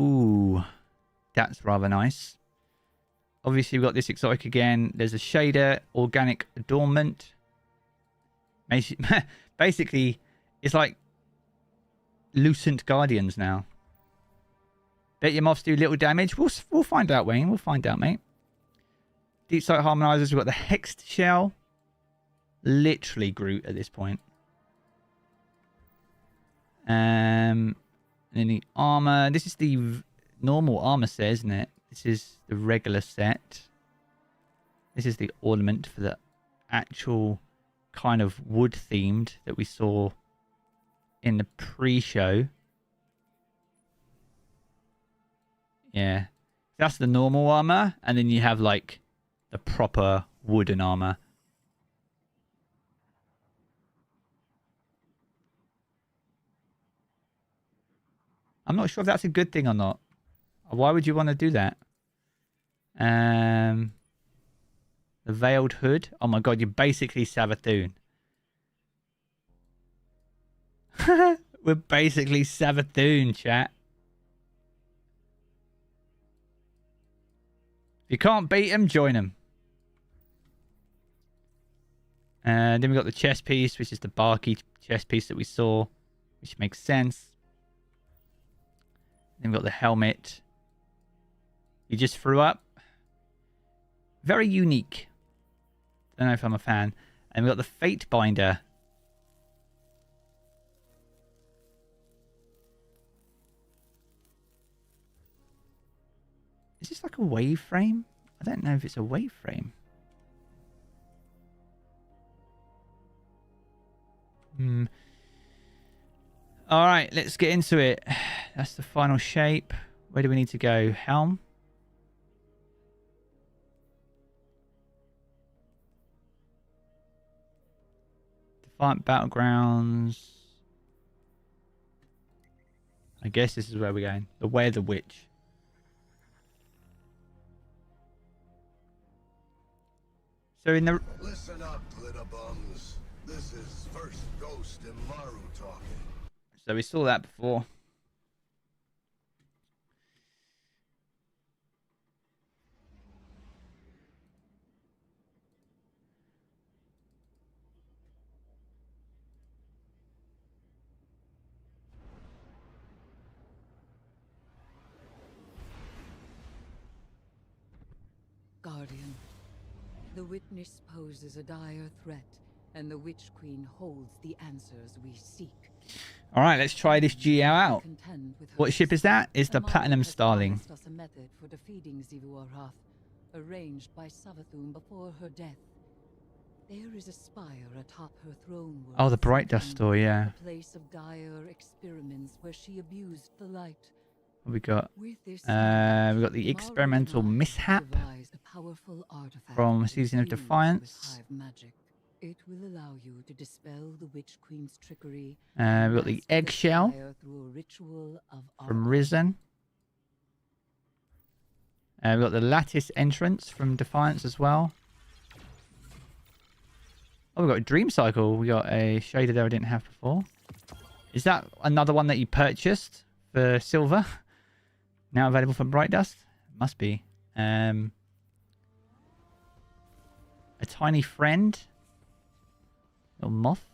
S1: Ooh, that's rather nice. Obviously, we've got this exotic again. There's a shader, Organic Adornment. Basically, it's like Lucent Guardians now. Bet your moths do little damage. We'll find out, Wayne. We'll find out, mate. Deep Sight Harmonizers. We've got the Hexed Shell. Literally Groot at this point. And then the armor. This is the normal armor set, isn't it? This is the regular set. This is the ornament for the actual kind of wood themed that we saw in the pre-show. Yeah. That's the normal armor. And then you have like the proper wooden armor. I'm not sure if that's a good thing or not. Why would you want to do that? The veiled hood. Oh my god, you're basically Savathun. We're basically Savathun, chat. If you can't beat him, join him. Then we got the chest piece, which is the Barky chest piece that we saw, which makes sense. Then we got the helmet. You just threw up. Very unique. Don't know if I'm a fan. And we got the Fate Binder. Is this like a wave frame? I don't know if it's a wave frame. All right, let's get into it. That's the final shape. Where do we need to go? Helm? Defiant Battlegrounds. I guess this is where we're going. The Way of the Witch. So in the...
S5: Listen up, glitter bums. This is first Ghost and Maru talking.
S1: So we saw that before.
S3: Guardian, the witness poses a dire threat, and the Witch Queen holds the answers we seek.
S1: All right, let's try this GL out. What ship is that? It's the Platinum Starling.
S3: Us a method for defeating Xivu-Arath, arranged by Savathun before her death. There is a spire atop her throne world.
S1: Oh, the Bright Dust Store, yeah.
S3: A place of dire experiments where she abused the light.
S1: What we got? We got the Experimental Mishap from Season of Defiance.
S3: It will allow you to dispel the Witch Queen's trickery.
S1: We got the Eggshell from Risen. We got the Lattice Entrance from Defiance as well. Oh, we got a Dream Cycle. We got a shader there I didn't have before. Is that another one that you purchased for silver? Now available for Bright Dust? Must be. A Tiny Friend. Little moth.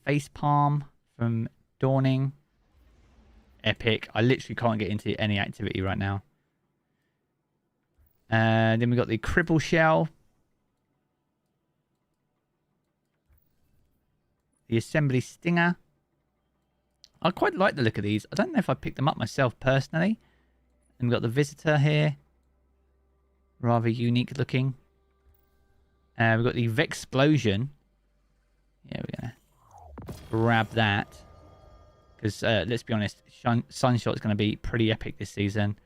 S1: Face Palm from Dawning. Epic. I literally can't get into any activity right now. Then we got the Cribble Shell. The Assembly Stinger. I quite like the look of these. I don't know if I picked them up myself personally. And we've got the Visitor here. Rather unique looking. We've got the Vexplosion. Yeah, we're going to grab that. Because, let's be honest, Sunshot is going to be pretty epic this season.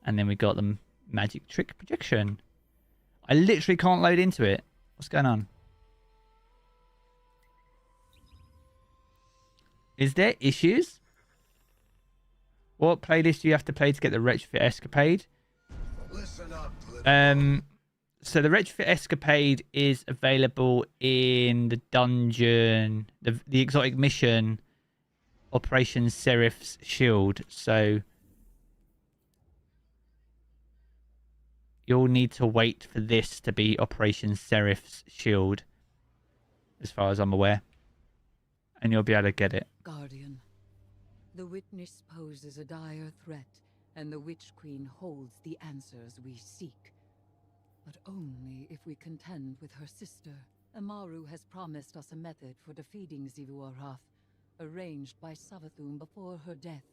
S1: And then we got the Magic Trick Projection. I literally can't load into it. What's going on? Is there issues? What playlist do you have to play to get the Retrofit Escapade?
S5: Listen up,
S1: so the Retrofit Escapade is available in the dungeon, the exotic mission, Operation Seraph's Shield. So you'll need to wait for this to be Operation Seraph's Shield, as far as I'm aware. And you'll be able to get it.
S3: Guardian, the witness poses a dire threat, and the Witch Queen holds the answers we seek. But only if we contend with her sister. Amaru has promised us a method for defeating Xivu-Arath, arranged by Savathun before her death.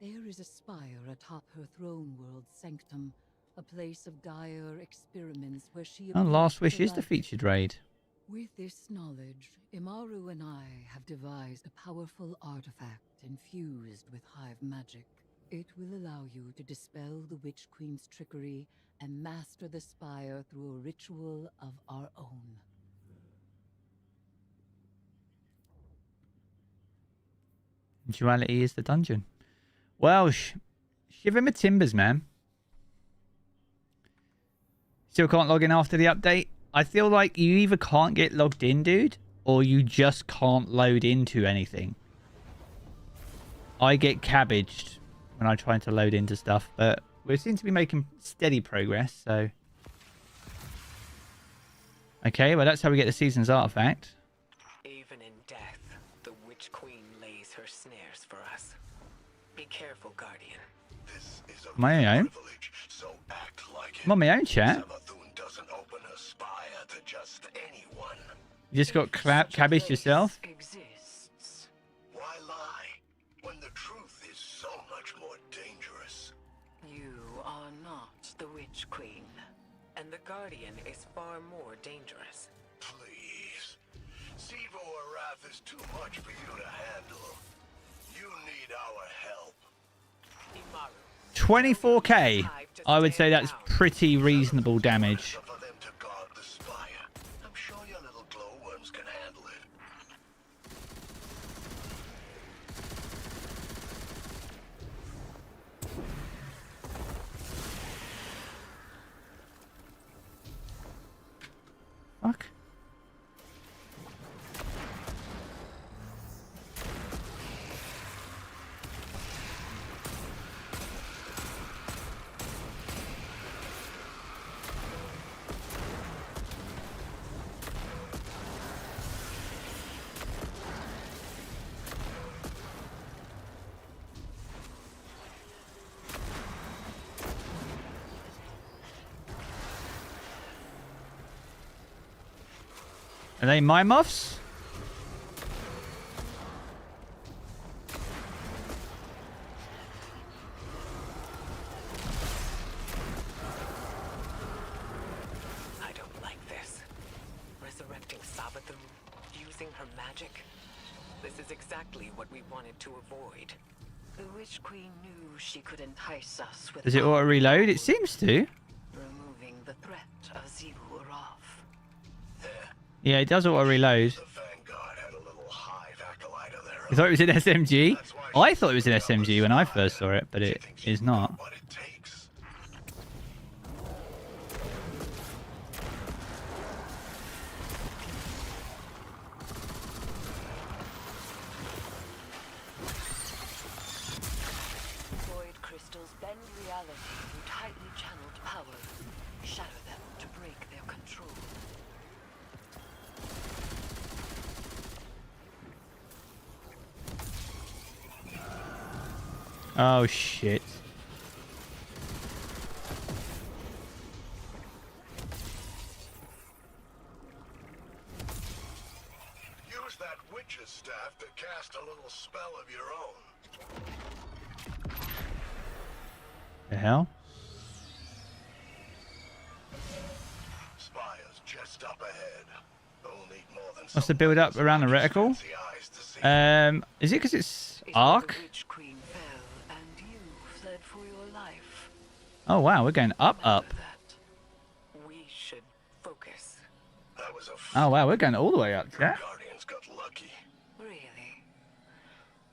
S3: There is a spire atop her throne world sanctum, a place of dire experiments where she...
S1: Oh, Last
S3: appears
S1: Wish
S3: to
S1: is the
S3: light.
S1: featured raid.
S3: With this knowledge, Imaru and I have devised a powerful artifact infused with hive magic. It will allow you to dispel the Witch Queen's trickery and master the spire through a ritual of our own.
S1: Duality is the dungeon. Well, shiver my timbers, man. Still can't log in after the update? I feel like you either can't get logged in, dude, or you just can't load into anything. I get cabbaged when I try to load into stuff, but we seem to be making steady progress, so... Okay, well that's how we get the season's artifact.
S11: Even in death, the Witch Queen lays her snares for us. Be careful, Guardian.
S5: This is a
S1: My own?
S5: privilege, so act like it.
S1: I'm on my own chat.
S5: Savathun doesn't open her spire to just anyone.
S1: You just got cabbaged yourself?
S11: Exists.
S5: Why lie when the truth is so much more dangerous?
S11: You are not the Witch Queen, and the Guardian is far more dangerous.
S5: Please. Xivu-Arath is too much for you to handle. You need our help.
S1: 24k. I would say that's pretty reasonable damage.
S5: For them to guard the spire. I'm sure your little glowworms can handle it.
S1: Fuck. Are they my muffs?
S11: I don't like this. Resurrecting Savathun, using her magic. This is exactly what we wanted to avoid.
S3: The Witch Queen knew she could entice us with...
S1: Does it auto reload? It seems to.
S3: removing the threat of Xivu-Arath.
S1: Yeah, it does auto reload. You thought it was an SMG? I thought it was an SMG when I first saw it, but it is not.
S3: Void crystals bend reality through tightly channeled power. Shatter them to break their control.
S1: Oh shit.
S5: Use that witch's staff to cast a little spell of your own.
S1: The hell?
S5: Spire's just up ahead. They'll need more than
S1: What's the build up around the reticle? Is it because it's arc? Oh wow, we're going up.
S11: We should focus.
S1: Oh wow, we're going all the way up, yeah.
S5: Guardians got lucky.
S3: Really?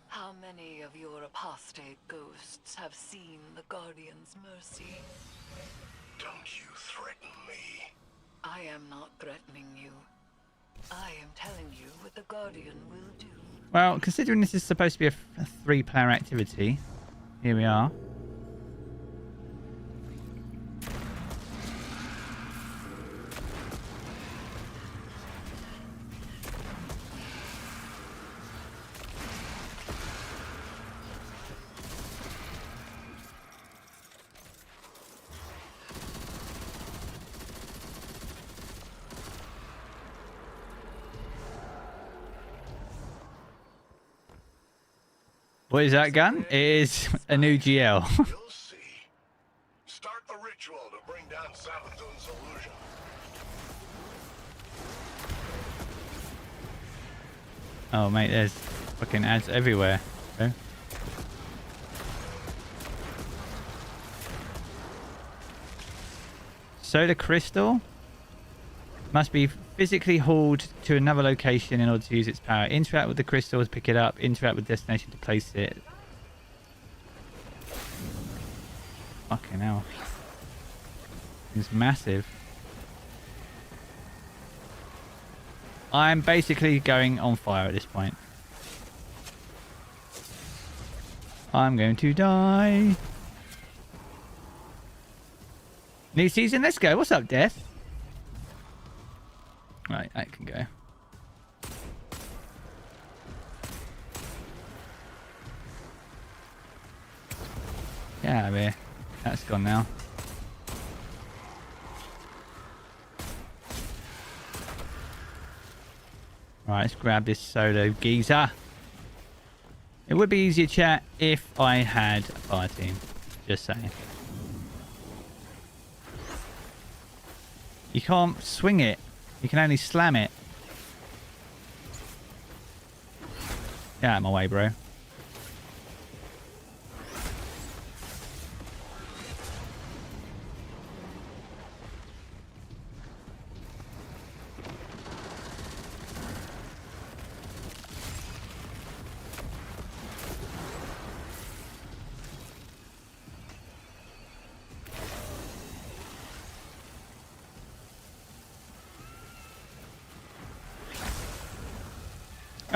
S3: How many of your apostate ghosts have seen the Guardian's mercy?
S5: Don't you threaten me.
S3: I am not threatening you. I am telling you what the Guardian will do.
S1: Well, considering this is supposed to be a 3-player activity, here we are. What is that gun? It is a new GL.
S5: Start the ritual to bring down Salvator's illusion.
S1: Oh, mate, there's fucking ads everywhere. Okay. Solar crystal must be physically hauled to another location in order to use its power. Interact with the crystal to pick it up. Interact with destination to place it. Fucking hell. It's massive. I'm basically going on fire at this point. I'm going to die. New season, let's go. What's up, Death? Right, that can go. Get out of here. That's gone now. Right, let's grab this solo geezer. It would be easier, chat, if I had a fire team. Just saying. You can't swing it. You can only slam it. Get out of my way, bro.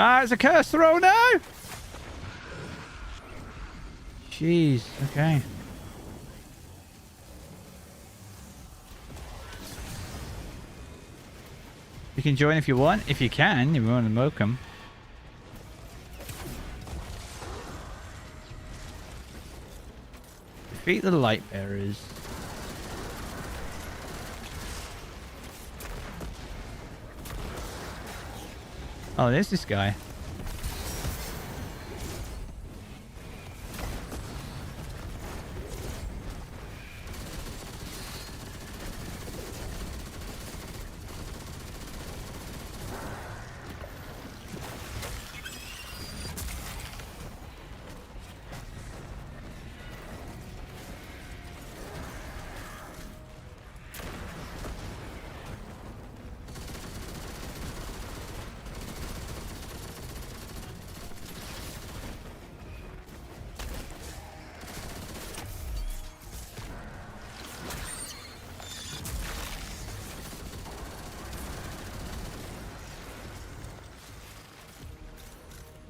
S1: Ah, it's a curse throw, no! Jeez, okay. You can join if you want. If you can, you're more than welcome. Defeat the light bearers. Oh, there's this guy.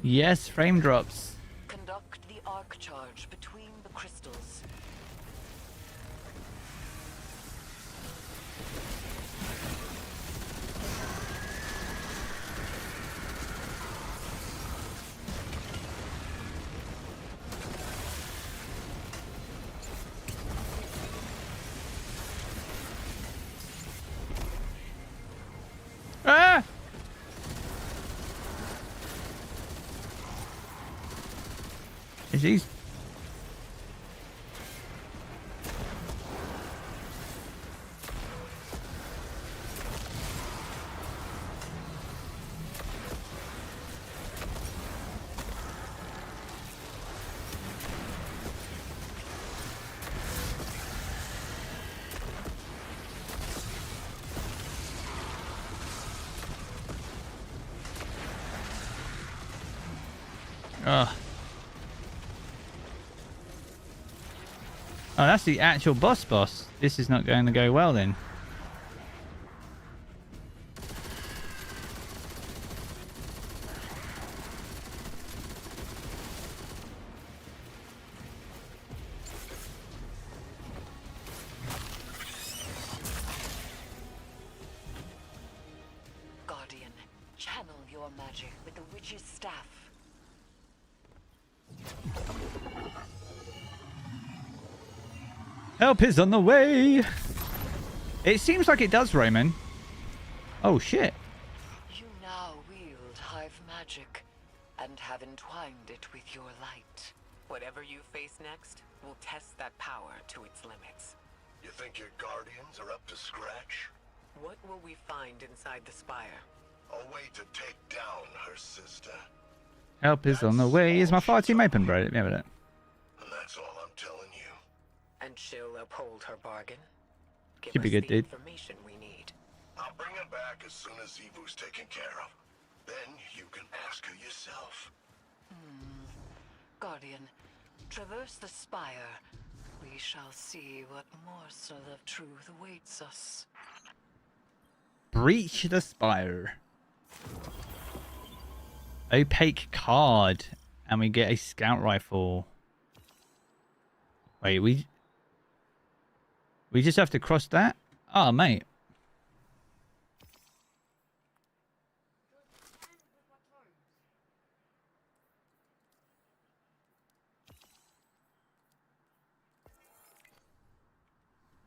S1: Yes, frame drops.
S11: Conduct the arc charge between the crystals.
S1: Ah! Is these? Ugh. Oh, that's the actual boss. This is not going to go well then.
S11: Guardian, channel your magic with the witch's staff.
S1: Help is on the way. It seems like it does, Roman. Oh shit.
S11: You now wield hive magic, and and have entwined it with your light. Whatever you face next, will test that power to its limits.
S5: You think your guardians are up to scratch?
S11: What will we find inside the spire?
S5: A way to take down her sister.
S1: Help is on the way. Is my fire team open, bro? Let me have a look.
S5: And that's all I'm telling you.
S11: And she'll uphold her bargain. Give
S1: Should be
S11: us
S1: good,
S11: the
S1: dude.
S11: information we need.
S5: I'll bring her back as soon as Evu's taken care of. Then you can ask her yourself.
S3: Guardian, traverse the spire. We shall see what morsel of truth awaits us.
S1: Breach the spire. Opaque card. And we get a scout rifle. Wait, we just have to cross that? Oh, mate.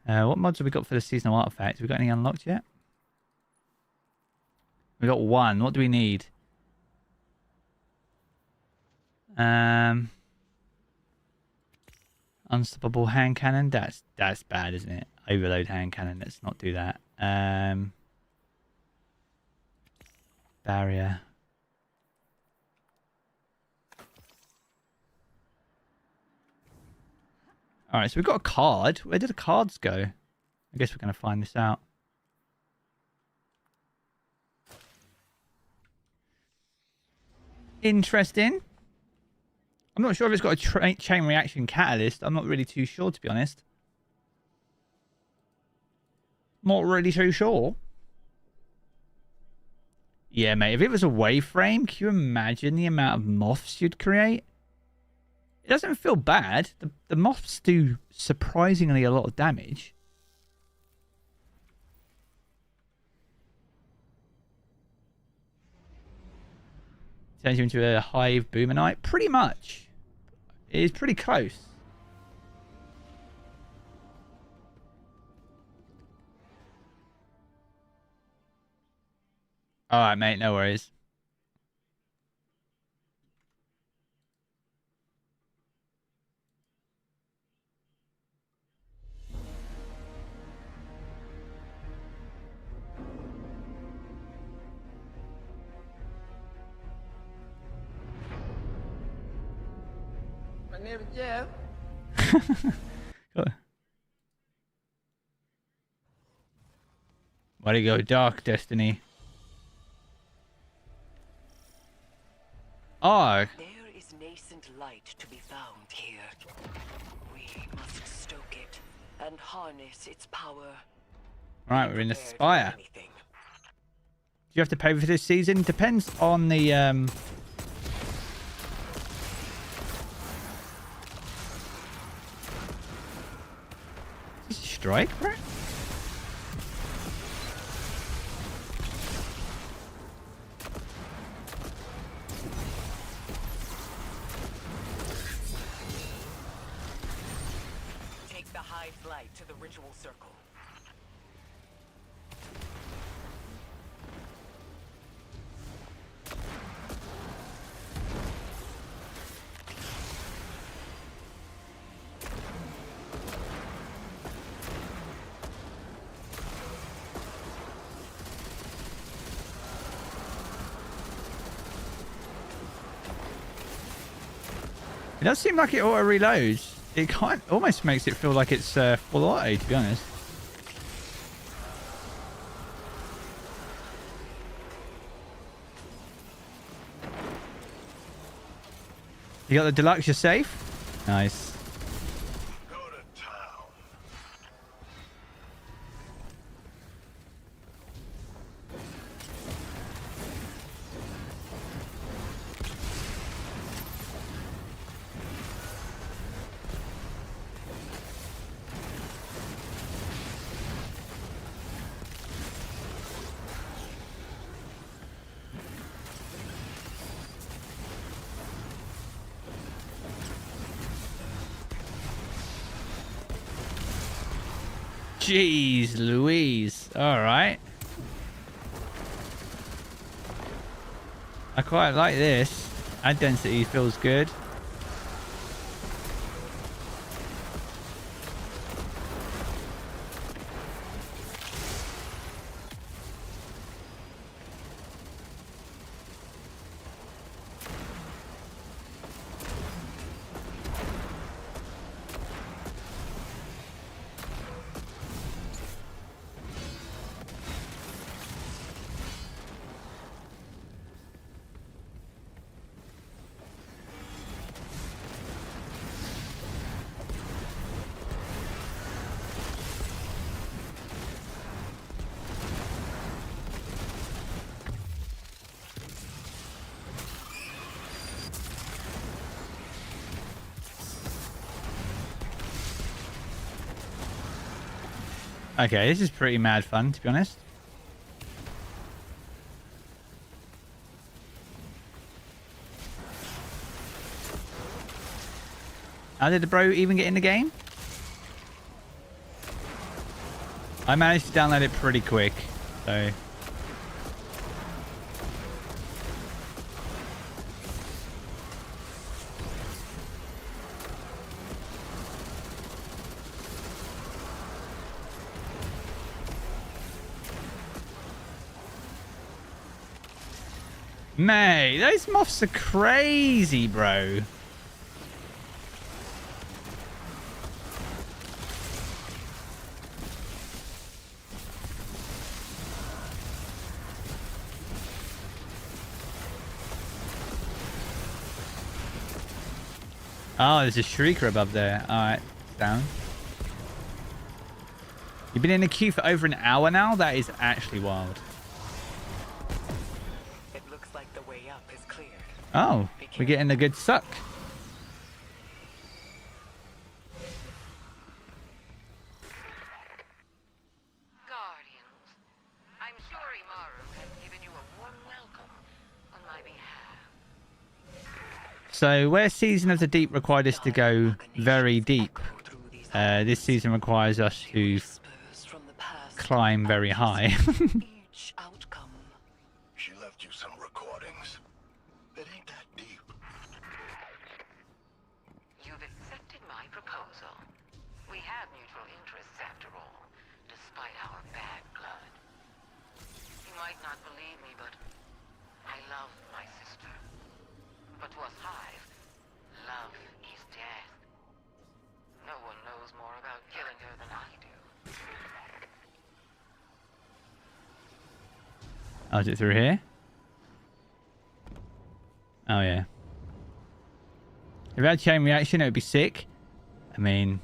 S1: What mods have we got for the seasonal artifacts? Have we got any unlocked yet? We got one. What do we need? Unstoppable hand cannon. That's bad, isn't it? Overload hand cannon. Let's not do that. Barrier. Alright, so we've got a card. Where did the cards go? I guess we're going to find this out. Interesting. I'm not sure if it's got a chain reaction catalyst. I'm not really too sure, to be honest. Not really too sure. Yeah, mate. If it was a wave frame, can you imagine the amount of moths you'd create? It doesn't feel bad. The moths do surprisingly a lot of damage. Turns you into a hive boomerite. Pretty much. It is pretty close. Alright, mate. No worries.
S9: My name is Jeff.
S1: Why do you go dark, Destiny? Oh.
S11: There is nascent light to be found here. We must stoke it and harness its power.
S1: Right, we're in the spire. Do you have to pay for this season? Depends on the Is this a strike, bro?
S11: Take the hive light to the ritual circle.
S1: It does seem like it auto reloads. It almost makes it feel like it's full auto, to be honest. You got the deluxe, you're safe? Nice. Jeez Louise. Alright. I quite like this. Add density feels good. Okay, this is pretty mad fun, to be honest. How did the bro even get in the game? I managed to download it pretty quick, so... Mate, those moths are crazy, bro. Oh, there's a shrieker above there. Alright, down. You've been in the queue for over an hour now? That is actually wild. Oh, we're getting a good suck.
S11: Guardians, I'm sure Imaru has given you a warm welcome on my behalf.
S1: So, where Season of the Deep required us to go very deep, this season requires us to climb very high.
S5: She left you some recordings. It ain't that deep.
S11: You've accepted my proposal. We have mutual interests after all, despite our bad blood. You might not believe me, but I love my sister. But to us Hive, love is death. No one knows more about killing her than I do.
S1: Oh, is it through here? Oh, yeah. If we had chain reaction, it would be sick. I mean...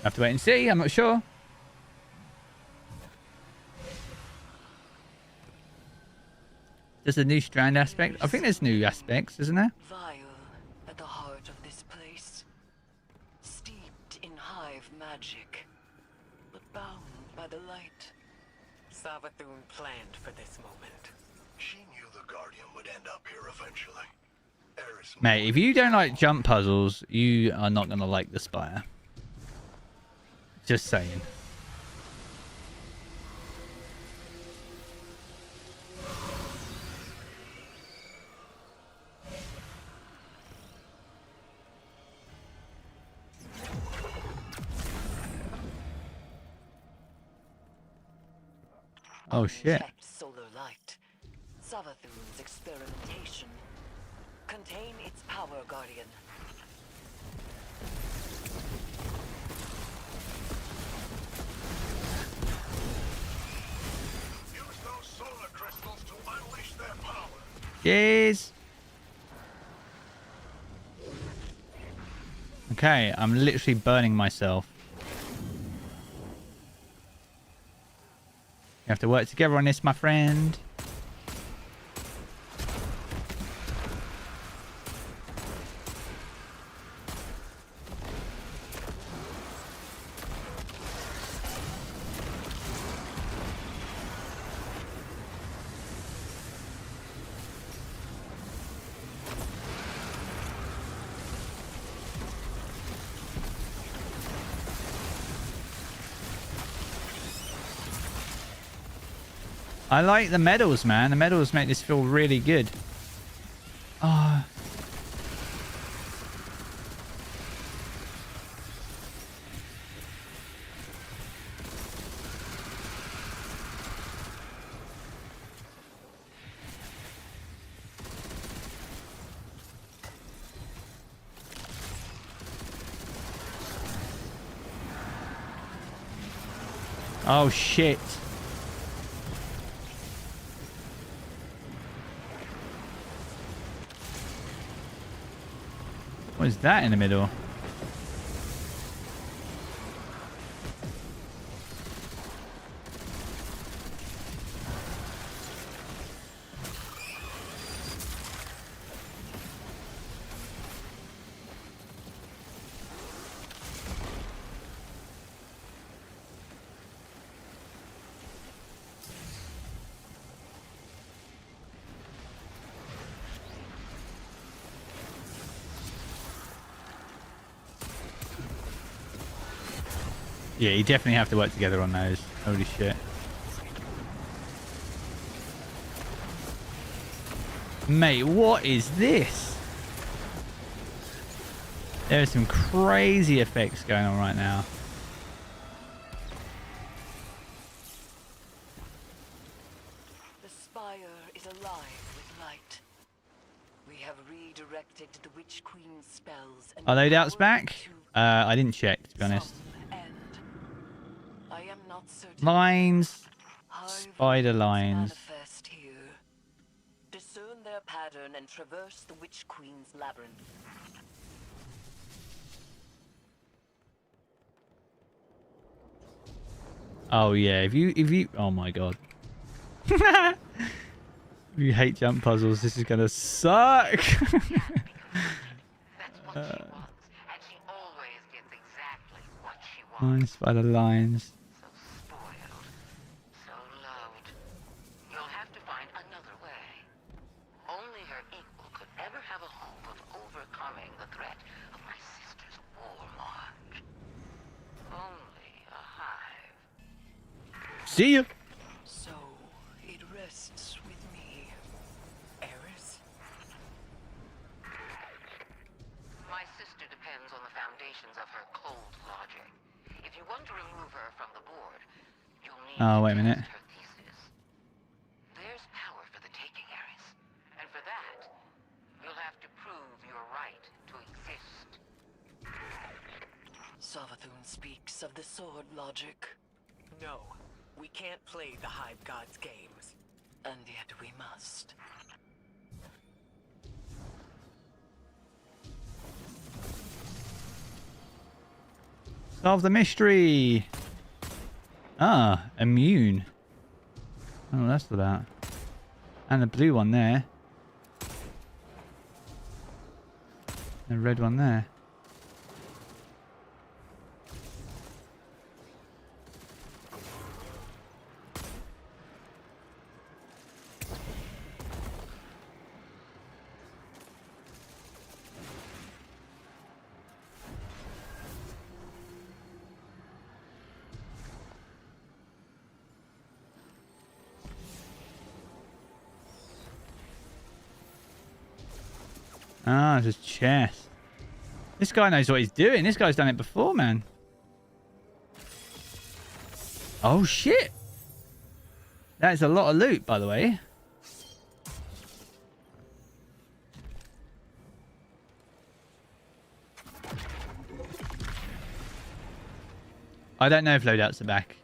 S1: have to wait and see. I'm not sure. There's a new strand aspect. I think there's new aspects, isn't there?
S17: Vile at the heart of this place. Steeped in Hive magic. But bound by the light.
S11: Salvathun planned for this moment.
S5: She knew the Guardian would end up here eventually.
S1: Mate, if you don't like jump puzzles, you are not going to like the Spire. Just saying. Oh shit.
S17: Checked solar light. Savathun's experimentation. Contain its power, Guardian.
S5: Use those solar crystals to unleash their power.
S1: Jeez. Okay, I'm literally burning myself. You have to work together on this, my friend. I like the medals, man. The medals make this feel really good. Oh shit. What is that in the middle? Yeah, you definitely have to work together on those. Holy shit. Mate, what is this? There are some crazy effects going on right now.
S17: The spire is alive with light. We have redirected the Witch Queen's spells. And
S1: Are loadouts back? I didn't check, to be honest.
S17: I am not certain.
S1: Lines. Spider lines.
S17: Manifest here. Discern their pattern and traverse the Witch Queen's labyrinth.
S1: Oh yeah, if you oh my god. If you hate jump puzzles, this is gonna suck. Lines, spider lines.
S11: You'll have to find another way. Only her equal could ever have a hope of overcoming the threat of my sister's war march. Only a hive.
S1: See ya.
S17: So it rests with me, Eris.
S11: My sister depends on the foundations of her cold logic. If you want to remove her from the board, you'll need
S1: Oh, wait a minute.
S11: her thesis. There's power for the taking, Eris. And for that, you'll have to prove your right to exist.
S17: Savathun speaks of the sword logic. No, we can't play the Hive God's games. And yet we must.
S1: Solve the mystery. Ah, immune. Oh, that's about. And the blue one there. The red one there. Ah, it's his chest. This guy knows what he's doing. This guy's done it before, man. Oh, shit. That is a lot of loot, by the way. I don't know if loadouts are back.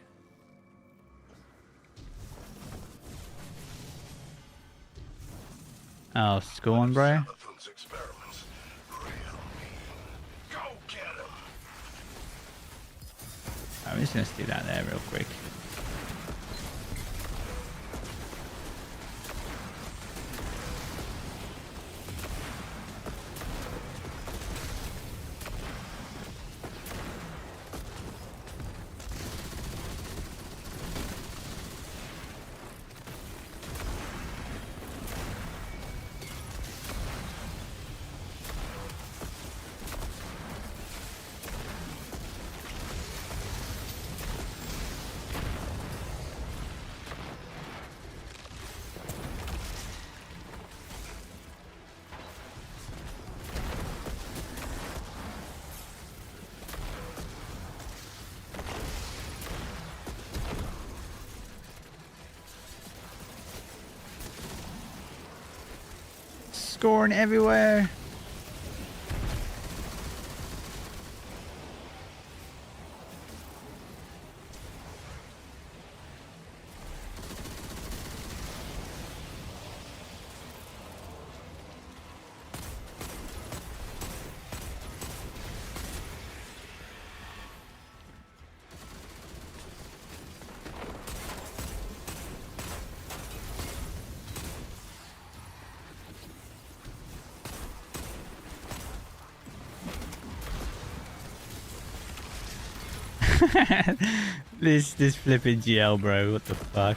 S1: Oh, scorn, bro. I'm just gonna do that there real quick. Scorn everywhere. This flipping GL, bro. What the fuck?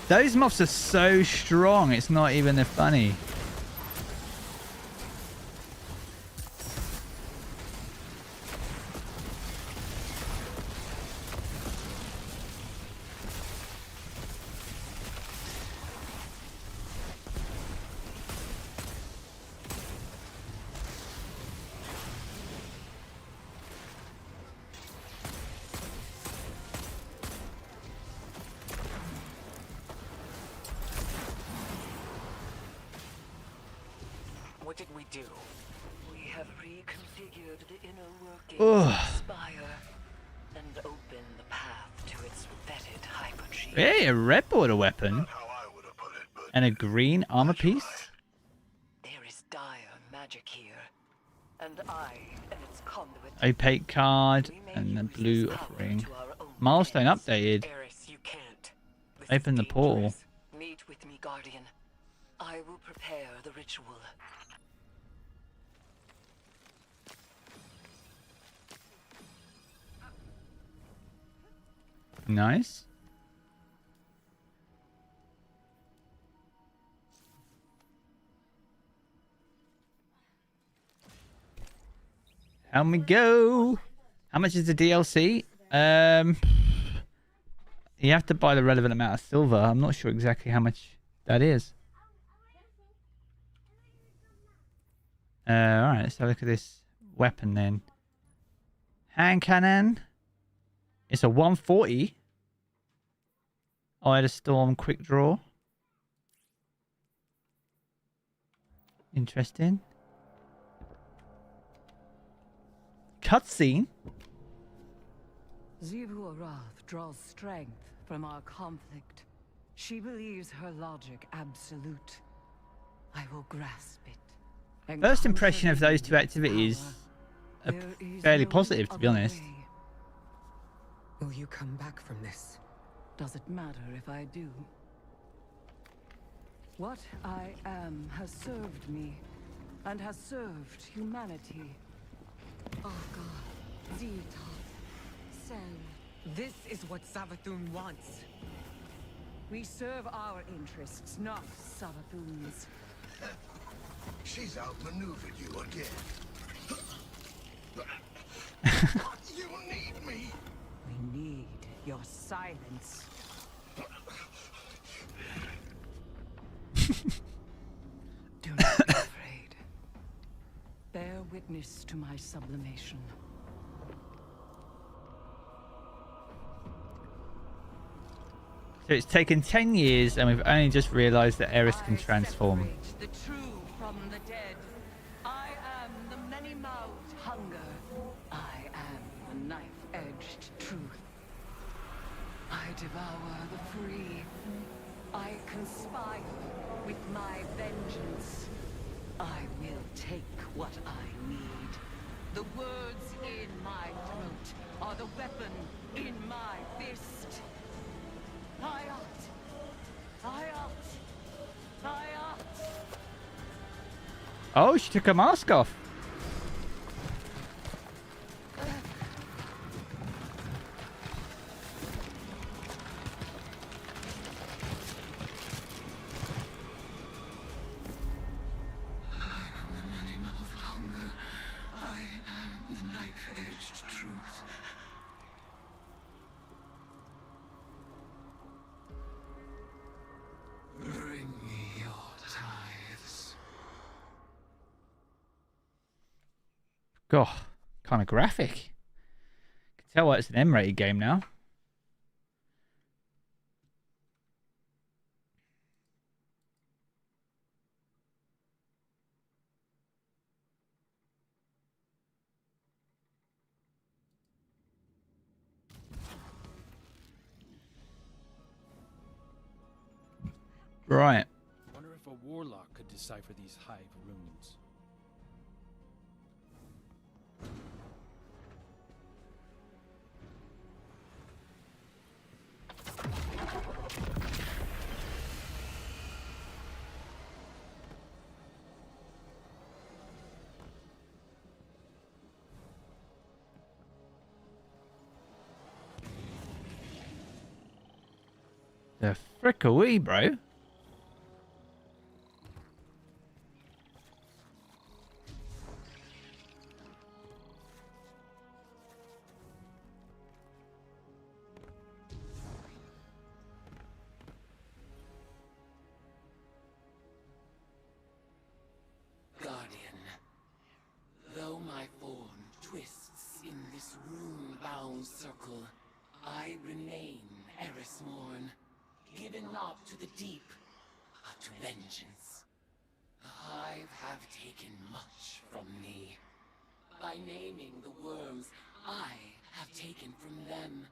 S1: Those moths are so strong. It's not even funny.
S17: What did we do? We have reconfigured the inner workings
S1: Ugh.
S17: of Spire and opened the path to its vetted hypergene.
S1: Hey, a red border weapon. And a green armor piece.
S17: There is dire magic here, and I am its conduit.
S1: Opaque card and the blue offering. Milestone updated.
S17: Eris, you can't. This
S1: Open
S17: is
S1: the portal.
S17: dangerous. Meet with me, Guardian. I will prepare the ritual.
S1: Nice. How we go? How much is the DLC? You have to buy the relevant amount of silver. I'm not sure exactly how much that is. Alright, let's have a look at this weapon then. Hand cannon. It's a 140. Ida Storm quick draw. Interesting. Cutscene.
S3: Xivu Arath draws strength from our conflict. She believes her logic absolute. I will grasp it. and
S1: First impression of
S3: conquer
S1: those two activities are fairly positive, to be honest.
S3: Will you come back from this? Does it matter if I do? What I am has served me, and has served humanity. Oh God, Zeta, Sen. This is what Savathun wants. We serve our interests, not Savathun's.
S5: She's outmaneuvered you again. You need me.
S3: We need your silence. Do not be afraid. Bear witness to my sublimation.
S1: So it's taken 10 years and we've only just realised that Eris can transform.
S3: The true from the dead. I am the many-mouthed hunger. I am the knife-edged truth. I devour the free. I conspire with my vengeance. I will take what I need. The words in my throat are the weapon in my fist.
S1: Oh, she took her mask off.
S22: Bring me your tithes.
S1: God, kind of graphic. Can tell why it's an M-rated game now. Right.
S14: Wonder if a warlock could decipher these hive runes.
S1: The frickawee, bro.
S9: Guardian, though my form twists in this rune-bound circle, I remain Erismorn, given not to the deep, but to vengeance. The Hive have taken much from me. By naming the worms, I have taken from them,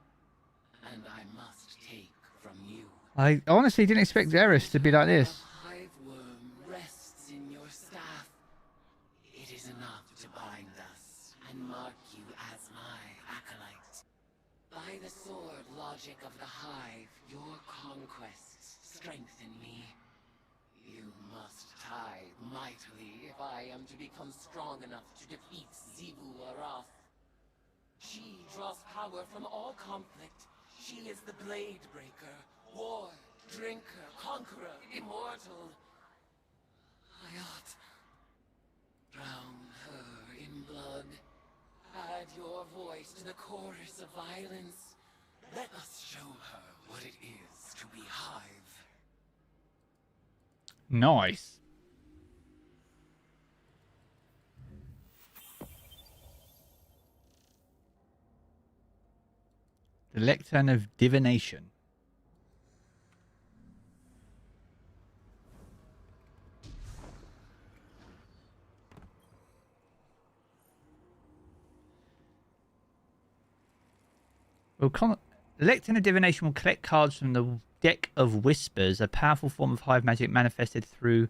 S9: and I must take from you.
S1: I honestly didn't expect Eris to be like this.
S9: The hive worm rests in your staff. It is enough to bind us and mark you as my acolyte. By the sword logic of the hive, your conquests strengthen me. You must tithe mightily if I am to become strong enough to defeat Xivu Arath. She draws power from all conflict. She is the blade breaker, war, drinker, conqueror, immortal. I ought drown her in blood. Add your voice to the chorus of violence. Let us show her what it is to be Hive.
S1: Nice. The Lectern of Divination. The Lectern of Divination will collect cards from the deck of Whispers, a powerful form of hive magic manifested through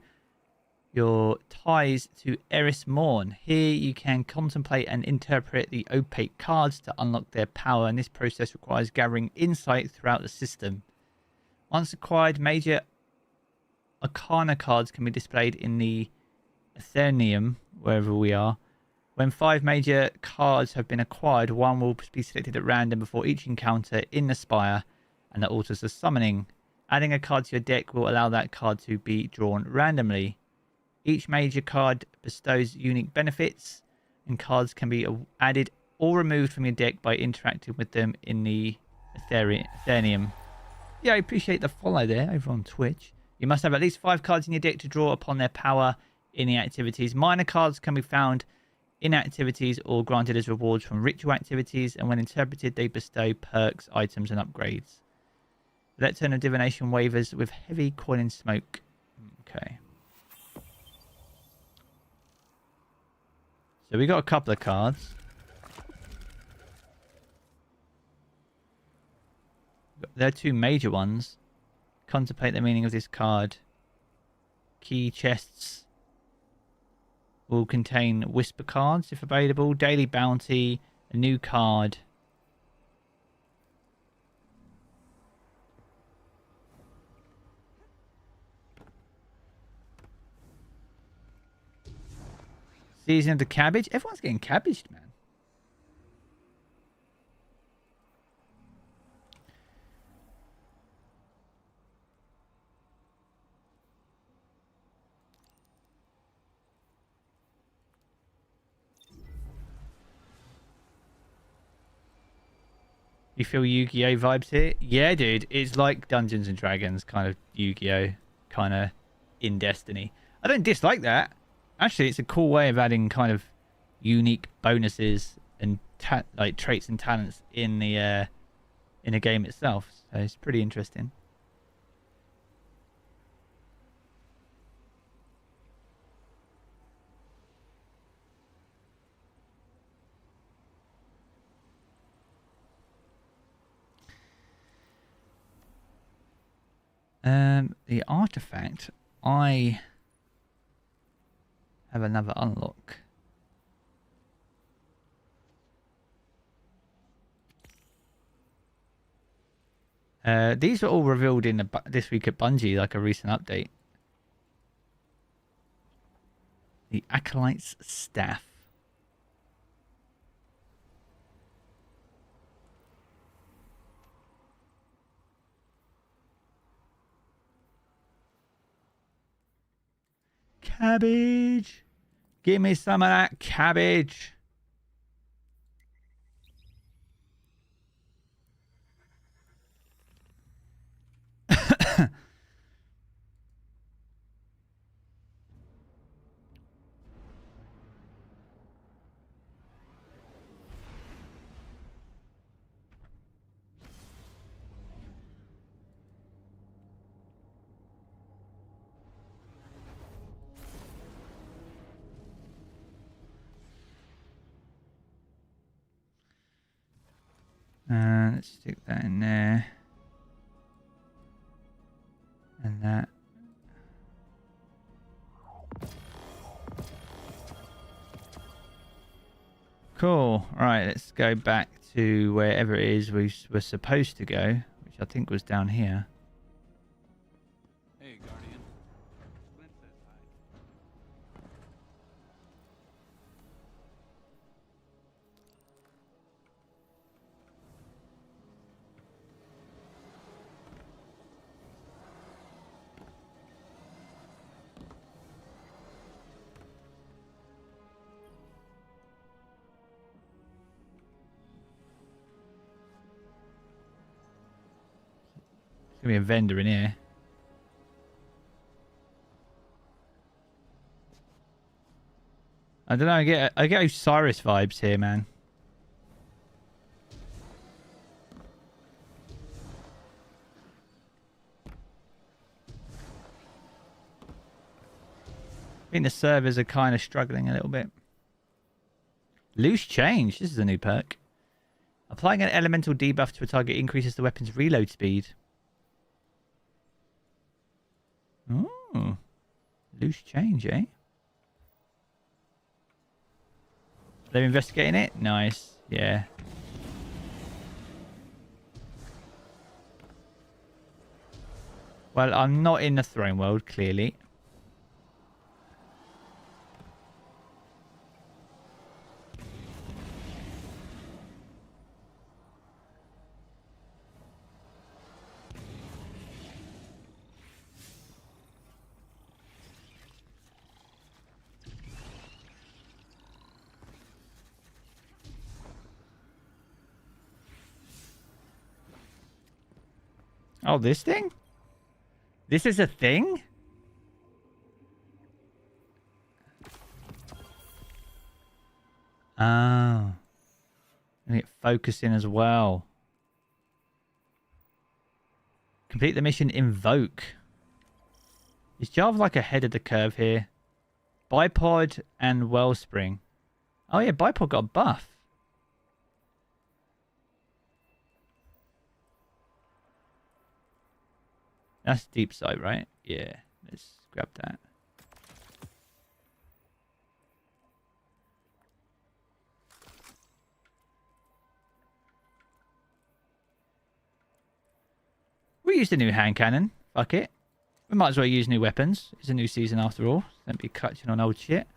S1: your ties to Eris Morn. Here you can contemplate and interpret the opaque cards to unlock their power, and this process requires gathering insight throughout the system. Once acquired, major Arcana cards can be displayed in the Athenaeum, wherever we are. When 5 major cards have been acquired, one will be selected at random before each encounter in the Spire, and that alters the summoning. Adding a card to your deck will allow that card to be drawn randomly. Each major card bestows unique benefits, and cards can be added or removed from your deck by interacting with them in the Athenaeum. Yeah, I appreciate the follow there over on Twitch. You must have at least 5 cards in your deck to draw upon their power in the activities. Minor cards can be found in activities or granted as rewards from ritual activities, and when interpreted, they bestow perks, items, and upgrades. Lectern of Divination wavers with heavy coiling smoke. Okay. So we got a couple of cards. There are 2 major ones. Contemplate the meaning of this card. Key chests will contain whisper cards if available. Daily bounty, a new card. Season of the Cabbage. Everyone's getting cabbaged, man. You feel Yu-Gi-Oh vibes here? Yeah, dude. It's like Dungeons and Dragons, kind of Yu-Gi-Oh, kind of in Destiny. I don't dislike that. Actually, it's a cool way of adding kind of unique bonuses and like traits and talents in the game itself. So it's pretty interesting. The artifact, I have another unlock. These were all revealed in this week at Bungie, like a recent update. The Acolyte's Staff. cabbage. Give me some of that cabbage. Let's stick that in there. And that. Cool. Right, let's go back to wherever it is we were supposed to go, which I think was down here.
S14: Hey, Guardian.
S1: There's gonna be a vendor in here. I don't know. I get Osiris vibes here, man. I think the servers are kind of struggling a little bit. Loose change. This is a new perk. Applying an elemental debuff to a target increases the weapon's reload speed. Oh, loose change, eh? They're investigating it? Nice. Yeah. Well, I'm not in the throne world, clearly. Oh, this thing? This is a thing? Oh. And it focusing as well. Complete the mission, invoke. Is Jarv like ahead of the curve here? Bipod and Wellspring. Oh yeah, Bipod got a buff. That's deep sight, right? Yeah, let's grab that. We used a new hand cannon. Fuck it. We might as well use new weapons. It's a new season after all. Don't be clutching on old shit.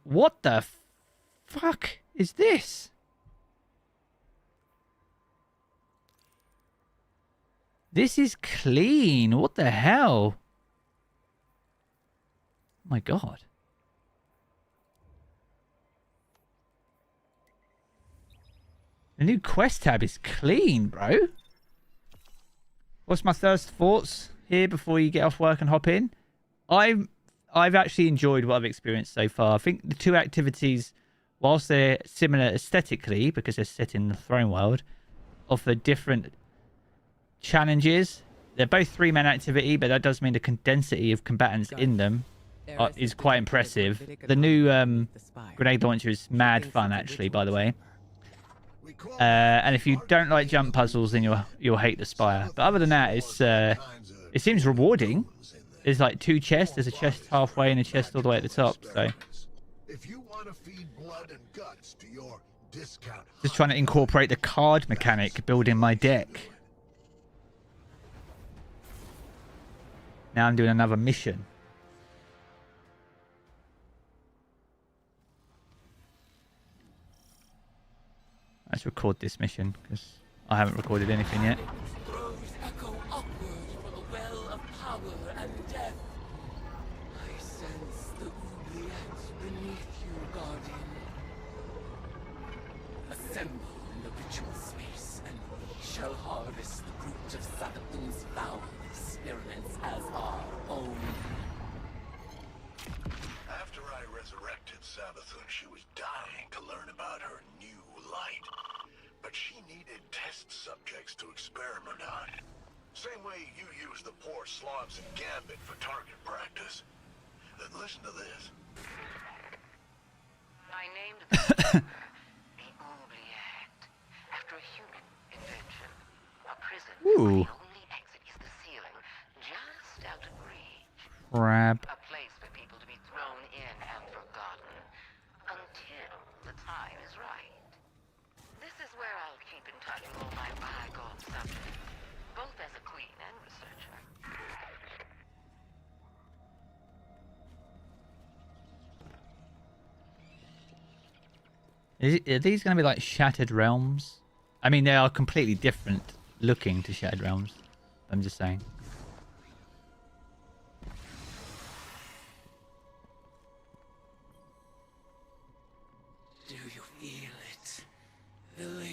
S1: What the fuck is this? This is clean. What the hell? Oh my god. The new quest tab is clean, bro. What's my first thoughts here before you get off work and hop in? I've actually enjoyed what I've experienced so far. I think the two activities, whilst they're similar aesthetically, because they're set in the throne world, offer different challenges. They're both 3-man activity, but that does mean the condensity of combatants in them is quite impressive. The new grenade launcher is mad fun, actually, by the way. And if you don't like jump puzzles, then you'll hate the Spire. But other than that, it seems rewarding. There's like 2 chests. There's a chest halfway and a chest all the way at the top. So just trying to incorporate the card mechanic, building my deck. Now I'm doing another mission. Let's record this mission, because I haven't recorded anything yet.
S5: Salvatori she was dying to learn about her new light, but she needed test subjects to experiment on. Same way you use the poor slobs in Gambit for target practice. Listen to this.
S11: I named the the Oubliette, after a human invention. A prison where the only exit is the ceiling, just out of reach.
S1: Crap.
S11: A place for people to be thrown in and forgotten until the time is right. This is where I'll keep in touch with all my bygone subjects, both as a queen and researcher.
S1: Are these going to be like Shattered Realms? I mean, they are completely different looking to Shattered Realms. I'm just saying.
S9: Do you feel it?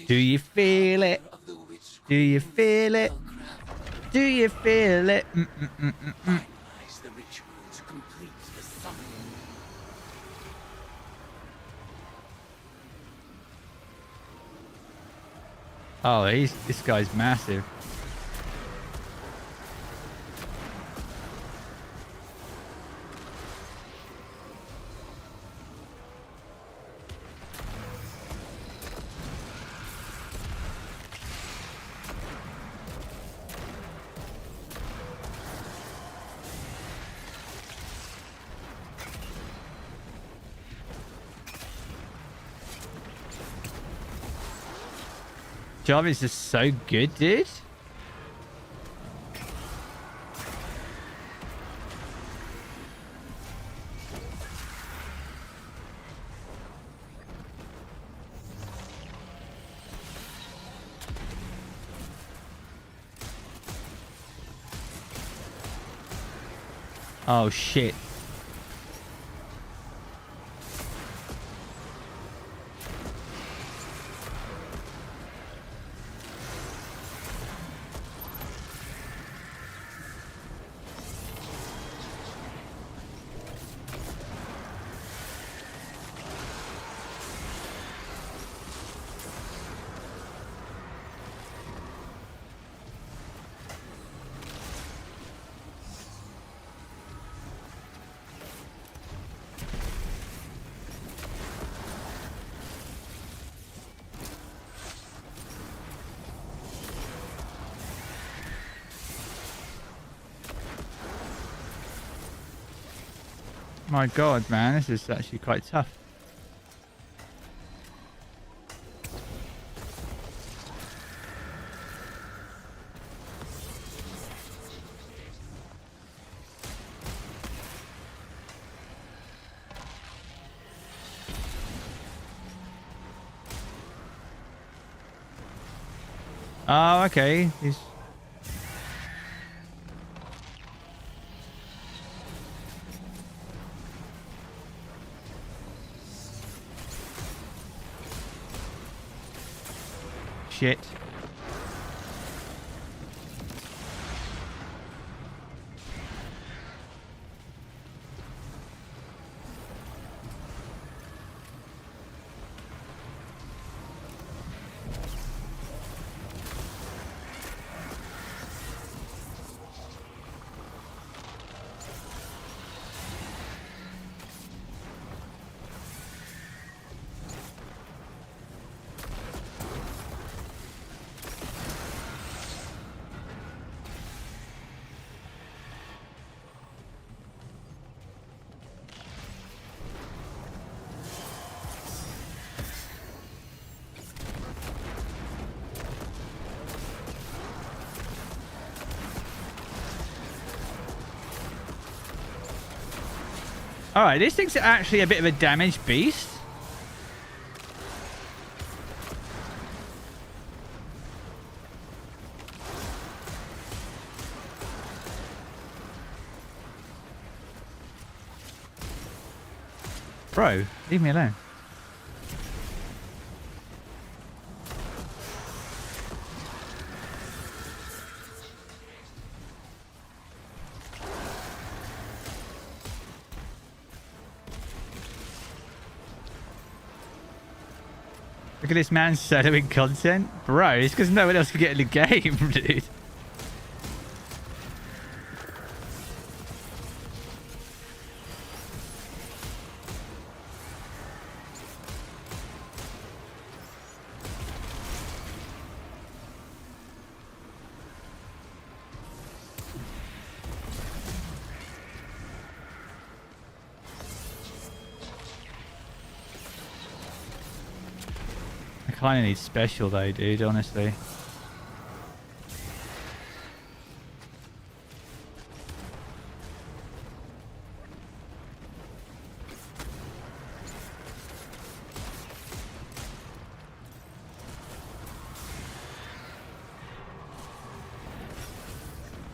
S1: Do you feel it? Do you feel it? Do you feel it?
S9: Finalize the ritual to complete the summoning.
S1: Oh, this guy's massive. Jarv is just so good, dude. Oh shit. My god, man, this is actually quite tough. Oh, okay. He's... Shit. Alright, this thing's actually a bit of a damaged beast. Bro, leave me alone. Look at this man soloing content. Bro, it's because no one else can get in the game, dude. I kind of need special though, dude, honestly. Is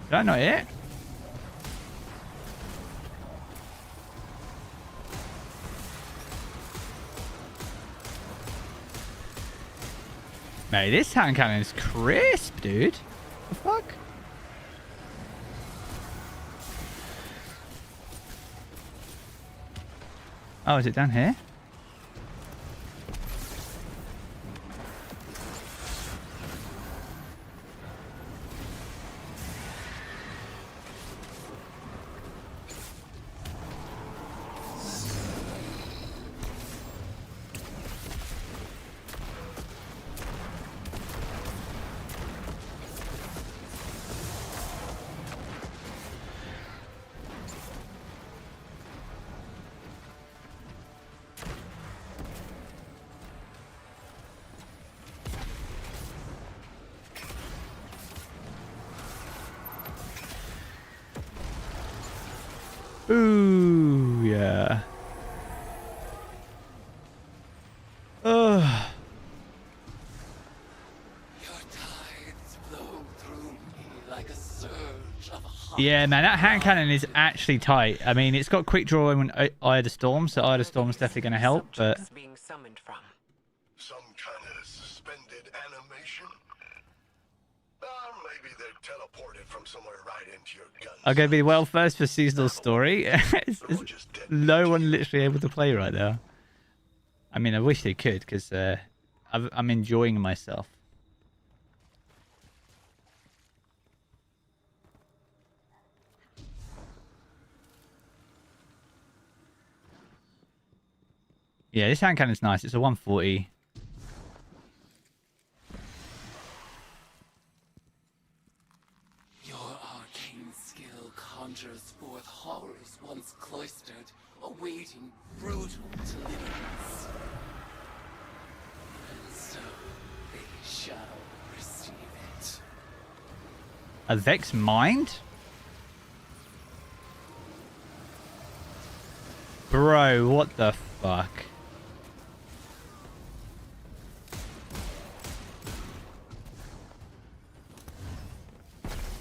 S1: that not it? Mate, this hand cannon is crisp, dude. The fuck? Oh, is it down here? Ooh, yeah. Ugh. Yeah, man, that hand cannon is actually tight. I mean, it's got quick draw when Eye of the Storm, so Eye of the Storm's definitely going to help, but...
S5: Being summoned from some kind of suspended animation. Maybe they're teleported from somewhere right into your gun.
S1: I'm going to be well first for seasonal story. it's no one literally able to play right now. I mean, I wish they could, because I'm enjoying myself. Yeah, this hand cannon's nice. It's a 140.
S18: Your arcane skill conjures forth horrors once cloistered, awaiting brutal deliverance. And so they shall receive it.
S1: A Vex Mind? Bro, what the fuck?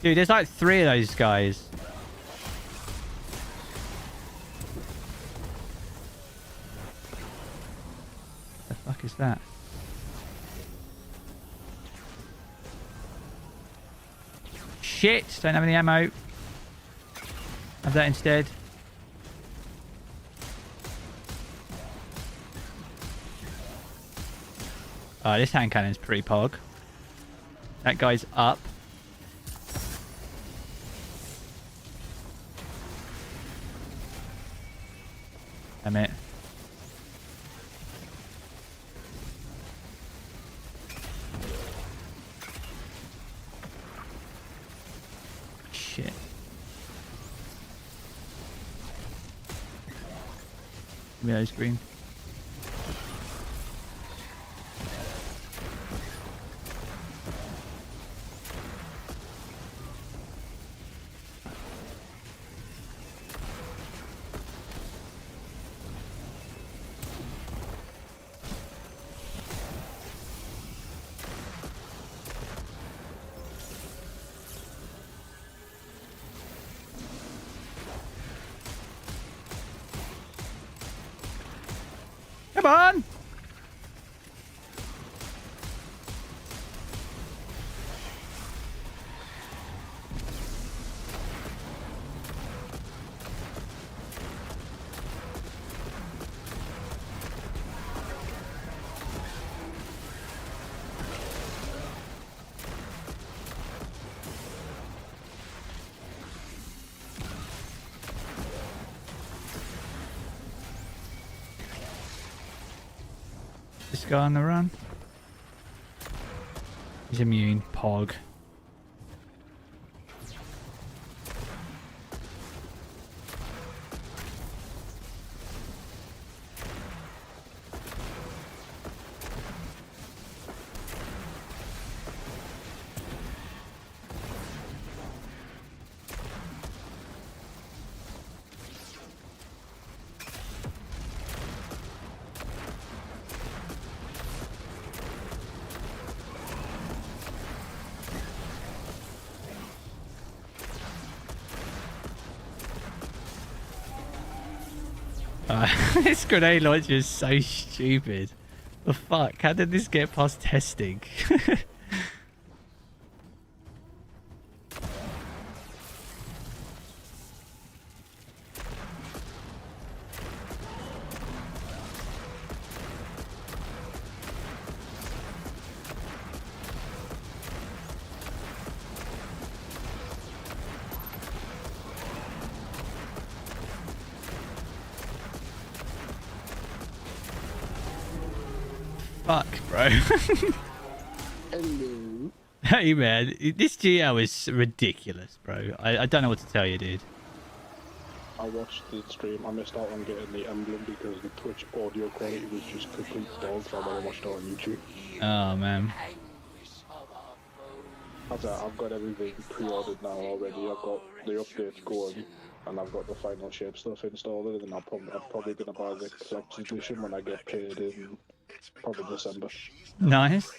S1: Dude, there's like 3 of those guys. The fuck is that? Shit! Don't have any ammo. Have that instead. Oh, this hand cannon's pretty pog. That guy's up. Damn it. Shit. Give me those green. Come on! this guy on the run. He's immune. Pog. This grenade launcher is so stupid. The fuck? How did this get past testing? Fuck, bro.
S6: Hello.
S1: Hey, man. This GL is ridiculous, bro. I don't know what to tell you, dude.
S6: I watched the stream. I missed out on getting the emblem because the Twitch audio quality was just complete dog, so I watched it on YouTube.
S1: Oh, man.
S6: I've got everything pre-ordered now already. I've got the updates going, and I've got the final shape stuff installed, and then I'm probably going to buy the collector's edition when I get paid in probably December.
S1: Nice.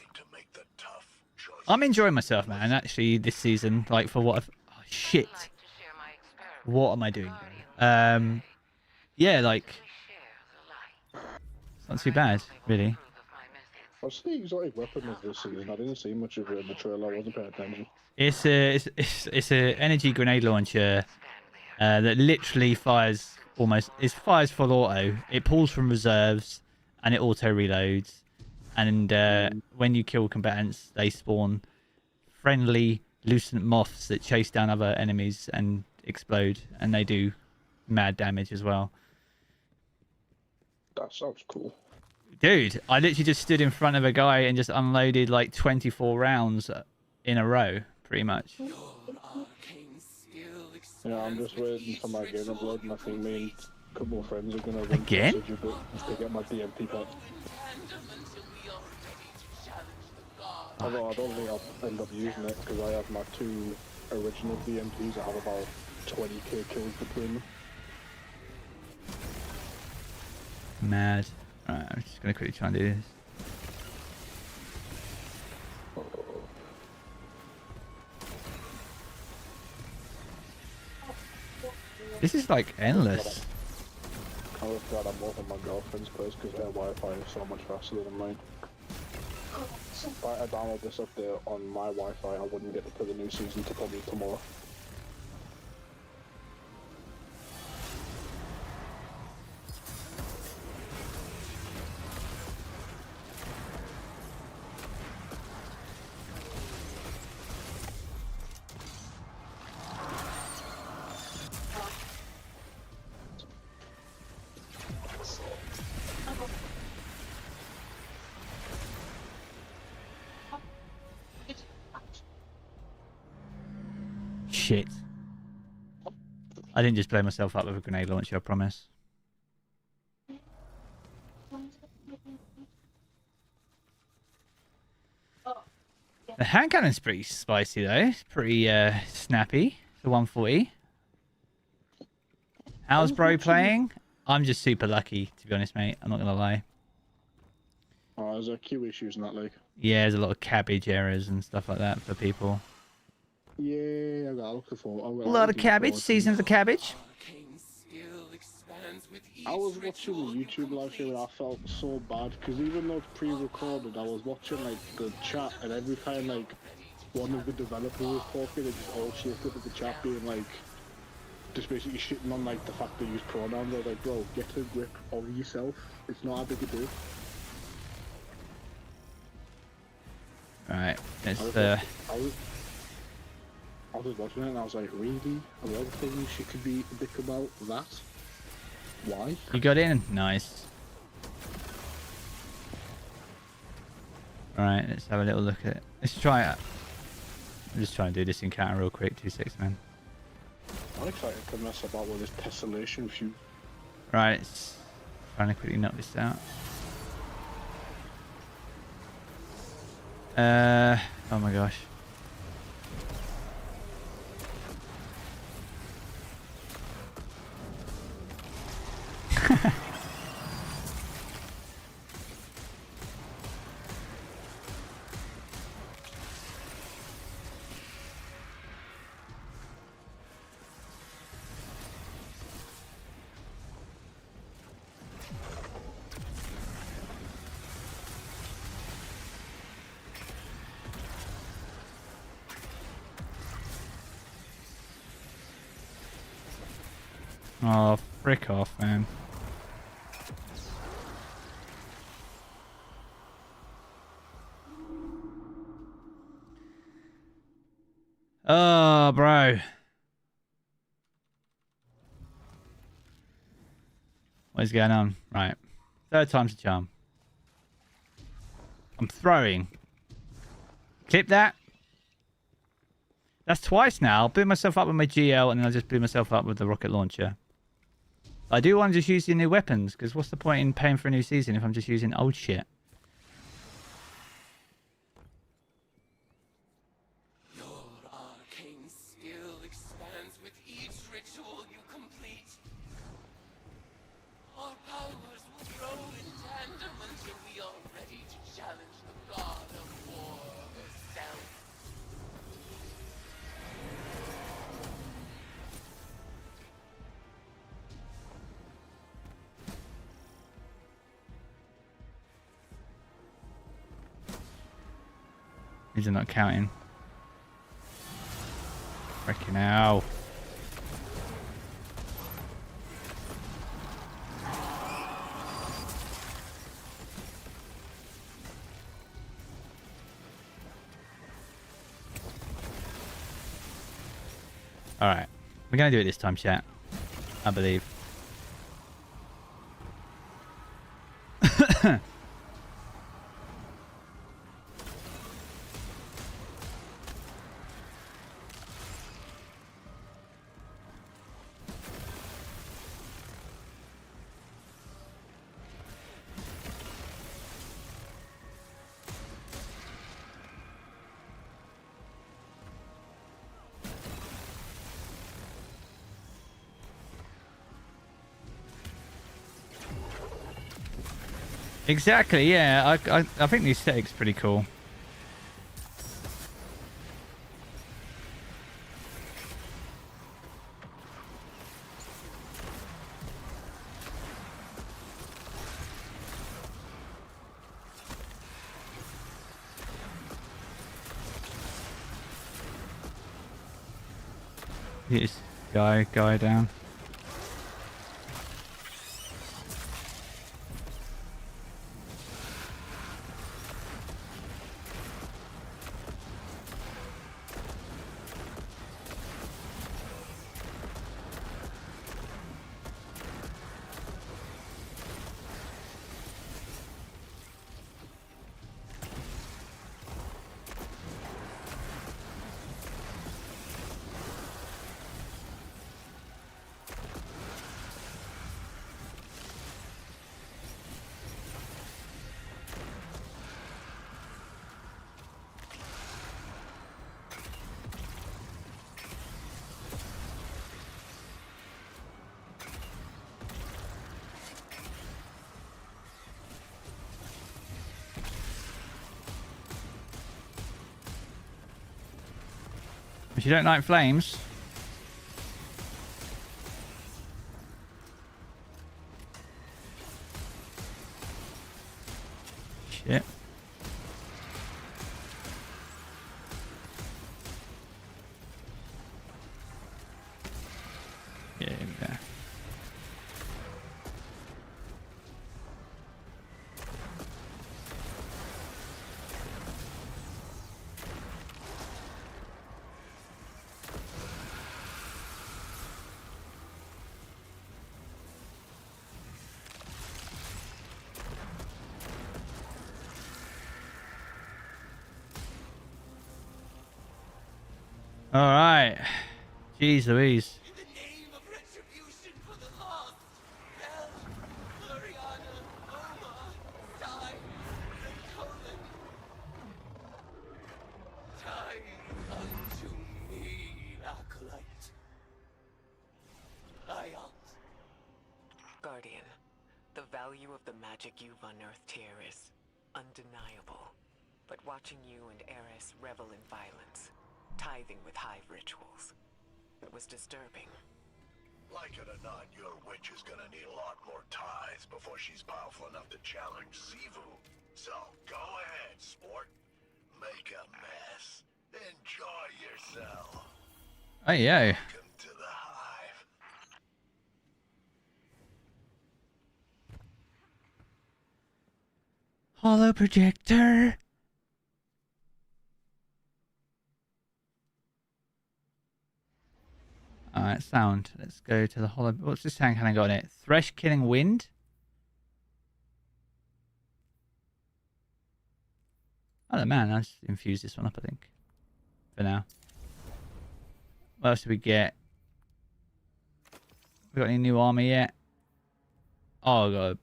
S1: I'm enjoying myself, man, actually, this season. Like, for what I've... Oh, shit. What am I doing, bro? Yeah, like... It's not too bad, really.
S6: What's the exotic weapon of this season? I didn't see much of it in the trailer. I wasn't paying attention.
S1: It's a energy grenade launcher that literally fires almost... It fires full auto. It pulls from reserves, and it auto reloads. And when you kill combatants, they spawn friendly lucent moths that chase down other enemies and explode, and they do mad damage as well.
S6: That sounds cool.
S1: Dude, I literally just stood in front of a guy and just unloaded like 24 rounds in a row, pretty much.
S6: Yeah, I'm just waiting for my game upload, and I think me and a couple of friends are going to
S1: again
S6: to get my DMP pack. Although I don't think I'll end up using it because I have my 2 original DMPs. I have about 20k kills between them.
S1: Mad. Alright, I'm just gonna quickly try and do this. This is like endless.
S6: I was glad I'm over my girlfriend's place because their Wi-Fi is so much faster than mine. If I download this up there on my Wi-Fi, I wouldn't get to the new season till probably tomorrow.
S1: Shit. I didn't just blow myself up with a grenade launcher, I promise. The hand cannon's pretty spicy though. It's pretty snappy. The 140. How's bro playing? I'm just super lucky, to be honest, mate. I'm not gonna lie.
S6: Oh, there's a queue issues in that league.
S1: Yeah, there's a lot of cabbage errors and stuff like that for people.
S6: Yeah, I got looking for
S1: A lot of cabbage, season of the cabbage.
S6: I was watching the YouTube live stream and I felt so bad because even though it's pre-recorded, I was watching like the chat, and every time like one of the developers was talking, it just all shifted to the chat being like, just basically shitting on like the fact they use pronouns. I was like, bro, get a grip of yourself. It's not a big a deal.
S1: Alright, it's
S6: I was watching it and I was like, really? A lot of things she could be a dick about that? Why?
S1: You got in? Nice. Alright, let's have a little look at it. Let's try it. I'm just trying to do this encounter real quick. 2 6, man.
S6: I'm excited to mess about with this tessellation fuse.
S1: Right, let's trying to quickly knock this out. Oh my gosh. Oh, frick off, man. Oh, bro. What is going on? Right. 3rd time's a charm. I'm throwing. Clip that. That's twice now. I'll boot myself up with my GL and then I'll just boot myself up with the rocket launcher. I do want to just use the new weapons, because what's the point in paying for a new season if I'm just using old shit?
S18: Your arcane skill expands with each ritual you complete. Our powers will grow in tandem until we are ready to challenge the god of war herself.
S1: These are not counting. Freaking hell. Alright. We're going to do it this time, chat. I believe. Exactly, yeah. I think the aesthetic's pretty cool. Get this guy down. If you don't like flames, shit. Yeah, here we go. All right. Jeez Louise.
S18: In the name of retribution for the lost, Bell, Gloriana, Moav, Skye, and Colin. Tie unto me, Acolyte. Ion.
S17: Guardian, the value of the magic you've unearthed here is undeniable. But watching you and Eris revel in violence, tithing with hive rituals, it was disturbing.
S5: Like it or not, your witch is gonna need a lot more ties before she's powerful enough to challenge Sivu. So go ahead, sport. Make a mess. Enjoy yourself.
S1: Oh yeah.
S5: Welcome to the hive.
S1: Hollow projector. Alright, sound. Let's go to the hollow. What's this sound kind of got in it? Thresh killing wind? Oh man, I'll just infuse this one up, I think. For now. What else did we get? We got any new armor yet? Oh, I got a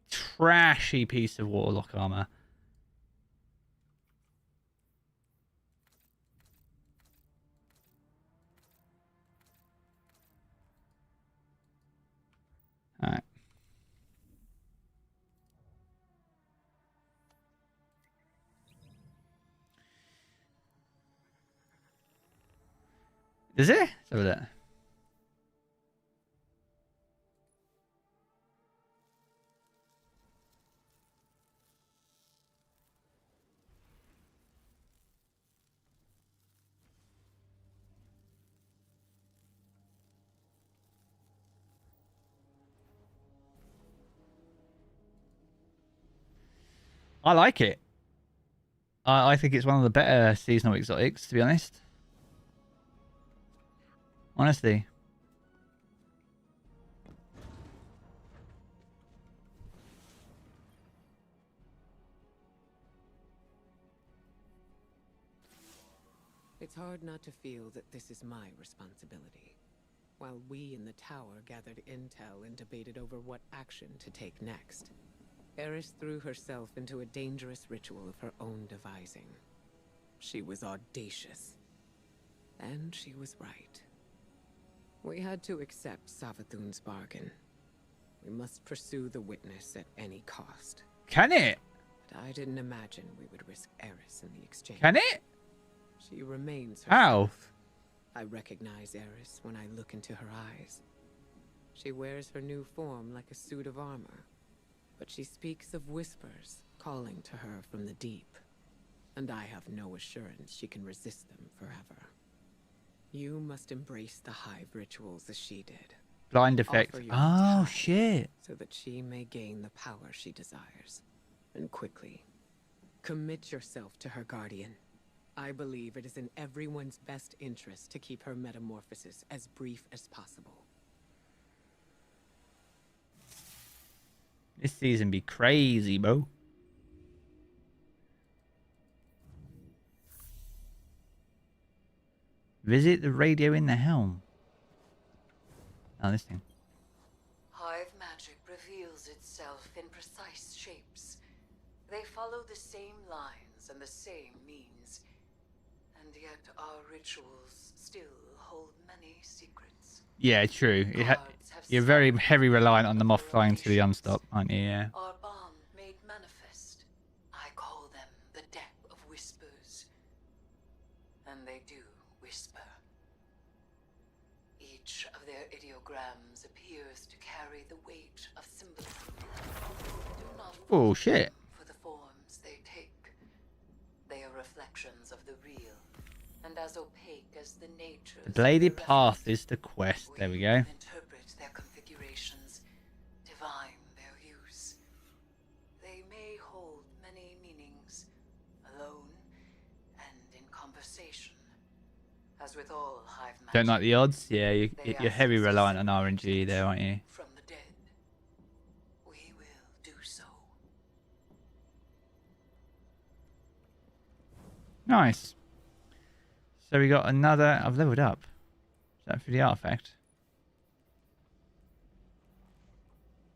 S1: trashy piece of warlock armor. Alright. Is it? It's over there. I like it. I think it's one of the better seasonal exotics, to be honest. Honestly.
S7: It's hard not to feel that this is my responsibility. While we in the tower gathered intel and debated over what action to take next, Eris threw herself into a dangerous ritual of her own devising. She was audacious. And she was right. We had to accept Savathun's bargain. We must pursue the witness at any cost.
S1: Can it?
S7: But I didn't imagine we would risk Eris in the exchange.
S1: Can it?
S7: She remains herself.
S1: How?
S7: I recognize Eris when I look into her eyes. She wears her new form like a suit of armor. But she speaks of whispers calling to her from the deep. And I have no assurance she can resist them forever. You must embrace the hive rituals as she did.
S1: Blind effect.
S7: Offer your
S1: Oh,
S7: time
S1: shit.
S7: So that she may gain the power she desires. And quickly. Commit yourself to her guardian. I believe it is in everyone's best interest to keep her metamorphosis as brief as possible.
S1: This season be crazy, bro. Visit the radio in the helm. Oh, this thing.
S3: Hive magic reveals itself in precise shapes. They follow the same lines and the same means. And yet our rituals still hold many secrets.
S1: Yeah, true. You're very heavy reliant on the moth flying to the unstop, aren't you? Yeah.
S3: Our bond made manifest. I call them the deck of whispers. And they do whisper. Each of their ideograms appears to carry the weight of symbolism. Do not
S1: Oh, shit.
S3: for the forms they take. They are reflections of the real, and as opaque as the nature.
S1: The bladed path is the quest. There we go.
S3: Interpret their configurations, divine their use. They may hold many meanings, alone and in conversation. As with all hive magic.
S1: Don't like the odds? Yeah, you're heavy reliant on RNG there, aren't you?
S3: From the dead, we will do so.
S1: Nice. So we got another... I've leveled up. Is that for the artifact?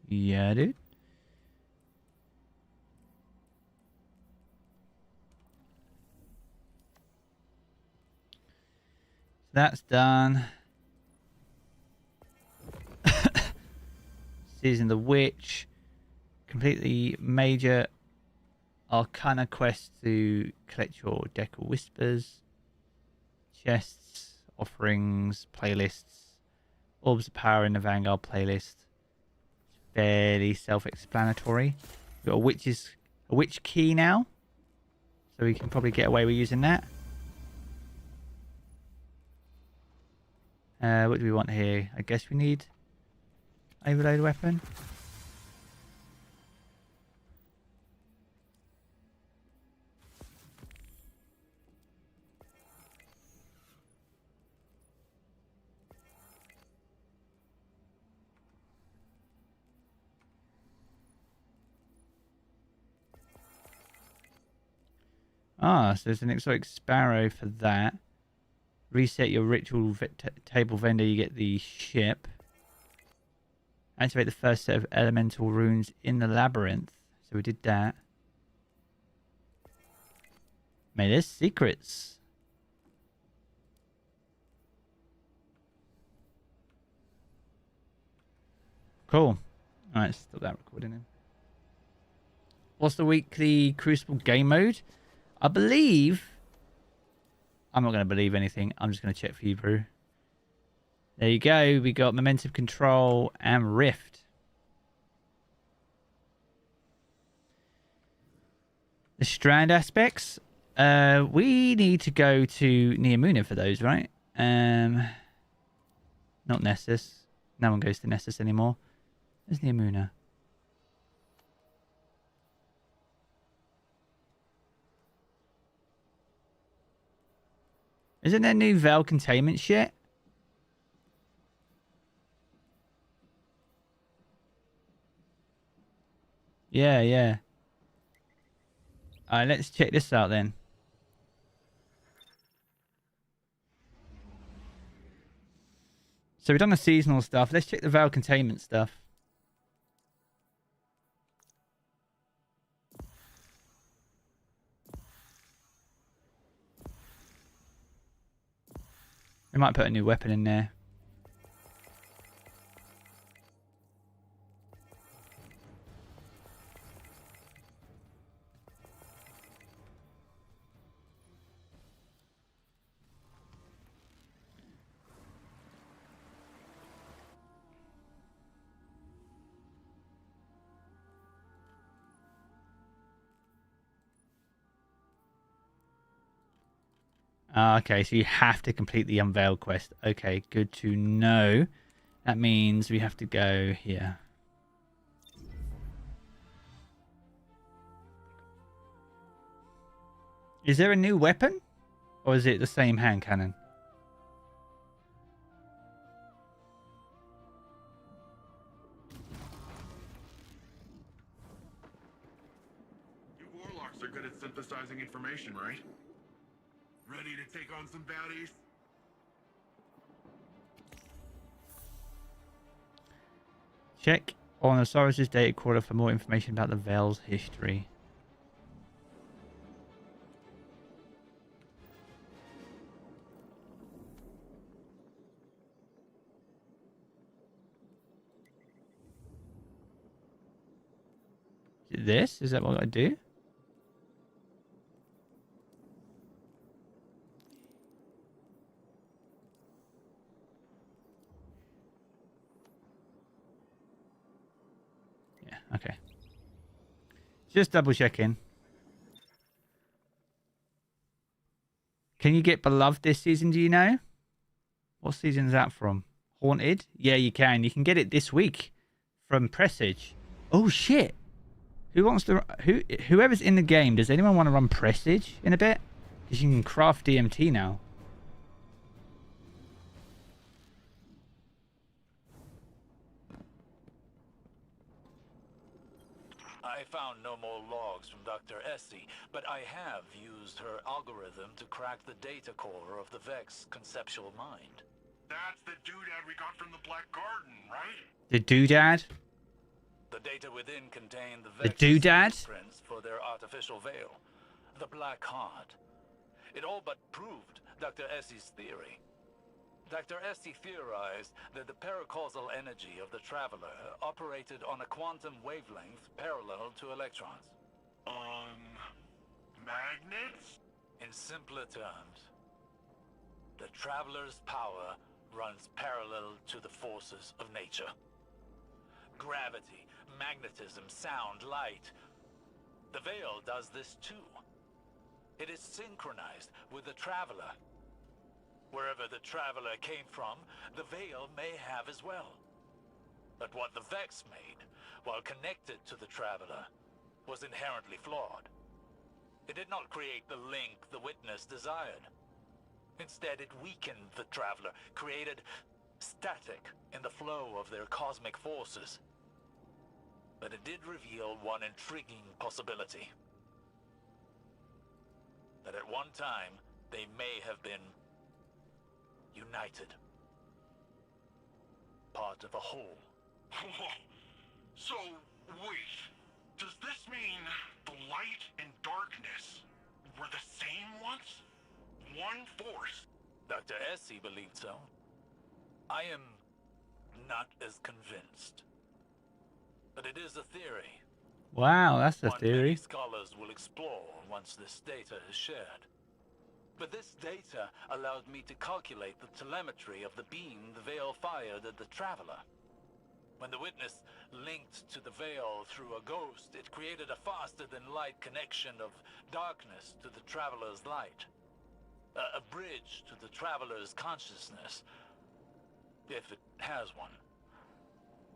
S1: Yeah, dude. That's done. Season the Witch. Complete the major Arcana quest to collect your deck of whispers. Chests, offerings, playlists. Orbs of power in the Vanguard playlist. Fairly self-explanatory. We've got a witch key now. So we can probably get away with using that. What do we want here? I guess we need overload weapon. Ah, so there's an exotic sparrow for that. Reset your ritual table vendor, you get the ship. Activate the first set of elemental runes in the labyrinth. So we did that. Mate, there's secrets. Cool. Alright, stop that recording then. What's the weekly Crucible game mode? I believe... I'm not going to believe anything. I'm just going to check for you, Brew. There you go. We got Momentum Control and Rift. The Strand aspects. We need to go to Neomuna for those, right? Not Nessus. No one goes to Nessus anymore. There's Neomuna. Isn't there new Veil containment shit? Yeah, yeah. Alright, let's check this out then. So we've done the seasonal stuff. Let's check the Veil containment stuff. We might put a new weapon in there. Okay, so you have to complete the Unveil quest. Okay, good to know. That means we have to go here. Is there a new weapon? Or is it the same hand cannon?
S19: You warlocks are good at synthesizing information, right? Ready to take on some baddies?
S1: Check on Osiris' data quarter for more information about the Veil's history. Is it this? Is that what I do? Okay. Just double checking. Can you get Beloved this season, do you know? What season is that from? Haunted? Yeah, you can. You can get it this week from Presage. Oh shit. Who wants to whoever's in the game, does anyone want to run Presage in a bit? Because you can craft DMT now.
S8: I found no more logs from Dr. Essie, but I have used her algorithm to crack the data core of the Vex conceptual mind.
S19: That's the doodad we got from the Black Garden, right?
S1: The doodad?
S8: The data within contained the
S1: The
S8: Vex
S1: doodad?
S8: prints for their artificial veil, the Black Heart. It all but proved Dr. Essie's theory. Dr. Essie theorized that the paracausal energy of the Traveler operated on a quantum wavelength parallel to electrons.
S19: Magnets?
S8: In simpler terms, the Traveler's power runs parallel to the forces of nature. Gravity, magnetism, sound, light. The Veil does this too. It is synchronized with the Traveler. Wherever the Traveler came from, the Veil may have as well. But what the Vex made, while connected to the Traveler, was inherently flawed. It did not create the link the Witness desired. Instead, it weakened the Traveler, created static in the flow of their cosmic forces. But it did reveal one intriguing possibility. That at one time, they may have been united. Part of a whole.
S19: So, wait. Does this mean the light and darkness were the same once? One force?
S8: Dr. Essie believed so. I am not as convinced. But it is a theory.
S1: Wow, that's a
S8: One
S1: theory.
S8: many scholars will explore once this data is shared. But this data allowed me to calculate the telemetry of the beam the Veil fired at the Traveler. When the Witness linked to the Veil through a ghost, it created a faster-than-light connection of darkness to the Traveler's light. A bridge to the Traveler's consciousness, if it has one.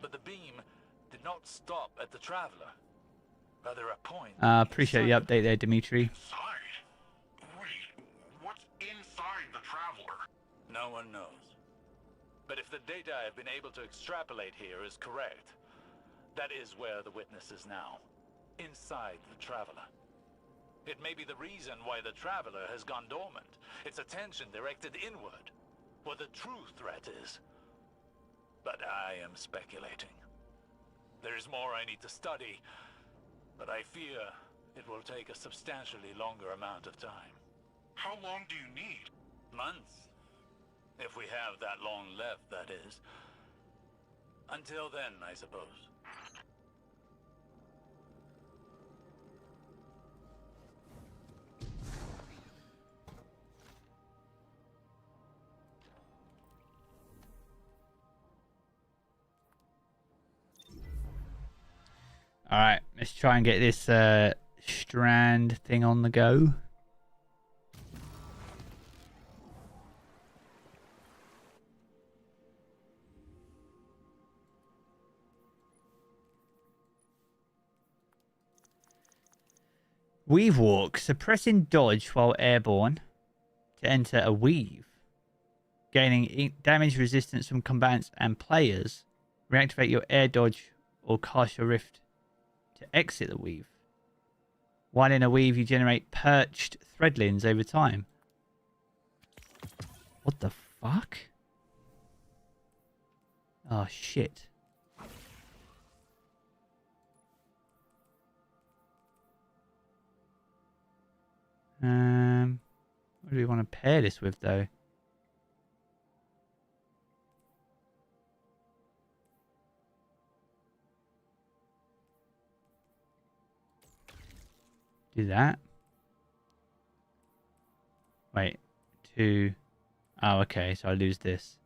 S8: But the beam did not stop at the Traveler. Rather, a point.
S1: Appreciate the update there, Dimitri.
S19: What's inside the Traveler?
S8: No one knows. But if the data I've been able to extrapolate here is correct, that is where the Witness is now. Inside the Traveler. It may be the reason why the Traveler has gone dormant, its attention directed inward, where the true threat is. But I am speculating. There is more I need to study, but I fear it will take a substantially longer amount of time.
S19: How long do you need?
S8: Months. If we have that long left, that is. Until then, I suppose.
S1: Alright, let's try and get this strand thing on the go. Weave walk. Suppressing dodge while airborne to enter a weave. Gaining damage resistance from combatants and players. Reactivate your air dodge or cast your rift to exit the weave. While in a weave, you generate perched threadlings over time. What the fuck? Oh, shit. What do we want to pair this with, though? Do that. Wait, two. Oh, okay, so I lose this.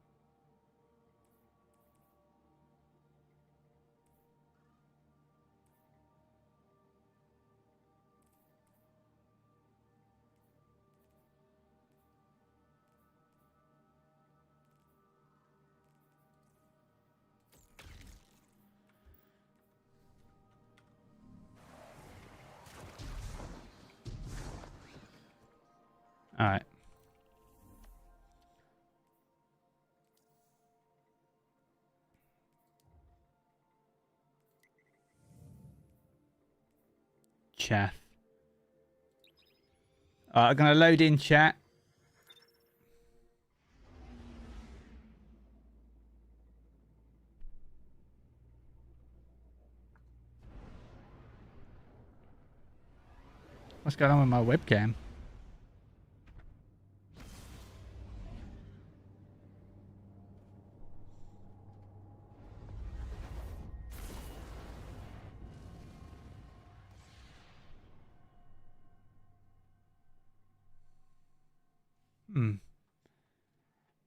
S1: All right. Chaff. Alright, I'm going to load in chat. What's going on with my webcam?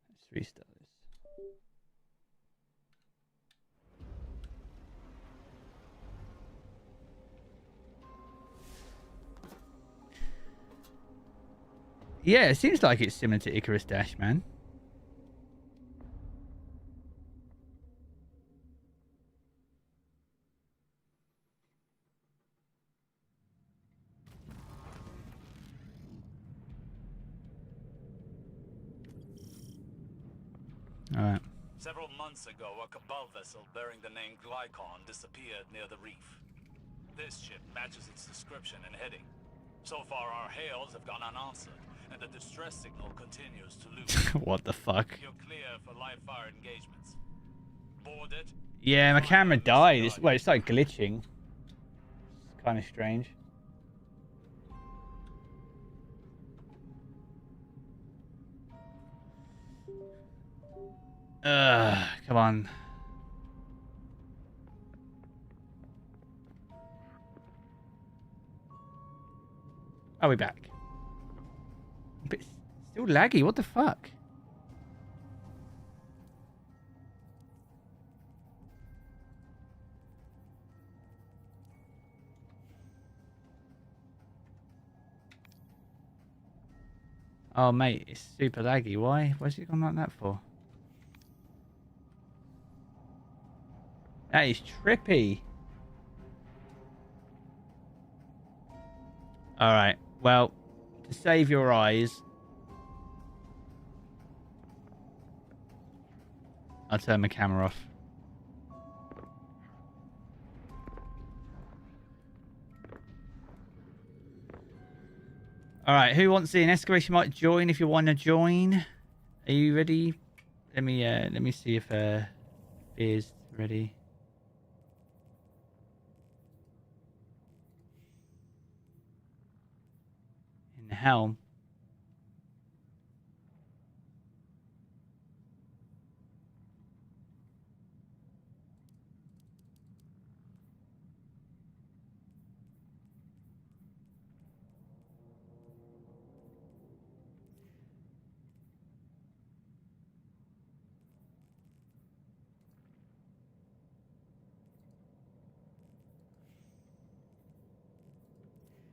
S1: Let's restart this. Yeah, it seems like it's similar to Icarus Dash, man. Alright.
S8: Several months ago, a Cabal vessel bearing the name Glycon disappeared near the reef. This ship matches its description and heading. So far, our hails have gone unanswered, and the distress signal continues to loop.
S1: What the fuck?
S8: You're clear for live-fire engagements. Board it.
S1: Yeah, my camera died. Well, it started glitching. It's kind of strange. Come on. Are we back? But it's still laggy. What the fuck? Oh, mate, it's super laggy. Why? Why's it gone like that for? That is trippy. Alright, well, to save your eyes, I'll turn my camera off. Alright, who wants in? Excavation might join if you want to join. Are you ready? Let me see if Beer's ready. In the helm.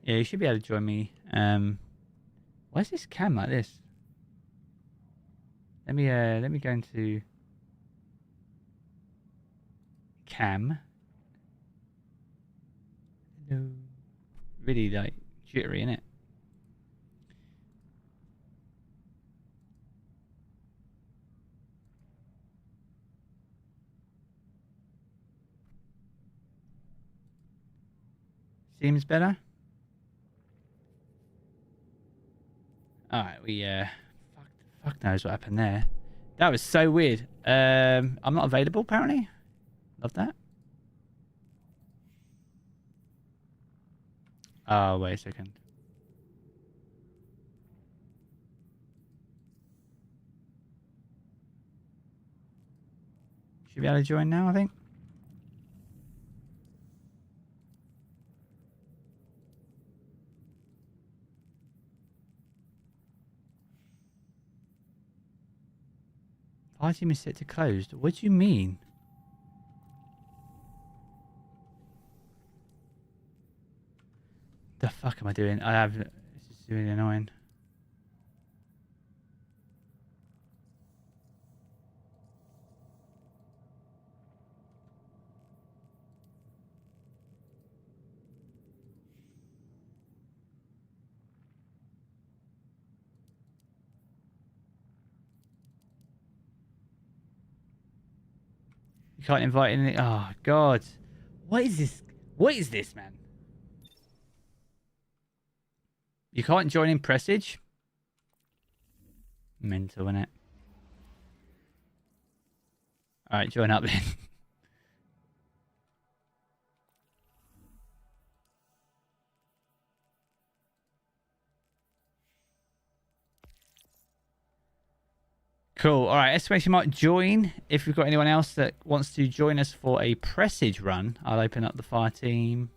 S1: Yeah, you should be able to join me. Why is this cam like this? Let me go into cam. No, really like jittery, innit? Seems better. Alright, we fuck knows what happened there. That was so weird. I'm not available apparently. Love that. Oh, wait a second. Should be able to join now, I think. Party is set to closed. What do you mean? The fuck am I doing? This is really annoying. You can't invite any. Oh God, what is this? What is this, man? You can't join in Presage? Mental, innit? Alright, join up then. Cool. Alright, estimation might join. If we've got anyone else that wants to join us for a Presage run, I'll open up the fire team.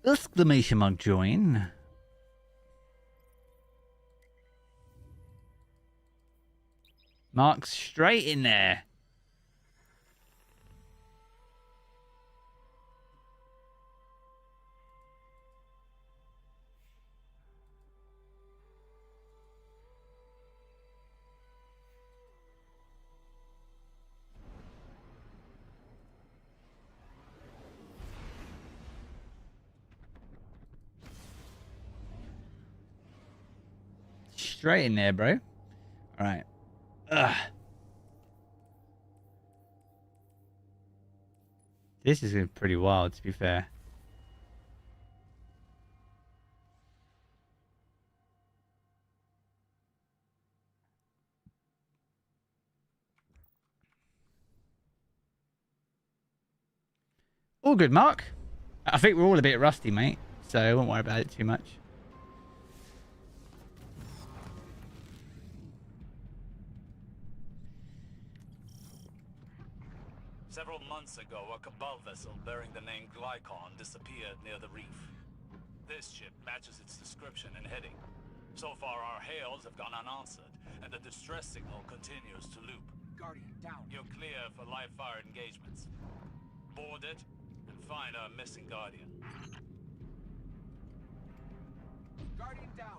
S1: Exclamation mark join. Mark's straight in there. Straight in there, bro. All right. Ugh. This is pretty wild, to be fair. All good, Mark. I think we're all a bit rusty, mate. So I won't worry about it too much.
S8: Several months ago, a Cabal vessel bearing the name Glycon disappeared near the reef. This ship matches its description and heading. So far, our hails have gone unanswered, and the distress signal continues to loop.
S13: Guardian, down.
S8: You're clear for live-fire engagements. Board it, and find our missing Guardian.
S13: Guardian down.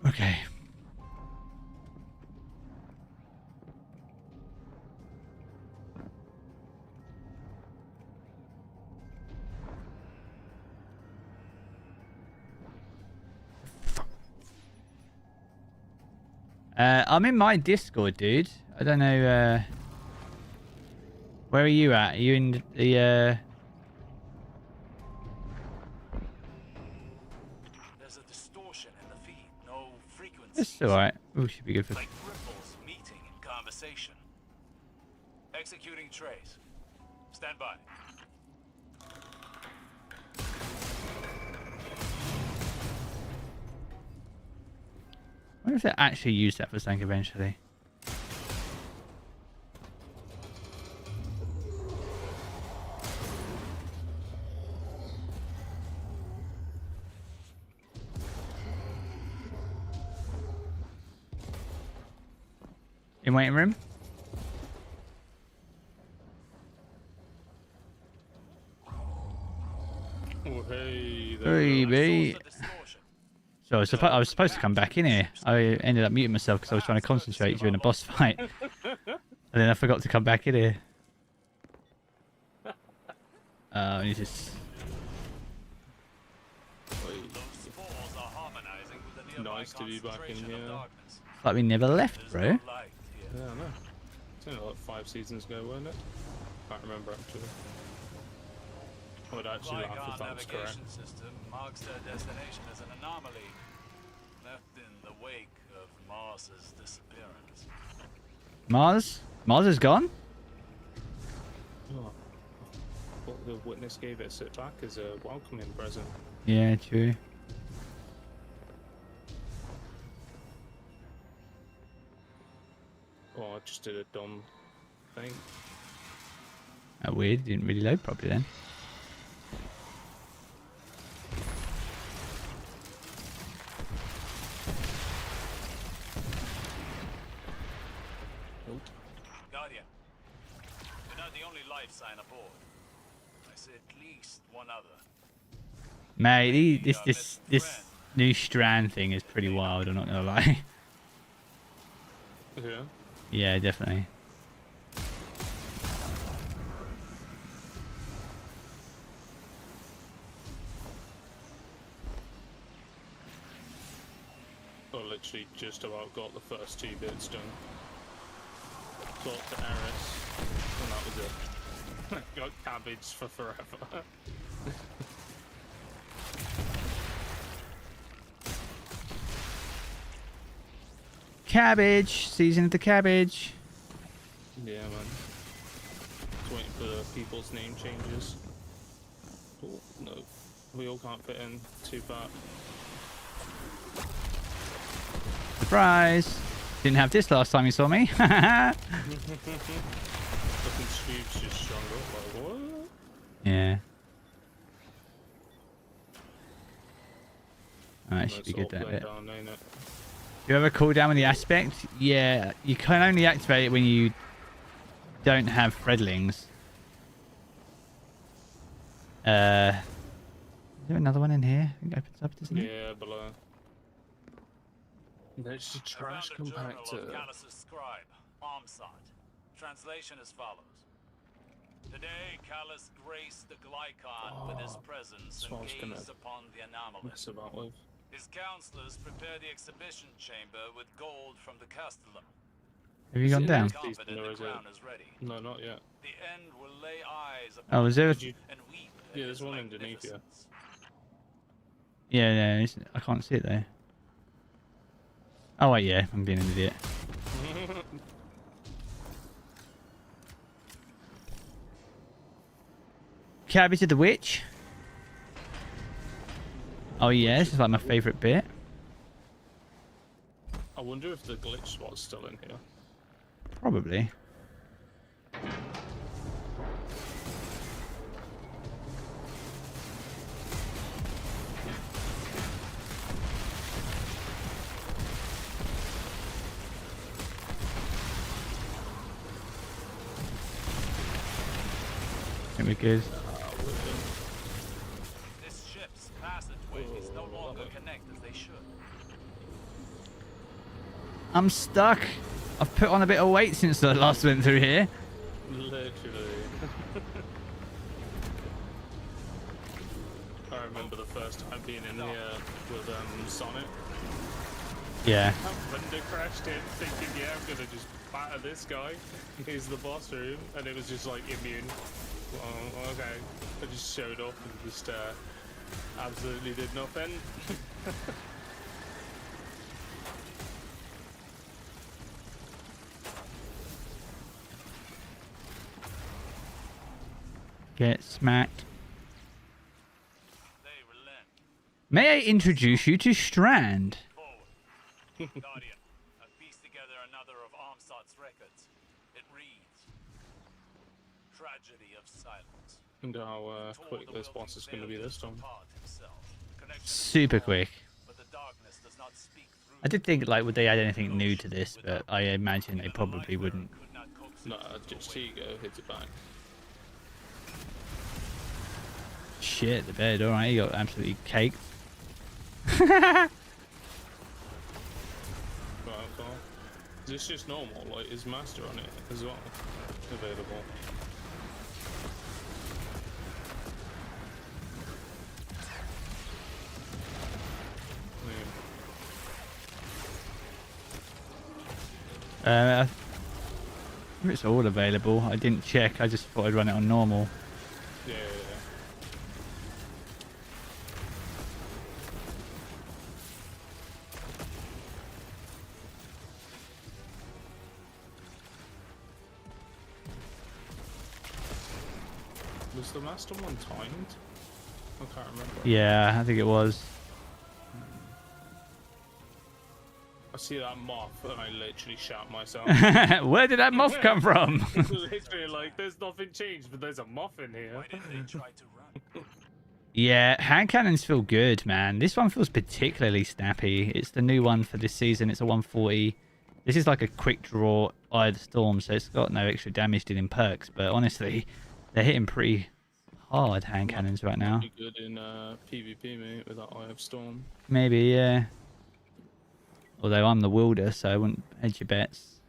S1: Okay. I'm in my Discord, dude. I don't know, where are you at? Are you in the,
S8: There's a distortion in the feed. No frequency.
S1: It's alright. Oh, should be good for...
S8: Like ripples meeting in conversation. Executing trace. Stand by.
S1: I wonder if they actually use that for something eventually. In waiting room?
S6: Oh, hey
S1: Hey, mate. So I was supposed to come back in here. I ended up muting myself because I was trying to concentrate during the boss fight. And then I forgot to come back in here. And just...
S6: Nice to be back in here.
S1: It's like we never left, bro.
S6: Yeah, I know. It's only like 5 seasons ago, wasn't it? Can't remember actually. I would actually laugh if that was correct.
S8: System marks their destination as an anomaly, left in the wake of Mars's disappearance.
S1: Mars? Mars is gone?
S6: Oh. But the witness gave it a sit back as a welcoming present.
S1: Yeah, true.
S6: Oh, I just did a dumb thing.
S1: Oh, weird. Didn't really load properly then.
S8: Guardian, you're not the only life sign aboard. I see at least one other.
S1: Mate, this new strand thing is pretty wild, I'm not gonna lie.
S6: Yeah?
S1: Yeah, definitely.
S6: literally just about got the first 2 bits done. Got to Eris, and that was it. Got cabbage for forever.
S1: Cabbage! Season of the cabbage.
S6: Yeah, man. Just waiting for people's name changes. Oh, no. We all can't fit in. Too fat.
S1: Surprise! Didn't have this last time you saw me.
S6: Fucking Steve's just strung up, like, what?
S1: Yeah. Alright, should be good that bit.
S6: Down, ain't it?
S1: Do you have a cooldown with the aspect? Yeah, you can only activate it when you don't have threadlings. Is there another one in here? I think it opens up, doesn't it?
S6: Yeah, below. There's the trash compactor.
S8: Scribe, Armsot. Translation as follows. Today, Callus graced the Glycon with his presence and gazed upon the anomalous.
S6: About with.
S8: His counselors prepare the exhibition chamber with gold from the Castellum.
S1: Have you gone down?
S6: No, not yet.
S8: The end will lay eyes
S1: Oh, is there?
S8: and weep.
S6: Yeah, there's one underneath you.
S1: Yeah, I can't see it though. Oh wait, yeah, I'm being an idiot. Cabbage of the Witch. Oh yeah, this is like my favourite bit.
S6: I wonder if the glitch spot's still in here.
S1: Probably. I think we're good.
S8: This ship's passageways no longer connect as they should.
S1: I'm stuck. I've put on a bit of weight since I last went through here.
S6: Literally. I remember the first time being in here with Sonic.
S1: Yeah.
S6: Render crashed in, thinking, yeah, I'm gonna just batter this guy. Here's the boss room, and it was just like immune. Oh, okay. I just showed up and just absolutely did nothing.
S1: Get smacked. May I introduce you to Strand?
S8: Guardian, I've pieced together another of Armsot's records. It reads, Tragedy of Silence.
S6: And how quick this boss is going to be this time.
S1: Super quick. I did think, like, would they add anything new to this, but I imagine they probably wouldn't.
S6: No, just here you go, hit it back.
S1: Shit, the bed, alright, you got absolutely caked.
S6: Is this just normal? Like, is Master on it as well available?
S1: I think it's all available. I didn't check, I just thought I'd run it on normal.
S6: Yeah. Was the Master one timed? I can't remember.
S1: Yeah, I think it was.
S6: I see that moth and I literally shout myself.
S1: Where did that moth come from?
S6: Literally, like, there's nothing changed, but there's a moth in here.
S8: Why didn't they try to run?
S1: Yeah, hand cannons feel good, man. This one feels particularly snappy. It's the new one for this season. It's a 140. This is like a quick draw Eye of the Storm, so it's got no extra damage dealing perks. But honestly, they're hitting pretty hard hand cannons right now.
S6: Pretty good in PvP, mate, with that Eye of Storm.
S1: Maybe, yeah. Although I'm the wielder, so I wouldn't hedge your bets.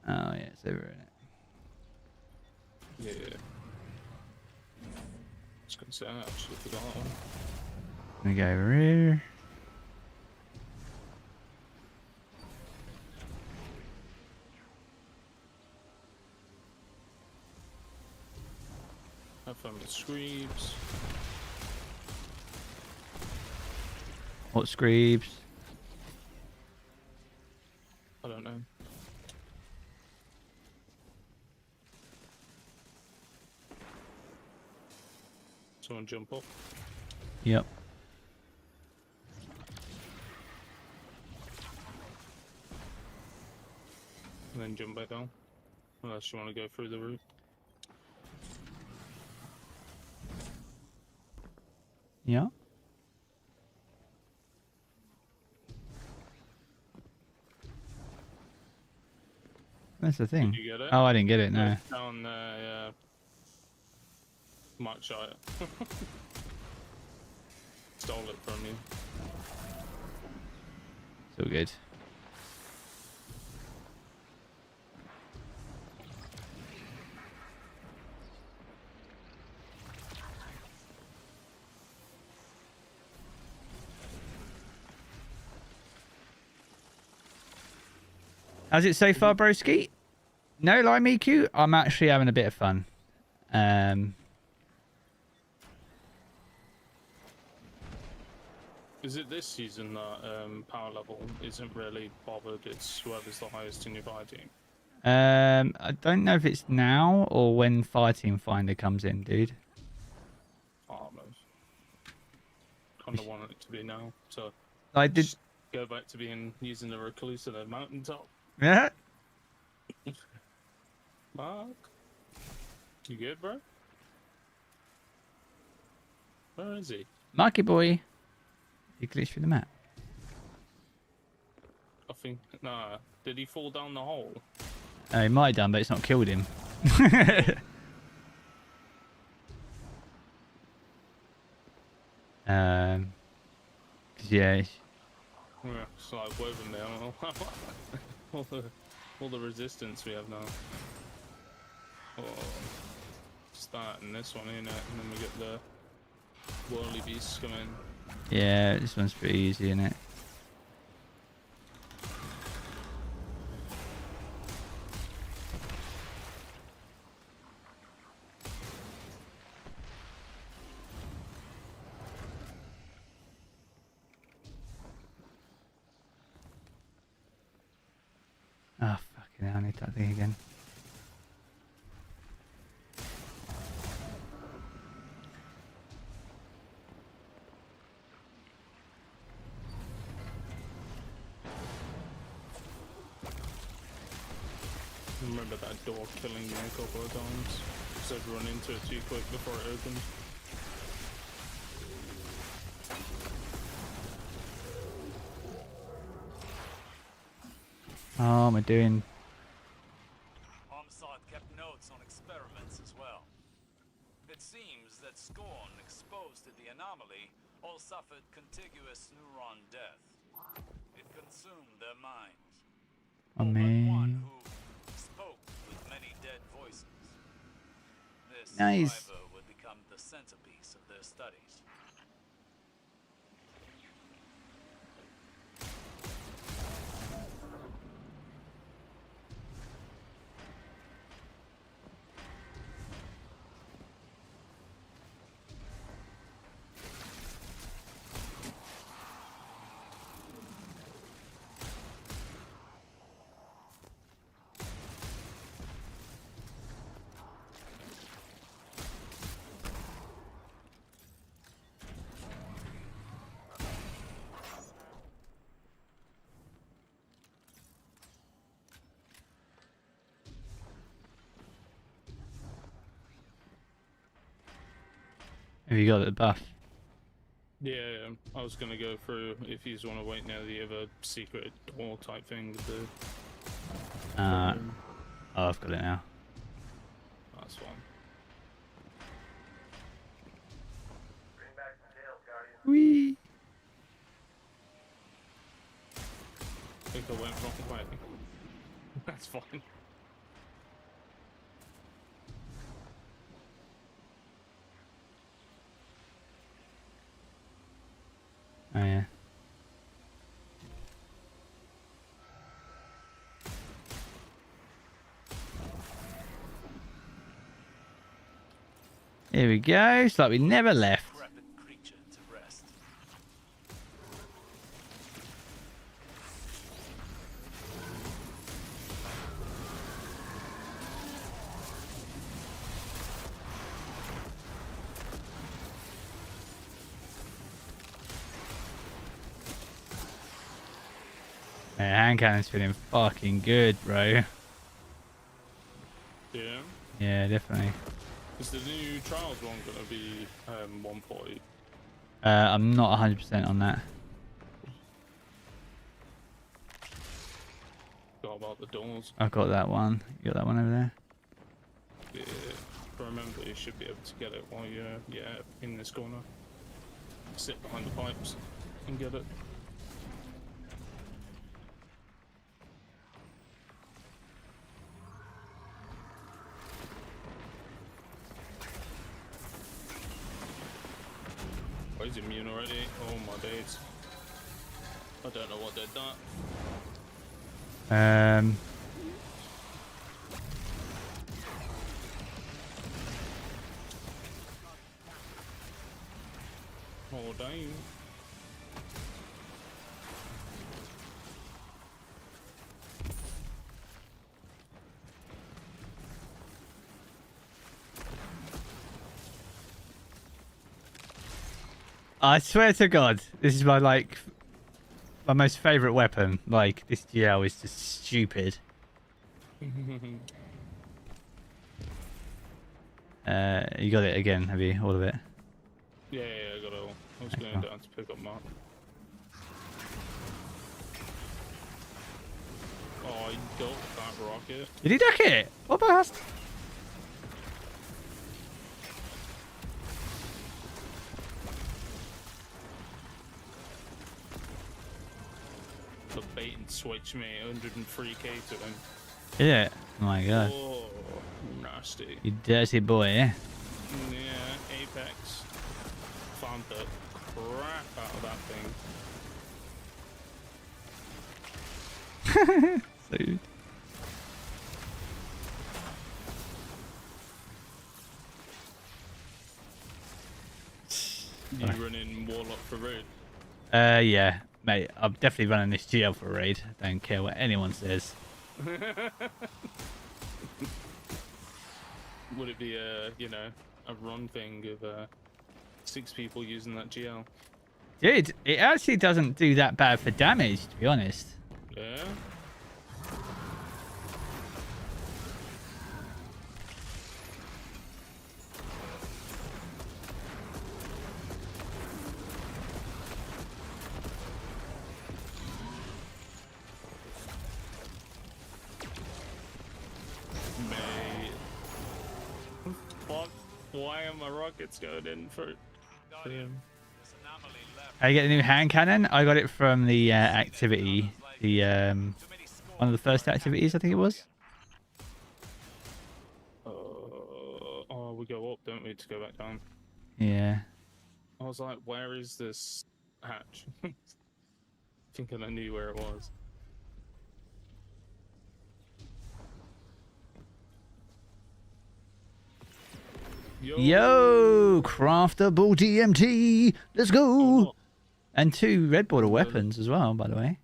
S1: Oh yeah, it's over in it.
S6: Yeah.
S4: was gonna say, I actually forgot that one.
S1: Let me go over here.
S4: Have fun with Screebs.
S1: What Screebs?
S4: I don't know. Someone jump up.
S1: Yep.
S4: And then jump back down. Unless you want to go through the route.
S1: Yeah. That's the thing.
S4: Did you get it?
S1: Oh, I didn't get it, no.
S4: Down there, yeah. Might shot it. Stole it from you.
S1: So good. How's it so far, broski? No lie, Miku. I'm actually having a bit of fun.
S4: Is it this season that power level isn't really bothered? It's whoever's the highest in your fire team.
S1: I don't know if it's now or when Fireteam Finder comes in, dude.
S4: Oh, no. Kind of want it to be now. So
S1: I did
S4: just go back to being using the recluse at the mountaintop.
S1: Yeah.
S4: Mark, you good, bro? Where is he?
S1: Marky boy. He glitched through the map.
S4: I think, nah. Did he fall down the hole?
S1: He might have done, but it's not killed him. Yeah.
S4: Yeah, it's like woven down. all the resistance we have now. Oh, just that and this one, innit? And then we get the whirly beasts come in.
S1: Yeah, this one's pretty easy, isn't it? Oh, fucking hell, I need that thing again.
S4: Remember that door killing me a couple of times. So I'd run into it too quick before it opened.
S1: Oh, am I doing?
S8: Omsad kept notes on experiments as well. It seems that Scorn exposed to the anomaly all suffered contiguous neuron death. It consumed their minds.
S1: Oh, man.
S8: Spoke with many dead voices. This
S1: Nice.
S8: survivor would become the centerpiece of their studies.
S1: Have you got the buff?
S4: Yeah, I was gonna go through if you just want to wait near the other secret door type thing with the.
S1: Oh, I've got it now.
S4: That's fine.
S1: Whee!
S4: I think I went wrong way. That's fine.
S1: Oh yeah. Here we go. It's like we never left. Yeah, hand cannon's feeling fucking good, bro.
S4: Yeah.
S1: Yeah, definitely.
S4: Is the new Trials one going to be 140?
S1: I'm not 100% on that.
S4: Got about the doors.
S1: I've got that one. You got that one over there?
S4: Yeah. But remember, you should be able to get it while you're in this corner. Sit behind the pipes and get it. Oh, he's immune already. Oh my days. I don't know what they've done. Oh damn.
S1: I swear to God, this is my my most favourite weapon. Like, this GL is just stupid. You got it again, have you? All of it?
S4: Yeah, I got it all. I was going down to pick up Mark. Oh, he got that rocket.
S1: Did he duck it? What bastard?
S4: The bait and switch me 103k to him.
S1: Yeah. Oh my God.
S4: Oh, nasty.
S1: You dirty boy, eh?
S4: Yeah, Apex. Found the crap out of that thing.
S1: So...
S4: You running Warlock for raid?
S1: Yeah. Mate, I'm definitely running this GL for a raid. Don't care what anyone says.
S4: Would it be a run thing of 6 people using that GL?
S1: Dude, it actually doesn't do that bad for damage, to be honest.
S4: Yeah. Why are my rockets going in for him?
S1: How you get the new hand cannon? I got it from the activity, the one of the first activities, I think it was.
S4: Oh, we go up, don't we, to go back down?
S1: Yeah.
S4: I was like, where is this hatch? Thinking I knew where it was.
S1: Yo, craftable DMT. Let's go. And 2 red border weapons as well, by the way.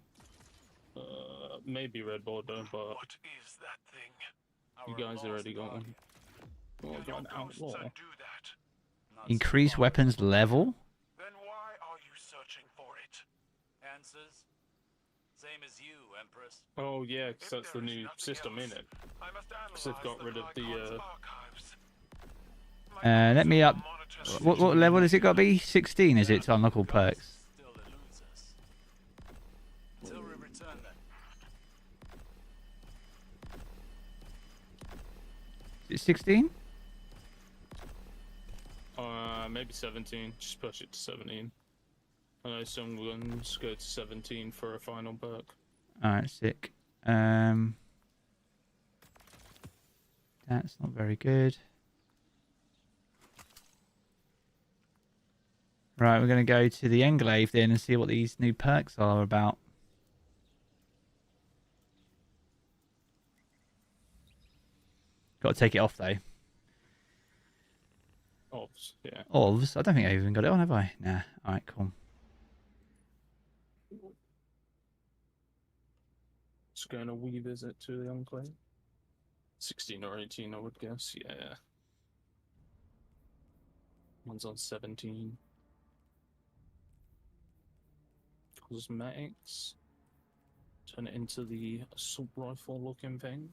S4: Maybe red border, but what is that thing? You guys already got one. Oh, I got an outlaw.
S1: Increase weapons level.
S8: Then why are you searching for it? Answers? Same as you, Empress.
S4: Oh yeah, because that's the new system in it. Because they've got rid of the.
S1: Let me up. What level has it got to be? 16, is it, to unlock all perks? Is it 16?
S4: Maybe 17. Just push it to 17. I know some guns go to 17 for a final perk.
S1: Alright, sick. That's not very good. Right, we're going to go to the Enclave then and see what these new perks are about. Got to take it off though.
S4: Orbs, yeah.
S1: Orbs? I don't think I even got it on, have I? Nah. Alright, cool.
S4: Just going to revisit to the Enclave. 16 or 18, I would guess. Yeah. One's on 17. Cosmetics. Turn it into the assault rifle looking thing.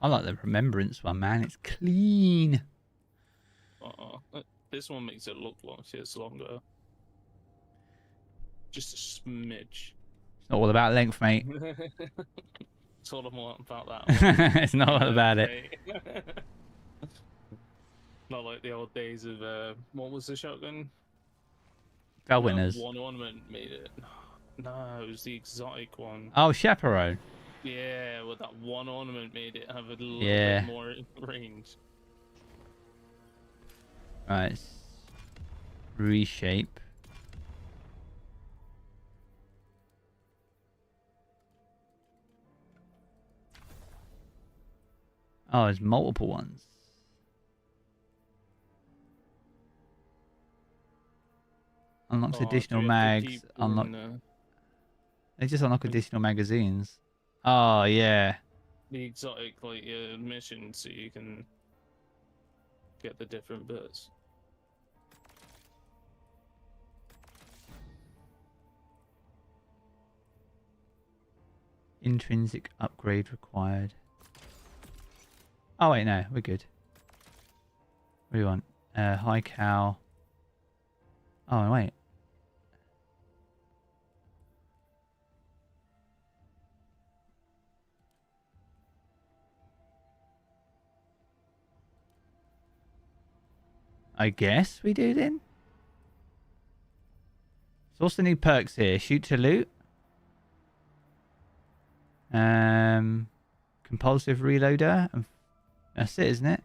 S1: I like the Remembrance one, man. It's clean.
S4: This one makes it look like it's longer. Just a smidge.
S1: It's not all about length, mate.
S4: It's all about that one.
S1: It's not all about it.
S4: Not like the old days of, what was the shotgun?
S1: Gal winners.
S4: One ornament made it. No, it was the exotic one.
S1: Oh, Chaperone.
S4: Yeah, well, that one ornament made it have a little
S1: Yeah.
S4: bit more range.
S1: Right. Reshape. Oh, there's multiple ones. Unlocks additional mags. Unlock. They just unlock additional magazines. Oh yeah.
S4: The exotic, like, mission, so you can get the different bits.
S1: Intrinsic upgrade required. Oh wait, no, we're good. What do you want? High cow. Oh wait. I guess we do then. So what's the new perks here? Shoot to loot. Compulsive reloader. That's it, isn't it?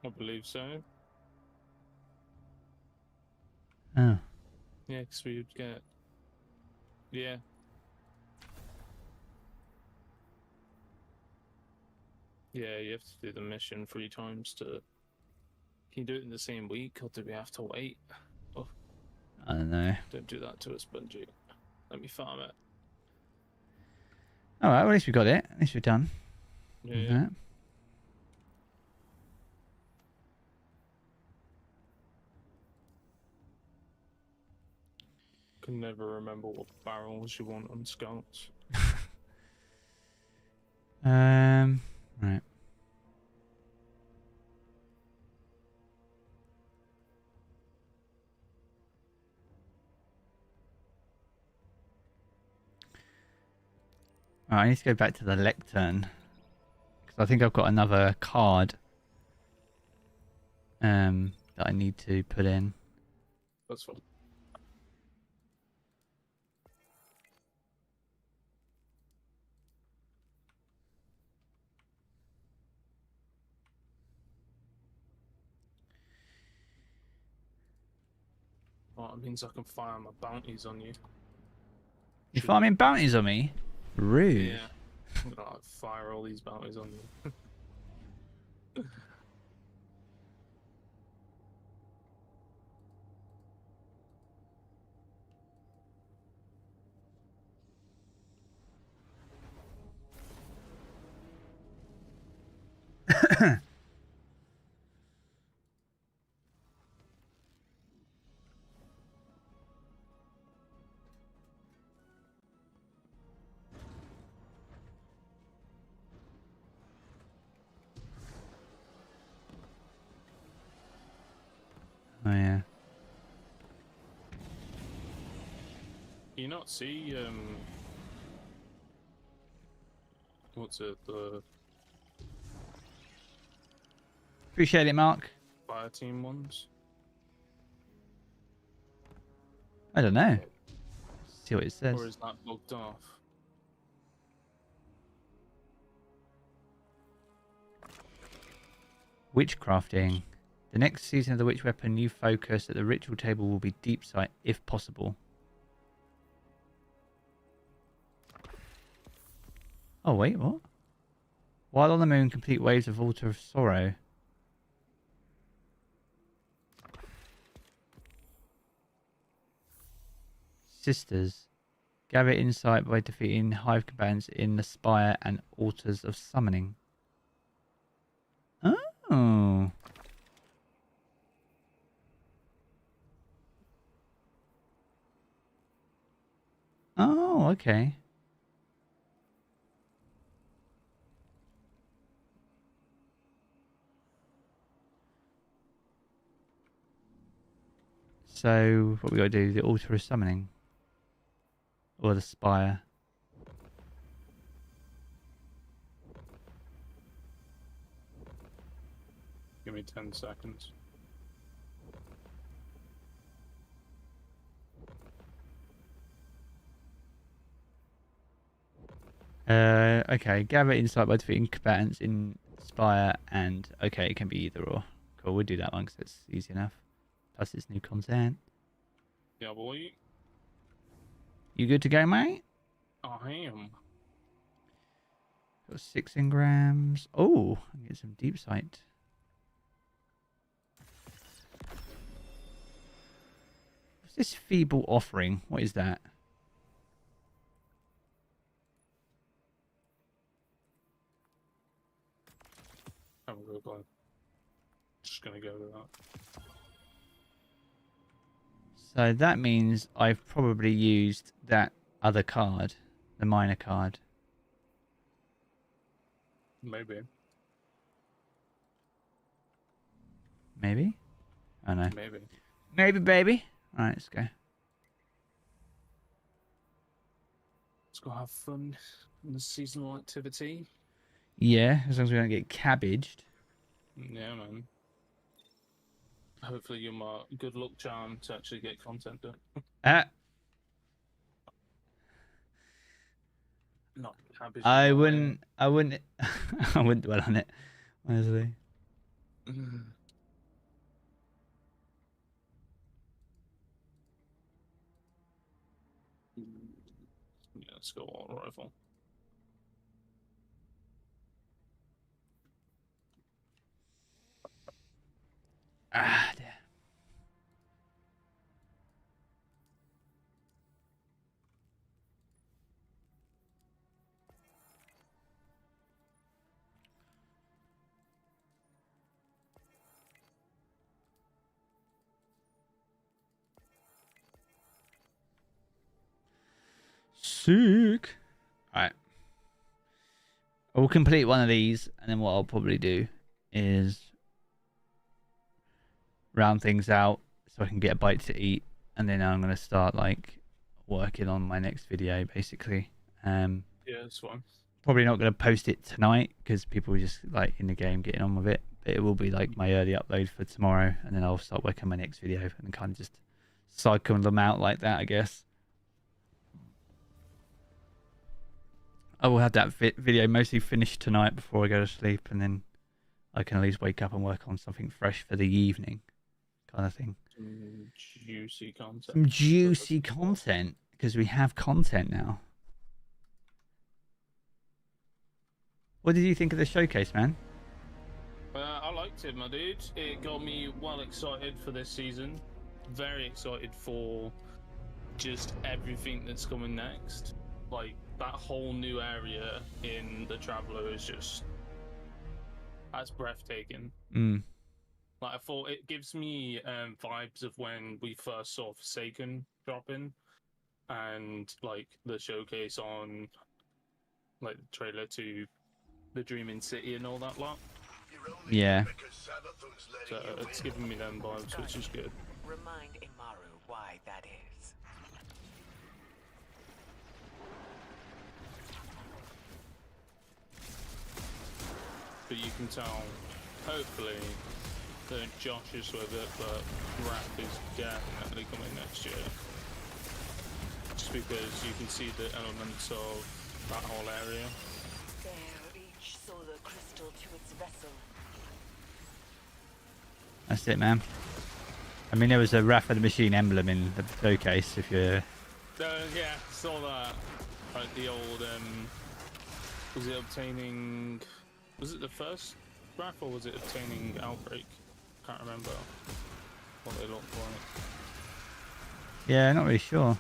S4: I believe so.
S1: Oh.
S4: Yeah, because we would get... Yeah. Yeah, you have to do the mission 3 times to... Can you do it in the same week, or do we have to wait? Oh.
S1: I don't know.
S4: Don't do that to us, Bungie. Let me farm it.
S1: Alright, well, at least we got it. At least we're done.
S4: Yeah. Can never remember what barrels you want on scouts.
S1: Right. Alright, I need to go back to the lectern. Because I think I've got another card that I need to put in.
S4: That's fine. Oh, it means I can fire my bounties on you.
S1: You farming bounties on me? Rude.
S4: Yeah. I'm gonna like, fire all these bounties on you.
S1: Oh yeah.
S4: You not see what's it, the
S1: Appreciate it, Mark.
S4: fire team ones?
S1: I don't know. See what it says.
S4: Or is that logged off?
S1: Witchcrafting. The next season of the witch weapon you focus at the ritual table will be deep sight if possible. Oh wait, what? While on the moon, complete waves of Altar of Sorrow. Sisters. Gather insight by defeating hive combatants in the spire and altars of summoning. Oh. Oh, okay. So, what we gotta do? The altar of summoning. Or the spire.
S4: Give me 10 seconds.
S1: Okay. Gather insight by defeating combatants in spire and... Okay, it can be either or. Cool, we'll do that one because it's easy enough. Plus it's new content.
S4: Yeah, boy.
S1: You good to go, mate?
S4: I am.
S1: Got 6 engrams. Oh, I can get some deep sight. What's this feeble offering? What is that?
S4: I'm going. Just gonna go with that.
S1: So that means I've probably used that other card, the minor card.
S4: Maybe.
S1: Maybe? Oh no.
S4: Maybe.
S1: Maybe, baby. Alright, let's go.
S4: Let's go have fun in the seasonal activity.
S1: Yeah, as long as we don't get cabbaged.
S4: Yeah, man. Hopefully you're my good luck charm to actually get content done. Not cabbage.
S1: I wouldn't I wouldn't dwell on it, honestly.
S4: Yeah, let's go auto rifle.
S1: Ah, dear. Sick. Alright. I will complete one of these, and then what I'll probably do is round things out so I can get a bite to eat, and then I'm going to start like working on my next video basically.
S4: Yeah, that's fine.
S1: Probably not going to post it tonight because people are just like in the game getting on with it, but it will be like my early upload for tomorrow, and then I'll start working on my next video and kind of just cycle them out like that, I guess. I will have that video mostly finished tonight before I go to sleep, and then I can at least wake up and work on something fresh for the evening, kind of thing.
S4: Some juicy content.
S1: Some juicy content, because we have content now. What did you think of the showcase, man?
S4: I liked it, my dude. It got me well excited for this season. Very excited for just everything that's coming next. Like, that whole new area in the Traveler is just... That's breathtaking.
S1: Mm.
S4: Like, I thought it gives me vibes of when we first saw Forsaken drop in, and like the showcase on like the trailer to the Dreaming City and all that lot.
S1: Yeah.
S4: So it's giving me them vibes, which is good.
S17: Remind Imaru why that is.
S4: But you can tell, hopefully, that Josh is with it, but Rap is definitely coming next year. Just because you can see the elements of that whole area.
S18: Bear each solar crystal to its vessel.
S1: That's it, man. I mean, there was a Wrath of the Machine emblem in the showcase. If you're...
S4: Yeah, saw that. Like the old, was it obtaining... Was it the first Wrath or was it obtaining Outbreak? Can't remember what they looked like.
S1: Yeah, not really sure.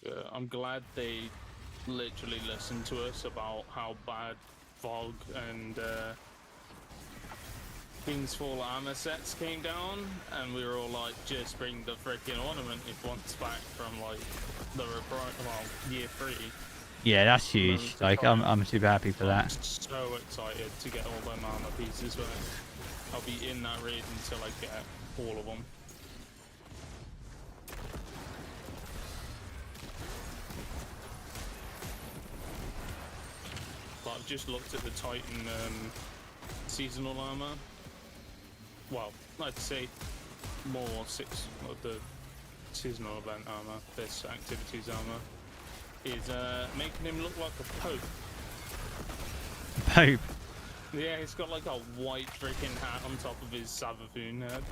S4: Yeah, I'm glad they literally listened to us about how bad Fog and King's Fall armor sets came down, and we were all like, just bring the freaking ornamented ones back from like the year 3.
S1: Yeah, that's huge. Like, I'm super happy for that.
S4: I'm so excited to get all them armor pieces back. I'll be in that raid until I get all of them. But I've just looked at the Titan seasonal armor. Well, I'd say more 6 of the seasonal event armor, this activities armor, is making him look like a pope.
S1: Pope?
S4: Yeah, he's got like a white freaking hat on top of his Savathun head.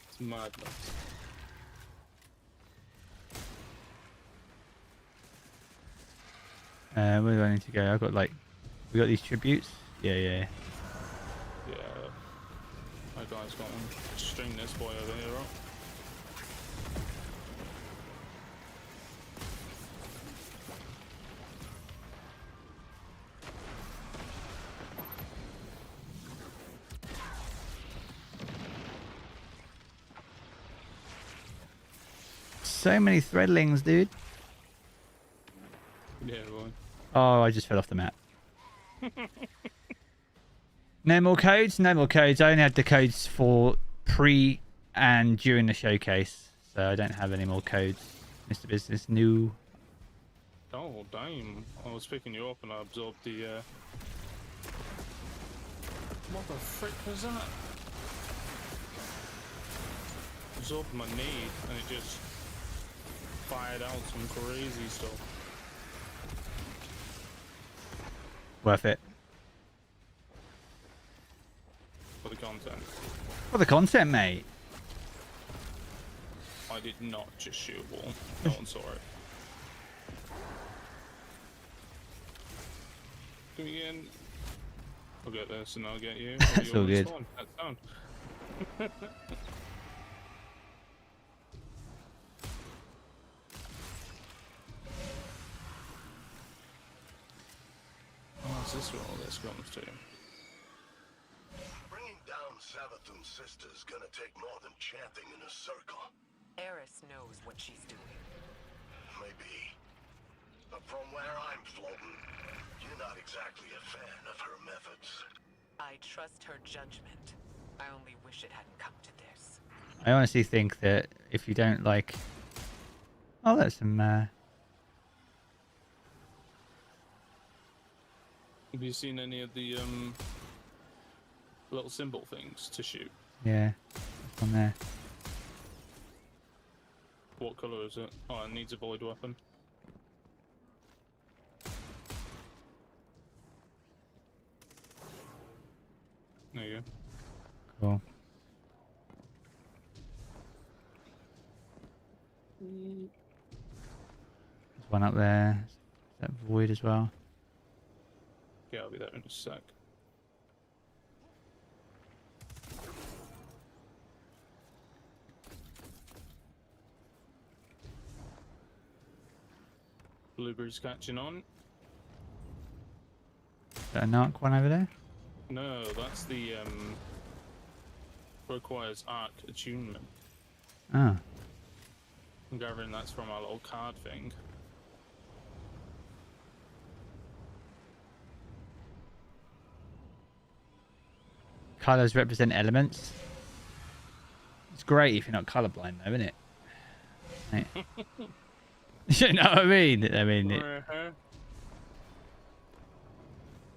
S4: It's madness.
S1: Where do I need to go? I've got like... We got these tributes? Yeah.
S4: Yeah. My guy's got him. String this boy over here up.
S1: So many threadlings, dude.
S4: Yeah, boy.
S1: Oh, I just fell off the map. No more codes? No more codes. I only had the codes for pre and during the showcase. So I don't have any more codes. Mr. Business, new.
S4: Oh, damn. I was picking you up and I absorbed the, What the frick was that? Absorbed my knee and it just fired out some crazy stuff.
S1: Worth it.
S4: For the content.
S1: For the content, mate.
S4: I did not just shoot a wall. No one saw it. Do it again. I'll get this and I'll get you.
S1: That's all good.
S4: That's down. Oh, is this where all this comes to?
S5: Bringing down Savathun's sister's gonna take more than chanting in a circle.
S7: Eris knows what she's doing.
S5: Maybe. But from where I'm floating, you're not exactly a fan of her methods.
S7: I trust her judgment. I only wish it hadn't come to this.
S1: I honestly think that if you don't like... Oh, that's some...
S4: Have you seen any of the little symbol things to shoot?
S1: Yeah, it's on there.
S4: What colour is it? Oh, it needs a void weapon. There you go.
S1: Cool. There's one up there. Is that void as well?
S4: Yeah, I'll be there in a sec. Blueberry's catching on.
S1: Is that a narc one over there?
S4: No, that's the requires arc attunement.
S1: Ah.
S4: I'm gathering that's from our little card thing.
S1: Colors represent elements. It's great if you're not colorblind, though, isn't it? Right. You know what I mean? I mean, it...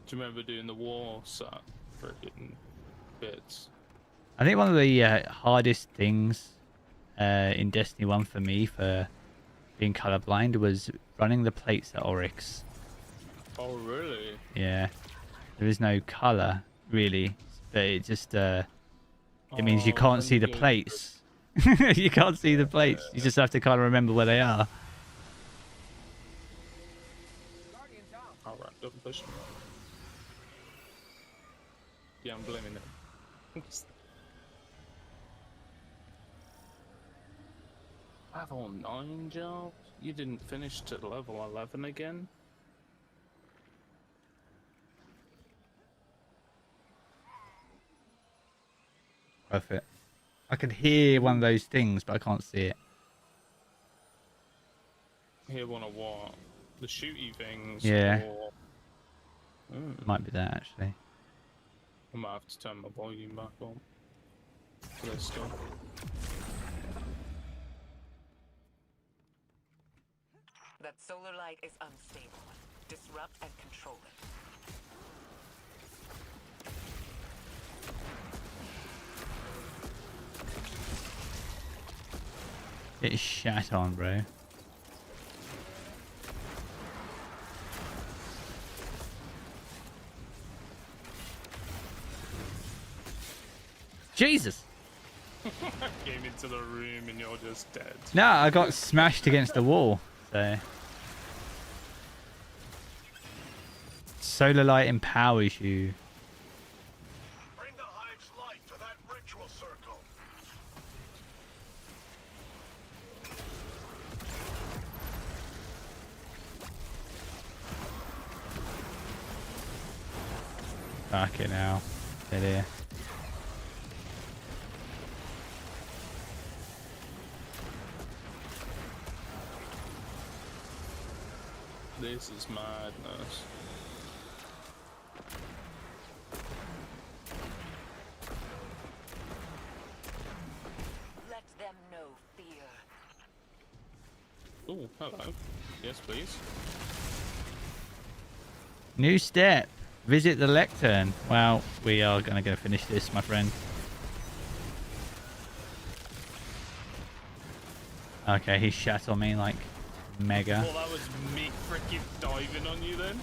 S4: Do you remember doing the war set freaking bits?
S1: I think one of the hardest things in Destiny 1 for me for being colorblind was running the plates at Oryx.
S4: Oh, really?
S1: Yeah. There is no color, really. But it just... it means you can't see the plates. You can't see the plates. You just have to kind of remember where they are.
S4: Alright, don't push me. Yeah, I'm blaming it. Level 9, Jarv? You didn't finish to level 11 again?
S1: Worth it. I can hear one of those things, but I can't see it.
S4: Hear one of what? The shooty things?
S1: Yeah.
S4: Or...
S1: Might be that, actually.
S4: I might have to turn my volume back on. Let's go.
S17: That solar light is unstable. Disrupt and control it.
S1: Get shat on, bro. Jesus!
S4: Came into the room and you're just dead.
S1: No, I got smashed against the wall. So solar light empowers you.
S5: Bring the hive's light to that ritual circle.
S1: Fucking hell. Get here.
S4: This is madness.
S11: Let them know fear.
S4: Oh, hello. Yes, please.
S1: New step. Visit the lectern. Well, we are going to go finish this, my friend. Okay, he shat on me like mega.
S4: Well, that was me freaking diving on you then.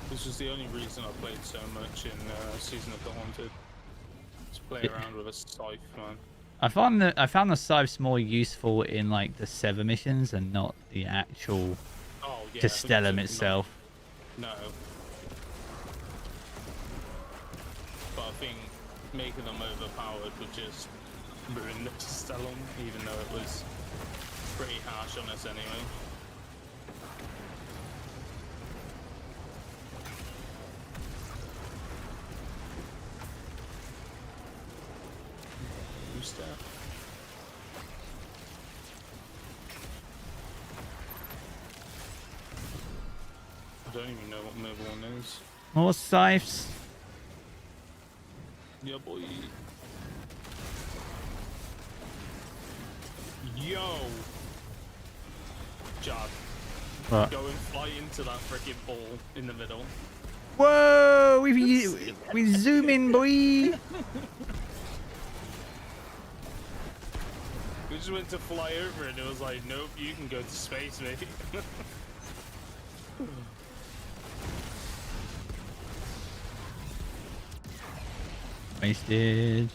S4: This was the only reason I played so much in Season of the Haunted. To play around with a scythe, man.
S1: I found the scythes more useful in like the Sever missions and not the actual Castellum itself.
S4: No. But I think making them overpowered would just ruin the Castellum, even though it was pretty harsh on us anyway. Who's that? I don't even know what mobile one is.
S1: More scythes.
S4: Yeah, boy. Yo! Jarv.
S1: What?
S4: Go and fly into that freaking ball in the middle.
S1: Whoa! We zoom in, boy.
S4: We just went to fly over it and it was like, nope, you can go to space, mate.
S1: Wasted.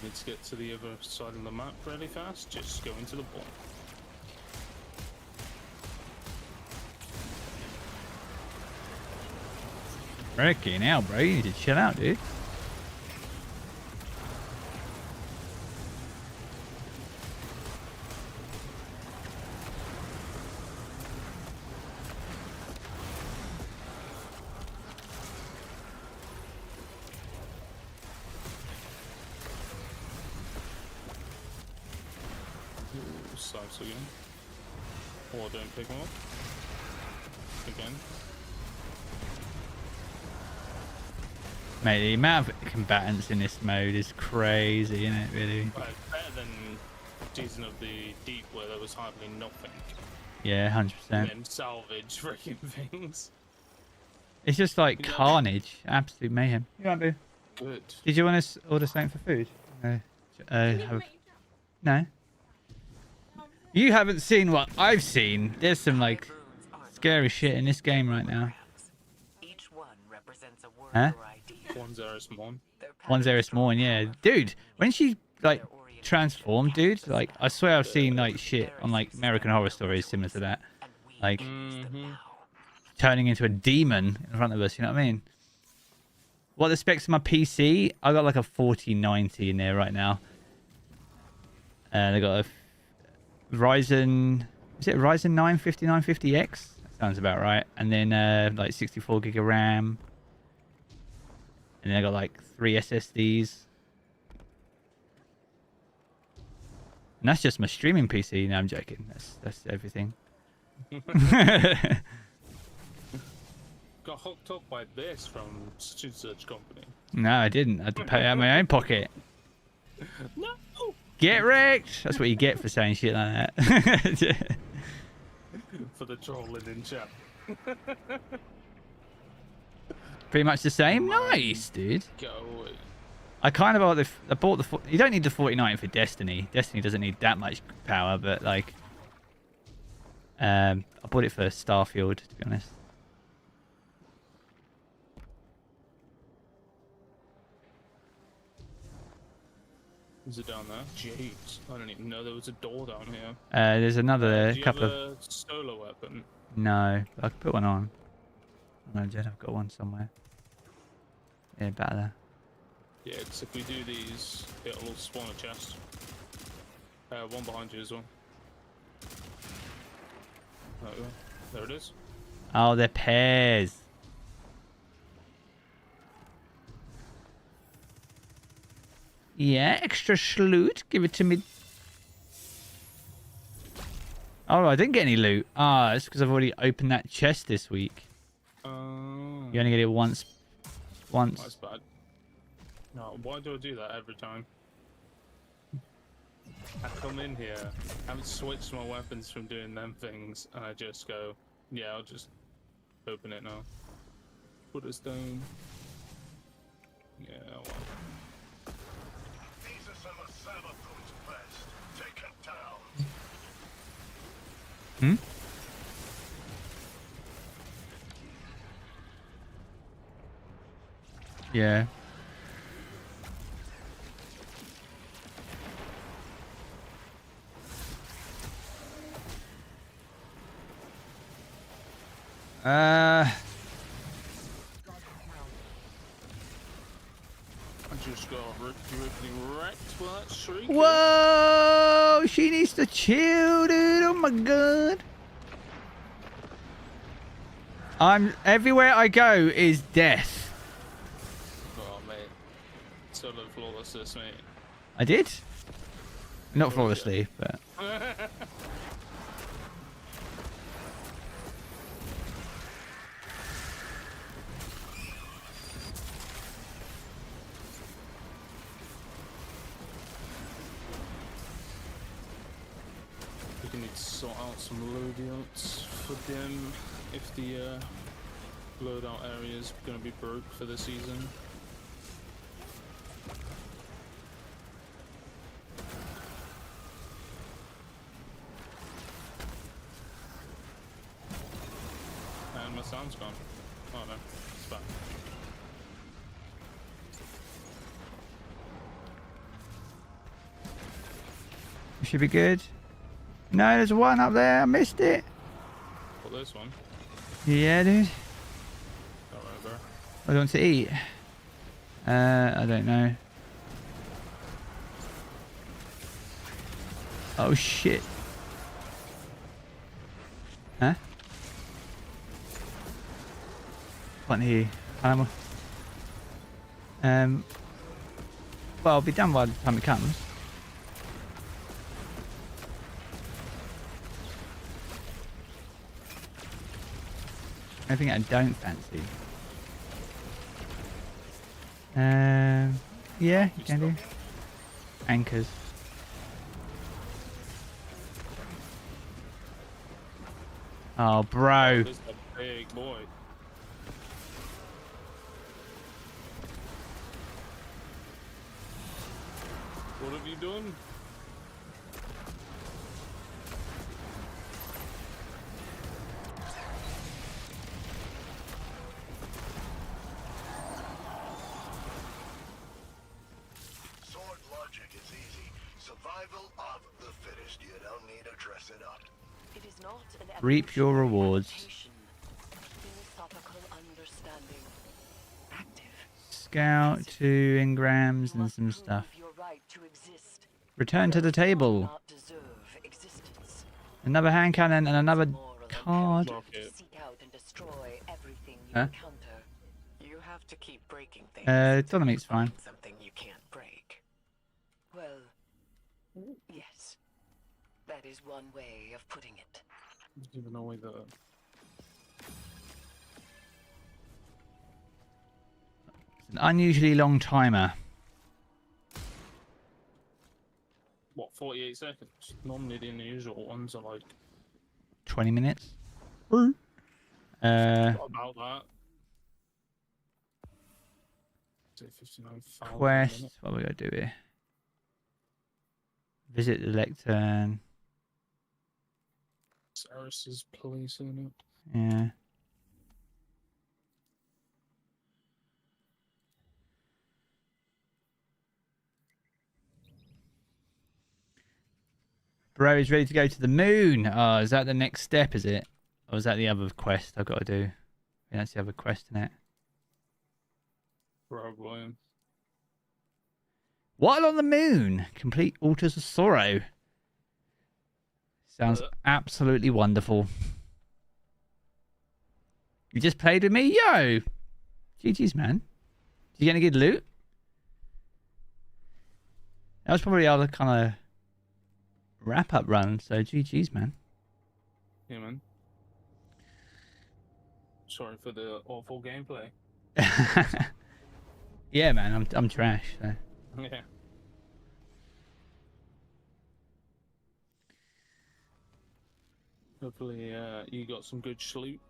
S4: Need to get to the other side of the map really fast, just go into the ball.
S1: Okay, now, bro, you need to chill out, dude.
S4: Scythes again. Or don't pick them up. Again.
S1: Mate, the amount of combatants in this mode is crazy, isn't it, really?
S4: Well, it's better than season of the Deep where there was hardly nothing.
S1: Yeah, 100%.
S4: And then salvage freaking things.
S1: It's just like carnage, absolute mayhem. You want to?
S4: Good.
S1: Did you want to order something for food? No. You haven't seen what I've seen. There's some like scary shit in this game right now.
S17: Each one represents a word
S1: Huh?
S17: or idea.
S4: 101.
S1: 101, yeah. Dude, when she like transformed, dude, like I swear I've seen like shit on like American Horror Stories similar to that. Like turning into a demon in front of us, you know what I mean? What are the specs of my PC? I got like a 4090 in there right now. They got a Ryzen, is it Ryzen 9 5950X? That sounds about right. And then like 64 gig of RAM. And then I got like 3 SSDs. And that's just my streaming PC. No, I'm joking. That's everything.
S4: Got hooked up by this from such and such company.
S1: No, I didn't. I had to pay out of my own pocket.
S4: No.
S1: Get wrecked. That's what you get for saying shit like that.
S4: For the trolling in chat.
S1: Pretty much the same. Nice, dude.
S4: Go away.
S1: I kind of bought the. You don't need the 49 for Destiny. Destiny doesn't need that much power, but like, I bought it for Starfield, to be honest.
S4: Is it down there? Jeez, I don't even know there was a door down here.
S1: There's another
S4: Do you
S1: couple
S4: have
S1: of.
S4: a solo weapon?
S1: No, I could put one on. Imagine I've got one somewhere. Yeah, better there.
S4: Yeah, because if we do these, it'll spawn a chest. One behind you as well. There we go. There it is.
S1: Oh, they're pairs. Yeah, extra loot. Give it to me. Oh, I didn't get any loot. Ah, it's because I've already opened that chest this week. You only get it once.
S4: That's bad. No, why do I do that every time? I come in here, I haven't switched my weapons from doing them things, and I just go, yeah, I'll just open it now. Put a stone. Yeah, well.
S5: These are some of Salvatori's best. Take it down.
S1: Hmm? Yeah.
S4: I just got ripping wrecked for that streak.
S1: Whoa! She needs to chill, dude. Oh my god. Everywhere I go is death.
S4: Oh mate, solo flawless this mate.
S1: I did. Not flawlessly, but.
S4: We can need to sort out some loadouts for them if the loadout area is going to be broke for the season. And my sound's gone. Oh no, it's back.
S1: Should be good. No, there's one up there. I missed it.
S4: What, this one?
S1: Yeah, dude.
S4: Alright, bro.
S1: What do you want to eat? I don't know. Oh shit. Huh? Can't hear you. Animal. Well, I'll be done by the time it comes. Anything I don't fancy. Yeah, you can do. Anchors. Oh, bro.
S4: This is a big boy. What have you done?
S5: Sword logic is easy. Survival of the fittest. You don't need to dress it up.
S2: It is not an
S1: Reap your rewards.
S2: philosophical understanding. Active.
S1: Scout 2 engrams and some stuff.
S2: Your right to exist.
S1: Return to the table.
S2: Not deserve existence.
S1: Another hand cannon and another card.
S2: Seek out and destroy everything you
S1: Huh?
S2: encounter.
S7: You have to keep breaking things.
S1: Dolomete's fine.
S7: Something you can't break.
S2: Well, yes. That is one way of putting it.
S4: Even though the
S1: An unusually long timer.
S4: what 48 seconds? Normally the unusual ones are like
S1: 20 minutes.
S4: about that. Say 59,000
S1: Quest.
S4: minutes.
S1: What are we going to do here? Visit the lectern.
S4: Saris's police in it.
S1: Yeah. Bro is ready to go to the moon. Oh, is that the next step, is it? Or is that the other quest I've got to do? Yeah, that's the other quest, isn't it?
S4: Probably.
S1: While on the moon, complete Altars of Sorrow. Sounds absolutely wonderful. You just played with me? Yo! GG's, man. Did you get any good loot? That was probably our kind of wrap-up run, so GG's, man.
S4: Yeah, man. Sorry for the awful gameplay.
S1: Yeah, man, I'm trash. So.
S4: Yeah. Hopefully, you got some good sleep.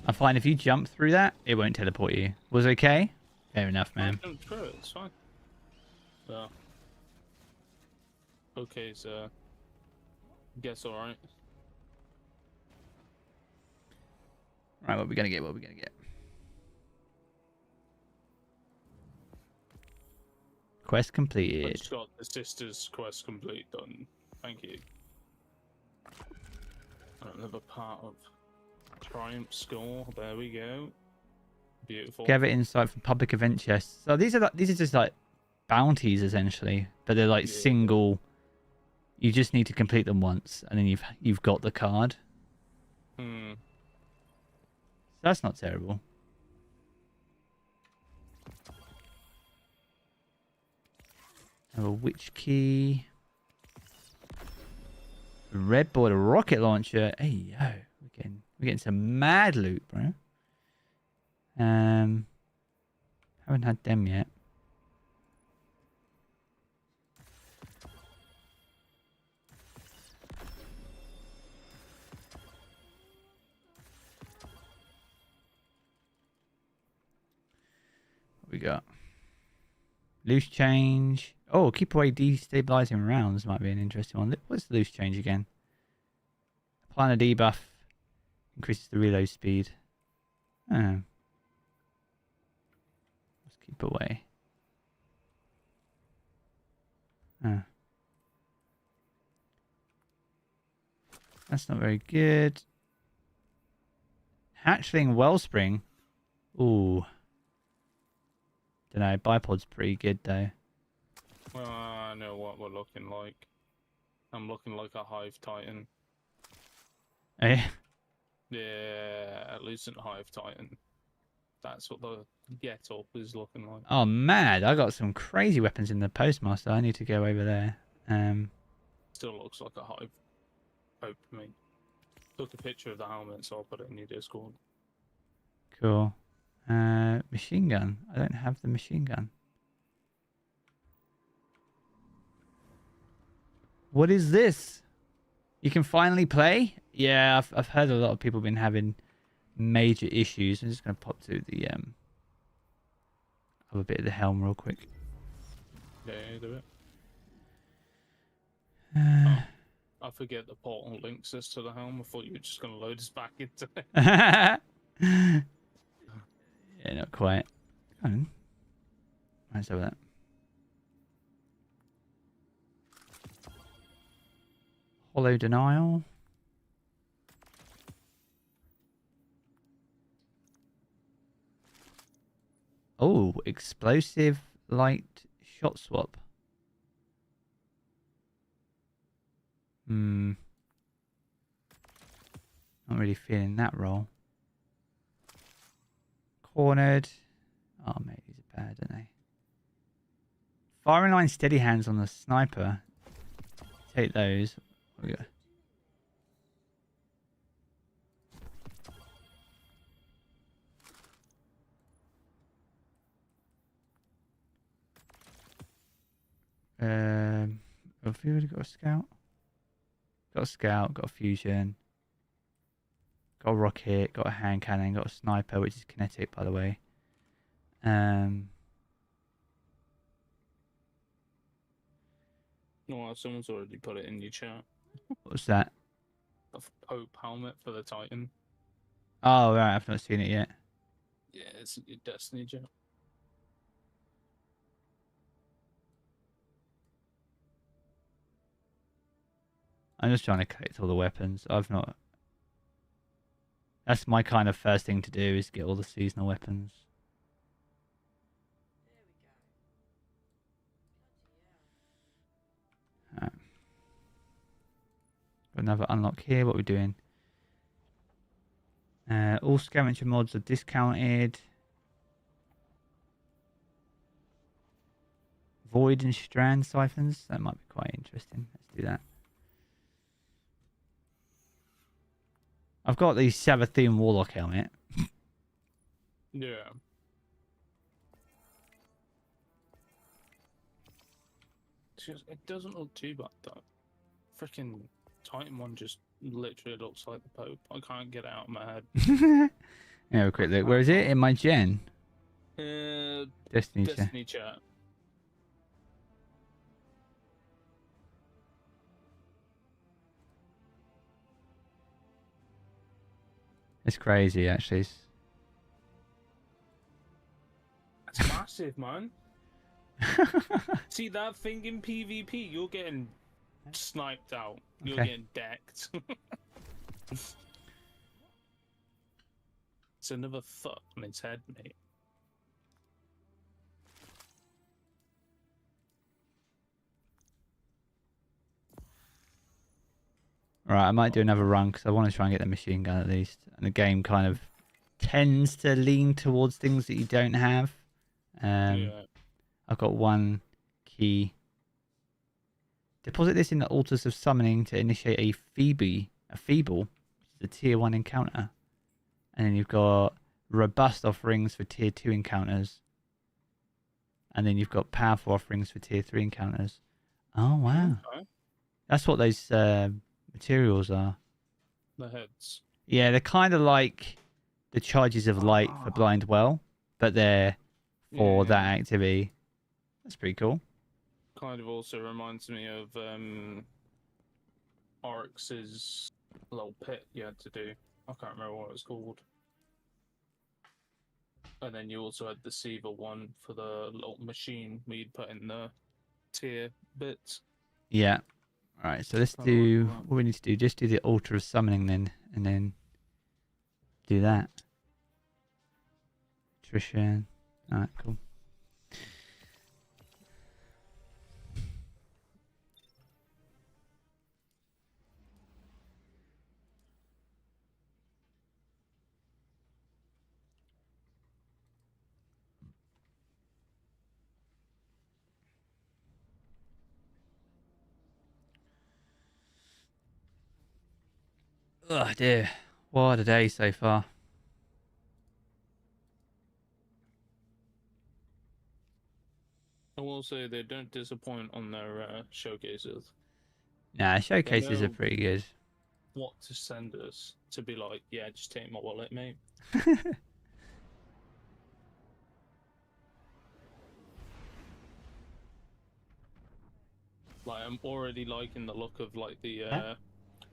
S1: I find if you jump through that, it won't teleport you. Was okay? Fair enough, man.
S4: Jump through it, it's fine. So. Okay, so. Guess alright.
S1: Right, what are we gonna get? What are we gonna get? Quest
S4: I
S1: completed.
S4: just got the sister's quest complete done. Thank you. Another part of Triumph score. There we go. Beautiful.
S1: Gather insight from public event chests. So these are just like bounties essentially, but they're like single. You just need to complete them once, and then you've got the card.
S4: Hmm.
S1: That's not terrible. Have a witch key. A red board, a rocket launcher. Hey yo, we're getting some mad loot, bro. Haven't had them yet. What we got? Loose change. Oh, keep away destabilizing rounds might be an interesting one. What's the loose change again? Applying a debuff increases the reload speed. Oh. Let's keep away. Oh. That's not very good. Hatchling Wellspring. Ooh. Dunno, bipod's pretty good though.
S4: I know what we're looking like. I'm looking like a Hive Titan.
S1: Eh?
S4: Yeah, at least in Hive Titan. That's what the get-up is looking like.
S1: Oh, mad. I got some crazy weapons in the Postmaster. I need to go over there.
S4: Still looks like a Hive. Hope to me. Took a picture of the helmet, so I'll put it in your Discord.
S1: Cool. Machine gun. I don't have the machine gun. What is this? You can finally play? Yeah, I've heard a lot of people been having major issues. I'm just going to pop to the other bit of the helm real quick.
S4: Yeah, do it.
S1: Uh,
S4: I forget the portal links us to the helm. I thought you were just going to load us back into it.
S1: yeah, not quite. Come on. Let's have that. Hollow Denial. Oh, explosive light shot swap. Not really feeling that role. Cornered. Oh, mate, these are bad, aren't they? Firing line steady hands on the sniper. Take those. What we got? Have we already got a scout? Got a scout, got a fusion, got a rocket, got a hand cannon, got a sniper, which is kinetic, by the way.
S4: No, someone's already put it in your chat.
S1: What's that?
S4: A Pope helmet for the Titan.
S1: Oh, right, I've not seen it yet.
S4: Yeah, it's your Destiny chat.
S1: I'm just trying to collect all the weapons. I've not... That's my kind of first thing to do, is get all the seasonal weapons. Right. Got another unlock here. What are we doing? All scavenger mods are discounted. Void and Strand siphons. That might be quite interesting. Let's do that. I've got the Salvatori Warlock helmet.
S4: Yeah. It doesn't look too bad though. Freaking Titan one just literally looks like the Pope. I can't get it out of my head.
S1: Yeah, a quick look. Where is it? In my gen? Destiny
S4: chat.
S1: It's crazy, actually.
S4: That's massive, man. See that thing in PvP? You're getting sniped out. You're getting decked. It's another foot on its head, mate.
S1: Right, I might do another run because I want to try and get the machine gun at least. And the game kind of tends to lean towards things that you don't have.
S4: Yeah.
S1: I've got one key. Deposit this in the altars of summoning to initiate a feeble, which is a tier 1 encounter. And then you've got robust offerings for tier 2 encounters. And then you've got powerful offerings for tier 3 encounters. Oh, wow.
S4: Okay.
S1: That's what those materials are.
S4: The heads.
S1: Yeah, they're kind of like the charges of light for blind well, but they're for that activity. That's pretty cool.
S4: Kind of also reminds me of Oryx's little pit you had to do. I can't remember what it was called. And then you also had the Seaver one for the little machine where you'd put in the tier bits.
S1: Yeah. Alright, so let's do what we need to do. Just do the altar of summoning then, and then do that. Attrition. Alright, cool. Oh dear, what a day so far.
S4: I will say they don't disappoint on their showcases.
S1: Nah, showcases
S4: They
S1: are
S4: know
S1: pretty good.
S4: what to send us to be like, yeah, just take my wallet, mate. Like, I'm already liking the look of like the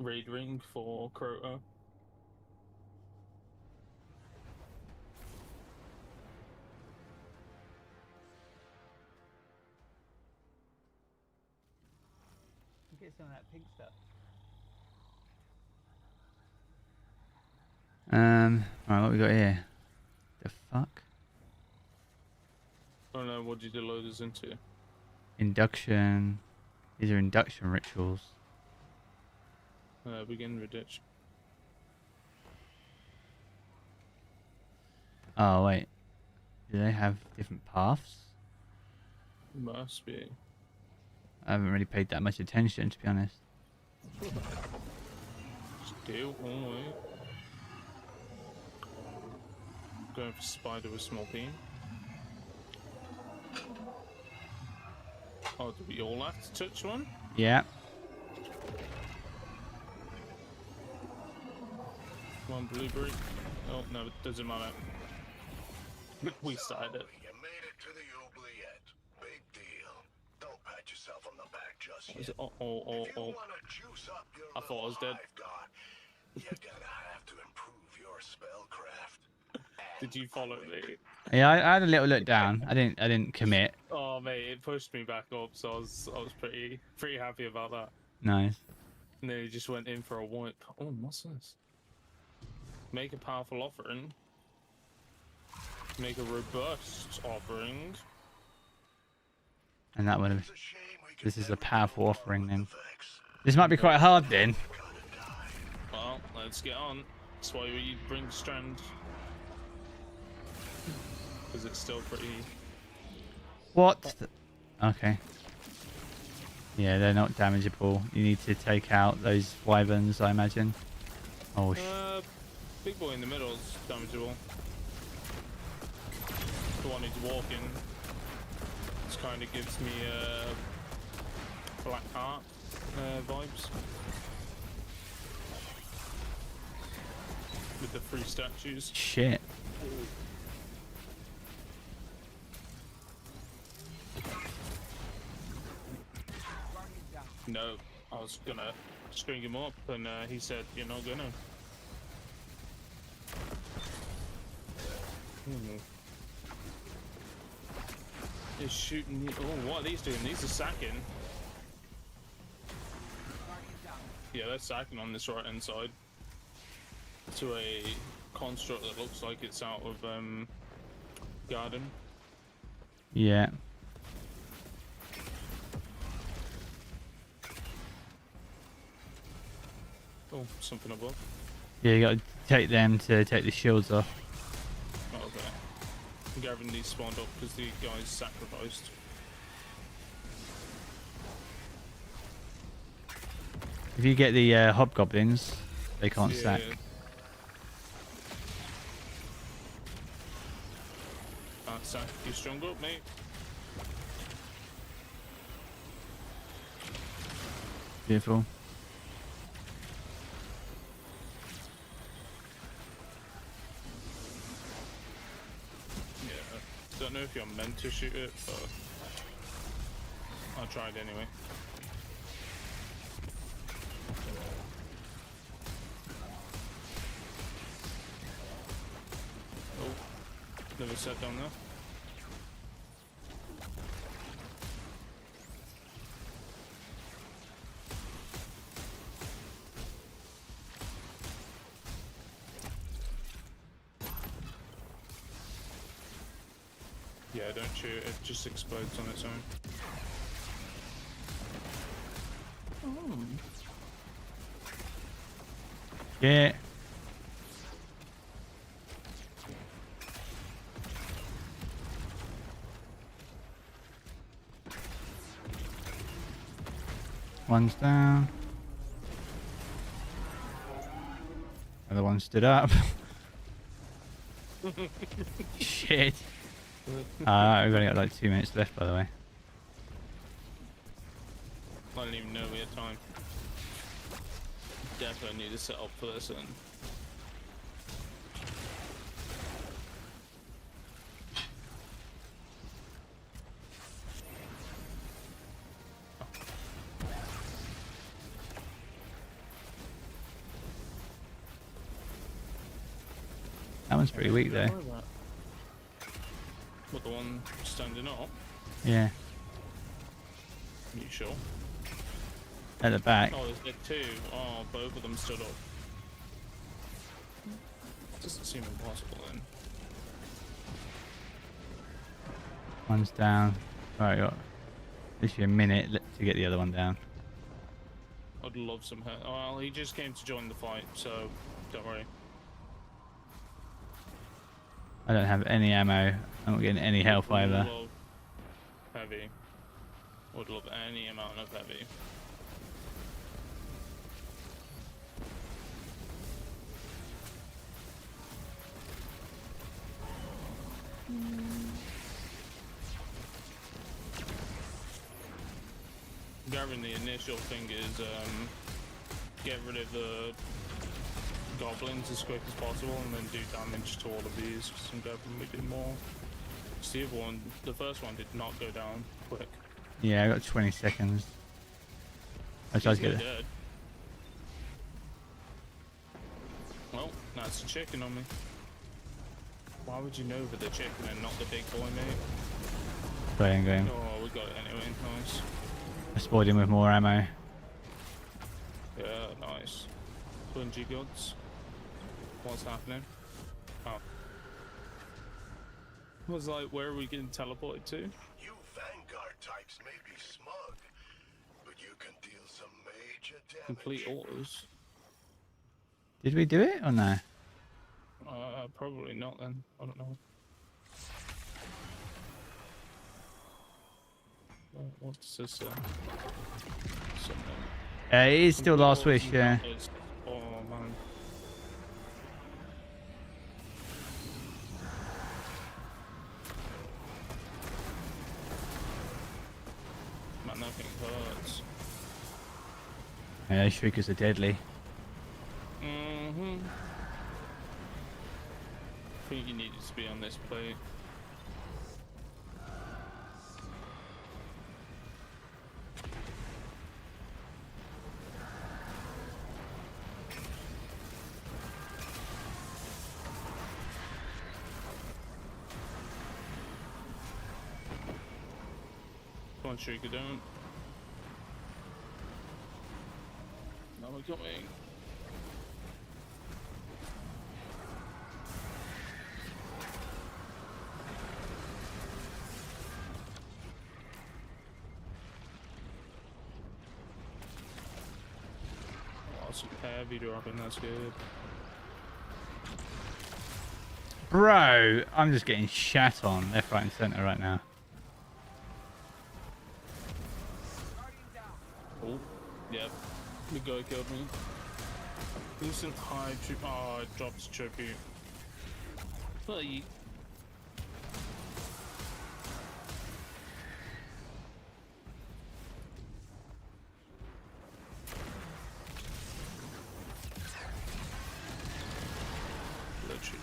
S4: raid ring for Crota.
S1: Get some of that pink stuff. Alright, what we got here? The fuck?
S4: I don't know, what did you load us into?
S1: Induction. These are induction rituals.
S4: Begin reduction.
S1: Oh, wait. Do they have different paths?
S4: Must be.
S1: I haven't really paid that much attention, to be honest.
S4: Still, oh wait. Going for spider with small beam. Oh, do we all have to touch one?
S1: Yeah.
S4: Come on, blueberry. Oh, no, it doesn't matter. We started it.
S5: You made it to the oubliette. Big deal. Don't pat yourself on the back just yet.
S4: Oh. I thought I was dead.
S5: You're gonna have to improve your spellcraft.
S4: Did you follow me?
S1: Yeah, I had a little look down. I didn't commit.
S4: Oh mate, it pushed me back up, so I was pretty happy about that.
S1: Nice.
S4: And then he just went in for a wipe. Oh, what's this? Make a powerful offering. Make a robust offering.
S1: And that one. This is a powerful offering then. This might be quite hard then.
S4: Well, let's get on. That's why we bring Strand. Because it's still pretty...
S1: What? Okay. Yeah, they're not damageable. You need to take out those wyverns, I imagine. Oh,
S4: big boy in the middle is damageable. The one who's walking. This kind of gives me Black Heart vibes. With the 3 statues.
S1: Shit.
S4: No, I was gonna string him up, and he said, "You're not gonna." He's shooting. Oh, what are these doing? These are sacking. Yeah, they're sacking on this right hand side to a construct that looks like it's out of garden.
S1: Yeah.
S4: Oh, something above.
S1: Yeah, you gotta take them to take the shields off.
S4: Oh, okay. Gavin needs spawned up because the guy's sacrificed.
S1: If you get the hobgoblins, they can't sack.
S4: Can't sack. You strung up, mate.
S1: Beautiful.
S4: Don't know if you're meant to shoot it, but I tried anyway. Oh, never sat down there. Yeah, don't shoot it, it just explodes on its own. Oh.
S1: Yeah. One's down. Other one stood up. Shit. We've only got like 2 minutes left, by the way.
S4: I didn't even know we had time. definitely need to set up for this then.
S1: That one's pretty weak though.
S4: What, the one standing up?
S1: Yeah.
S4: You sure?
S1: At the back.
S4: Oh, there's two. Oh, both of them stood up. Doesn't seem impossible then.
S1: One's down. Right, got literally a minute to get the other one down.
S4: I'd love some help. Oh, well, he just came to join the fight, so don't worry.
S1: I don't have any ammo. I'm not getting any health either.
S4: Love heavy. Would love any amount of heavy. Gavin, the initial thing is get rid of the goblins as quick as possible and then do damage to all of these. Some Gavin we do more. The other one, the first one did not go down quick.
S1: Yeah, I got 20 seconds. I tried to get it.
S4: Dead. Well, that's a chicken on me. Why would you know for the chicken and not the big boy, mate?
S1: Playing game.
S4: Oh, we got it anyway. Nice.
S1: I spoiled him with more ammo.
S4: Yeah, nice. Bungee goods. What's happening? Oh. I was like, where are we getting teleported to?
S5: You Vanguard types may be smug, but you can deal some major damage.
S4: Complete orders.
S1: Did we do it or no?
S4: Probably not then. I don't know. What does this say? Something.
S1: It is still last wish, yeah.
S4: Oh man. Man, that thing hurts.
S1: Yeah, shriekers are deadly.
S4: Mm-hmm. I think you needed to be on this plate. Come on, Shrieker, don't. Now we're coming. Some heavy dropping, that's good.
S1: Bro, I'm just getting shat on left, right and centre right now.
S4: Oh, yep. The guy killed me. Decent high tribute. Oh, it drops tribute. Hey.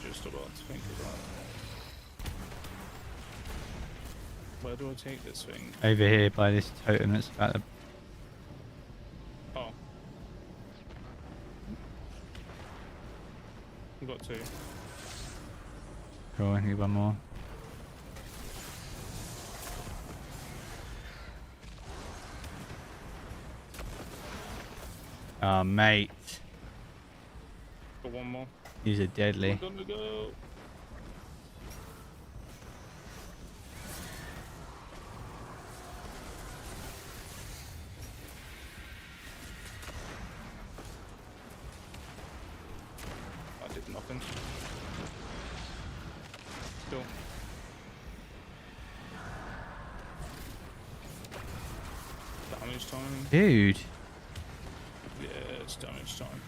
S4: Just about to think about it. Where do I take this thing?
S1: Over here by this totem that's about to...
S4: Oh. I've got two.
S1: Cool, I need one more. Oh, mate.
S4: Got one more.
S1: These are deadly.
S4: We're gonna go. I did nothing. Cool. Damage time.
S1: Dude.
S4: Yeah, it's damage time.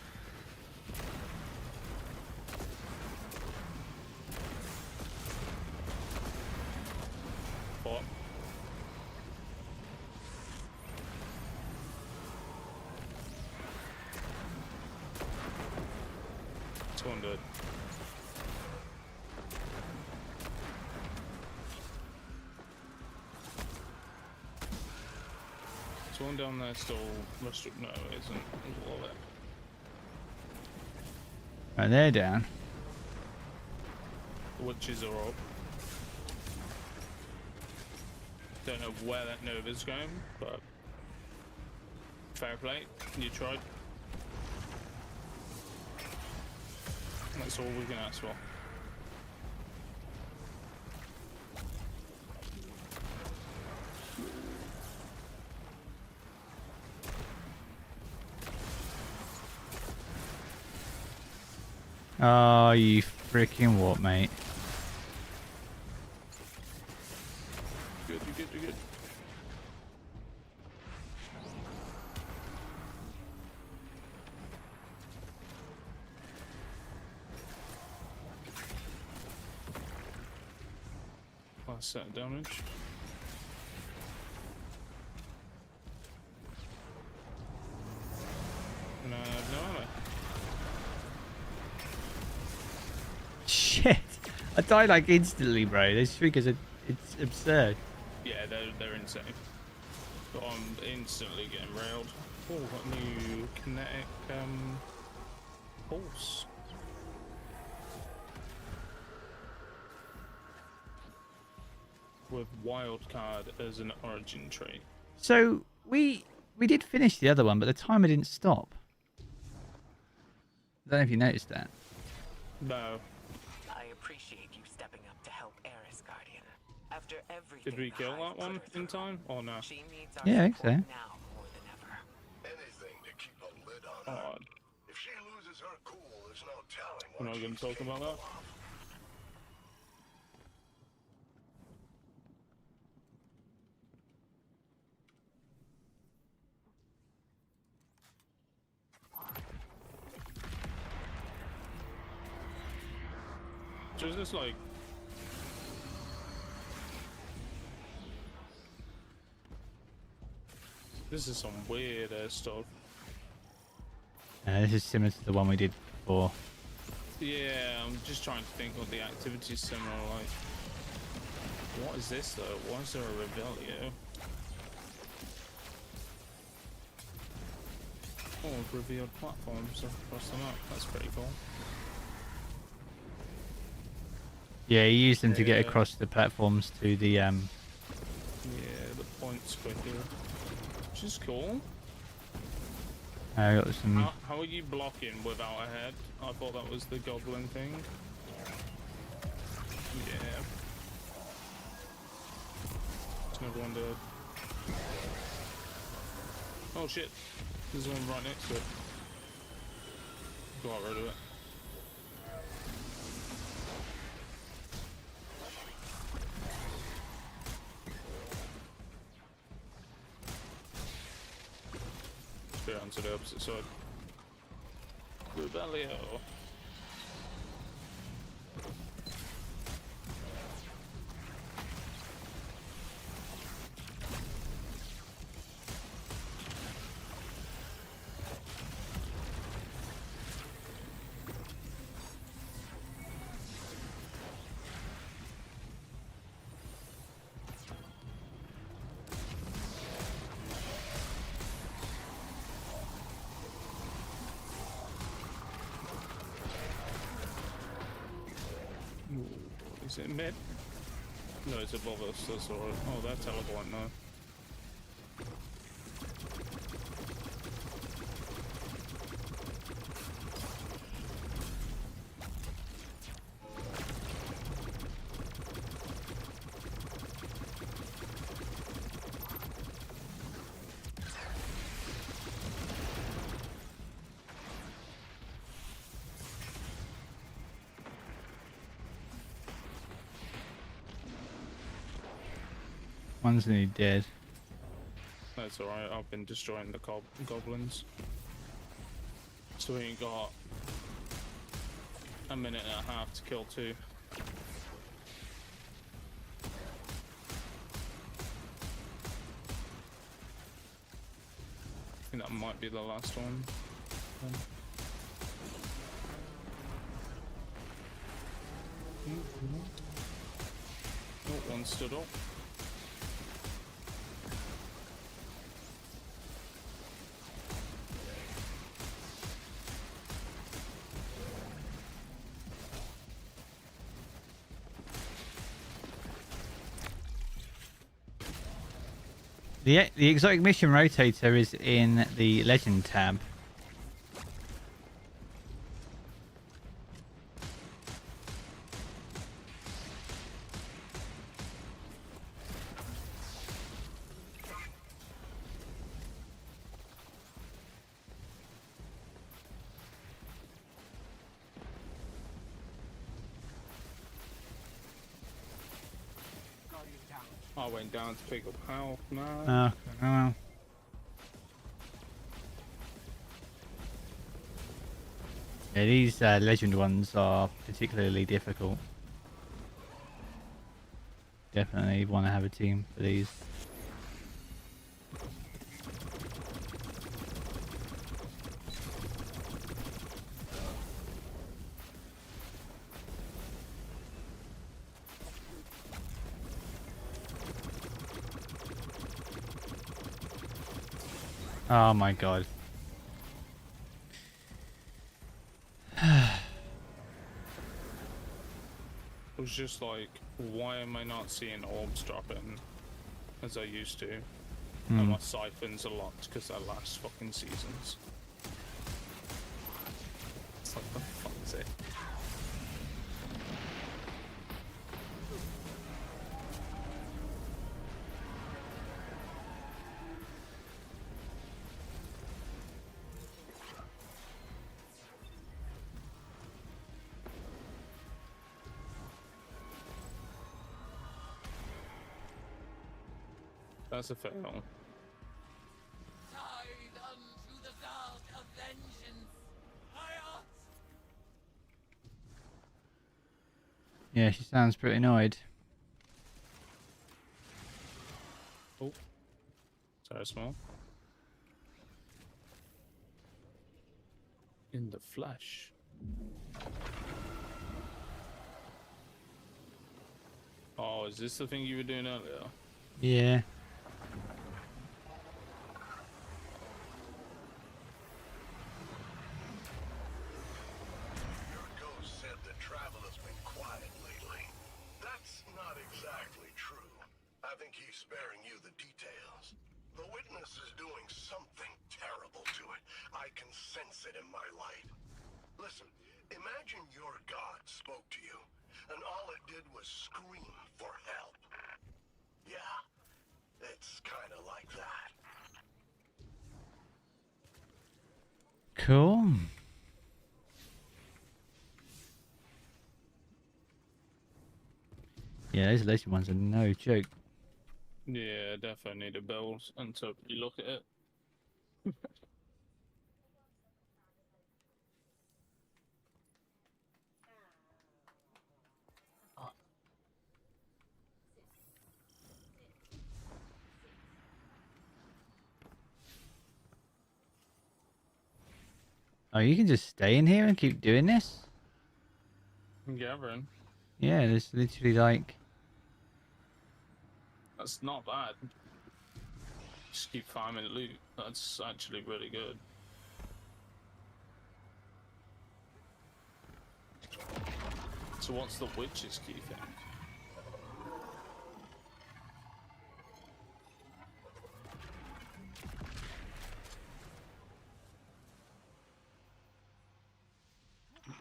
S4: one dead. There's one down there still. No, it isn't. There's all of it.
S1: Right, they're down.
S4: The witches are up. Don't know where that Nova's going, but fair play. You tried. That's all we can ask for.
S1: Oh, you freaking what, mate?
S4: Good, you're good, you're good. Last set of damage. No ammo.
S1: Shit! I died like instantly, bro. Those triggers are, it's absurd.
S4: Yeah, they're insane. But I'm instantly getting railed. Oh, got new kinetic pulse. With wildcard as an origin trait.
S1: So we did finish the other one, but the timer didn't stop. I don't know if you noticed that.
S4: No.
S17: I appreciate you stepping up to help Eris, Guardian. After everything
S4: Did we kill that one in time or no?
S17: she needs our
S1: Yeah, I think so.
S17: support now more than ever.
S5: Anything to keep a lid on her.
S4: Oh,
S5: If she loses her cool, there's no telling
S4: we're
S5: what
S4: not going to talk about that. So is this like... This is some weird stuff.
S1: This is similar to the one we did before.
S4: Yeah, I'm just trying to think what the activities similar like. What is this though? Why is there a Revelio? Oh, revealed platforms across the map. That's pretty cool.
S1: Yeah, you use them to get across the platforms to the
S4: Yeah, the points quicker. Which is cool.
S1: I got some.
S4: How are you blocking without a head? I thought that was the goblin thing. Yeah. There's another one dead. Oh shit. There's one right next to it. Got rid of it. Straight onto the opposite side. Rebellio. Is it mid? No, it's above us, that's alright. Oh, they're teleporting now.
S1: One's nearly dead.
S4: That's alright, I've been destroying the goblins. So we got a minute and a half to kill two. I think that might be the last one. Oh, one stood up.
S1: The exotic mission rotator is in the legend tab.
S4: I went down to pick up health, man.
S1: Oh, well. Yeah, these legend ones are particularly difficult. Definitely want to have a team for these. Oh my god.
S4: I was just like, why am I not seeing orbs dropping as I used to? And my siphons are locked because I last fucking seasons. It's like, for fuck's sake. That's a fail.
S18: Tied unto the dark of vengeance.
S1: Yeah, she sounds pretty annoyed.
S4: Oh. Sorry, small. In the flesh. Oh, is this the thing you were doing earlier?
S1: Yeah.
S5: Your ghost said the traveler's been quiet lately. That's not exactly true. I think he's sparing you the details. The witness is doing something terrible to it. I can sense it in my light. Listen, imagine your god spoke to you, and all it did was scream for help. Yeah, it's kind of like that.
S1: Cool. Yeah, those legend ones are no joke.
S4: Yeah, definitely need a build until you look at it.
S1: Oh, you can just stay in here and keep doing this?
S4: Gathering.
S1: Yeah, there's literally like...
S4: That's not bad. Just keep farming loot. That's actually really good. So what's the witch's key thing?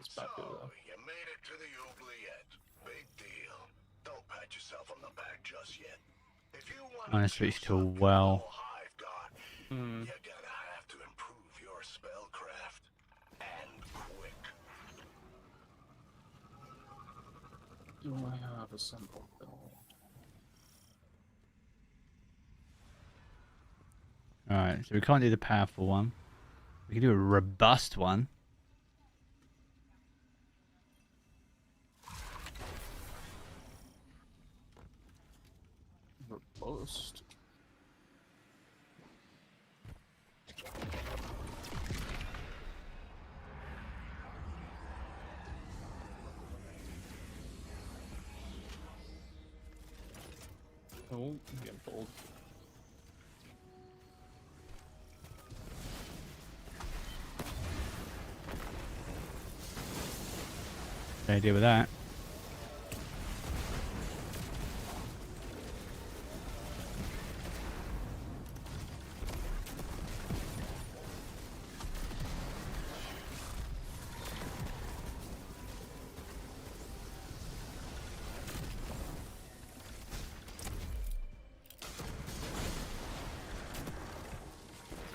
S5: So, you made it to the oubliette. Big deal. Don't pat yourself on the back just yet. If you want
S1: I'm gonna switch to a well.
S5: you're gonna have to improve your spellcraft. And quick.
S4: Do I have a simple build?
S1: Alright, so we can't do the powerful one. We can do a robust one.
S4: Robust. Oh, I'm getting pulled.
S1: What do I do with that?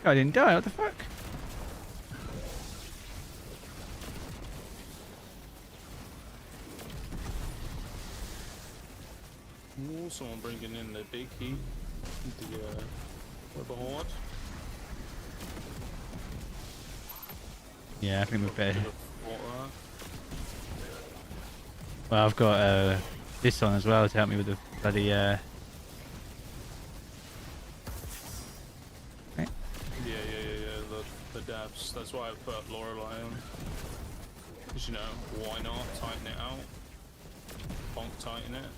S1: I didn't die, what the fuck?
S4: Ooh, someone bringing in the big heat. The horde.
S1: Yeah, I think we're better. Well, I've got this on as well to help me with the bloody
S4: Yeah, the dabs. That's why I put Lorelei on. Because, you know, why not? Tighten it out. Bonk tighten it.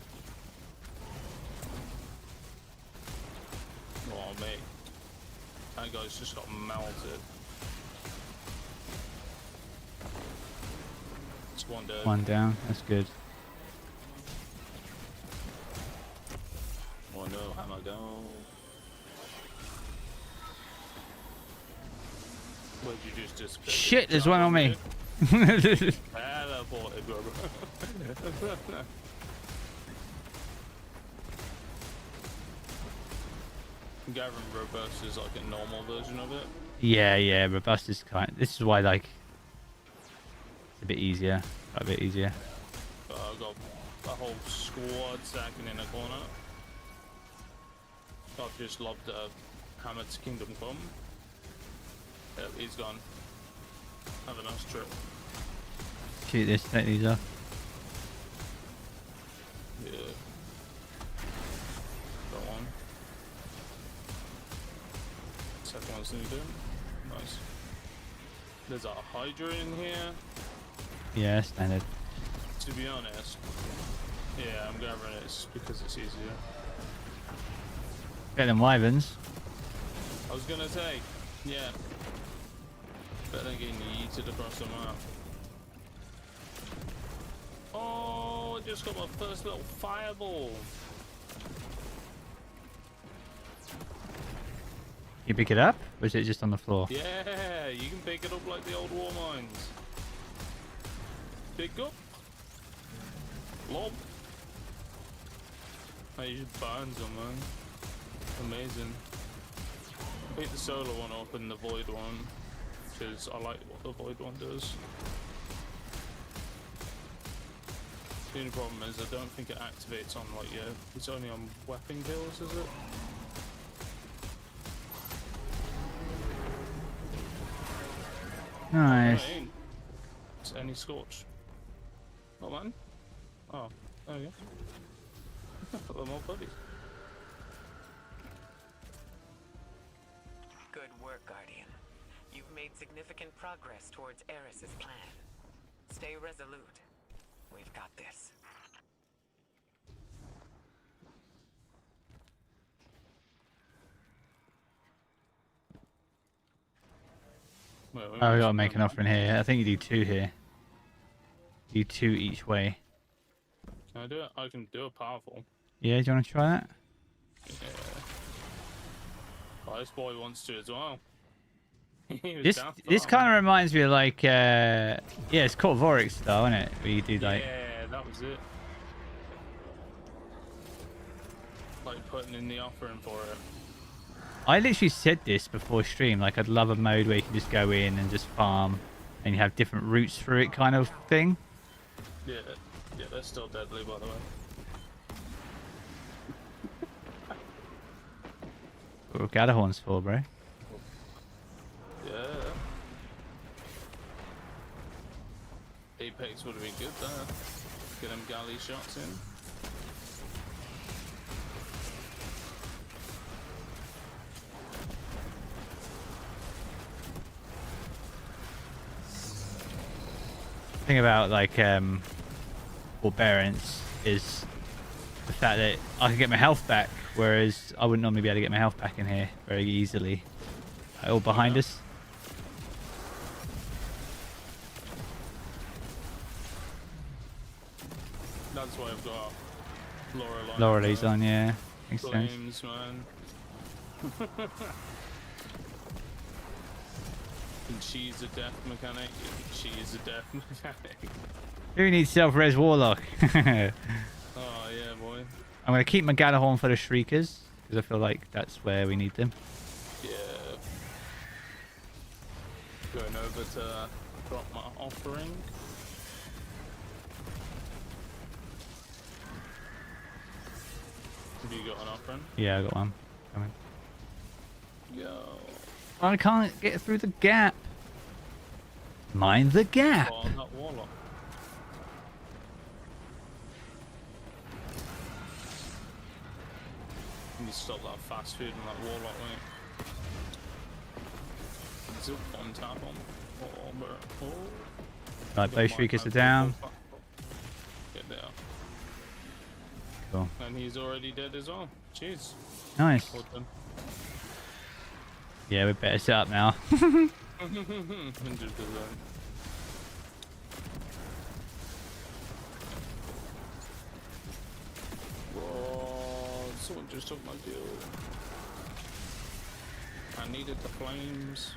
S4: Oh, mate. That guy's just got melted. It's one dead.
S1: one down. That's good.
S4: Oh no, hammer go. Where'd you just disappear?
S1: Shit, there's one on me.
S4: Teleported, bro. Gavin Robust is like a normal version of it.
S1: Yeah, robust is this is why, like, it's a bit easier. A bit easier.
S4: I've got a whole squad stacking in a corner. I've just lobbed a hammer to Kingdom Come. Yep, he's gone. Have a nice trip.
S1: Shoot this, take these off.
S4: Yeah. Go on. Second one's needed. Nice. There's a Hydra in here.
S1: Yeah, standard.
S4: To be honest, yeah, I'm grabbing it because it's easier.
S1: Better than wyverns.
S4: I was gonna say, yeah. Better than getting yeeted across the map. Oh, I just got my first little fireball.
S1: You pick it up, or is it just on the floor?
S4: Yeah, you can pick it up like the old war mines. Pick up. Lob. Oh, you just burns them, man. Amazing. Pick the solar one up and the void one, because I like what the void one does. The only problem is I don't think it activates on, like, yeah, it's only on weapon kills, is it?
S1: Nice.
S4: It's any scorch. Oh man. Oh, there we go. Put them all buddies.
S17: Good work, Guardian. You've made significant progress towards Eris's plan. Stay resolute. We've got this.
S1: Oh, we gotta make an offer in here. I think you do two here. You do two each way.
S4: Can I do it? I can do a powerful.
S1: Yeah, do you want to try that?
S4: Yeah. Oh, this boy wants to as well.
S1: This kind of reminds me of, like, yeah, it's Court of Oryx style, isn't it? Where you do, like...
S4: Yeah, that was it. Like putting in the offering for it.
S1: I literally said this before stream, like, I'd love a mode where you can just go in and just farm, and you have different routes through it kind of thing.
S4: Yeah, yeah, they're still deadly, by the way.
S1: What are Gatherhorns for, bro?
S4: Yeah. Apex would have been good there. Get them galley shots in.
S1: The thing about, like, forbearance is the fact that I can get my health back, whereas I wouldn't normally be able to get my health back in here very easily. All behind us.
S4: That's why I've got
S1: Loreley's on, yeah. Makes sense.
S4: Flames, man. And she's a death mechanic. She is a death mechanic.
S1: Who needs self-res Warlock?
S4: Oh, yeah, boy.
S1: I'm going to keep my Galahorn for the Shriekers, because I feel like that's where we need them.
S4: Yeah. Going over to drop my offering. Have you got an offering?
S1: Yeah, I got one. Coming.
S4: Yo.
S1: I can't get through the gap. Mind the gap.
S4: Oh, that Warlock. You need to stop that fast food and that Warlock, mate. Zip on tap on. Oh.
S1: Right, both Shriekers are down.
S4: Get down.
S1: Cool.
S4: And he's already dead as well. Jeez.
S1: Nice.
S4: Well done.
S1: Yeah, we better set up now.
S4: 100%. Whoa, someone just took my kill. I needed the flames.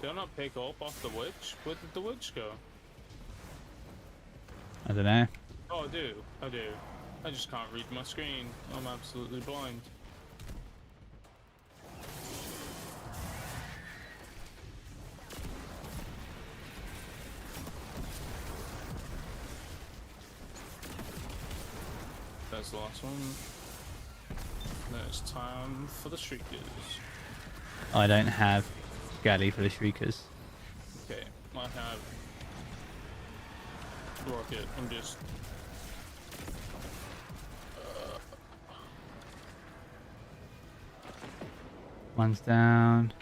S4: Did I not pick up off the witch? Where did the witch go?
S1: I don't know.
S4: Oh, I do. I just can't read my screen. I'm absolutely blind. That's the last one. Now it's time for the Shriekers.
S1: I don't have Galley for the Shriekers.
S4: Okay, I have Rocket. I'm just
S1: One's down.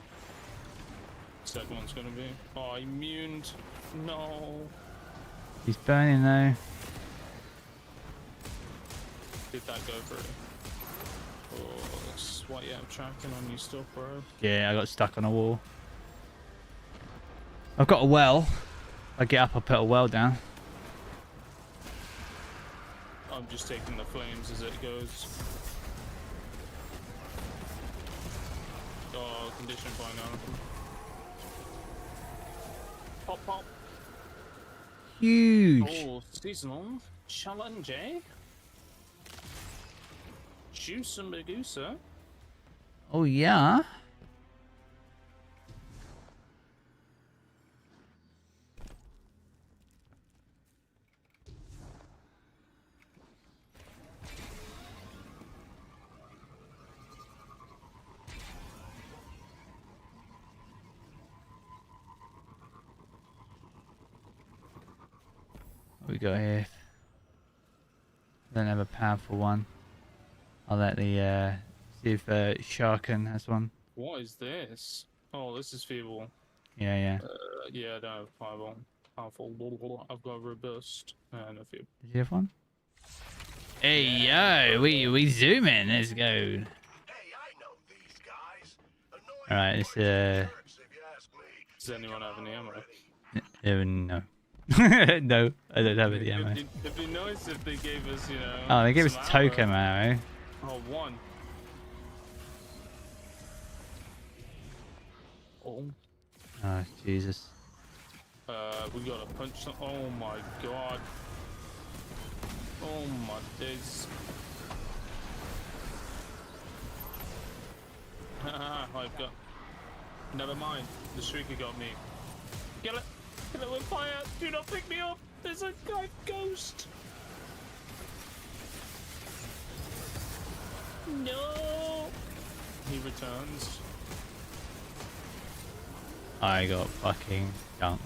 S4: second one's gonna be. Oh, immune. No.
S1: He's burning though.
S4: Did that go through? Oh, that's what you have tracking on you stuff, bro.
S1: Yeah, I got stuck on a wall. I've got a well. I get up, I put a well down.
S4: I'm just taking the flames as it goes. Oh, condition by now. Pop, pop.
S1: Huge.
S4: Oh, seasonal challenge, eh? Juice and Medusa.
S1: Oh yeah. What we got here? Don't have a powerful one. I'll let the see if Sharken has one.
S4: What is this? Oh, this is feeble.
S1: Yeah.
S4: Yeah, I don't have fireball. Powerful. I've got robust and a feeble.
S1: Did you have one? Hey yo, we zoom in. Let's go. All right, it's
S4: Does anyone have any ammo?
S1: no. No, I don't have any ammo.
S4: It'd be nice if they gave us, you know.
S1: Oh, they gave us
S4: some
S1: token ammo.
S4: Oh, one. Oh.
S1: Oh Jesus.
S4: We gotta punch some. Oh my god. Oh my days. I've got. Never mind. The Shrieker got me. Kill it! Kill it with fire! Do not pick me up! There's a guy ghost! No! He returns.
S1: I got fucking dunked.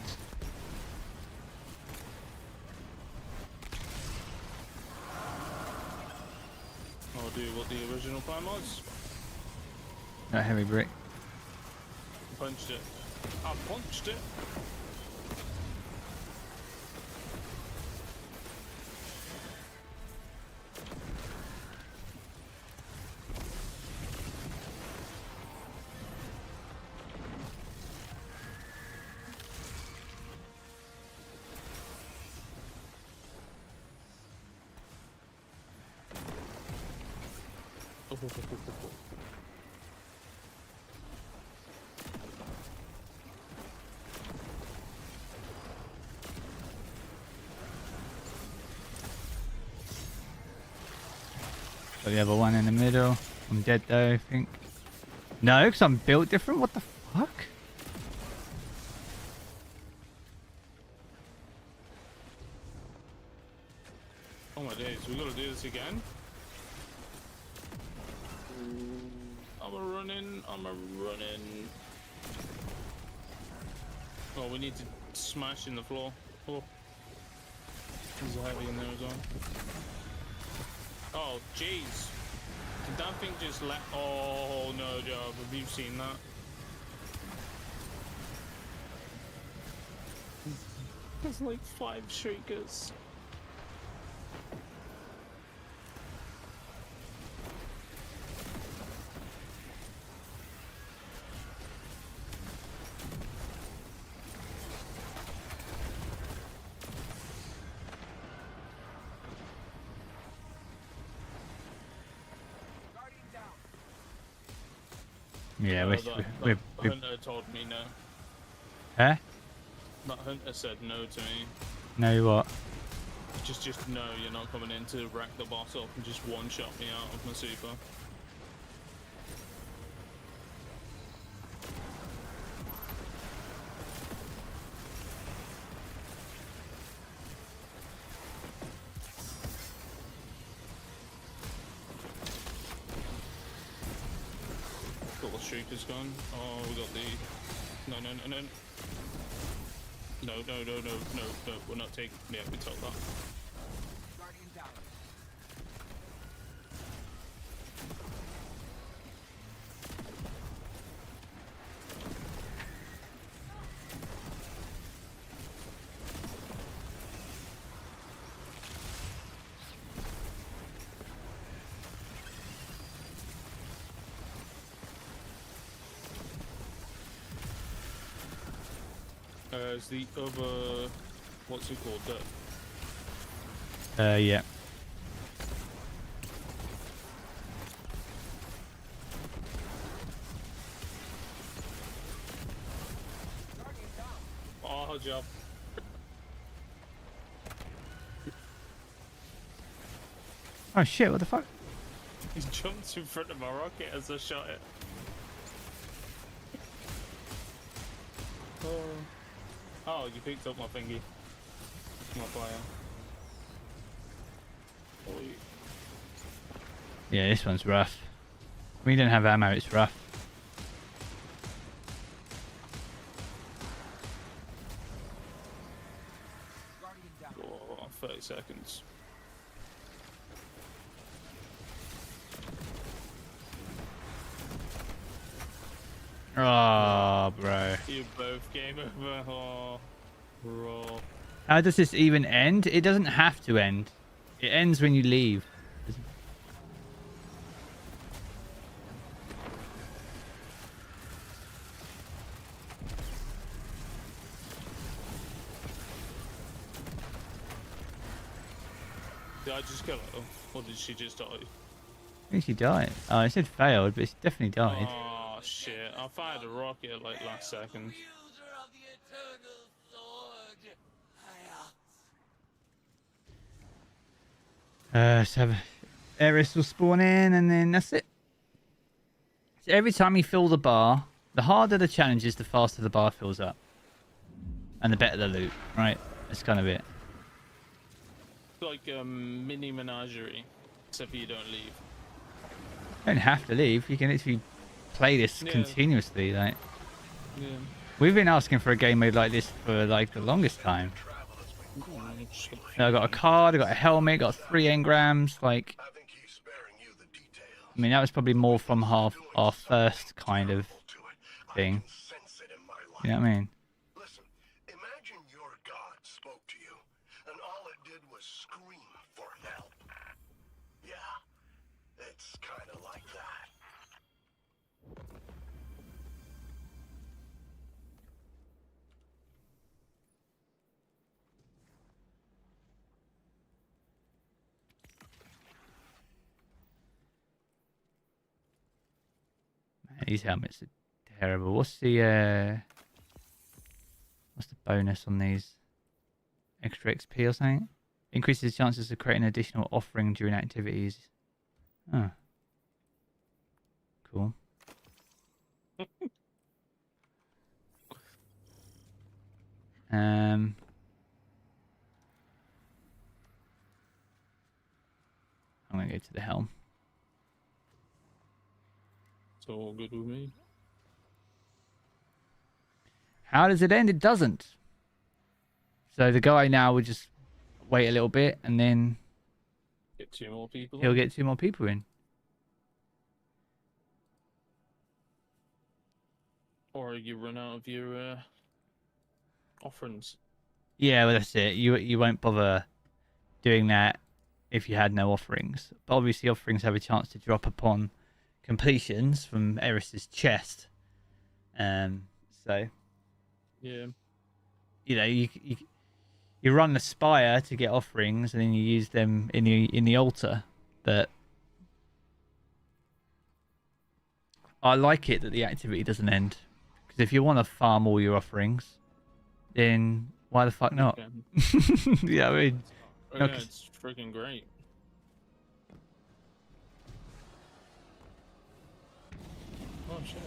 S4: I'll do what the original plan was.
S1: That heavy brick.
S4: punched it. I punched it.
S1: Got the other one in the middle. I'm dead though, I think. No, because I'm built different? What the fuck?
S4: Oh my days, we gotta do this again? I'm running. Oh, we need to smash in the floor. Oh. There's a heavy in there as well. Oh, jeez. Did that thing just let... Oh, no, Jarv. Have you seen that? There's like 5 shriekers.
S1: Yeah,
S4: that hunter told me no.
S1: Huh?
S4: That hunter said no to me.
S1: No what?
S4: Just no, you're not coming in to wreck the boss up and just one-shot me out of my super. Got the Shrieker's gone. Oh, we got the... No. No, we're not taking... Yeah, we took that. Is the other... What's it called?
S1: Yeah.
S4: Oh, job.
S1: Oh shit, what the fuck?
S4: He jumped in front of my rocket as I shot it. Oh, you picked up my thingy. My fire. Oh,
S1: Yeah, this one's rough. We don't have ammo, it's rough.
S4: oh, 30 seconds.
S1: Oh, bro.
S4: You both game over. Oh, bro.
S1: How does this even end? It doesn't have to end. It ends when you leave.
S4: Did I just kill her? Or did she just die?
S1: I think she died. Oh, I said failed, but she definitely died.
S4: Oh, shit. I fired a rocket like last second.
S1: So Eris will spawn in and then that's it. So every time you fill the bar, the harder the challenge is, the faster the bar fills up. And the better the loot, right? That's kind of it.
S4: It's like a mini menagerie, except you don't leave.
S1: You don't have to leave. You can literally play this continuously. Like,
S4: Yeah.
S1: we've been asking for a game mode like this for like the longest time. I got a card, I got a helmet, got 3 engrams. Like, I mean, that was probably more from our first kind of thing. You know what I mean?
S5: Listen, imagine your god spoke to you, and all it did was scream for help. Yeah, it's kind of like that.
S1: Man, these helmets are terrible. What's the bonus on these? Extra XP or something? Increases chances of creating additional offering during activities. Oh. Cool. I'm gonna go to the helm.
S4: It's all good with me.
S1: How does it end? It doesn't. So the guy now would just wait a little bit and then
S4: Get 2 more people.
S1: he'll
S4: in.
S1: get 2 more people in.
S4: Or you run out of your offerings.
S1: Yeah, well that's it. You won't bother doing that if you had no offerings. But obviously offerings have a chance to drop upon completions from Eris's chest. So
S4: Yeah.
S1: you know, you run the spire to get offerings, and then you use them in the altar. But I like it that the activity doesn't end, because if you want to farm all your offerings, then why the fuck not? Yeah, I mean,
S4: Oh,
S1: no,
S4: yeah,
S1: 'cause-
S4: it's freaking great. Oh shit.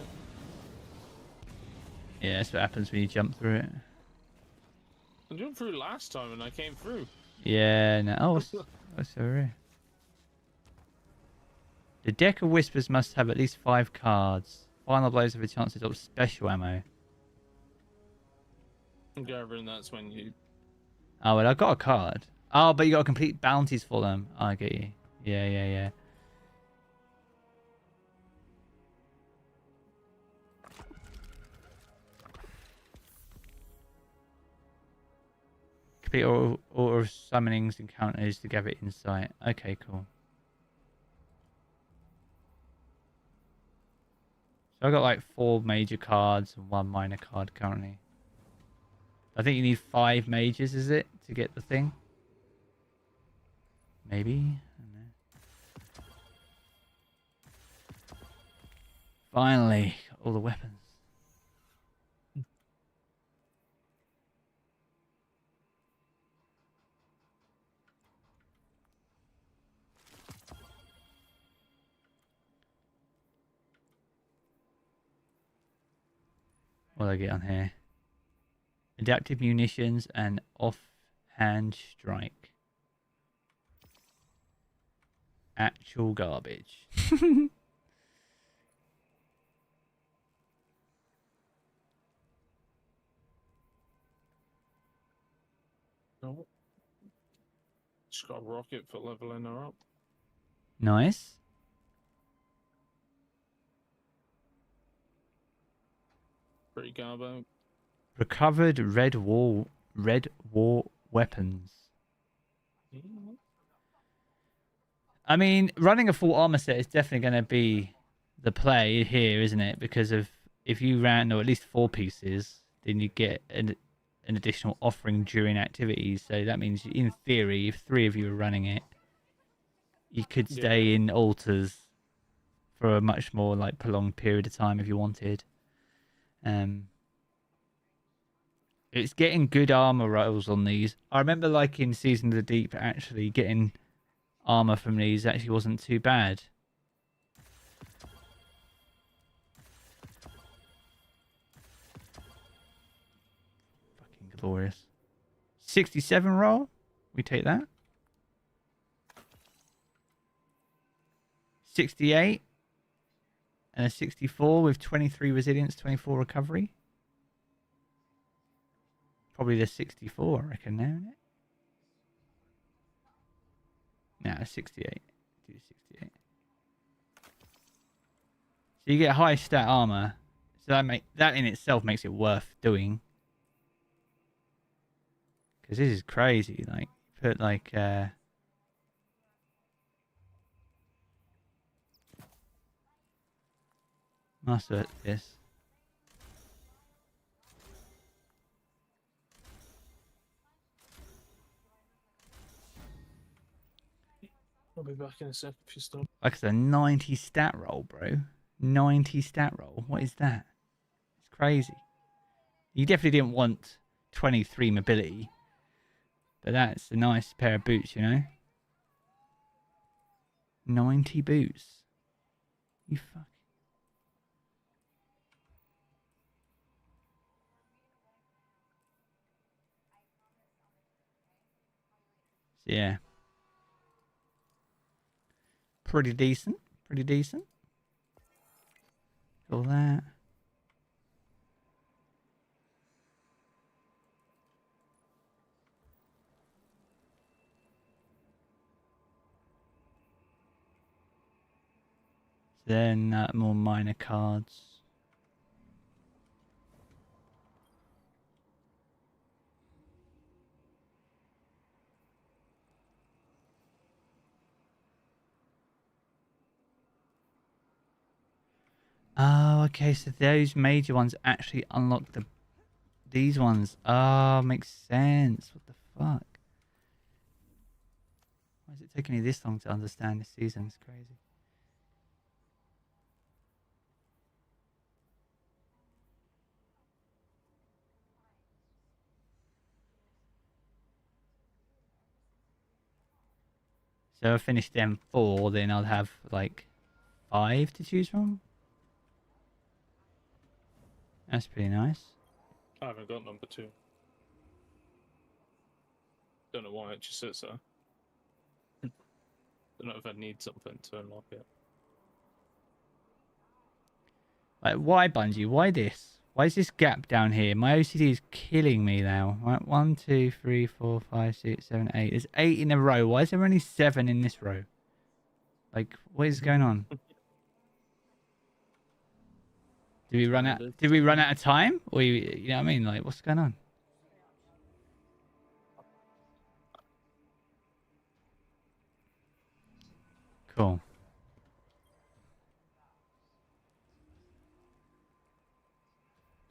S1: yeah, that's what happens when you jump through it.
S4: I jumped through last time and I came through.
S1: Yeah, no. Oh, what's over here? The deck of whispers must have at least 5 cards. Final blows have a chance to drop special ammo.
S4: I'm gathering that's when you.
S1: Oh, well, I got a card. Oh, but you got to complete bounties for them. Oh, I get you. Yeah. Complete all summonings encounters to gather insight. Okay, cool. So I got like 4 major cards and 1 minor card currently. I think you need 5 mages, is it, to get the thing? Maybe? I don't know. Finally, got all the weapons. What do I get on here? Adaptive munitions and offhand strike. Actual garbage.
S4: Oh. Just got a rocket for leveling her up.
S1: Nice.
S4: Pretty garbo.
S1: Recovered red war weapons. I mean, running a full armor set is definitely going to be the play here, isn't it? Because of if you ran or at least 4 pieces, then you get an additional offering during activities. So that means, in theory, if 3 of you are running it, you could stay in altars for a much more like prolonged period of time if you wanted. It's getting good armor rolls on these. I remember, like in Season of the Deep, actually getting armor from these actually wasn't too bad. Fucking glorious. 67 roll. We take that. 68 and a 64 with 23 resilience, 24 recovery. Probably the 64, I reckon, now, isn't it? No, 68. Do 68. So you get high stat armor. So that in itself makes it worth doing. Because this is crazy. Like, put like master this.
S4: I'll be back in a sec if you stop.
S1: Like it's a 90 stat roll, bro. 90 stat roll. What is that? It's crazy. You definitely didn't want 23 mobility. But that's a nice pair of boots, you know? 90 boots. You fuck. So yeah. Pretty decent. Pretty decent. All that. Then more minor cards. Oh, okay, so those major ones actually unlock these ones. Oh, makes sense. What the fuck? Why is it taking me this long to understand this season? It's crazy. So I finished them 4, then I'll have like 5 to choose from. That's pretty nice.
S4: I haven't got number 2. Don't know why it just sits there. Don't know if I need something to unlock it.
S1: Like, why Bungie? Why this? Why is this gap down here? My OCD is killing me now. Right, 1, 2, 3, 4, 5, 6, 7, 8. There's 8 in a row. Why is there only 7 in this row? Like, what is going on? Did we run out? Did we run out of time? Or you know what I mean? Like, what's going on? Cool.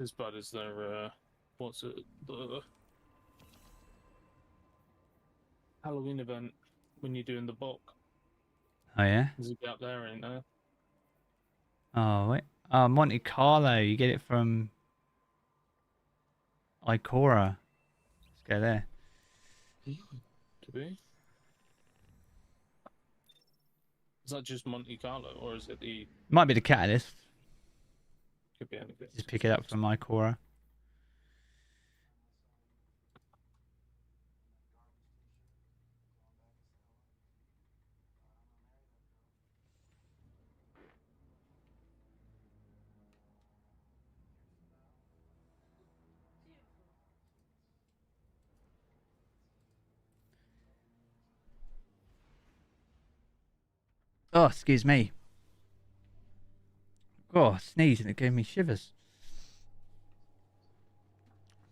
S4: As bad as their what's it? The Halloween event when you're doing the bulk.
S1: Oh yeah.
S4: There's a gap there, ain't there?
S1: Oh wait. Oh, Monte Carlo. You get it from Ikora. Let's go there.
S4: To be. Is that just Monte Carlo, or is it the?
S1: Might be the catalyst.
S4: Could be anything.
S1: Just pick it up from Ikora. Oh, excuse me. Oh, I sneezed and it gave me shivers.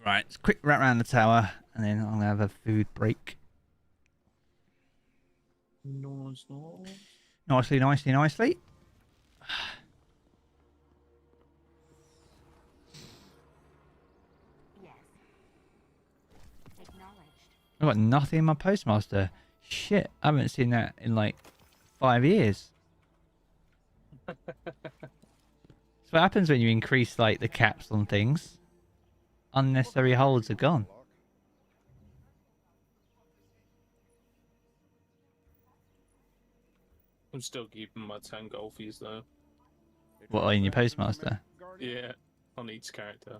S1: Right, let's quick wrap around the tower and then I'll have a food break.
S4: Nice.
S1: Nicely. I've got nothing in my postmaster. Shit, I haven't seen that in like 5 years. That's what happens when you increase like the caps on things. Unnecessary holds are gone.
S4: I'm still keeping my 10 golfies though.
S1: What, in your postmaster?
S4: Yeah, on each character.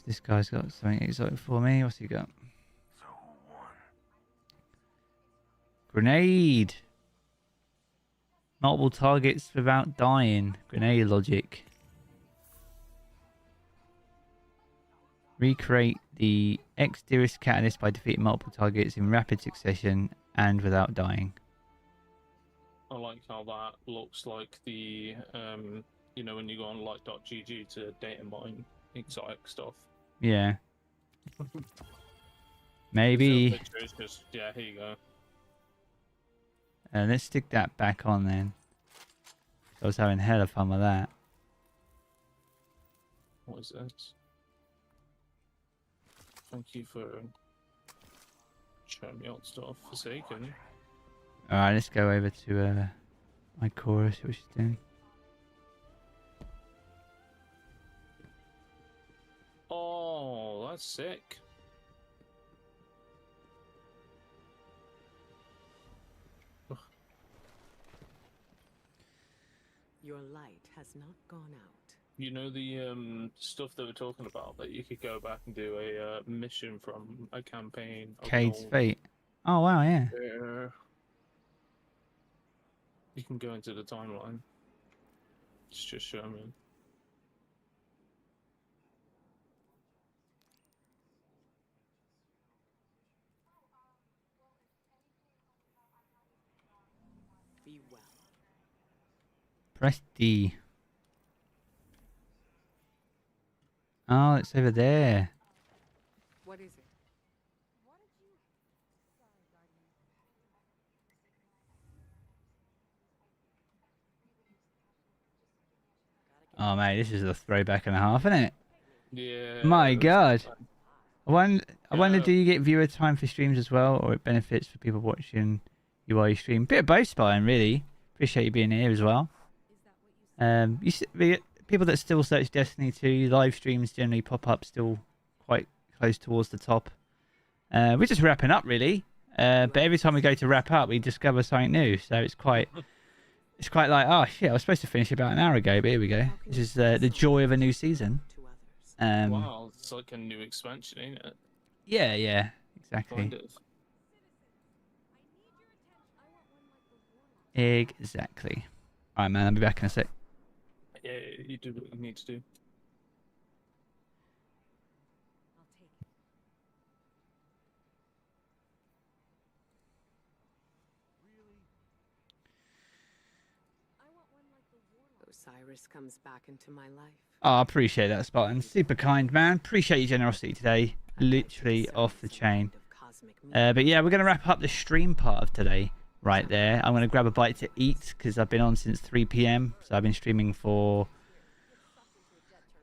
S1: This guy's got something exotic for me. What's he got? Grenade! Multiple targets without dying. Grenade logic. Recreate the X-Dearest catalyst by defeating multiple targets in rapid succession and without dying.
S4: I like how that looks like the, you know, when you go on light.gg to data mine exotic stuff.
S1: Yeah. Maybe.
S4: Picture is just, yeah, here you go.
S1: Let's stick that back on then. I was having hella fun with that.
S4: What is this? Thank you for showing me old stuff. Forsaken.
S1: Alright, let's go over to my chorus, what she's doing.
S4: Oh, that's sick.
S7: Your light has not gone out.
S4: You know the stuff that we're talking about, that you could go back and do a mission from a campaign.
S1: Cade's Fate. Oh wow, yeah.
S4: Where you can go into the timeline. It's just show me.
S7: Be well.
S1: Press D. Oh, it's over there.
S7: What is it?
S1: Oh mate, this is a throwback and a half, isn't it?
S4: Yeah.
S1: My God. I wonder,
S4: Yeah.
S1: do you get viewer time for streams as well, or it benefits for people watching you while you stream? Bit of both, Spine, really. Appreciate you being here as well. People that still search Destiny 2, live streams generally pop up still quite close towards the top. We're just wrapping up, really. But every time we go to wrap up, we discover something new. So it's quite like, oh shit, I was supposed to finish about an hour ago, but here we go. This is the joy of a new season.
S4: Wow, it's like a new expansion, ain't it?
S1: Yeah, exactly.
S4: Kind of.
S1: Exactly. Alright, man, I'll be back in a sec.
S4: Yeah, you do what you need to do.
S7: Osiris comes back into my life.
S1: Oh, I appreciate that, Spartan. Super kind, man. Appreciate your generosity today. Literally off the chain. But yeah, we're going to wrap up the stream part of today right there. I'm going to grab a bite to eat because I've been on since 3 p.m. So I've been streaming for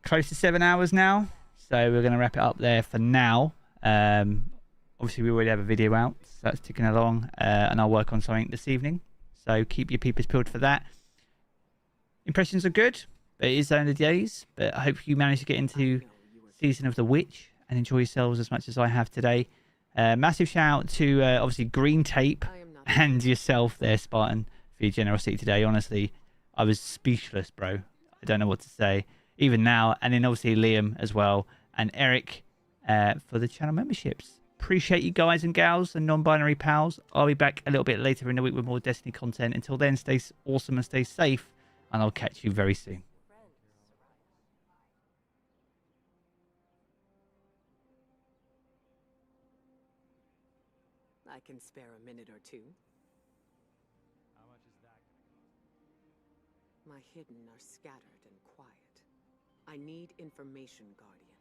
S1: close to 7 hours now. So we're going to wrap it up there for now. Obviously, we already have a video out. So that's ticking along. And I'll work on something this evening. So keep your peepers peeled for that. Impressions are good. But it is only days. But I hope you manage to get into Season of the Witch and enjoy yourselves as much as I have today. Massive shout out to obviously Green Tape and yourself there, Spartan, for your generosity today. Honestly, I was speechless, bro. I don't know what to say. Even now. And then obviously Liam as well. And Eric for the channel memberships. Appreciate you guys and gals and non-binary pals. I'll be back a little bit later in the week with more Destiny content. Until then, stay awesome and stay safe. And I'll catch you very soon.
S7: I can spare a minute or two.
S14: How much is that gonna cost?
S7: My hidden are scattered and quiet. I need information, Guardian.